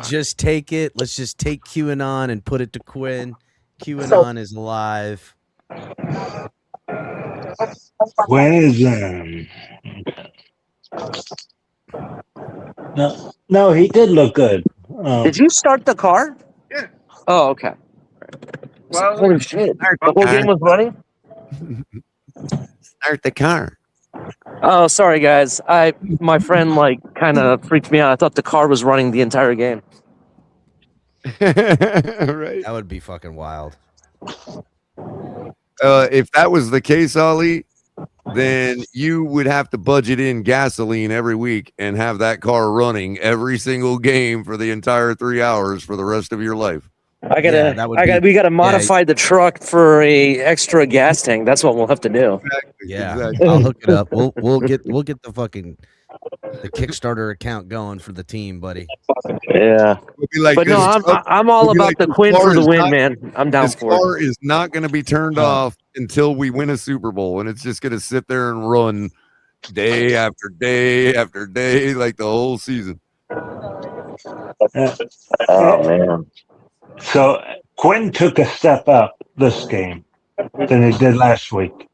Speaker 3: Just take it. Let's just take QAnon and put it to Quinn. QAnon is alive.
Speaker 12: When is No, he did look good.
Speaker 4: Did you start the car?
Speaker 10: Yeah.
Speaker 4: Oh, okay.
Speaker 14: Well,
Speaker 4: holy shit! The whole game was running.
Speaker 8: Start the car.
Speaker 4: Oh, sorry guys. My friend kind of freaked me out. I thought the car was running the entire game.
Speaker 8: Right.
Speaker 3: That would be fucking wild.
Speaker 8: If that was the case, Ollie, then you would have to budget in gasoline every week and have that car running every single game for the entire 3 hours for the rest of your life.
Speaker 4: We gotta modify the truck for a extra gas tank. That's what we'll have to do.
Speaker 8: Exactly.
Speaker 3: I'll hook it up. We'll get the fucking the Kickstarter account going for the team, buddy.
Speaker 4: Yeah.
Speaker 8: We'll be like,
Speaker 4: But no, I'm all about the Quinn for the win, man. I'm down for it.
Speaker 8: This car is not going to be turned off until we win a Super Bowl, and it's just going to sit there and run day after day after day, like the whole season.
Speaker 4: Oh man.
Speaker 12: So Quinn took a step up this game than he did last week.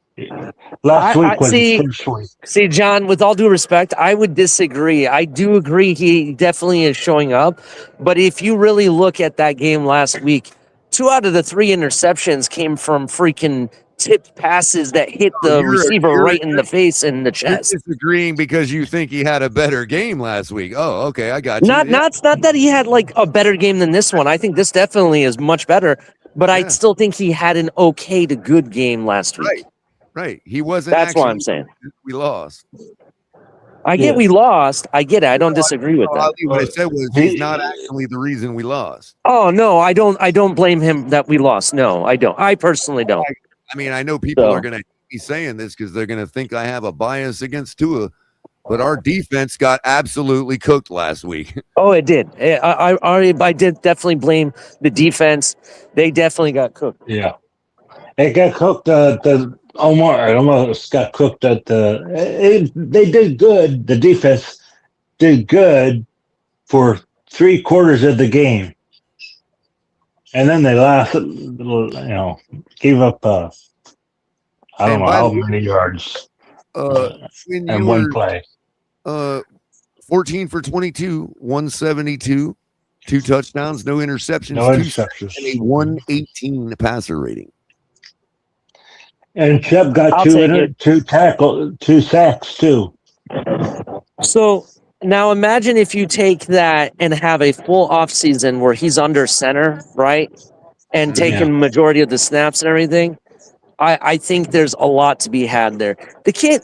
Speaker 12: Last week was the first week.
Speaker 4: See, John, with all due respect, I would disagree. I do agree he definitely is showing up. But if you really look at that game last week, 2 out of the 3 interceptions came from freaking tipped passes that hit the receiver right in the face and the chest.
Speaker 8: You're disagreeing because you think he had a better game last week. Oh, okay, I got you.
Speaker 4: Not that he had a better game than this one. I think this definitely is much better. But I still think he had an okay to good game last week.
Speaker 8: Right. He wasn't.
Speaker 4: That's what I'm saying.
Speaker 8: We lost.
Speaker 4: I get we lost. I get it. I don't disagree with that.
Speaker 8: What I said was he's not actually the reason we lost.
Speaker 4: Oh no, I don't blame him that we lost. No, I don't. I personally don't.
Speaker 8: I mean, I know people are going to be saying this because they're going to think I have a bias against Tua, but our defense got absolutely cooked last week.
Speaker 4: Oh, it did. I did definitely blame the defense. They definitely got cooked.
Speaker 12: Yeah, it got cooked. Almost got cooked at the. They did good. The defense did good for 3 quarters of the game, and then they lost. Gave up. I don't know how many yards.
Speaker 8: In
Speaker 12: one play.
Speaker 8: 14 for 22, 172, 2 touchdowns, no interceptions,
Speaker 12: no interceptions,
Speaker 8: and a 118 passer rating.
Speaker 12: And Chubb got
Speaker 4: I'll take it.
Speaker 12: two sacks too.
Speaker 4: So now imagine if you take that and have a full offseason where he's under center, right? And taking majority of the snaps and everything. I think there's a lot to be had there. The kid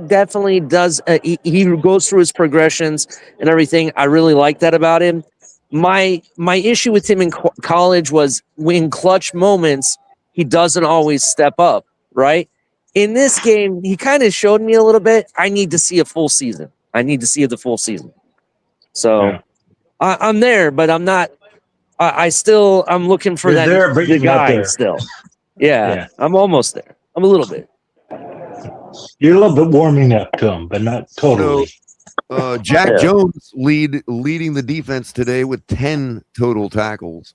Speaker 4: definitely does. He goes through his progressions and everything. I really like that about him. My issue with him in college was in clutch moments, he doesn't always step up, right? In this game, he kind of showed me a little bit. I need to see a full season. I need to see the full season. So I'm there, but I'm not. I'm looking for
Speaker 12: You're there, but
Speaker 4: the
Speaker 12: you're not
Speaker 4: guy
Speaker 12: there.
Speaker 4: still. Yeah, I'm almost there. I'm a little bit.
Speaker 12: You're a little bit warming up to him, but not totally.
Speaker 8: Jack Jones leading the defense today with 10 total tackles.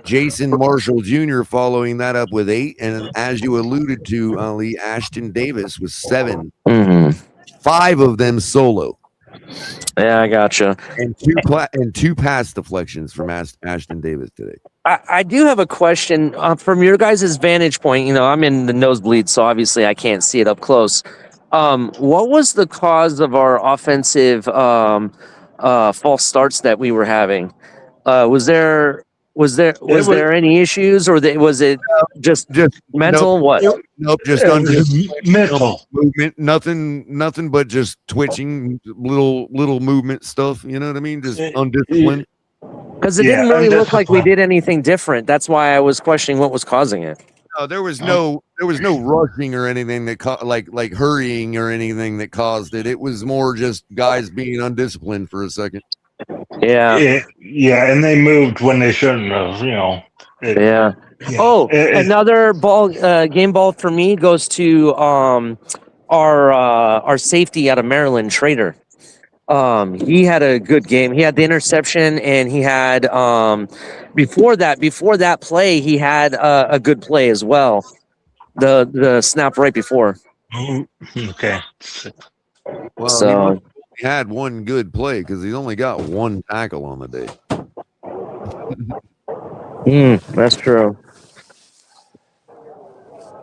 Speaker 8: Jason Marshall Jr. following that up with 8, and as you alluded to, Ali, Ashton Davis with 7. 5 of them solo.
Speaker 4: Yeah, I gotcha.
Speaker 8: And two pass deflections from Ashton Davis today.
Speaker 4: I do have a question from your guys' vantage point. You know, I'm in the nosebleed, so obviously I can't see it up close. What was the cause of our offensive false starts that we were having? Was there any issues, or was it just mental?
Speaker 8: Nope,
Speaker 4: what?
Speaker 8: Nope, just
Speaker 12: mental
Speaker 8: movement. Nothing but just twitching, little movement stuff. You know what I mean? Just undisciplined.
Speaker 4: Because it didn't really look like we did anything different. That's why I was questioning what was causing it.
Speaker 8: No, there was no rushing or anything that like hurrying or anything that caused it. It was more just guys being undisciplined for a second.
Speaker 4: Yeah,
Speaker 12: and they moved when they shouldn't have. You know.
Speaker 4: Another game ball for me goes to our safety out of Maryland, Trader. He had a good game. He had the interception, and he had before that play, he had a good play as well. The snap right before.
Speaker 12: Okay.
Speaker 8: Well,
Speaker 4: so
Speaker 8: he had one good play because he only got one tackle on the day.
Speaker 4: That's true.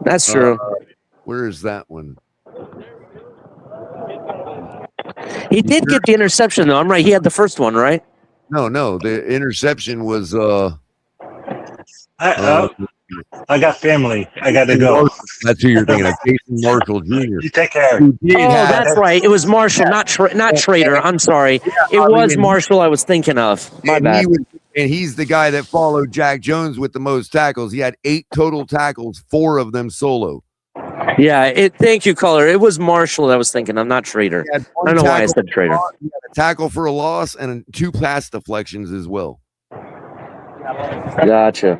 Speaker 4: That's true.
Speaker 8: Where is that one?
Speaker 4: He did get the interception, though. I'm right. He had the first one, right?
Speaker 8: No. The interception was.
Speaker 12: I got family. I got to go.
Speaker 8: That's who you're thinking of. Jason Marshall Jr.
Speaker 12: You take care.
Speaker 4: That's right. It was Marshall, not Trader. I'm sorry. It was Marshall I was thinking of. My bad.
Speaker 8: And he's the guy that followed Jack Jones with the most tackles. He had 8 total tackles, 4 of them solo.
Speaker 4: Yeah, thank you, caller. It was Marshall I was thinking. I'm not Trader. I don't know why I said Trader.
Speaker 8: He had a tackle for a loss and 2 pass deflections as well.
Speaker 4: Gotcha.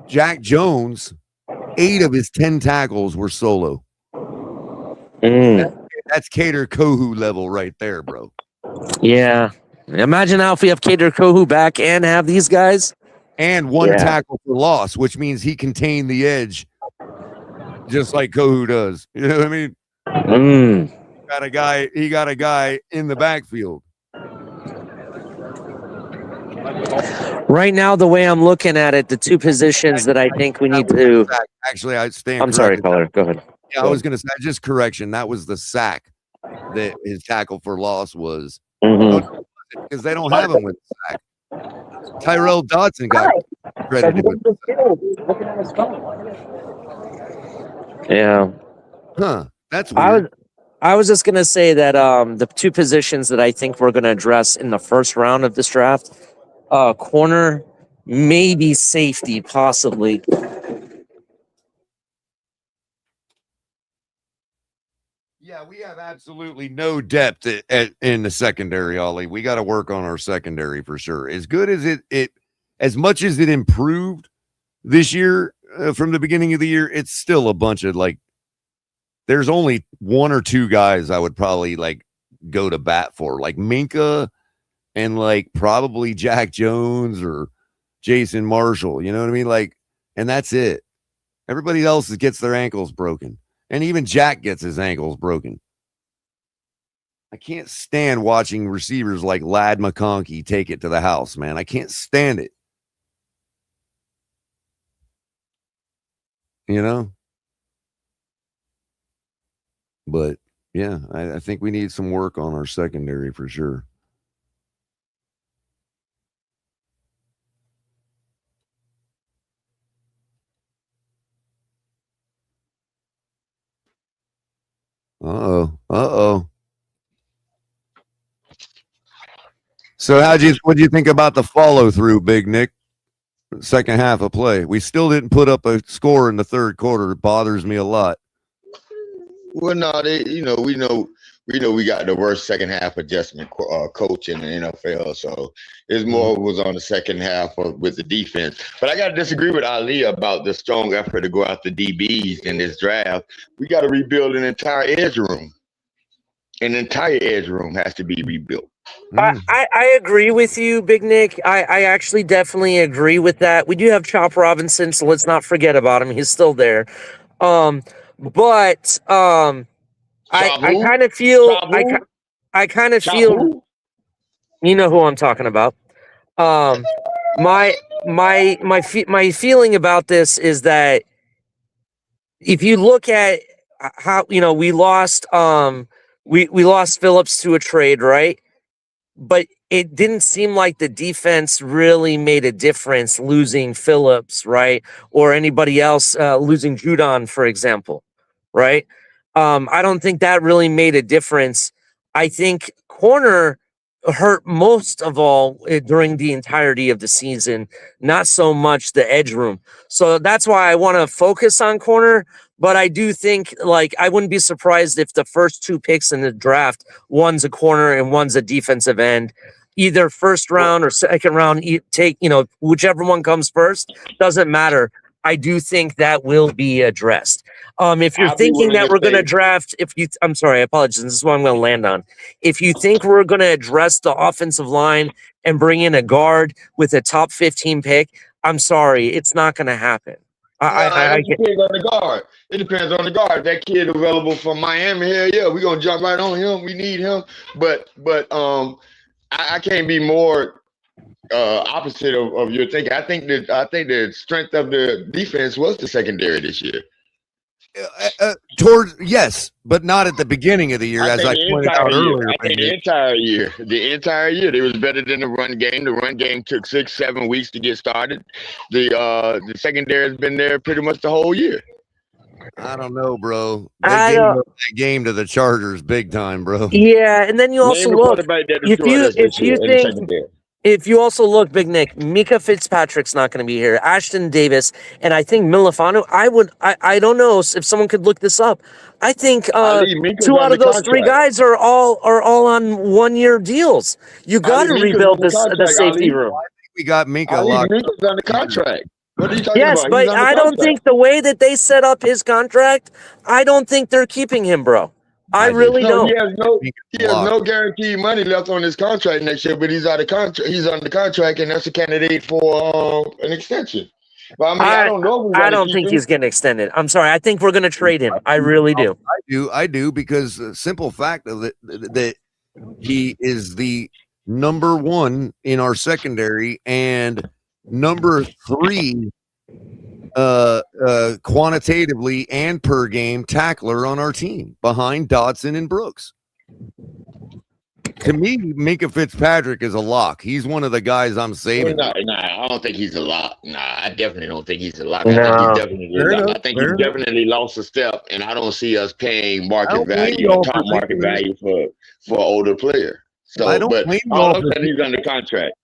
Speaker 8: Jack Jones, 8 of his 10 tackles were solo. That's Cater Kohu level right there, bro.
Speaker 4: Yeah. Imagine now if we have Cater Kohu back and have these guys.
Speaker 8: And 1 tackle for loss, which means he contained the edge just like Kohu does. You know what I mean? He got a guy in the backfield.
Speaker 4: Right now, the way I'm looking at it, the 2 positions that I think we need to.
Speaker 8: Actually, I stand.
Speaker 4: I'm sorry, caller. Go ahead.
Speaker 8: Yeah, I was going to say, just correction. That was the sack that his tackle for loss was. Because they don't have him with the sack. Tyrell Dodson got credited with the sack.
Speaker 4: Yeah.
Speaker 8: Huh. That's weird.
Speaker 4: I was just going to say that the 2 positions that I think we're going to address in the first round of this draft, corner, maybe safety, possibly.
Speaker 8: Yeah, we have absolutely no depth in the secondary, Ollie. We got to work on our secondary for sure. As good as it as much as it improved this year from the beginning of the year, it's still a bunch of there's only 1 or 2 guys I would probably go to bat for, like Minka and probably Jack Jones or Jason Marshall. You know what I mean? And that's it. Everybody else gets their ankles broken. And even Jack gets his ankles broken. I can't stand watching receivers like Ladd McConkey take it to the house, man. I can't stand it. you know. But yeah, I think we need some work on our secondary for sure. Uh-oh. So what'd you think about the follow through, Big Nick? Second half of play. We still didn't put up a score in the third quarter. It bothers me a lot.
Speaker 11: Well, no, we know we got the worst second half adjustment coach in the NFL. So it's more was on the second half with the defense. But I got to disagree with Ali about the strong effort to go after DBs in this draft. We got to rebuild an entire edge room. An entire edge room has to be rebuilt.
Speaker 4: I agree with you, Big Nick. I actually definitely agree with that. We do have Chop Robinson, so let's not forget about him. He's still there. I kind of feel I kind of feel you know who I'm talking about. My feeling about this is that if you look at how we lost we lost Phillips to a trade, right? But it didn't seem like the defense really made a difference losing Phillips, right? Or anybody else losing Judon, for example, right? I don't think that really made a difference. I think corner hurt most of all during the entirety of the season, not so much the edge room. So that's why I want to focus on corner. But I do think, I wouldn't be surprised if the first two picks in the draft, one's a corner and one's a defensive end, either first round or second round, take, whichever one comes first, doesn't matter. I do think that will be addressed. If you're thinking that we're going to draft, I'm sorry, I apologize. This is what I'm going to land on. If you think we're going to address the offensive line and bring in a guard with a top 15 pick, I'm sorry, it's not going to happen.
Speaker 11: It depends on the guard. It depends on the guard. That kid available from Miami, hell yeah, we're gonna jump right on him. We need him. But I can't be more opposite of your thinking. I think the strength of the defense was the secondary this year.
Speaker 8: Yes, but not at the beginning of the year, as I pointed out earlier.
Speaker 11: I think the entire year, they was better than the run game. The run game took 6-7 weeks to get started. The secondary has been there pretty much the whole year.
Speaker 8: I don't know, bro. They gave up that game to the Chargers big time, bro.
Speaker 4: Yeah, and then you also look. If you also look, Big Nick, Mika Fitzpatrick's not going to be here. Ashton Davis, and I think Milifano. I don't know if someone could look this up. I think 2 out of those 3 guys are all on 1-year deals. You got to rebuild the safety room.
Speaker 8: I think we got Mika.
Speaker 11: Mika's on the contract. What are you talking
Speaker 4: about? Yes, but I don't think the way that they set up his contract, I don't think they're keeping him, bro. I really don't.
Speaker 11: He has no guaranteed money left on his contract next year, but he's out of contract. He's under contract, and that's a candidate for an extension. But I don't know.
Speaker 4: I don't think he's getting extended. I'm sorry. I think we're going to trade him. I really do.
Speaker 8: I do because the simple fact of it that he is the number 1 in our secondary and number 3 quantitatively and per game tackler on our team behind Dodson and Brooks. To me, Minka Fitzpatrick is a lock. He's one of the guys I'm saving.
Speaker 11: Nah, I don't think he's a lock. Nah, I definitely don't think he's a lock. I think he's definitely lost a step, and I don't see us paying market value, top market value for an older player. So, but all of a sudden he's under contract.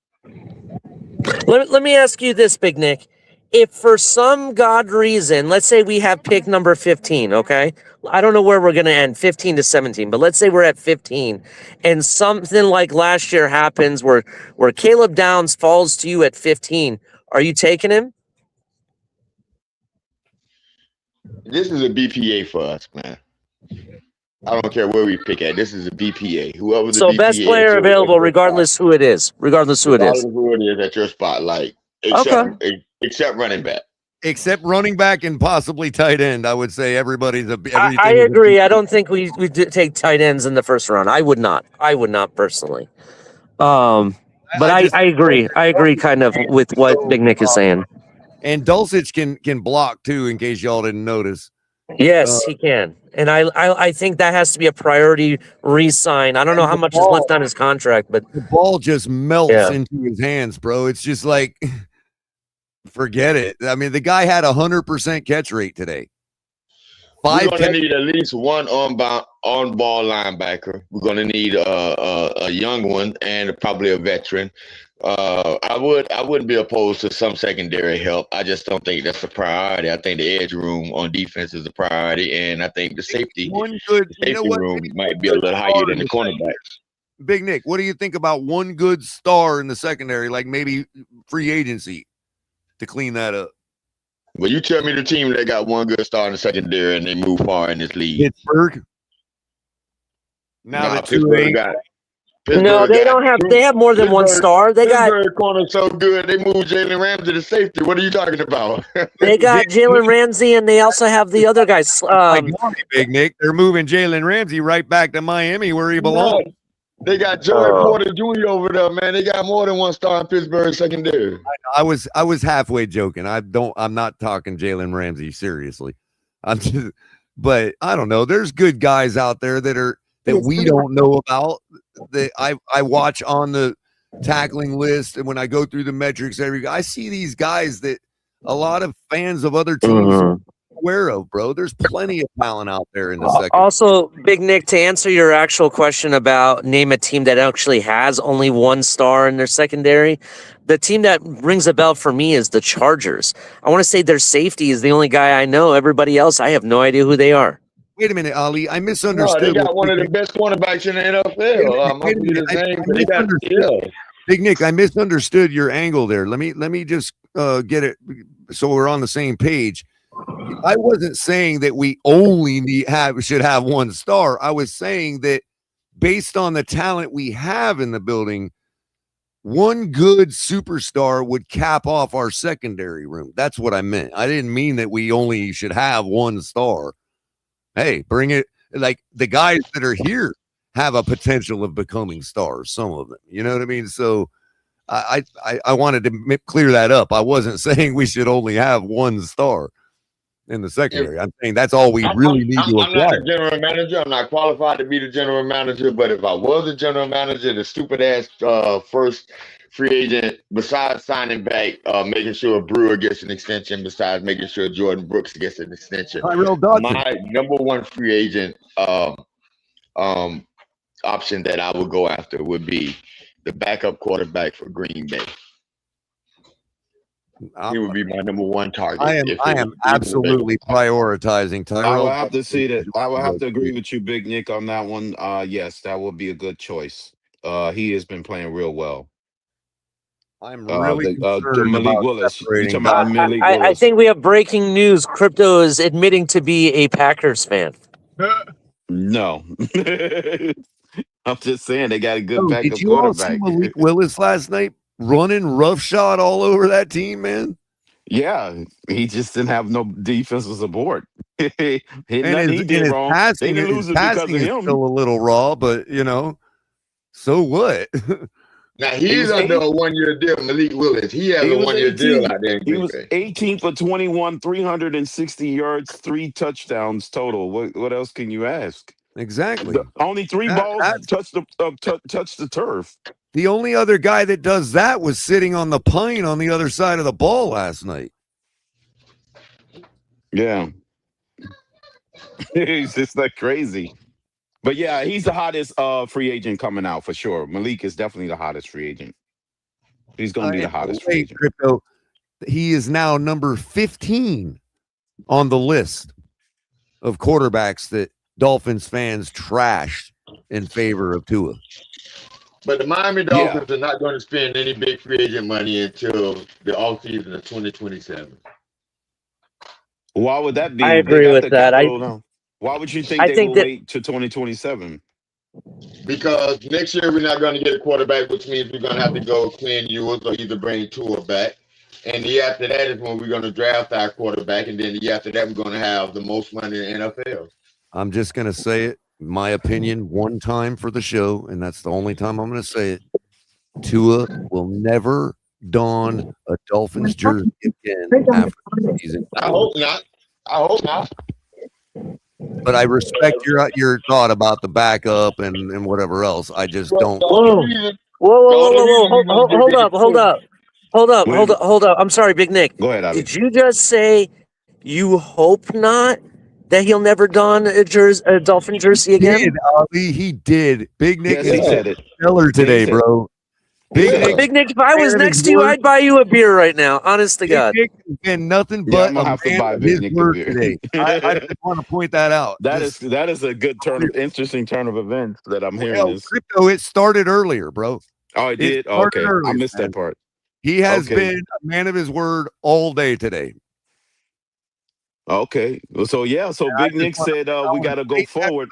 Speaker 4: Let me ask you this, Big Nick. If for some god reason, let's say we have pick number 15, okay? I don't know where we're going to end, 15 to 17, but let's say we're at 15 and something like last year happens where Caleb Downs falls to you at 15. Are you taking him?
Speaker 11: This is a BPA for us, man. I don't care where we pick at. This is a BPA. Whoever the BPA
Speaker 4: best player available, regardless who it is. Regardless who it is
Speaker 11: at your spotlight. Except running back.
Speaker 8: Except running back and possibly tight end. I would say everybody's everything.
Speaker 4: I agree. I don't think we take tight ends in the first round. I would not personally. But I agree. I agree kind of with what Big Nick is saying.
Speaker 8: And Dulcich can block too, in case y'all didn't notice.
Speaker 4: Yes, he can. And I think that has to be a priority re-sign. I don't know how much is left on his contract, but
Speaker 8: the ball just melts into his hands, bro. It's just like, forget it. I mean, the guy had 100% catch rate today.
Speaker 11: We're going to need at least one on-ball linebacker. We're going to need a young one and probably a veteran. I wouldn't be opposed to some secondary help. I just don't think that's a priority. I think the edge room on defense is a priority, and I think the safety room might be a little higher than the cornerbacks.
Speaker 8: Big Nick, what do you think about one good star in the secondary, like maybe free agency to clean that up?
Speaker 11: Well, you tell me the team that got one good star in the secondary and they move far in this league.
Speaker 8: Pittsburgh. Now
Speaker 11: Pittsburgh got.
Speaker 4: No, they don't have. They have more than one star. They got
Speaker 11: Pittsburgh corner so good. They moved Jalen Ramsey to safety. What are you talking about?
Speaker 4: They got Jalen Ramsey, and they also have the other guys.
Speaker 8: Big Nick, they're moving Jalen Ramsey right back to Miami where he belongs.
Speaker 11: They got Joey Porter Jr. over there, man. They got more than one star in Pittsburgh secondary.
Speaker 8: I was halfway joking. I'm not talking Jalen Ramsey seriously. But I don't know. There's good guys out there that we don't know about that I watch on the tackling list, and when I go through the metrics I see these guys that a lot of fans of other teams are aware of, bro. There's plenty of talent out there in the second.
Speaker 4: Also, Big Nick, to answer your actual question about name a team that actually has only one star in their secondary, the team that rings a bell for me is the Chargers. I want to say their safety is the only guy I know. Everybody else, I have no idea who they are.
Speaker 8: Wait a minute, Ali. I misunderstood.
Speaker 11: No, they got one of the best cornerbacks in the NFL.
Speaker 8: Big Nick, I misunderstood your angle there. Let me just get it so we're on the same page. I wasn't saying that we only should have one star. I was saying that based on the talent we have in the building, one good superstar would cap off our secondary room. That's what I meant. I didn't mean that we only should have one star. Hey, bring it. Like the guys that are here have a potential of becoming stars, some of them. You know what I mean? So I wanted to clear that up. I wasn't saying we should only have one star in the secondary. I'm saying that's all we really need to acquire.
Speaker 11: I'm not a general manager. I'm not qualified to be the general manager. But if I was a general manager, the stupid ass first free agent, besides signing back, making sure Brewer gets an extension, besides making sure Jordan Brooks gets an extension. My number one free agent option that I would go after would be the backup quarterback for Green Bay. He would be my number one target.
Speaker 8: I am absolutely prioritizing Tyrell.
Speaker 17: I will have to see that. I will have to agree with you, Big Nick, on that one. Yes, that would be a good choice. He has been playing real well.
Speaker 8: I'm really concerned
Speaker 17: Malik
Speaker 8: about
Speaker 17: Willis.
Speaker 4: I think we have breaking news. Crypto is admitting to be a Packers fan.
Speaker 17: No. I'm just saying they got a good backup
Speaker 8: did you all see
Speaker 17: quarterback.
Speaker 8: Malik Willis last night running roughshod all over that team, man?
Speaker 17: Yeah, he just didn't have no defensive support. He
Speaker 8: His
Speaker 17: did wrong. They didn't lose it because of
Speaker 8: is
Speaker 17: him.
Speaker 8: still a little raw, but so what?
Speaker 11: Now he's under a 1-year deal, Malik Willis. He has a 1-year deal out there in
Speaker 17: He
Speaker 11: Green
Speaker 17: was
Speaker 11: Bay.
Speaker 17: 18 for 21, 360 yards, 3 touchdowns total. What else can you ask?
Speaker 8: Exactly.
Speaker 17: Only 3 balls touched the turf.
Speaker 8: The only other guy that does that was sitting on the pine on the other side of the ball last night.
Speaker 17: Yeah. He's just like crazy. But yeah, he's the hottest free agent coming out for sure. Malik is definitely the hottest free agent. He's going to be the hottest free agent.
Speaker 8: Crypto, he is now number 15 on the list of quarterbacks that Dolphins fans trashed in favor of Tua.
Speaker 11: But the Miami Dolphins are not going to spend any big free agent money until the offseason of 2027.
Speaker 17: Why would that be?
Speaker 4: I agree with that.
Speaker 17: Why would you think they will wait to 2027?
Speaker 11: Because next year we're not going to get a quarterback, which means we're going to have to go Quinn Ewers or either bring Tua back. And the year after that is when we're going to draft our quarterback. And then the year after that, we're going to have the most money in the NFL.
Speaker 8: I'm just going to say it, my opinion, one time for the show, and that's the only time I'm going to say it. Tua will never don a Dolphins jersey again after the season.
Speaker 11: I hope not. I hope not.
Speaker 8: But I respect your thought about the backup and whatever else. I just don't.
Speaker 4: Whoa, hold up. I'm sorry, Big Nick.
Speaker 17: Go ahead, Ali.
Speaker 4: Did you just say you hope not that he'll never don a Dolphin jersey again?
Speaker 8: He did. Big Nick
Speaker 17: Yes, he said it.
Speaker 8: stellar today, bro.
Speaker 4: Big Nick, if I was next to you, I'd buy you a beer right now. Honest to God.
Speaker 8: Big Nick has been nothing
Speaker 17: Yeah,
Speaker 8: but
Speaker 17: I'm gonna have to buy Big Nick a beer
Speaker 8: today. I just want to point that out.
Speaker 17: That is a good interesting turn of events that I'm hearing. This
Speaker 8: crypto, it started earlier, bro.
Speaker 17: Oh, it did. Okay, earlier, I missed that part.
Speaker 8: He has been a man of his word all day today.
Speaker 17: Okay, so Big Nick said we got to go forward.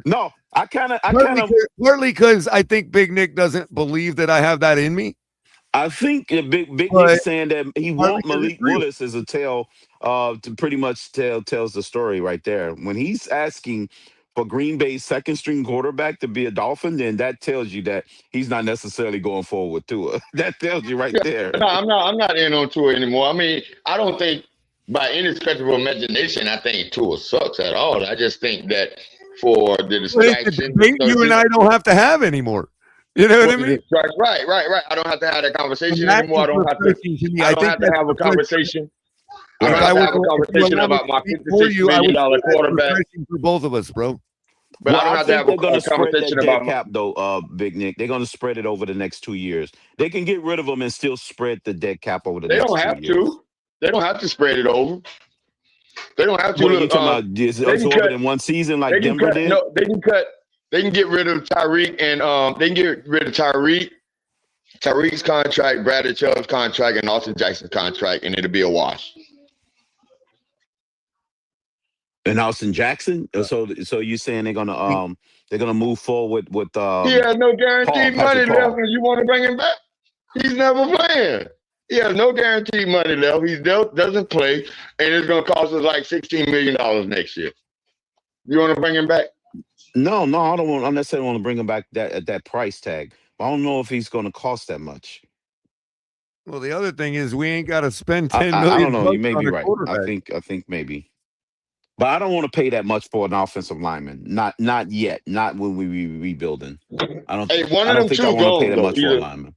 Speaker 17: No, I kind of
Speaker 8: partly because I think Big Nick doesn't believe that I have that in me.
Speaker 17: I think Big Nick's saying that he wants Malik Willis as a tail to pretty much tells the story right there. When he's asking for Green Bay's second string quarterback to be a Dolphin, then that tells you that he's not necessarily going forward with Tua. That tells you right there.
Speaker 11: No, I'm not in on Tua anymore. I mean, I don't think by any stretch of imagination, I think Tua sucks at all. I just think that for the distraction,
Speaker 8: you and I don't have to have anymore. You know what I mean?
Speaker 11: Right. I don't have to have that conversation anymore. I don't have to have a conversation. I don't have to have a conversation about my $56 million quarterback.
Speaker 8: For both of us, bro.
Speaker 11: But I don't have to have a conversation about
Speaker 17: cap, though, Big Nick. They're going to spread it over the next 2 years. They can get rid of them and still spread the dead cap over the next 2 years.
Speaker 11: They don't have to. They don't have to spread it over. They don't have to.
Speaker 17: What are you talking about? Just absorb it in one season like Denver did?
Speaker 11: No, they can cut. They can get rid of Tyreek and they can get rid of Tyreek's contract, Bradley Chubb's contract, and Austin Jackson's contract, and it'll be a wash.
Speaker 17: And Austin Jackson? So you're saying they're gonna move forward with
Speaker 11: he has no guaranteed money left, and you want to bring him back? He's never playing. He has no guaranteed money left. He doesn't play, and it's going to cost us like $16 million next year. You want to bring him back?
Speaker 17: No, I don't want. I necessarily want to bring him back at that price tag. But I don't know if he's going to cost that much.
Speaker 8: Well, the other thing is we ain't got to spend $10 million.
Speaker 17: I don't know. You may be right. I think maybe. But I don't want to pay that much for an offensive lineman. Not yet. Not when we rebuilding. I don't think I want to pay that much for a lineman.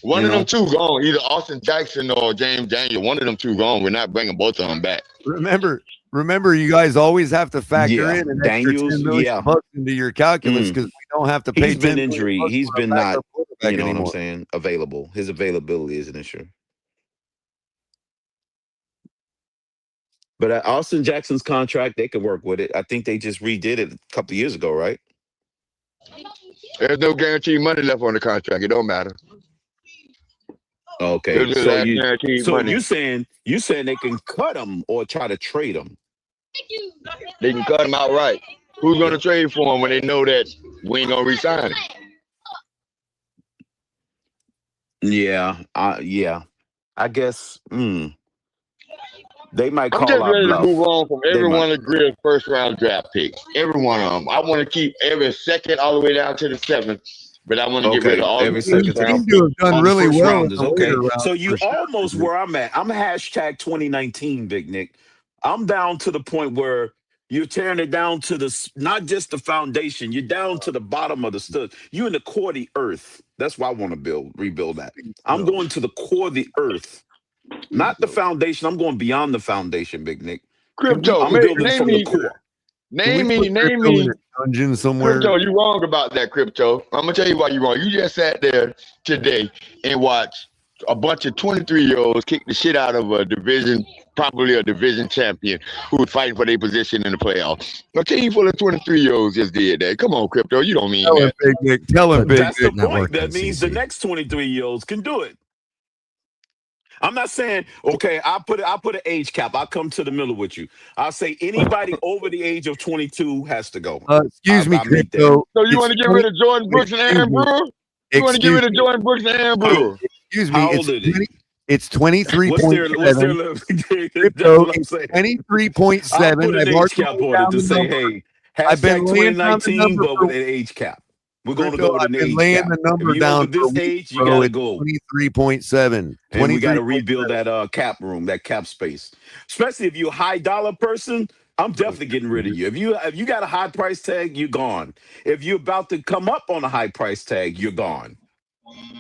Speaker 11: One of them two gone, either Austin Jackson or James Daniel. One of them two gone. We're not bringing both of them back.
Speaker 8: Remember, you guys always have to factor in an
Speaker 17: Daniels,
Speaker 8: extra $10 million into your calculus because we don't have to pay.
Speaker 17: He's been injury. He's been not. You know what I'm saying? Available. His availability is an issue. But Austin Jackson's contract, they could work with it. I think they just redid it a couple of years ago, right?
Speaker 11: There's no guaranteed money left on the contract. It don't matter.
Speaker 17: Okay, so you saying they can cut him or try to trade him?
Speaker 11: They can cut him outright. Who's going to trade for him when they know that we ain't going to resign him?
Speaker 17: Yeah, I guess they might call
Speaker 11: I'm just
Speaker 17: our
Speaker 11: ready
Speaker 17: bluff.
Speaker 11: to move on from every one of Grill's first round draft picks. Every one of them. I want to keep every second all the way down to the 7th. But I want to get rid of all
Speaker 17: every
Speaker 11: the
Speaker 17: second.
Speaker 8: You have done really well.
Speaker 17: Rounders, okay, so you almost where I'm at. I'm hashtag 2019, Big Nick. I'm down to the point where you're tearing it down to not just the foundation. You're down to the bottom of the studs. You're in the core of the earth. That's why I want to rebuild that. I'm going to the core of the earth, not the foundation. I'm going beyond the foundation, Big Nick.
Speaker 11: Crypto,
Speaker 17: I'm building from the core.
Speaker 11: Name me.
Speaker 8: Dungeon somewhere.
Speaker 11: Crypto, you wrong about that, Crypto. I'm gonna tell you why you're wrong. You just sat there today and watched a bunch of 23-year-olds kick the shit out of probably a division champion who was fighting for their position in the playoffs. A team full of 23-year-olds just did that. Come on, Crypto. You don't mean that.
Speaker 8: Big Nick. Tell him, Big Nick.
Speaker 17: That's the point. That means the next 23-year-olds can do it. I'm not saying, okay, I'll put an age cap. I'll come to the middle with you. I'll say anybody over the age of 22 has to go.
Speaker 8: Excuse me, Crypto.
Speaker 11: So you want to get rid of Jordan Brooks and Aaron Brewer? You want to get rid of Jordan Brooks and Aaron Brewer?
Speaker 8: Excuse me.
Speaker 17: How old is it?
Speaker 8: It's 23.7.
Speaker 17: Crypto,
Speaker 8: it's 23.7.
Speaker 17: I'll put an age cap on it to say, hey,
Speaker 8: I've been
Speaker 17: 2019, but with an age cap. We're going to
Speaker 8: Crypto,
Speaker 17: go to
Speaker 8: I've
Speaker 17: the
Speaker 8: been
Speaker 17: age
Speaker 8: laying
Speaker 17: cap.
Speaker 8: the number
Speaker 17: If you
Speaker 8: down
Speaker 17: over
Speaker 8: for a
Speaker 17: this
Speaker 8: week,
Speaker 17: age, you
Speaker 8: bro.
Speaker 17: got to
Speaker 8: It's
Speaker 17: go.
Speaker 8: 23.7.
Speaker 17: And we got to
Speaker 8: 23.7.
Speaker 17: rebuild that cap room, that cap space. Especially if you're a high dollar person, I'm definitely getting rid of you. If you got a high price tag, you're gone. If you're about to come up on a high price tag, you're gone.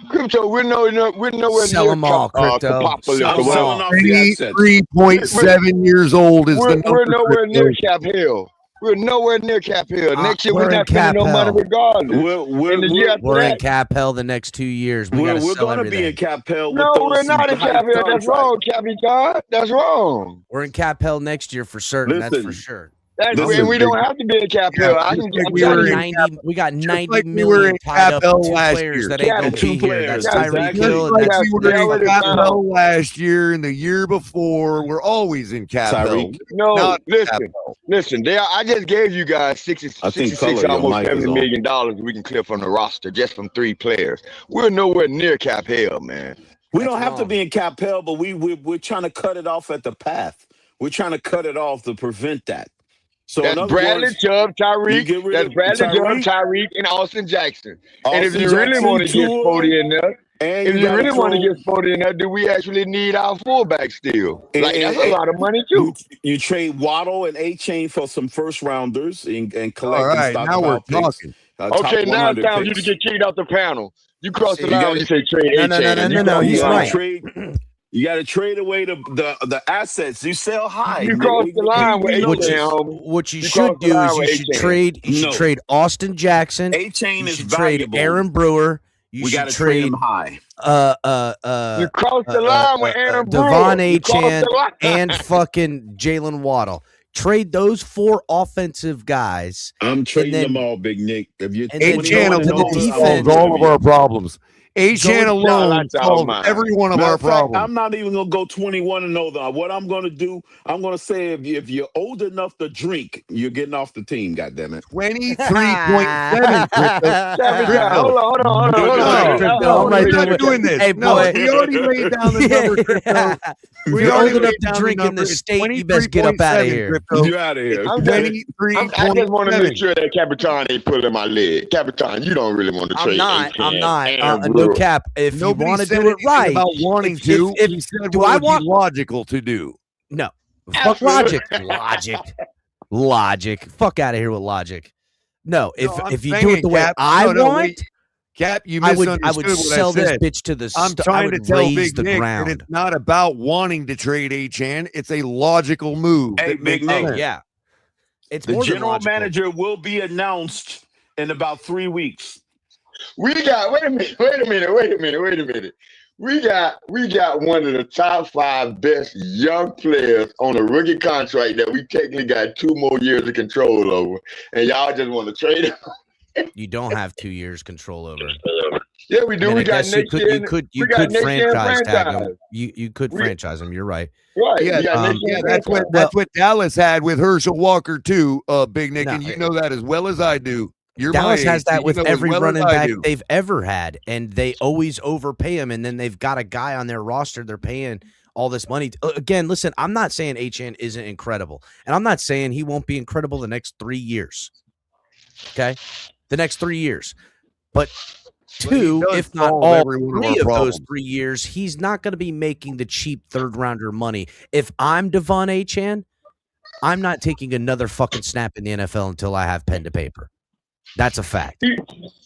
Speaker 11: Crypto, we're nowhere
Speaker 3: Sell
Speaker 11: near
Speaker 3: them all, crypto.
Speaker 11: Apocalypse.
Speaker 3: Sell
Speaker 17: I'm
Speaker 3: them
Speaker 17: selling
Speaker 3: all.
Speaker 17: off the assets.
Speaker 8: 23.7 years old is the number.
Speaker 11: We're nowhere near
Speaker 8: Crypto.
Speaker 11: Cap Hill. We're nowhere near Cap Hill. Next year, we're
Speaker 3: We're in
Speaker 11: not spending
Speaker 3: cap
Speaker 11: no money
Speaker 3: hell.
Speaker 11: regardless. And the year after
Speaker 3: We're in
Speaker 11: that,
Speaker 3: cap hell the next 2 years. We got to
Speaker 17: We're
Speaker 3: sell
Speaker 17: going to
Speaker 3: everything.
Speaker 17: be in cap hell with
Speaker 11: no,
Speaker 17: those
Speaker 11: we're not in
Speaker 17: high
Speaker 11: Cap Hill. That's
Speaker 17: contracts.
Speaker 11: wrong, Capitan. That's wrong.
Speaker 3: We're in cap hell next year for certain. That's for
Speaker 17: Listen,
Speaker 3: sure.
Speaker 11: And we don't have to be in Cap Hill. I can
Speaker 3: We got 90 million tied up in two players that ain't going to be here. That's Tyreek Hill and
Speaker 8: Like
Speaker 3: that's
Speaker 8: we were in cap hell last year and the year before. We're always in cap hell.
Speaker 11: No, listen. I just gave you guys 66, almost $70 million we can clear from the roster just from 3 players. We're nowhere near cap hell, man.
Speaker 17: We don't have to be in cap hell, but we're trying to cut it off at the path. We're trying to cut it off to prevent that. So
Speaker 11: that's Bradley Chubb, Tyreek. That's Bradley Chubb, Tyreek, and Austin Jackson. And if you really want to get 40 in there, do we actually need our fullback still? That's a lot of money too.
Speaker 17: You trade Waddle and A-Chain for some first rounders and collect.
Speaker 8: All right, now we're talking.
Speaker 11: Okay, now it's time for you to get kicked off the panel. You cross the line when you say trade A-Chain.
Speaker 3: No, he's right.
Speaker 17: You got to trade away the assets. You sell high.
Speaker 11: You cross the line with
Speaker 3: what you should do is you should trade Austin Jackson.
Speaker 17: A-Chain is
Speaker 3: trade
Speaker 17: valuable.
Speaker 3: Aaron Brewer.
Speaker 17: We got to trade him high.
Speaker 11: You cross the line with Aaron Brewer.
Speaker 3: Devon A-Chan and fucking Jalen Waddle. Trade those 4 offensive guys.
Speaker 17: I'm trading them all, Big Nick. If you
Speaker 8: A-Chan alone solves all of our problems. A-Chan alone solves every one of our problems.
Speaker 17: I'm not even going to go 21-0 though. What I'm going to do, I'm going to say if you're old enough to drink, you're getting off the team, goddammit.
Speaker 8: 23.7.
Speaker 11: Hold on.
Speaker 8: I'm not doing this.
Speaker 3: Hey, boy.
Speaker 8: We already laid down the number.
Speaker 3: If you're old enough to drink in the state, you best get up out of here.
Speaker 17: You're out of here.
Speaker 11: I just want to make sure that Capitan ain't pulling my leg. Capitan, you don't really want to trade.
Speaker 3: I'm not. No cap. If you want to do it right,
Speaker 8: about wanting to, he said
Speaker 3: do
Speaker 8: what
Speaker 3: I
Speaker 8: would be
Speaker 3: want
Speaker 8: logical to do?
Speaker 3: No. Fuck logic. Logic. Fuck out of here with logic. No, if you do it the way I want,
Speaker 8: Cap, you
Speaker 3: I
Speaker 8: misunderstood
Speaker 3: would sell
Speaker 8: what I said.
Speaker 3: this bitch to the
Speaker 8: I'm trying to tell Big Nick that it's not about wanting to trade A-Chan. It's a logical move.
Speaker 17: Hey, Big Nick.
Speaker 3: Yeah. It's
Speaker 17: the
Speaker 3: more
Speaker 17: general manager will be announced in about 3 weeks.
Speaker 11: Wait a minute. We got one of the top 5 best young players on a rookie contract that we technically got 2 more years of control over, and y'all just want to trade him.
Speaker 3: You don't have 2 years control over.
Speaker 11: Yeah, we do. We got next year.
Speaker 3: You could franchise tag him. You could franchise him. You're right.
Speaker 11: Right.
Speaker 8: Yeah, that's what Dallas had with Herschel Walker too, Big Nick, and you know that as well as I do.
Speaker 3: Dallas has that with every running back they've ever had, and they always overpay him, and then they've got a guy on their roster they're paying all this money. Again, listen, I'm not saying A-Chan isn't incredible, and I'm not saying he won't be incredible the next 3 years. Okay? The next 3 years. But 2, if not all 3 of those 3 years, he's not going to be making the cheap third-rounder money. If I'm Devon A-Chan, I'm not taking another fucking snap in the NFL until I have pen to paper. That's a fact.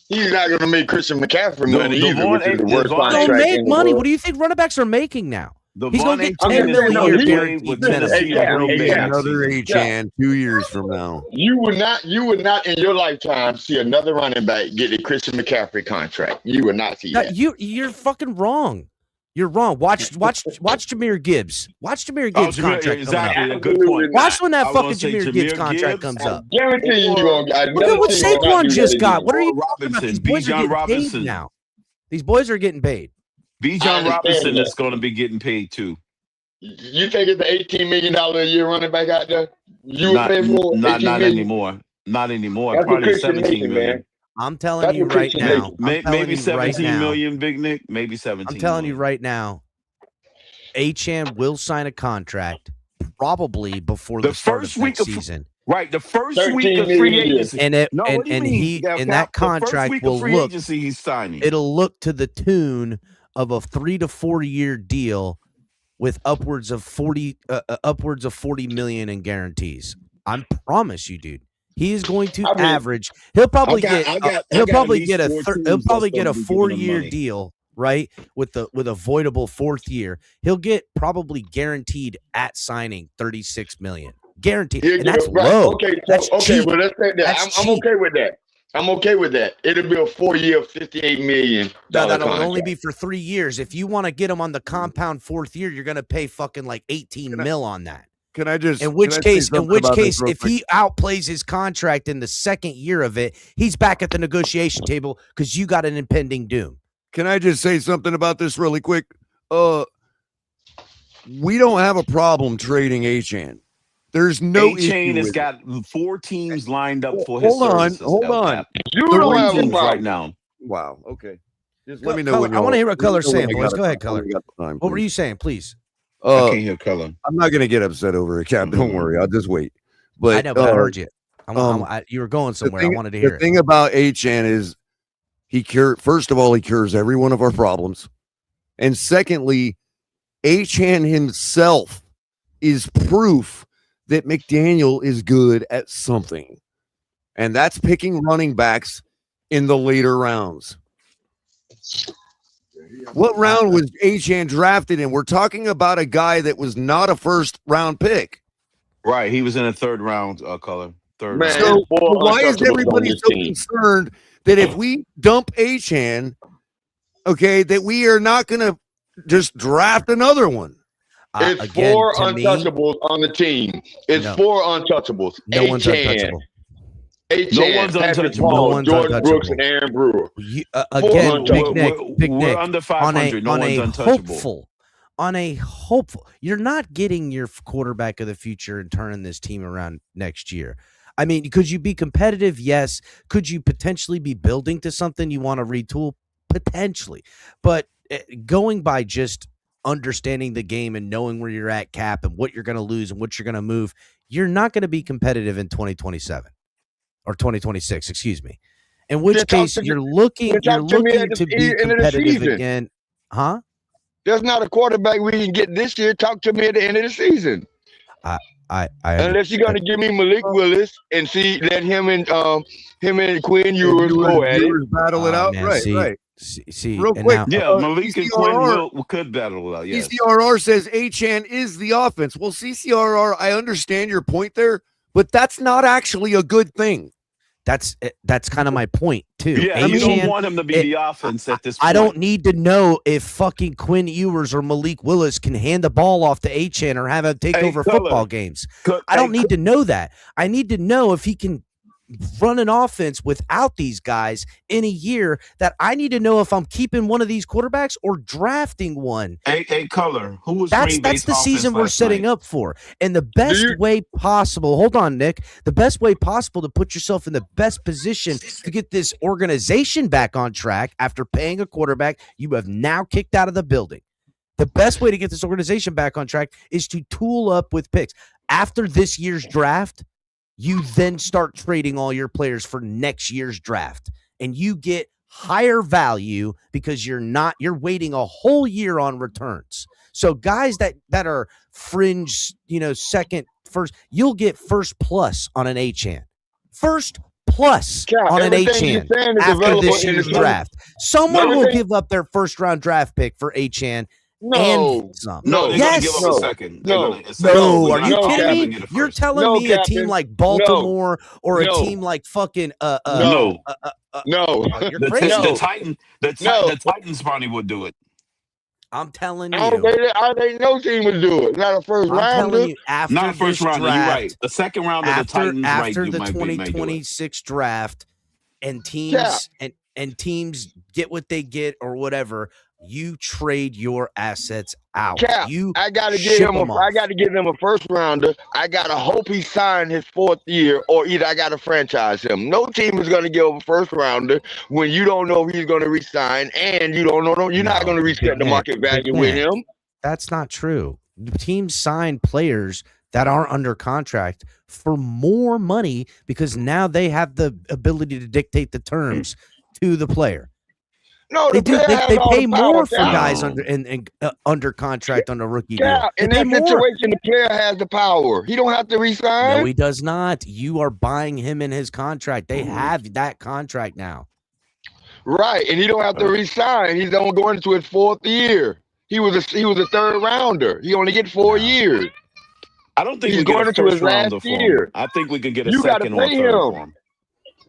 Speaker 11: He's not going to make Christian McCaffrey money either, which is the worst contract.
Speaker 3: Don't make money. What do you think running backs are making now? He's going to get $10 million a year guaranteed.
Speaker 8: Another A-Chan 2 years from now.
Speaker 11: You would not in your lifetime see another running back get a Christian McCaffrey contract. You would not see that.
Speaker 3: You're fucking wrong. You're wrong. Watch Jahmyr Gibbs. Watch Jahmyr Gibbs' contract.
Speaker 17: Exactly. A good point.
Speaker 3: Watch when that fucking Jahmyr Gibbs contract comes up.
Speaker 11: Guarantee you gonna get.
Speaker 3: Look at what Saquon just got. What are you
Speaker 17: Robinson? Bijan Robinson
Speaker 3: now. These boys are getting paid.
Speaker 17: Bijan Robinson is going to be getting paid too.
Speaker 11: You think it's an $18 million a year running back out there? You would pay for
Speaker 17: not anymore. Not anymore.
Speaker 11: That's
Speaker 17: probably 17 million.
Speaker 11: Man.
Speaker 3: I'm telling you right now.
Speaker 17: Maybe 17 million, Big Nick. Maybe 17.
Speaker 3: I'm telling you right now. A-Chan will sign a contract probably before the first week of season.
Speaker 17: Right, the first
Speaker 11: 13
Speaker 17: week of
Speaker 11: million
Speaker 17: free
Speaker 11: a year.
Speaker 17: agency.
Speaker 3: And it
Speaker 17: No, what do you
Speaker 3: and
Speaker 17: mean?
Speaker 3: he
Speaker 17: Yeah,
Speaker 3: and
Speaker 17: Cap,
Speaker 3: that
Speaker 17: the first
Speaker 3: contract
Speaker 17: week
Speaker 3: will
Speaker 17: of free
Speaker 3: look.
Speaker 17: agency he's signing.
Speaker 3: It'll look to the tune of a 3 to 4 year deal with upwards of 40 million in guarantees. I promise you, dude. He is going to average. He'll probably get. He'll probably get a 4-year deal, right? With a voidable 4th year. He'll get probably guaranteed at signing 36 million. Guaranteed, and that's low.
Speaker 11: Okay, so,
Speaker 3: that's cheap.
Speaker 11: Well, let's say that. I'm okay with that. I'm okay with that. It'll be a 4-year, $58 million.
Speaker 3: No, that'll only be for 3 years. If you want to get him on the compound 4th year, you're going to pay fucking like 18 mil on that.
Speaker 8: Can I just?
Speaker 3: In which case, if he outplays his contract in the 2nd year of it, he's back at the negotiation table because you got an impending doom.
Speaker 8: Can I just say something about this really quick? We don't have a problem trading Achane. There's no
Speaker 17: A-Chain has got 4 teams lined up for his services.
Speaker 8: Hold on.
Speaker 11: You don't have a problem
Speaker 17: right now.
Speaker 8: Wow. Okay. Just let me know when
Speaker 3: I want to hear what Color's saying, boys.
Speaker 8: gotta-
Speaker 3: Go ahead,
Speaker 8: when
Speaker 3: Color.
Speaker 8: we got the time,
Speaker 3: What were
Speaker 8: please.
Speaker 3: you saying, please?
Speaker 17: I can't hear Color.
Speaker 8: I'm not going to get upset over it, Cap. Don't worry. I'll just wait. But
Speaker 3: I know, but I heard you. You were going somewhere. I wanted to hear
Speaker 8: the
Speaker 3: it.
Speaker 8: thing about Achane is first of all, he cures every one of our problems. And secondly, Achane himself is proof that McDaniel is good at something. And that's picking running backs in the later rounds. What round was Achane drafted in? We're talking about a guy that was not a 1st-round pick.
Speaker 17: Right, he was in a 3rd round, Color. Third
Speaker 11: Man,
Speaker 17: round.
Speaker 8: So why is everybody so concerned that if we dump Achane, okay, that we are not going to just draft another one?
Speaker 11: It's
Speaker 3: Again,
Speaker 11: 4
Speaker 3: to me,
Speaker 11: untouchables on the team. It's
Speaker 3: No.
Speaker 11: 4 untouchables.
Speaker 3: no one's untouchable.
Speaker 11: Achane,
Speaker 17: No one's
Speaker 11: Patrick
Speaker 17: untouchable.
Speaker 11: Paul,
Speaker 3: No one's
Speaker 11: Jordan
Speaker 3: untouchable.
Speaker 11: Brooks, and Aaron Brewer.
Speaker 3: Again, Big
Speaker 11: untouchables.
Speaker 3: Nick,
Speaker 17: We're under 500. No one's untouchable.
Speaker 3: On a hopeful, you're not getting your quarterback of the future and turning this team around next year. I mean, could you be competitive? Yes. Could you potentially be building to something you want to retool? Potentially. But going by just understanding the game and knowing where you're at, Cap, and what you're going to lose and what you're going to move, you're not going to be competitive in 2027 or 2026, excuse me. In which case you're looking to be competitive again. Huh?
Speaker 11: There's not a quarterback we can get this year. Talk to me at the end of the season. Unless you're gonna give me Malik Willis and let him and Quinn Ewers go at it.
Speaker 8: Battle it out,
Speaker 3: man,
Speaker 8: right.
Speaker 3: See,
Speaker 8: real quick.
Speaker 17: Malik and Quinn could battle it out. Yes.
Speaker 8: CCRR says Achane is the offense. Well, CCRR, I understand your point there, but that's not actually a good thing.
Speaker 3: That's kind of my point too.
Speaker 17: Yeah, you don't want him to be the offense at this point.
Speaker 3: I don't need to know if fucking Quinn Ewers or Malik Willis can hand the ball off to Achane or have him take over football games. I don't need to know that. I need to know if he can run an offense without these guys in a year that I need to know if I'm keeping one of these quarterbacks or drafting one.
Speaker 17: A Color. Who was
Speaker 3: that's the season we're setting up for. And the best way possible, hold on, Nick, the best way possible to put yourself in the best position to get this organization back on track after paying a quarterback you have now kicked out of the building. The best way to get this organization back on track is to tool up with picks. After this year's draft, you then start trading all your players for next year's draft, and you get higher value because you're waiting a whole year on returns. So guys that are fringe, second, first, you'll get first plus on an Achane. First plus on an Achane after this year's draft. Someone will give up their first round draft pick for Achane.
Speaker 11: No,
Speaker 3: yes.
Speaker 17: Give up a second.
Speaker 3: No. Are you kidding me? You're telling me a team like Baltimore or a team like fucking
Speaker 11: no.
Speaker 3: You're crazy.
Speaker 17: The Titans probably would do it.
Speaker 3: I'm telling you.
Speaker 11: I think no team would do it. Not a first round.
Speaker 17: Not a first round. You're right. The second round of the Titans
Speaker 3: after the 2026 draft, and teams and teams get what they get or whatever. You trade your assets out.
Speaker 11: Cap, I gotta give him a first rounder. I gotta hope he signed his 4th year, or either I gotta franchise him. No team is gonna give a first rounder when you don't know if he's gonna resign, and you don't know you're not gonna reset the market value with him.
Speaker 3: That's not true. Teams sign players that are under contract for more money because now they have the ability to dictate the terms to the player.
Speaker 11: No,
Speaker 3: They
Speaker 11: the
Speaker 3: do.
Speaker 11: player has
Speaker 3: They
Speaker 11: all
Speaker 3: pay
Speaker 11: the power.
Speaker 3: more for
Speaker 11: Cap.
Speaker 3: guys under contract on a rookie deal.
Speaker 11: Yeah,
Speaker 3: They
Speaker 11: in
Speaker 3: pay
Speaker 11: that
Speaker 3: more.
Speaker 11: situation, the player has the power. He don't have to resign.
Speaker 3: No, he does not. You are buying him in his contract. They have that contract now.
Speaker 11: Right, and he don't have to resign. He's only going into his 4th year. He was a 3rd rounder. He only get 4 years.
Speaker 17: I don't think
Speaker 11: He's
Speaker 17: we get
Speaker 11: going
Speaker 17: a
Speaker 11: into his
Speaker 17: first rounder
Speaker 11: last
Speaker 17: for him.
Speaker 11: year.
Speaker 17: I think we can get a
Speaker 11: You gotta
Speaker 17: second or a
Speaker 11: pay
Speaker 17: third
Speaker 11: him.
Speaker 17: for him.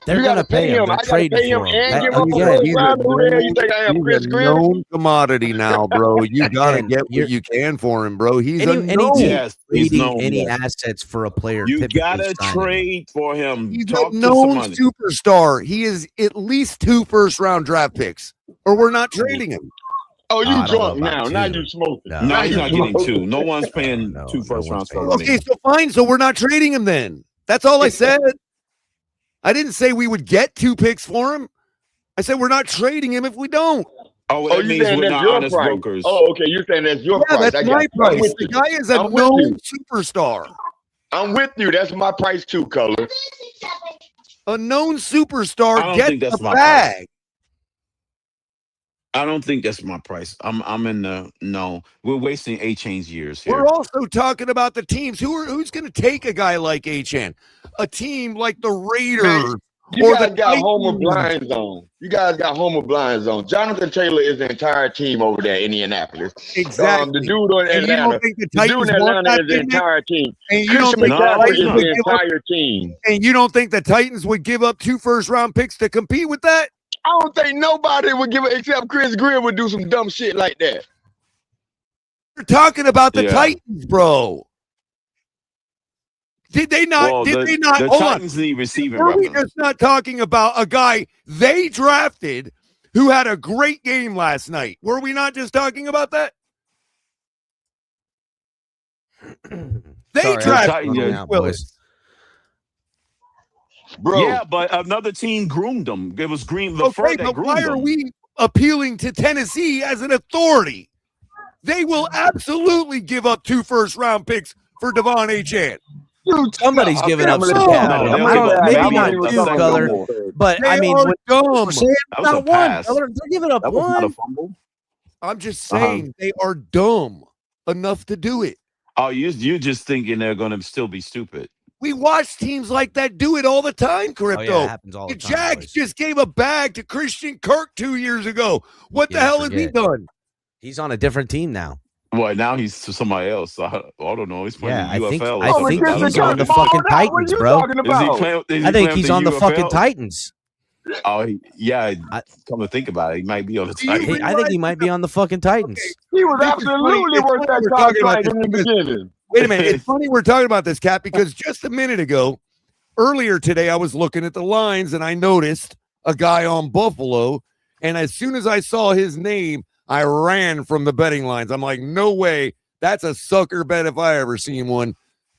Speaker 3: They're
Speaker 11: You
Speaker 3: going
Speaker 11: gotta
Speaker 3: to pay him.
Speaker 11: him.
Speaker 3: They're
Speaker 11: I gotta
Speaker 3: trading
Speaker 11: pay him
Speaker 3: for him.
Speaker 11: and give him a
Speaker 3: Again,
Speaker 11: first rounder. Who the hell you think I am, Chris
Speaker 8: a
Speaker 11: Greer?
Speaker 8: known commodity now, bro. You gotta
Speaker 3: Again,
Speaker 8: get what you can for him, bro. He's
Speaker 3: any
Speaker 8: a
Speaker 3: team
Speaker 8: known.
Speaker 17: Yes, he's
Speaker 3: trading
Speaker 17: known,
Speaker 3: any
Speaker 17: yes.
Speaker 3: assets for a player
Speaker 17: You
Speaker 3: typically
Speaker 17: gotta
Speaker 3: signing him.
Speaker 17: trade for him.
Speaker 8: He's
Speaker 17: Talk
Speaker 8: a
Speaker 17: to
Speaker 8: known
Speaker 17: somebody.
Speaker 8: superstar. He is at least 2 first-round draft picks, or we're not trading him.
Speaker 11: Oh, you
Speaker 3: I don't know
Speaker 11: drunk
Speaker 3: about
Speaker 11: now.
Speaker 3: two.
Speaker 11: Now you smoking.
Speaker 3: No.
Speaker 17: No,
Speaker 11: Now
Speaker 17: he's
Speaker 11: you
Speaker 17: not getting
Speaker 11: smoking.
Speaker 17: 2. No one's paying
Speaker 3: No,
Speaker 17: 2
Speaker 3: no
Speaker 17: first
Speaker 3: one's
Speaker 17: rounds
Speaker 3: paying
Speaker 17: for him.
Speaker 8: Okay, so fine. So we're not trading him then. That's all I said. I didn't say we would get 2 picks for him. I said we're not trading him if we don't.
Speaker 17: Oh, well, that
Speaker 11: you
Speaker 17: means
Speaker 11: saying
Speaker 17: we're
Speaker 11: that's
Speaker 17: not
Speaker 11: your
Speaker 17: honest
Speaker 11: price?
Speaker 17: brokers.
Speaker 11: Oh, okay. You're saying that's your
Speaker 8: Yeah,
Speaker 11: price.
Speaker 8: that's
Speaker 11: I
Speaker 8: my
Speaker 11: got you. I'm
Speaker 8: price.
Speaker 11: with
Speaker 8: The
Speaker 11: you.
Speaker 8: guy is a
Speaker 11: I'm with
Speaker 8: known
Speaker 11: you.
Speaker 8: superstar.
Speaker 11: I'm with you. That's my price too, Color.
Speaker 8: A known
Speaker 17: I
Speaker 8: superstar
Speaker 17: don't
Speaker 8: gets
Speaker 17: think that's
Speaker 8: the
Speaker 17: my
Speaker 8: bag.
Speaker 17: price. I don't think that's my price. I'm in the no. We're wasting A-Chain's years here.
Speaker 8: We're also talking about the teams. Who's going to take a guy like Achan? A team like the Raiders
Speaker 11: You
Speaker 8: or
Speaker 11: guys
Speaker 8: the
Speaker 11: got Homer
Speaker 8: Titans.
Speaker 11: Blind Zone. You guys got Homer Blind Zone. Jonathan Taylor is the entire team over there in Indianapolis.
Speaker 8: Exactly.
Speaker 11: The dude in
Speaker 8: And you
Speaker 11: Atlanta.
Speaker 8: don't think the
Speaker 11: The dude
Speaker 8: Titans
Speaker 11: in
Speaker 8: want
Speaker 11: Atlanta
Speaker 8: that,
Speaker 11: is the
Speaker 8: didn't it?
Speaker 11: entire team.
Speaker 8: And you
Speaker 11: Christian
Speaker 8: don't think the
Speaker 11: McCaffrey
Speaker 8: Titans
Speaker 11: is
Speaker 8: would
Speaker 11: the
Speaker 8: give up,
Speaker 11: entire team.
Speaker 8: and you don't think the Titans would give up 2 first-round picks to compete with that?
Speaker 11: I don't think nobody would give it except Chris Greer would do some dumb shit like that.
Speaker 8: You're talking about the
Speaker 17: Yeah.
Speaker 8: Titans, bro. Did they not?
Speaker 17: Well,
Speaker 8: did they not?
Speaker 17: the
Speaker 8: Hold on.
Speaker 17: Titans need receiving
Speaker 8: Were we
Speaker 17: weapons.
Speaker 8: just not talking about a guy they drafted who had a great game last night? Were we not just talking about that? They
Speaker 3: Sorry,
Speaker 8: drafted
Speaker 17: I'm
Speaker 8: Bruce
Speaker 3: out,
Speaker 8: Willis.
Speaker 3: boys.
Speaker 11: Bro.
Speaker 17: Yeah, but another team groomed them. It was Green the
Speaker 8: Okay,
Speaker 17: first that
Speaker 8: but
Speaker 17: groomed
Speaker 8: why are
Speaker 17: them.
Speaker 8: we appealing to Tennessee as an authority? They will absolutely give up 2 first-round picks for Devon Achan.
Speaker 3: Somebody's giving up some
Speaker 17: No,
Speaker 3: capital.
Speaker 17: they'll
Speaker 3: I
Speaker 17: give
Speaker 3: don't,
Speaker 17: up-
Speaker 3: maybe
Speaker 17: they'll
Speaker 3: not
Speaker 17: give up
Speaker 3: 2,
Speaker 17: second
Speaker 3: Color,
Speaker 17: or
Speaker 3: but
Speaker 8: They
Speaker 3: I mean,
Speaker 8: are
Speaker 3: we're
Speaker 8: dumb.
Speaker 3: saying
Speaker 17: That was
Speaker 3: not
Speaker 17: a
Speaker 3: one.
Speaker 17: pass.
Speaker 3: Color, they're giving up
Speaker 17: That was not a
Speaker 3: one.
Speaker 17: fumble.
Speaker 8: I'm just saying they are dumb enough to do it.
Speaker 17: Oh, you're just thinking they're going to still be stupid.
Speaker 8: We watch teams like that do it all the time,
Speaker 3: Oh, yeah,
Speaker 8: Crypto.
Speaker 3: it happens all the
Speaker 8: The
Speaker 3: time.
Speaker 8: Jags
Speaker 3: boys.
Speaker 8: just gave a bag to Christian Kirk 2 years ago. What the
Speaker 3: Yeah,
Speaker 8: hell has he
Speaker 3: forget.
Speaker 8: done?
Speaker 3: He's on a different team now.
Speaker 17: Well, now he's to somebody else. I don't know. He's playing
Speaker 3: Yeah, I
Speaker 17: UFL.
Speaker 3: think
Speaker 17: or
Speaker 3: I
Speaker 17: something.
Speaker 3: think
Speaker 11: Christian
Speaker 3: he's on the
Speaker 11: Kirk
Speaker 3: fucking
Speaker 11: balled out. What
Speaker 3: Titans,
Speaker 11: you
Speaker 3: bro.
Speaker 11: talking
Speaker 17: Is he
Speaker 11: about?
Speaker 17: playing? Is he
Speaker 3: I think
Speaker 17: playing
Speaker 3: he's
Speaker 17: the
Speaker 3: on the
Speaker 17: UFL?
Speaker 3: fucking Titans.
Speaker 17: Oh, yeah. Come to think about it, he might be on the
Speaker 8: Do you
Speaker 17: Titans.
Speaker 8: realize-
Speaker 3: I think he might be on the fucking Titans.
Speaker 11: He was
Speaker 8: This is
Speaker 11: absolutely
Speaker 8: funny. It's
Speaker 11: worth
Speaker 8: funny
Speaker 11: that
Speaker 8: we're talking about
Speaker 11: contract in the
Speaker 8: this because-
Speaker 11: beginning.
Speaker 8: Wait a minute. It's funny we're talking about this, Cap, because just a minute ago, earlier today, I was looking at the lines and I noticed a guy on Buffalo. And as soon as I saw his name, I ran from the betting lines. I'm like, no way. That's a sucker bet if I ever seen one.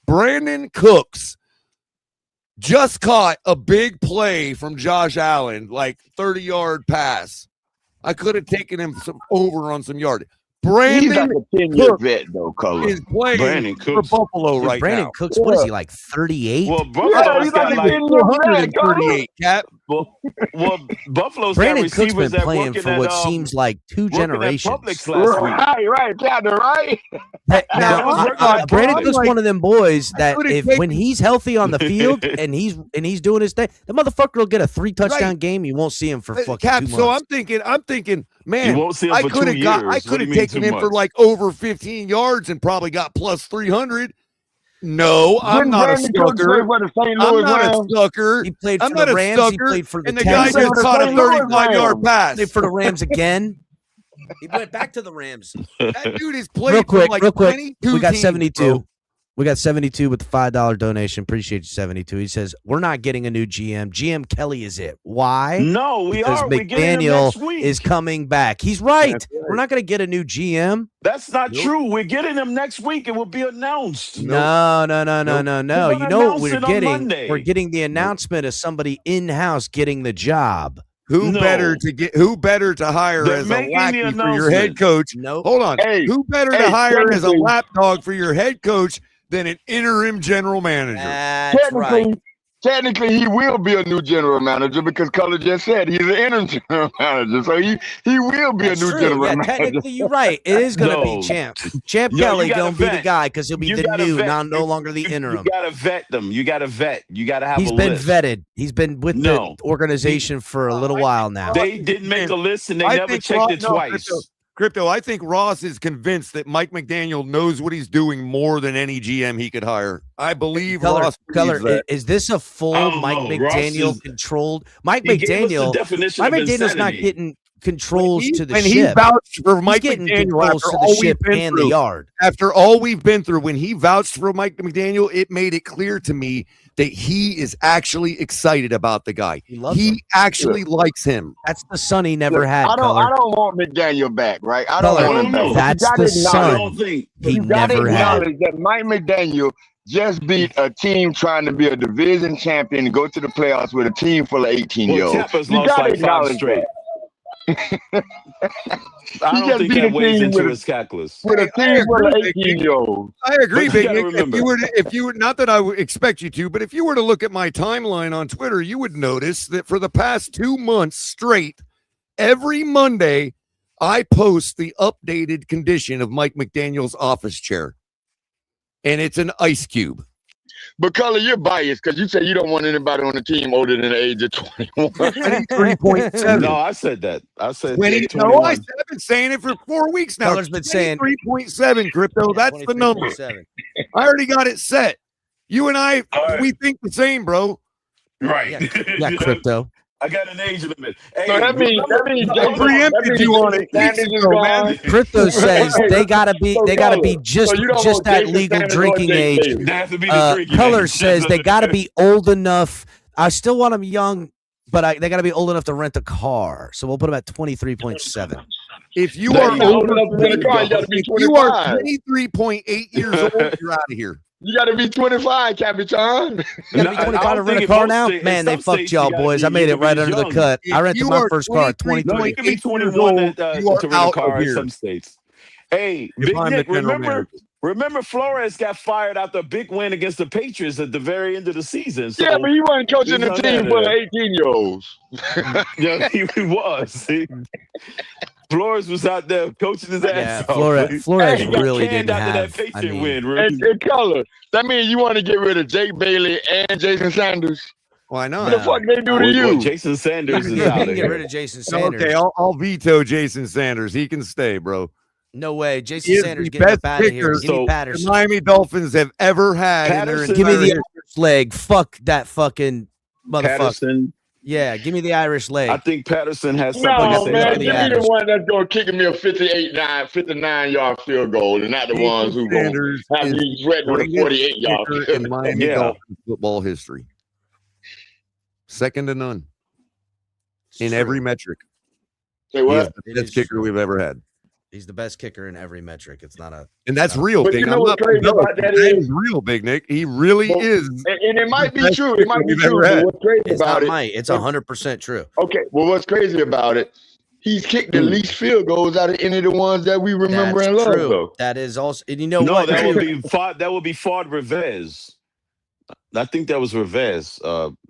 Speaker 8: Brandon Cooks just caught a big play from Josh Allen, like 30-yard pass. I could have taken him over on some yard.
Speaker 11: He's
Speaker 8: Brandon
Speaker 11: like a 10-year
Speaker 8: Cooks
Speaker 11: vet, though, Color.
Speaker 8: is playing
Speaker 17: Brandon
Speaker 8: for
Speaker 17: Cooks.
Speaker 8: Buffalo
Speaker 3: Dude,
Speaker 8: right
Speaker 3: Brandon
Speaker 8: now.
Speaker 3: Cooks, what is he like 38?
Speaker 17: Well,
Speaker 11: Yeah,
Speaker 17: Buffalo's
Speaker 11: he's
Speaker 17: got
Speaker 11: like a
Speaker 17: like
Speaker 11: 10-year vet, Color.
Speaker 8: 438, Cap.
Speaker 17: well, Buffalo's
Speaker 3: Brandon
Speaker 17: got
Speaker 3: Cooks
Speaker 17: receivers
Speaker 3: been
Speaker 17: that
Speaker 3: playing
Speaker 17: working
Speaker 3: for
Speaker 17: at
Speaker 3: what seems like 2
Speaker 17: working at
Speaker 3: generations.
Speaker 17: Publix last week.
Speaker 11: Right, Captain, right?
Speaker 3: Now,
Speaker 17: That was working at
Speaker 3: Brandon
Speaker 17: Publix.
Speaker 3: Cooks one of them boys that
Speaker 8: could've
Speaker 3: if
Speaker 8: taken-
Speaker 3: when he's healthy on the field and he's doing his thing, the motherfucker will get a 3 touchdown
Speaker 8: Right.
Speaker 3: game. You won't see him for fucking
Speaker 8: Cap,
Speaker 3: 2 months.
Speaker 8: so I'm thinking, man,
Speaker 17: You won't see him
Speaker 8: I
Speaker 17: for
Speaker 8: could
Speaker 17: 2
Speaker 8: have got,
Speaker 17: years.
Speaker 8: I
Speaker 17: What
Speaker 8: could
Speaker 17: do
Speaker 8: have
Speaker 17: you mean
Speaker 8: taken
Speaker 17: too
Speaker 8: him for
Speaker 17: much?
Speaker 8: like over 15 yards and probably got plus 300. No, I'm
Speaker 11: Didn't
Speaker 8: not a
Speaker 11: Brandon Cooks play
Speaker 8: sucker.
Speaker 11: for the St.
Speaker 8: I'm
Speaker 11: Louis
Speaker 8: not a
Speaker 11: Rams?
Speaker 8: sucker.
Speaker 3: He played
Speaker 8: I'm
Speaker 3: for
Speaker 8: not
Speaker 3: the
Speaker 8: a
Speaker 3: Rams. He
Speaker 8: sucker.
Speaker 3: played for the
Speaker 8: And the guy
Speaker 3: Texans.
Speaker 8: just caught a
Speaker 11: St. Louis
Speaker 8: 35-yard
Speaker 11: Rams.
Speaker 8: pass.
Speaker 3: Played for the Rams again. He went back to the Rams.
Speaker 8: That dude has played
Speaker 3: Real quick,
Speaker 8: for like
Speaker 3: real quick.
Speaker 8: 22
Speaker 3: We got
Speaker 8: teams,
Speaker 3: 72.
Speaker 8: bro.
Speaker 3: We got 72 with the $5 donation. Appreciate you, 72. He says, we're not getting a new GM. GM Kelly is it. Why?
Speaker 17: No, we
Speaker 3: Because
Speaker 17: are. We're getting him
Speaker 3: McDaniel
Speaker 17: next week.
Speaker 3: is coming back. He's right.
Speaker 8: That's right.
Speaker 3: We're not going to get a new GM.
Speaker 17: That's not true. We're getting him next week. It will be announced.
Speaker 3: No.
Speaker 17: They're
Speaker 3: You know
Speaker 17: gonna
Speaker 3: what
Speaker 17: announce
Speaker 3: we're
Speaker 17: it on
Speaker 3: getting?
Speaker 17: Monday.
Speaker 3: We're getting the announcement of somebody in-house getting the job.
Speaker 8: Who
Speaker 17: No.
Speaker 8: better to hire
Speaker 17: They're
Speaker 8: as a
Speaker 17: making the
Speaker 8: lackey for your head
Speaker 17: announcement.
Speaker 8: coach?
Speaker 3: Nope.
Speaker 8: Hold on.
Speaker 11: Hey,
Speaker 8: Who better to
Speaker 11: hey,
Speaker 8: hire as a
Speaker 11: technically-
Speaker 8: lapdog for your head coach
Speaker 18: than an interim general manager.
Speaker 3: That's right.
Speaker 11: Technically, he will be a new general manager because Color just said he's an interim general manager. So he will be
Speaker 3: That's
Speaker 11: a new
Speaker 3: true.
Speaker 11: general
Speaker 3: Yeah,
Speaker 11: manager.
Speaker 3: technically, you're right. It is going to be
Speaker 17: No.
Speaker 3: Champ. Champ
Speaker 17: Yo,
Speaker 3: Kelly
Speaker 17: you gotta
Speaker 3: going to be the
Speaker 17: vet.
Speaker 3: guy because he'll be
Speaker 17: You
Speaker 3: the
Speaker 17: gotta
Speaker 3: new,
Speaker 17: vet.
Speaker 3: no longer the interim.
Speaker 17: You gotta vet them. You gotta vet. You gotta have
Speaker 3: He's
Speaker 17: a
Speaker 3: been
Speaker 17: list.
Speaker 3: vetted. He's been with
Speaker 17: No.
Speaker 3: the organization for a little while now.
Speaker 17: They didn't make a list and they
Speaker 18: I
Speaker 17: never
Speaker 18: think
Speaker 17: checked it
Speaker 18: no,
Speaker 17: twice.
Speaker 18: Crypto, I think Ross is convinced that Mike McDaniel knows what he's doing more than any GM he could hire. I believe Ross believes that.
Speaker 3: Is this a full Mike McDaniel controlled? Mike
Speaker 17: He gave us the
Speaker 3: McDaniel.
Speaker 17: definition
Speaker 3: Mike
Speaker 17: of
Speaker 3: McDaniel's not
Speaker 17: insanity.
Speaker 3: getting controls to the
Speaker 18: When
Speaker 3: ship.
Speaker 18: he vouched for
Speaker 3: He's
Speaker 18: Mike
Speaker 3: getting
Speaker 18: McDaniel
Speaker 3: controls
Speaker 18: after
Speaker 3: to
Speaker 18: all
Speaker 3: the
Speaker 18: we've
Speaker 3: ship
Speaker 18: been
Speaker 3: and
Speaker 18: through,
Speaker 3: the yard.
Speaker 18: after all we've been through, when he vouched for Mike McDaniel, it made it clear to me that he is actually excited about the guy. He actually likes him.
Speaker 3: That's the son he never
Speaker 11: Look,
Speaker 3: had.
Speaker 11: I
Speaker 3: Color.
Speaker 11: don't want McDaniel back, right? I don't
Speaker 3: Color,
Speaker 11: want him back.
Speaker 3: that's
Speaker 11: You gotta
Speaker 3: the
Speaker 11: acknowledge-
Speaker 3: son he
Speaker 11: you gotta
Speaker 3: never had.
Speaker 11: acknowledge that Mike McDaniel just beat a team trying to be a division champion and go to the playoffs with a team full of 18-year-olds.
Speaker 17: Tampa's
Speaker 11: You
Speaker 17: lost
Speaker 11: gotta
Speaker 17: like 5
Speaker 11: acknowledge
Speaker 17: straight.
Speaker 11: that.
Speaker 17: I
Speaker 11: He
Speaker 17: don't
Speaker 11: just
Speaker 17: think
Speaker 11: beat
Speaker 17: that
Speaker 11: a
Speaker 17: weighs
Speaker 11: team
Speaker 17: into
Speaker 11: with a-
Speaker 17: his calculus.
Speaker 11: With a team full of 18-year-olds.
Speaker 18: I agree,
Speaker 17: But you
Speaker 18: Big
Speaker 17: gotta
Speaker 18: Nick.
Speaker 17: remember-
Speaker 18: If you were, not that I would expect you to, but if you were to look at my timeline on Twitter, you would notice that for the past 2 months straight, every Monday, I post the updated condition of Mike McDaniel's office chair, and it's an ice cube.
Speaker 11: But Color, you're biased because you say you don't want anybody on the team older than the age of 21.
Speaker 18: 23.7.
Speaker 17: No, I said that. I said
Speaker 18: No,
Speaker 17: 21.
Speaker 18: I've been saying it for 4 weeks now.
Speaker 3: Color's been saying
Speaker 18: 3.7, Crypto. That's the number.
Speaker 3: 23.7.
Speaker 18: I already got it set. You and I,
Speaker 17: right.
Speaker 18: we think the same, bro.
Speaker 17: Right.
Speaker 3: Yeah, Crypto.
Speaker 17: I got an age limit. Hey,
Speaker 11: So that means
Speaker 18: I preempted you on it.
Speaker 11: Sanders is gone.
Speaker 3: Crypto says they gotta be just
Speaker 11: So you don't
Speaker 3: just
Speaker 11: want
Speaker 3: that
Speaker 11: Jason
Speaker 3: legal
Speaker 11: Sanders or
Speaker 3: drinking
Speaker 11: Jake
Speaker 3: age.
Speaker 11: Bailey.
Speaker 17: They have to be the drinking
Speaker 3: Color
Speaker 17: age.
Speaker 3: says they gotta be old enough. I still want them young, but they gotta be old enough to rent a car. So we'll put them at 23.7.
Speaker 18: If you
Speaker 11: There
Speaker 18: are
Speaker 11: you go.
Speaker 18: older,
Speaker 11: Old enough to rent a car, you gotta be
Speaker 18: if you are
Speaker 11: 25.
Speaker 18: 23.8 years old, you're out of here.
Speaker 11: You got to be 25, Capitan.
Speaker 3: You gotta be 25 to rent a car now? Man, they fucked y'all, boys. I made it right under the cut. I rented my first car at 23.
Speaker 17: No, you can be 21
Speaker 18: old,
Speaker 17: to
Speaker 18: you are
Speaker 17: rent a
Speaker 18: out
Speaker 17: car
Speaker 18: of
Speaker 17: in
Speaker 18: here.
Speaker 17: some states. Hey,
Speaker 18: If
Speaker 17: Big
Speaker 18: I'm the
Speaker 17: Nick,
Speaker 18: general manager.
Speaker 17: remember Flores got fired after a big win against the Patriots at the very end of the season. So
Speaker 11: Yeah, but he wasn't coaching the
Speaker 17: he's not
Speaker 11: team
Speaker 17: out
Speaker 11: full of
Speaker 17: of there.
Speaker 11: 18-year-olds.
Speaker 17: Yeah, he was. Flores was out there coaching his ass off.
Speaker 3: Flores
Speaker 17: He got
Speaker 3: really
Speaker 17: canned
Speaker 3: didn't
Speaker 17: after
Speaker 3: have.
Speaker 17: that
Speaker 3: I
Speaker 17: Patriot
Speaker 3: mean,
Speaker 17: win. Really.
Speaker 11: And Color, that means you want to get rid of Jake Bailey and Jason Sanders.
Speaker 18: Why not?
Speaker 11: What the fuck they do to
Speaker 17: Well,
Speaker 11: you?
Speaker 17: Jason Sanders is
Speaker 3: you
Speaker 17: out
Speaker 3: can
Speaker 17: of
Speaker 3: get rid
Speaker 17: here.
Speaker 3: of Jason Sanders.
Speaker 18: Okay, I'll veto Jason Sanders. He can stay, bro.
Speaker 3: No way. Jason
Speaker 18: He is
Speaker 3: Sanders
Speaker 18: the
Speaker 3: getting
Speaker 18: best
Speaker 3: up out of here.
Speaker 18: kicker
Speaker 3: Give me
Speaker 17: So-
Speaker 18: the
Speaker 3: Patterson.
Speaker 18: Miami Dolphins have ever had in their
Speaker 17: Patterson-
Speaker 3: Give me
Speaker 18: entire
Speaker 3: the
Speaker 18: history.
Speaker 3: Irish leg. Fuck that fucking motherfucker.
Speaker 17: Patterson.
Speaker 3: Yeah, give me the Irish leg.
Speaker 17: I think Patterson has something
Speaker 11: No,
Speaker 17: to say
Speaker 11: man,
Speaker 17: about
Speaker 11: give me
Speaker 17: that.
Speaker 11: the one that's going to kick me a 59-yard field goal, and not the ones who going
Speaker 18: Sanders
Speaker 11: to have
Speaker 18: is
Speaker 11: me sweating with a
Speaker 18: greatest
Speaker 11: 48-yard
Speaker 18: kicker
Speaker 11: field
Speaker 18: in
Speaker 11: goal.
Speaker 18: Miami
Speaker 17: Yeah.
Speaker 18: Dolphins football history. Second to none in every metric.
Speaker 11: Say
Speaker 18: He is
Speaker 11: what?
Speaker 18: the best kicker we've ever had.
Speaker 3: He's the best kicker in every metric. It's not a.
Speaker 18: And that's real,
Speaker 11: But
Speaker 18: Big
Speaker 11: you
Speaker 18: Nick.
Speaker 11: know what's crazy about that is?
Speaker 18: real, Big Nick. He really
Speaker 11: Well,
Speaker 18: is.
Speaker 11: And it might be
Speaker 18: best
Speaker 11: true.
Speaker 18: kicker
Speaker 11: It might be
Speaker 18: we've
Speaker 11: true.
Speaker 18: ever
Speaker 11: But
Speaker 18: had.
Speaker 11: what's crazy
Speaker 3: It's
Speaker 11: about
Speaker 3: not
Speaker 11: it?
Speaker 3: might. It's 100% true.
Speaker 11: Okay, well, what's crazy about it? He's kicked the least field goals out of any of the ones that we remember
Speaker 3: That's
Speaker 11: and love.
Speaker 3: true.
Speaker 11: Though.
Speaker 3: That is also. And you know
Speaker 17: No,
Speaker 3: what?
Speaker 17: that
Speaker 3: too?
Speaker 17: would be Ford Rivez. I think that was Rivez,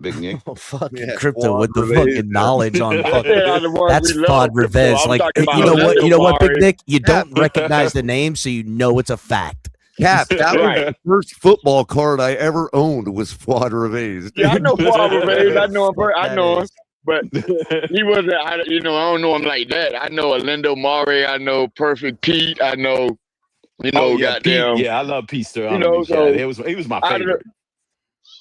Speaker 17: Big Nick.
Speaker 3: Oh, fucking
Speaker 18: Yeah,
Speaker 3: crypto
Speaker 18: Ford
Speaker 3: with the
Speaker 18: Rivez.
Speaker 3: fucking knowledge on fucking.
Speaker 11: Yeah, the ones
Speaker 3: That's
Speaker 11: we love,
Speaker 3: Fod
Speaker 11: Crypto.
Speaker 3: Rivez.
Speaker 11: I'm
Speaker 3: Like
Speaker 11: talking about
Speaker 3: you know what? You know what, Big
Speaker 11: Omari.
Speaker 3: Nick? You don't recognize the name, so you know it's a fact.
Speaker 18: Cap, that was
Speaker 11: Right.
Speaker 18: the first football card I ever owned was Fuad Revez.
Speaker 11: Yeah, I know Ford Rivez. I know him. I
Speaker 3: That
Speaker 11: know him.
Speaker 3: is.
Speaker 11: But he wasn't. I don't know him like that. I know Orlando Murray. I know Perfect Pete. I know.
Speaker 17: Oh, yeah,
Speaker 11: goddamn.
Speaker 17: Pete. Yeah, I love Pete Sturanovic.
Speaker 11: You know, so
Speaker 17: he was my
Speaker 11: out of
Speaker 17: favorite.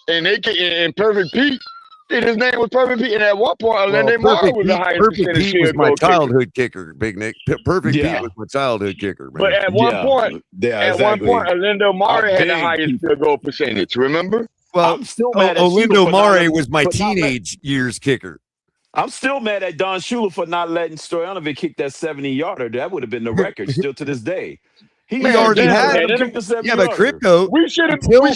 Speaker 11: And and Perfect Pete. His name was Perfect Pete. And at one point, Orlando Murray was the highest
Speaker 18: Perfect
Speaker 11: percentage
Speaker 18: Pete was
Speaker 11: field
Speaker 18: my
Speaker 11: goal kicker.
Speaker 18: childhood kicker, Big Nick. Perfect
Speaker 17: Yeah.
Speaker 18: Pete was my childhood kicker, man.
Speaker 11: But at one
Speaker 17: Yeah.
Speaker 11: point,
Speaker 17: Yeah,
Speaker 11: at
Speaker 17: exactly.
Speaker 11: one point, Orlando Murray had the
Speaker 17: big
Speaker 11: highest field goal percentage. Remember?
Speaker 18: well,
Speaker 17: I'm still mad at
Speaker 18: Olindo
Speaker 17: Shula for not
Speaker 18: Mare
Speaker 17: letting-
Speaker 18: was my
Speaker 17: for not
Speaker 18: teenage years kicker.
Speaker 17: I'm still mad at Don Shula for not letting Stojanovic kick that 70-yarder. That would have been the record still to this day. He
Speaker 18: We already had
Speaker 17: him
Speaker 11: it.
Speaker 17: kick the 70-yarder.
Speaker 18: Yeah, but Crypto,
Speaker 11: We should have
Speaker 18: Until-
Speaker 11: been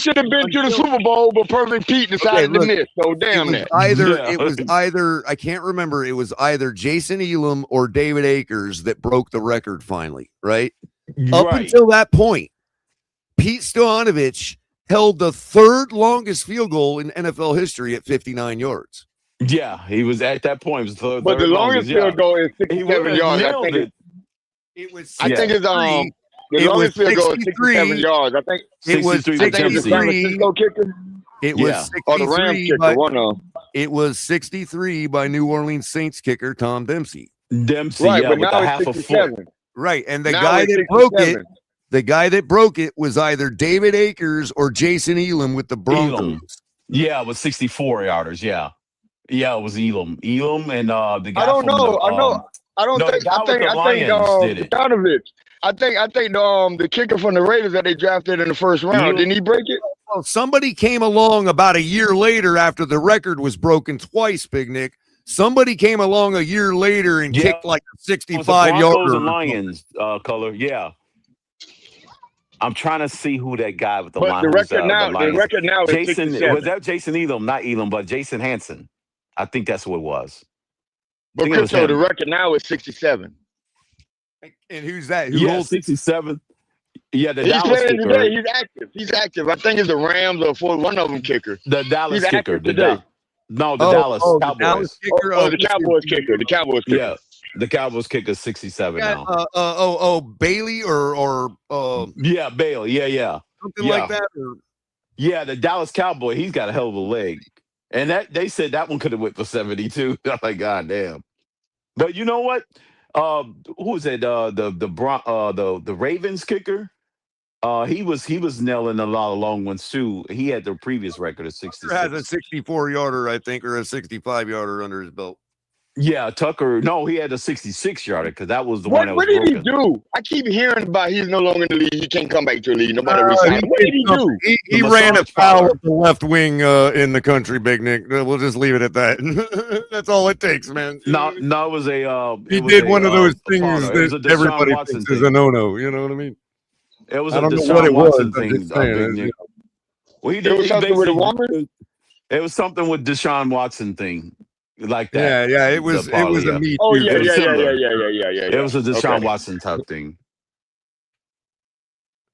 Speaker 11: to the Super Bowl, but Perfect Pete decided
Speaker 18: look,
Speaker 11: to miss. So damn
Speaker 18: it
Speaker 11: that.
Speaker 18: was either I can't remember. It was either Jason Elam or David Akers that broke the record finally, right? Up
Speaker 17: Right.
Speaker 18: until that point, Pete Stoyanovich held the third longest field goal in NFL history at 59 yards.
Speaker 17: Yeah, he was at that point. It was the
Speaker 11: But the
Speaker 17: third
Speaker 11: longest field goal is 67 yards. I think
Speaker 18: it was.
Speaker 11: I think it's the
Speaker 18: it
Speaker 11: longest
Speaker 18: was
Speaker 11: field goal is 67 yards. I think
Speaker 18: it was
Speaker 11: 63. The San Francisco kicker.
Speaker 18: It was 63
Speaker 11: or the Rams kicker. One of them.
Speaker 18: It was 63 by New Orleans Saints kicker Tom Dempsey.
Speaker 11: Right, but
Speaker 17: with
Speaker 11: now
Speaker 17: the
Speaker 11: it's
Speaker 17: half a
Speaker 11: 67.
Speaker 17: foot.
Speaker 18: Right, and the
Speaker 11: Now
Speaker 18: guy
Speaker 11: it's
Speaker 18: that
Speaker 11: 67.
Speaker 18: broke it was either David Akers or Jason Elam with the Broncos.
Speaker 17: Elam. Yeah, it was 64 yarders. Yeah, it was Elam. And the guy.
Speaker 11: I don't know. I think Stoyanovich. I think the kicker from the Raiders that they drafted in the first round, didn't he break it?
Speaker 18: Well, somebody came along about a year later after the record was broken twice, Big Nick. Somebody came along a year later and kicked like a 65-yarder.
Speaker 17: and Lions color. Yeah. I'm trying to see who that guy with the
Speaker 11: But
Speaker 17: Lions.
Speaker 11: the record now is
Speaker 17: Jason.
Speaker 11: 67.
Speaker 17: Was that Jason Elam? Not Elam, but Jason Hansen. I think that's who it was.
Speaker 11: But Crypto, the record now is 67.
Speaker 18: And who's that? Who holds
Speaker 17: 67? Yeah, the
Speaker 11: He's
Speaker 17: Dallas
Speaker 11: playing
Speaker 17: kicker.
Speaker 11: today. He's active. He's active. I think it's the Rams or one of them kicker.
Speaker 17: The Dallas
Speaker 11: He's
Speaker 17: kicker.
Speaker 11: active today.
Speaker 17: Dallas Cowboys.
Speaker 18: The Dallas kicker.
Speaker 11: The Cowboys kicker. The Cowboys kicker.
Speaker 17: Yeah, the Cowboys kicker is 67 now.
Speaker 18: Bailey or
Speaker 17: yeah, Bailey. Yeah.
Speaker 18: Something like that.
Speaker 17: Yeah, the Dallas Cowboy. He's got a hell of a leg, and that they said that one could have went for 72. I'm like, God damn. But you know what? Who was it? The Ravens kicker. He was nailing a lot of long ones too. He had the previous record of 66.
Speaker 18: Has a 64-yarder, I think, or a 65-yarder under his belt.
Speaker 17: Yeah, Tucker. No, he had a 66-yarder because that was the one that was
Speaker 11: What did
Speaker 17: broken.
Speaker 11: he do? I keep hearing about he's no longer in the league. He can't come back to the league. Nobody resigns. What did he do?
Speaker 18: He ran afoul of the left wing in the country, Big Nick. We'll just leave it at that. That's all it takes, man.
Speaker 17: No, it was a.
Speaker 18: He did one of those things
Speaker 17: that
Speaker 18: everybody thinks is a no-no. You know what I mean?
Speaker 17: It was
Speaker 18: I
Speaker 17: a
Speaker 18: don't know
Speaker 17: Deshaun
Speaker 18: what it
Speaker 17: Watson
Speaker 18: was. I'm
Speaker 17: thing.
Speaker 18: just saying,
Speaker 17: Well, he
Speaker 11: It
Speaker 17: did
Speaker 11: was something with a woman?
Speaker 17: It was something with Deshaun Watson thing, like that.
Speaker 18: Yeah. It was a me too.
Speaker 11: Oh yeah.
Speaker 17: It was a Deshaun Watson type thing.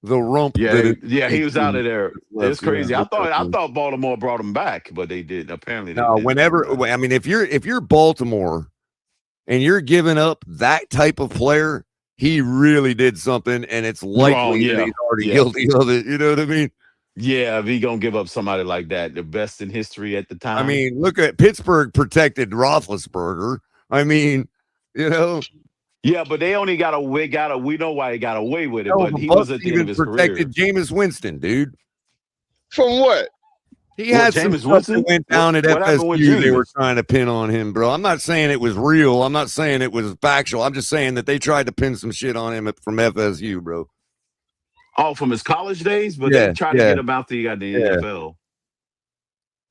Speaker 18: The rump.
Speaker 17: Yeah, he was out of there. It's crazy. I thought Baltimore brought him back, but they did. Apparently,
Speaker 18: no. I mean, if you're Baltimore, and you're giving up that type of player, he really did something, and it's likely that he's already guilty of it. You know what I mean?
Speaker 17: Yeah, if he gonna give up somebody like that, the best in history at the time.
Speaker 18: I mean, look at Pittsburgh protected Roethlisberger. I mean, you know.
Speaker 17: Yeah, but they only got away. We know why he got away with it,
Speaker 18: No,
Speaker 17: but he was at the end of his
Speaker 18: protected
Speaker 17: career.
Speaker 18: Jameis Winston, dude.
Speaker 11: From what?
Speaker 18: He had some stuff that went down at FSU. They were trying to pin on him, bro. I'm not saying it was real. I'm not saying it was factual. I'm just saying that they tried to pin some shit on him from FSU, bro.
Speaker 17: Oh, from his college days, but they tried to get him out the NFL.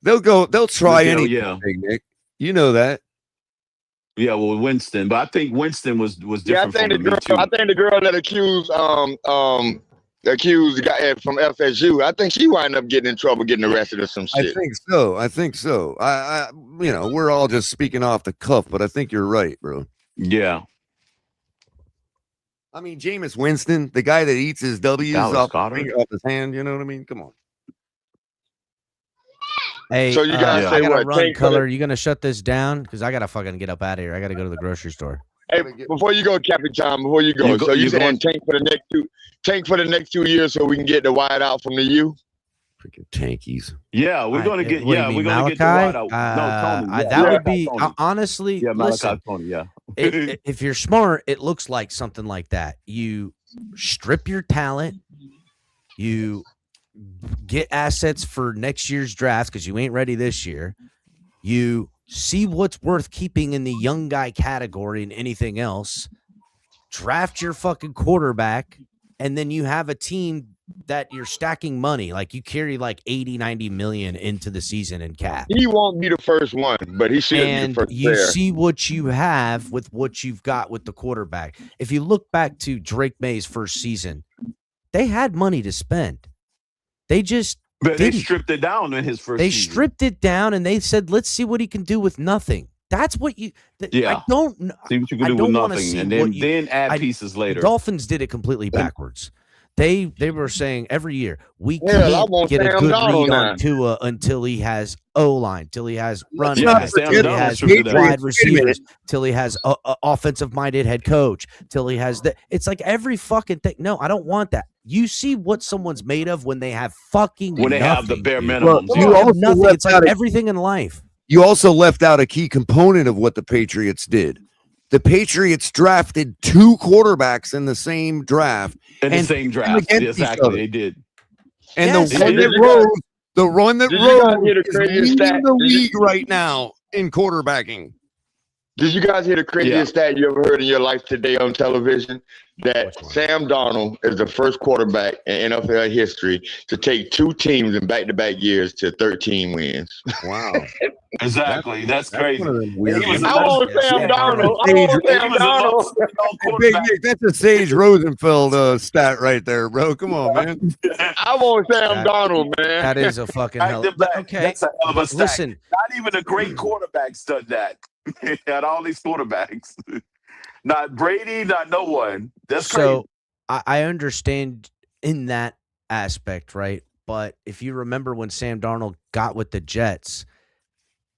Speaker 18: They'll try anything, Big Nick. You know that.
Speaker 17: Yeah, well, Winston, but I think Winston was different.
Speaker 11: Yeah, I think the girl that accused the guy from FSU, I think she wound up getting in trouble, getting arrested or some shit.
Speaker 18: I think so. I we're all just speaking off the cuff, but I think you're right, bro.
Speaker 17: Yeah.
Speaker 18: I mean, Jameis Winston, the guy that eats his W's off his hand, you know what I mean? Come on.
Speaker 3: Hey,
Speaker 11: so you guys say
Speaker 3: I gotta
Speaker 11: what?
Speaker 3: run, Color. You gonna shut this down? Because I gotta fucking get up out of here. I gotta go to the grocery store.
Speaker 11: Hey, before you go, Captain Tom, before you go, so you saying tank for the next 2 years so we can get the wide out from the U?
Speaker 18: Freaking tankies.
Speaker 17: Yeah, we're gonna get. Yeah, we're gonna get the wide out. No, Tony.
Speaker 3: That would be honestly.
Speaker 17: Yeah, Malachi
Speaker 3: listen,
Speaker 17: Tony. Yeah.
Speaker 3: if you're smart, it looks like something like that. You strip your talent. You get assets for next year's draft because you ain't ready this year. You see what's worth keeping in the young guy category and anything else. Draft your fucking quarterback, and then you have a team that you're stacking money. Like you carry like 80, 90 million into the season in cap.
Speaker 11: He won't be the first one, but he should be the first
Speaker 3: you
Speaker 11: player.
Speaker 3: see what you have with what you've got with the quarterback. If you look back to Drake May's first season, they had money to spend. They just
Speaker 17: they stripped it down in his first
Speaker 3: They
Speaker 17: season.
Speaker 3: stripped it down and they said, let's see what he can do with nothing. That's what you I don't know.
Speaker 17: See what you can do with nothing, and then add pieces later.
Speaker 3: The Dolphins did it completely backwards. They were saying every year we
Speaker 11: Hell, I
Speaker 3: can't
Speaker 11: want
Speaker 3: get a
Speaker 11: Sam
Speaker 3: good
Speaker 11: Darnold
Speaker 3: read
Speaker 11: now.
Speaker 3: on Tua until he has O-line, till he has running
Speaker 18: not
Speaker 3: back,
Speaker 17: Sam
Speaker 3: till he
Speaker 17: Darnold
Speaker 3: has
Speaker 17: should do that.
Speaker 3: wide
Speaker 18: Patriots, wait a minute.
Speaker 3: receivers, till he has a offensive-minded head coach, till he has the. It's like every fucking thing. No, I don't want that. You see what someone's made of when they have fucking
Speaker 17: When they have the
Speaker 3: nothing,
Speaker 17: bare
Speaker 3: dude.
Speaker 17: minimums.
Speaker 3: When
Speaker 18: you
Speaker 3: they have
Speaker 18: also
Speaker 3: nothing.
Speaker 18: left
Speaker 3: It's like
Speaker 18: out a-
Speaker 3: everything in life.
Speaker 18: You also left out a key component of what the Patriots did. The Patriots drafted 2 quarterbacks in the same draft.
Speaker 17: In the
Speaker 18: and
Speaker 17: same
Speaker 18: put them
Speaker 17: draft.
Speaker 18: against each
Speaker 17: Exactly.
Speaker 18: other.
Speaker 17: They did.
Speaker 18: And
Speaker 3: Yes.
Speaker 18: the one
Speaker 17: Did
Speaker 18: that
Speaker 17: you
Speaker 18: rose, the one that
Speaker 11: Did you guys
Speaker 18: rose
Speaker 11: hear the
Speaker 18: is
Speaker 11: craziest
Speaker 18: leading
Speaker 11: stat?
Speaker 18: the
Speaker 11: Did you-
Speaker 18: league right now in quarterbacking.
Speaker 11: Did you guys hear the craziest
Speaker 17: Yeah.
Speaker 11: stat you ever heard in your life today on television? That Sam Darnold is the first quarterback in NFL history to take 2 teams in back-to-back years to 13 wins.
Speaker 18: Wow.
Speaker 17: Exactly. That's crazy.
Speaker 18: one of them weird
Speaker 17: He was
Speaker 18: ones.
Speaker 11: I want Sam
Speaker 17: yeah.
Speaker 11: Darnold. I
Speaker 18: Sage-
Speaker 11: want
Speaker 17: He
Speaker 11: Sam
Speaker 17: was a
Speaker 11: Darnold.
Speaker 17: low
Speaker 18: Hey, Big
Speaker 17: quarterback.
Speaker 18: Nick, that's a Sage Rosenfeld stat right there, bro. Come on, man.
Speaker 11: I want Sam
Speaker 3: That-
Speaker 11: Darnold, man.
Speaker 3: That is a fucking
Speaker 17: Back
Speaker 3: hell.
Speaker 17: to back.
Speaker 3: Okay,
Speaker 17: That's a hell of a
Speaker 3: but
Speaker 17: stat.
Speaker 3: listen.
Speaker 17: Not even a great quarterback's done that. Had all these quarterbacks. Not Brady, not no one. That's
Speaker 3: So I understand in that aspect, right? But if you remember when Sam Darnold got with the Jets,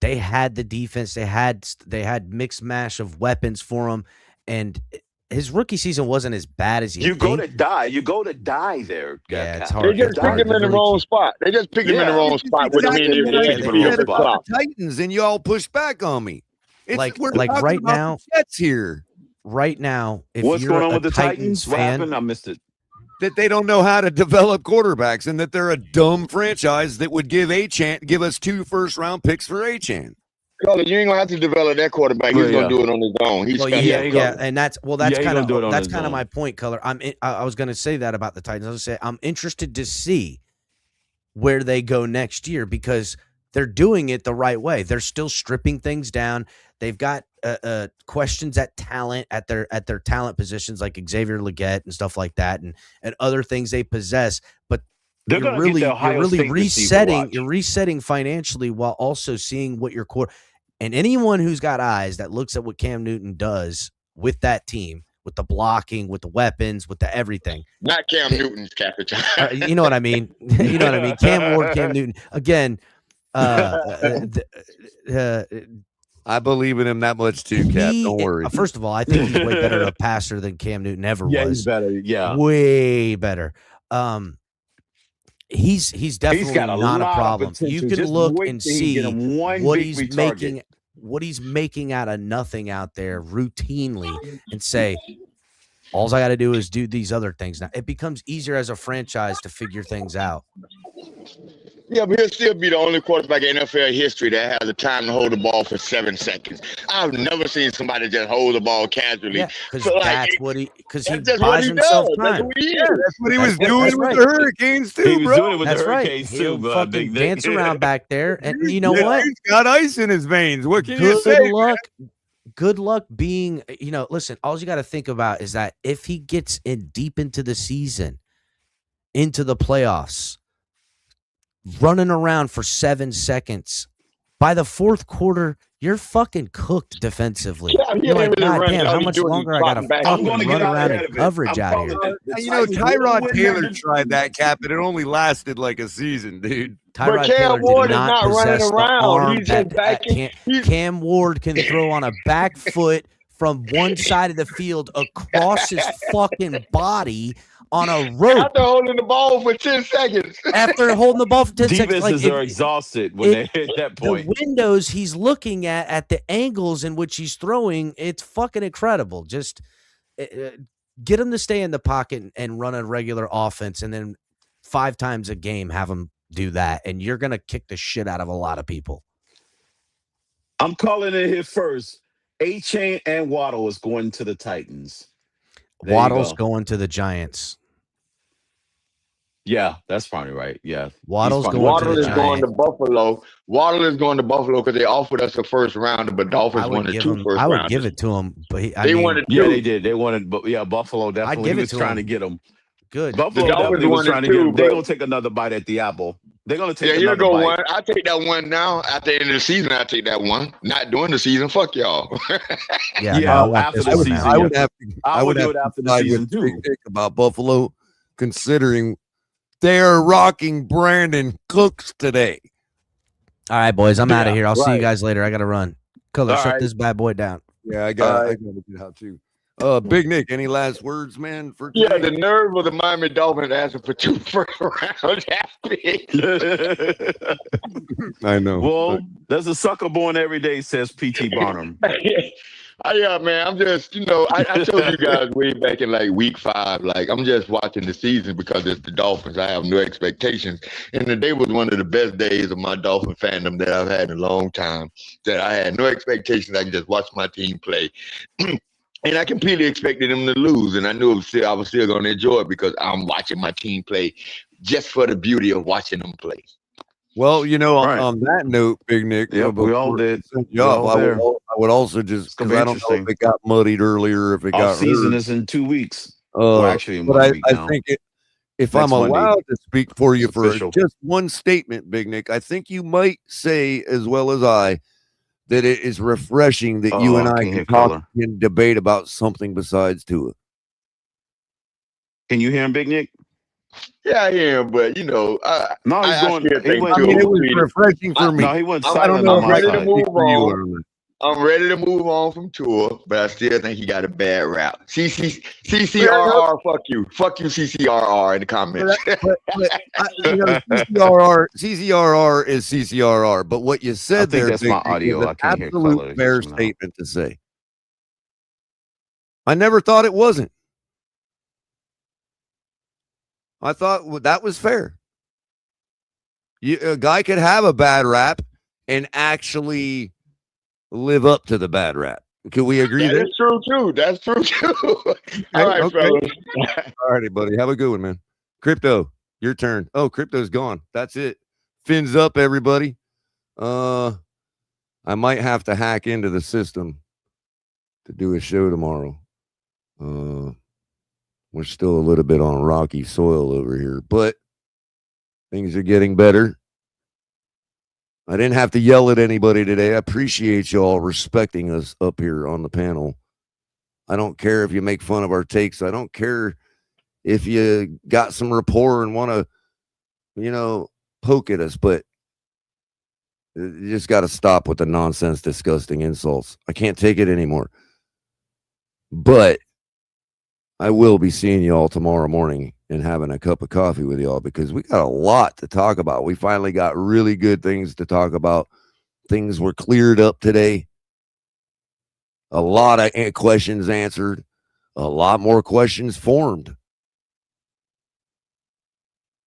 Speaker 3: they had the defense. They had mixed mash of weapons for him, and his rookie season wasn't as bad as
Speaker 17: crazy.
Speaker 3: you
Speaker 17: Go
Speaker 3: think.
Speaker 17: to die. You go to die there.
Speaker 3: Yeah, it's
Speaker 17: Cap.
Speaker 3: hard.
Speaker 11: They just
Speaker 3: It's
Speaker 11: picked
Speaker 3: hard
Speaker 11: him
Speaker 3: to
Speaker 11: in the
Speaker 3: really
Speaker 11: wrong
Speaker 3: keep-
Speaker 11: spot. They just picked him in the
Speaker 17: Yeah.
Speaker 11: wrong spot. Which
Speaker 18: Exactly
Speaker 11: means
Speaker 18: what
Speaker 11: they
Speaker 18: I
Speaker 11: had to
Speaker 17: said
Speaker 11: be at
Speaker 18: said
Speaker 11: the
Speaker 18: about
Speaker 11: top.
Speaker 18: the Titans, and y'all pushed back on me. It's,
Speaker 3: Like
Speaker 18: we're talking
Speaker 3: right
Speaker 18: about
Speaker 3: now.
Speaker 18: the Jets here.
Speaker 3: Right now, if
Speaker 17: What's
Speaker 3: you're
Speaker 17: going on
Speaker 3: a
Speaker 17: with the
Speaker 3: Titans
Speaker 17: Titans? What
Speaker 3: fan,
Speaker 17: happened? I missed it.
Speaker 18: That they don't know how to develop quarterbacks, and that they're a dumb franchise that would give us 2 first-round picks for Achan.
Speaker 11: Color, you ain't gonna have to develop that quarterback. He's
Speaker 17: Well,
Speaker 11: gonna
Speaker 17: yeah.
Speaker 11: do it on his own. He's
Speaker 3: well,
Speaker 11: got
Speaker 3: yeah,
Speaker 11: that
Speaker 3: yeah,
Speaker 11: covered.
Speaker 3: and that's
Speaker 17: Yeah, he
Speaker 3: kind
Speaker 17: gonna do it
Speaker 3: of
Speaker 17: on
Speaker 3: that's
Speaker 17: his
Speaker 3: kind of
Speaker 17: own.
Speaker 3: my point, Color. I was going to say that about the Titans. I was going to say I'm interested to see where they go next year because they're doing it the right way. They're still stripping things down. They've got questions at their talent positions like Xavier Legette and stuff like that, and other things they possess. But
Speaker 17: They're
Speaker 3: you're
Speaker 17: gonna
Speaker 3: really
Speaker 17: get the Ohio State receiver
Speaker 3: resetting.
Speaker 17: watch.
Speaker 3: You're resetting financially while also seeing what your core. And anyone who's got eyes that looks at what Cam Newton does with that team, with the blocking, with the weapons, with the everything.
Speaker 11: Not Cam Newton's capital.
Speaker 3: You know what I mean? You know what I mean? Cam Ward, Cam Newton. Again,
Speaker 18: I believe in him that much too, Cap. Don't worry.
Speaker 3: First of all, I think he's way better a passer than Cam Newton ever
Speaker 17: Yeah,
Speaker 3: was.
Speaker 17: he's better. Yeah.
Speaker 3: Way better. He's definitely
Speaker 17: got a
Speaker 3: not a
Speaker 17: lot of
Speaker 3: problem. You
Speaker 17: potential.
Speaker 3: can
Speaker 17: Just
Speaker 3: look
Speaker 17: wait
Speaker 3: and
Speaker 17: till he
Speaker 3: see
Speaker 17: get him one
Speaker 3: what
Speaker 17: big
Speaker 3: he's
Speaker 17: retarget.
Speaker 3: making, what he's making out of nothing out there routinely, and say, all I got to do is do these other things. Now it becomes easier as a franchise to figure things out.
Speaker 11: Yeah, but he'll still be the only quarterback in NFL history that has the time to hold the ball for 7 seconds. I've never seen somebody just hold the ball casually.
Speaker 3: Yeah, because
Speaker 11: So, like,
Speaker 3: that's what he
Speaker 11: that's just what
Speaker 3: buys
Speaker 11: he
Speaker 3: himself
Speaker 11: does. That's
Speaker 3: time.
Speaker 11: who he is.
Speaker 18: That's what he was
Speaker 3: That's
Speaker 18: doing with
Speaker 3: right.
Speaker 18: the Hurricanes too,
Speaker 17: He was
Speaker 18: bro.
Speaker 17: doing it with
Speaker 3: That's
Speaker 17: the
Speaker 3: right.
Speaker 17: Hurricanes
Speaker 3: He'll
Speaker 17: too,
Speaker 3: fucking
Speaker 17: Big Nick.
Speaker 3: dance around back there, and you know
Speaker 18: Yeah,
Speaker 3: what?
Speaker 18: He's got ice in his veins. What can you
Speaker 3: Good
Speaker 18: say?
Speaker 3: luck. Good luck being, listen, all you got to think about is that if he gets in deep into the season, into the playoffs, running around for 7 seconds, by the fourth quarter, you're fucking cooked defensively.
Speaker 11: Yeah, he
Speaker 3: You're like,
Speaker 11: ain't really
Speaker 3: God
Speaker 11: running.
Speaker 3: damn,
Speaker 11: All
Speaker 3: how
Speaker 11: he's
Speaker 3: much
Speaker 11: doing is
Speaker 3: longer I got to
Speaker 11: dropping back.
Speaker 3: fucking
Speaker 17: I'm gonna
Speaker 3: run
Speaker 17: get out
Speaker 3: around
Speaker 17: ahead
Speaker 3: in
Speaker 17: of it.
Speaker 3: coverage
Speaker 17: I'm
Speaker 3: out
Speaker 17: calling
Speaker 3: here?
Speaker 17: it. The
Speaker 18: You know,
Speaker 17: Titans
Speaker 18: Tyrod
Speaker 17: will win
Speaker 18: Taylor
Speaker 17: that
Speaker 18: tried that, Cap, and it only lasted like a season, dude.
Speaker 3: Tyrod
Speaker 11: But Cam
Speaker 3: Taylor
Speaker 11: Ward
Speaker 3: did
Speaker 11: is
Speaker 3: not
Speaker 11: not running
Speaker 3: possess the
Speaker 11: around.
Speaker 3: arm
Speaker 11: He's just backing.
Speaker 3: Cam Ward can throw on a back foot from one side of the field across his fucking body on a rope.
Speaker 11: After holding the ball for 10 seconds.
Speaker 3: After holding the ball for 10 seconds.
Speaker 17: Defenses are exhausted when they hit that point.
Speaker 3: The windows he's looking at the angles in which he's throwing, it's fucking incredible. Just get him to stay in the pocket and run a regular offense, and then 5 times a game have him do that, and you're going to kick the shit out of a lot of people.
Speaker 17: I'm calling it here first. A-Chain and Waddle is going to the Titans. There
Speaker 3: Waddle's
Speaker 17: you go.
Speaker 3: going to the Giants.
Speaker 17: Yeah, that's probably right. Yeah.
Speaker 3: Waddle's going
Speaker 11: Waddle
Speaker 3: to the
Speaker 11: is going to
Speaker 3: Giants.
Speaker 11: Buffalo. Waddle is going to Buffalo because they offered us a first rounder, but Dolphins wanted 2 first
Speaker 3: I would
Speaker 11: rounders.
Speaker 3: give it to him, but
Speaker 11: They wanted
Speaker 17: Yeah,
Speaker 11: 2.
Speaker 17: they did. They wanted, but yeah, Buffalo definitely
Speaker 3: give it
Speaker 17: was
Speaker 3: to
Speaker 17: trying
Speaker 3: him.
Speaker 17: to get him.
Speaker 3: Good.
Speaker 17: Buffalo
Speaker 11: The Dolphins
Speaker 17: definitely was
Speaker 11: wanted
Speaker 17: trying to get
Speaker 11: 2,
Speaker 17: him. They're
Speaker 11: but-
Speaker 17: gonna take another bite at the apple. They're gonna take
Speaker 11: Yeah, here
Speaker 17: another
Speaker 11: go
Speaker 17: bite.
Speaker 11: one. I take that one now. At the end of the season, I take that one. Not during the season. Fuck y'all.
Speaker 3: Yeah,
Speaker 17: Yeah,
Speaker 3: no, I want
Speaker 17: after
Speaker 3: this
Speaker 17: the
Speaker 3: one
Speaker 17: season.
Speaker 3: now.
Speaker 18: I would have to.
Speaker 17: I would
Speaker 18: would
Speaker 17: do
Speaker 18: have
Speaker 17: it
Speaker 18: to
Speaker 17: after the
Speaker 18: side
Speaker 17: season
Speaker 18: with
Speaker 17: too.
Speaker 18: Big Nick about Buffalo. considering they are rocking Brandon Cooks today.
Speaker 3: All right, boys, I'm out of here. I'll see you
Speaker 18: right.
Speaker 3: guys later. I got to run. Color,
Speaker 18: All
Speaker 3: shut
Speaker 18: right.
Speaker 3: this bad boy down.
Speaker 18: Yeah, I got to get out too. Big Nick, any last words, man? For today?
Speaker 11: Yeah, the nerve of the Miami Dolphins asking for 2 first rounds.
Speaker 18: I know.
Speaker 17: Well, there's a sucker born every day, says P.T. Barnum.
Speaker 11: Yeah, man, I'm just, I told you guys way back in like week 5, like I'm just watching the season because it's the Dolphins. I have no expectations. And today was one of the best days of my Dolphin fandom that I've had in a long time, that I had no expectations. I can just watch my team play. And I completely expected them to lose, and I knew I was still going to enjoy it because I'm watching my team play just for the beauty of watching them play.
Speaker 18: Well, on that note, Big Nick,
Speaker 17: we all did.
Speaker 18: I would also just, because I don't know if it got muddied earlier, if it got
Speaker 17: season
Speaker 18: hurt.
Speaker 17: is in 2 weeks. Well, actually, in 1 week now.
Speaker 18: I think if I'm allowed to speak for you for just one statement, Big Nick, I think you might say as well as I that it is refreshing that you and I can talk and debate about something besides Tua.
Speaker 17: Can you hear him, Big Nick?
Speaker 11: Yeah, I hear him, but
Speaker 17: no, he's going.
Speaker 18: It was refreshing for me.
Speaker 17: No, he went silent.
Speaker 11: I'm ready to move on. I'm ready to move on from Tua, but I still think he got a bad rap. CCRR, fuck you, CCRR in the comments.
Speaker 18: CCRR is CCRR, but what you said there,
Speaker 17: that's my audio.
Speaker 18: is an absolute fair statement to say. I never thought it wasn't. I thought that was fair. A guy could have a bad rap and actually live up to the bad rap. Can we agree there?
Speaker 11: That's true too. That's true too. All right, fellas.
Speaker 18: All righty, buddy. Have a good one, man. Crypto, your turn. Oh, Crypto's gone. That's it. Fins up, everybody. I might have to hack into the system to do a show tomorrow. We're still a little bit on rocky soil over here, but things are getting better. I didn't have to yell at anybody today. I appreciate you all respecting us up here on the panel. I don't care if you make fun of our takes. I don't care if you got some rapport and want to, poke at us, but you just got to stop with the nonsense, disgusting insults. I can't take it anymore. But I will be seeing you all tomorrow morning and having a cup of coffee with y'all because we got a lot to talk about. We finally got really good things to talk about. Things were cleared up today. A lot of questions answered. A lot more questions formed.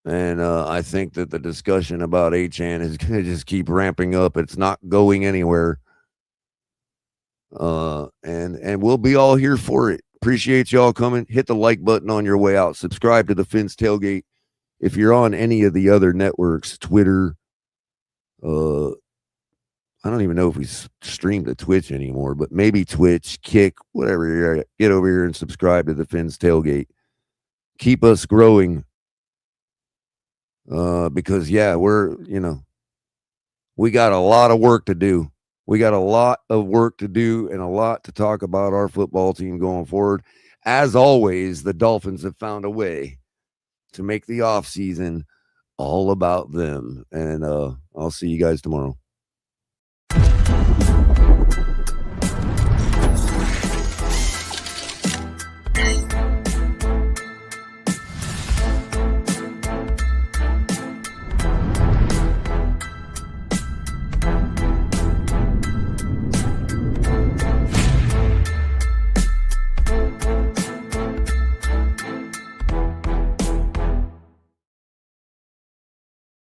Speaker 18: And I think that the discussion about Achane is going to just keep ramping up. It's not going anywhere. And we'll be all here for it. Appreciate y'all coming. Hit the like button on your way out. Subscribe to the Fins Tailgate. If you're on any of the other networks, Twitter, I don't even know if we stream to Twitch anymore, but maybe Twitch, Kick, whatever you're at, get over here and subscribe to the Fins Tailgate. Keep us growing. Because we got a lot of work to do. We got a lot of work to do and a lot to talk about our football team going forward. As always, the Dolphins have found a way to make the offseason all about them. And I'll see you guys tomorrow.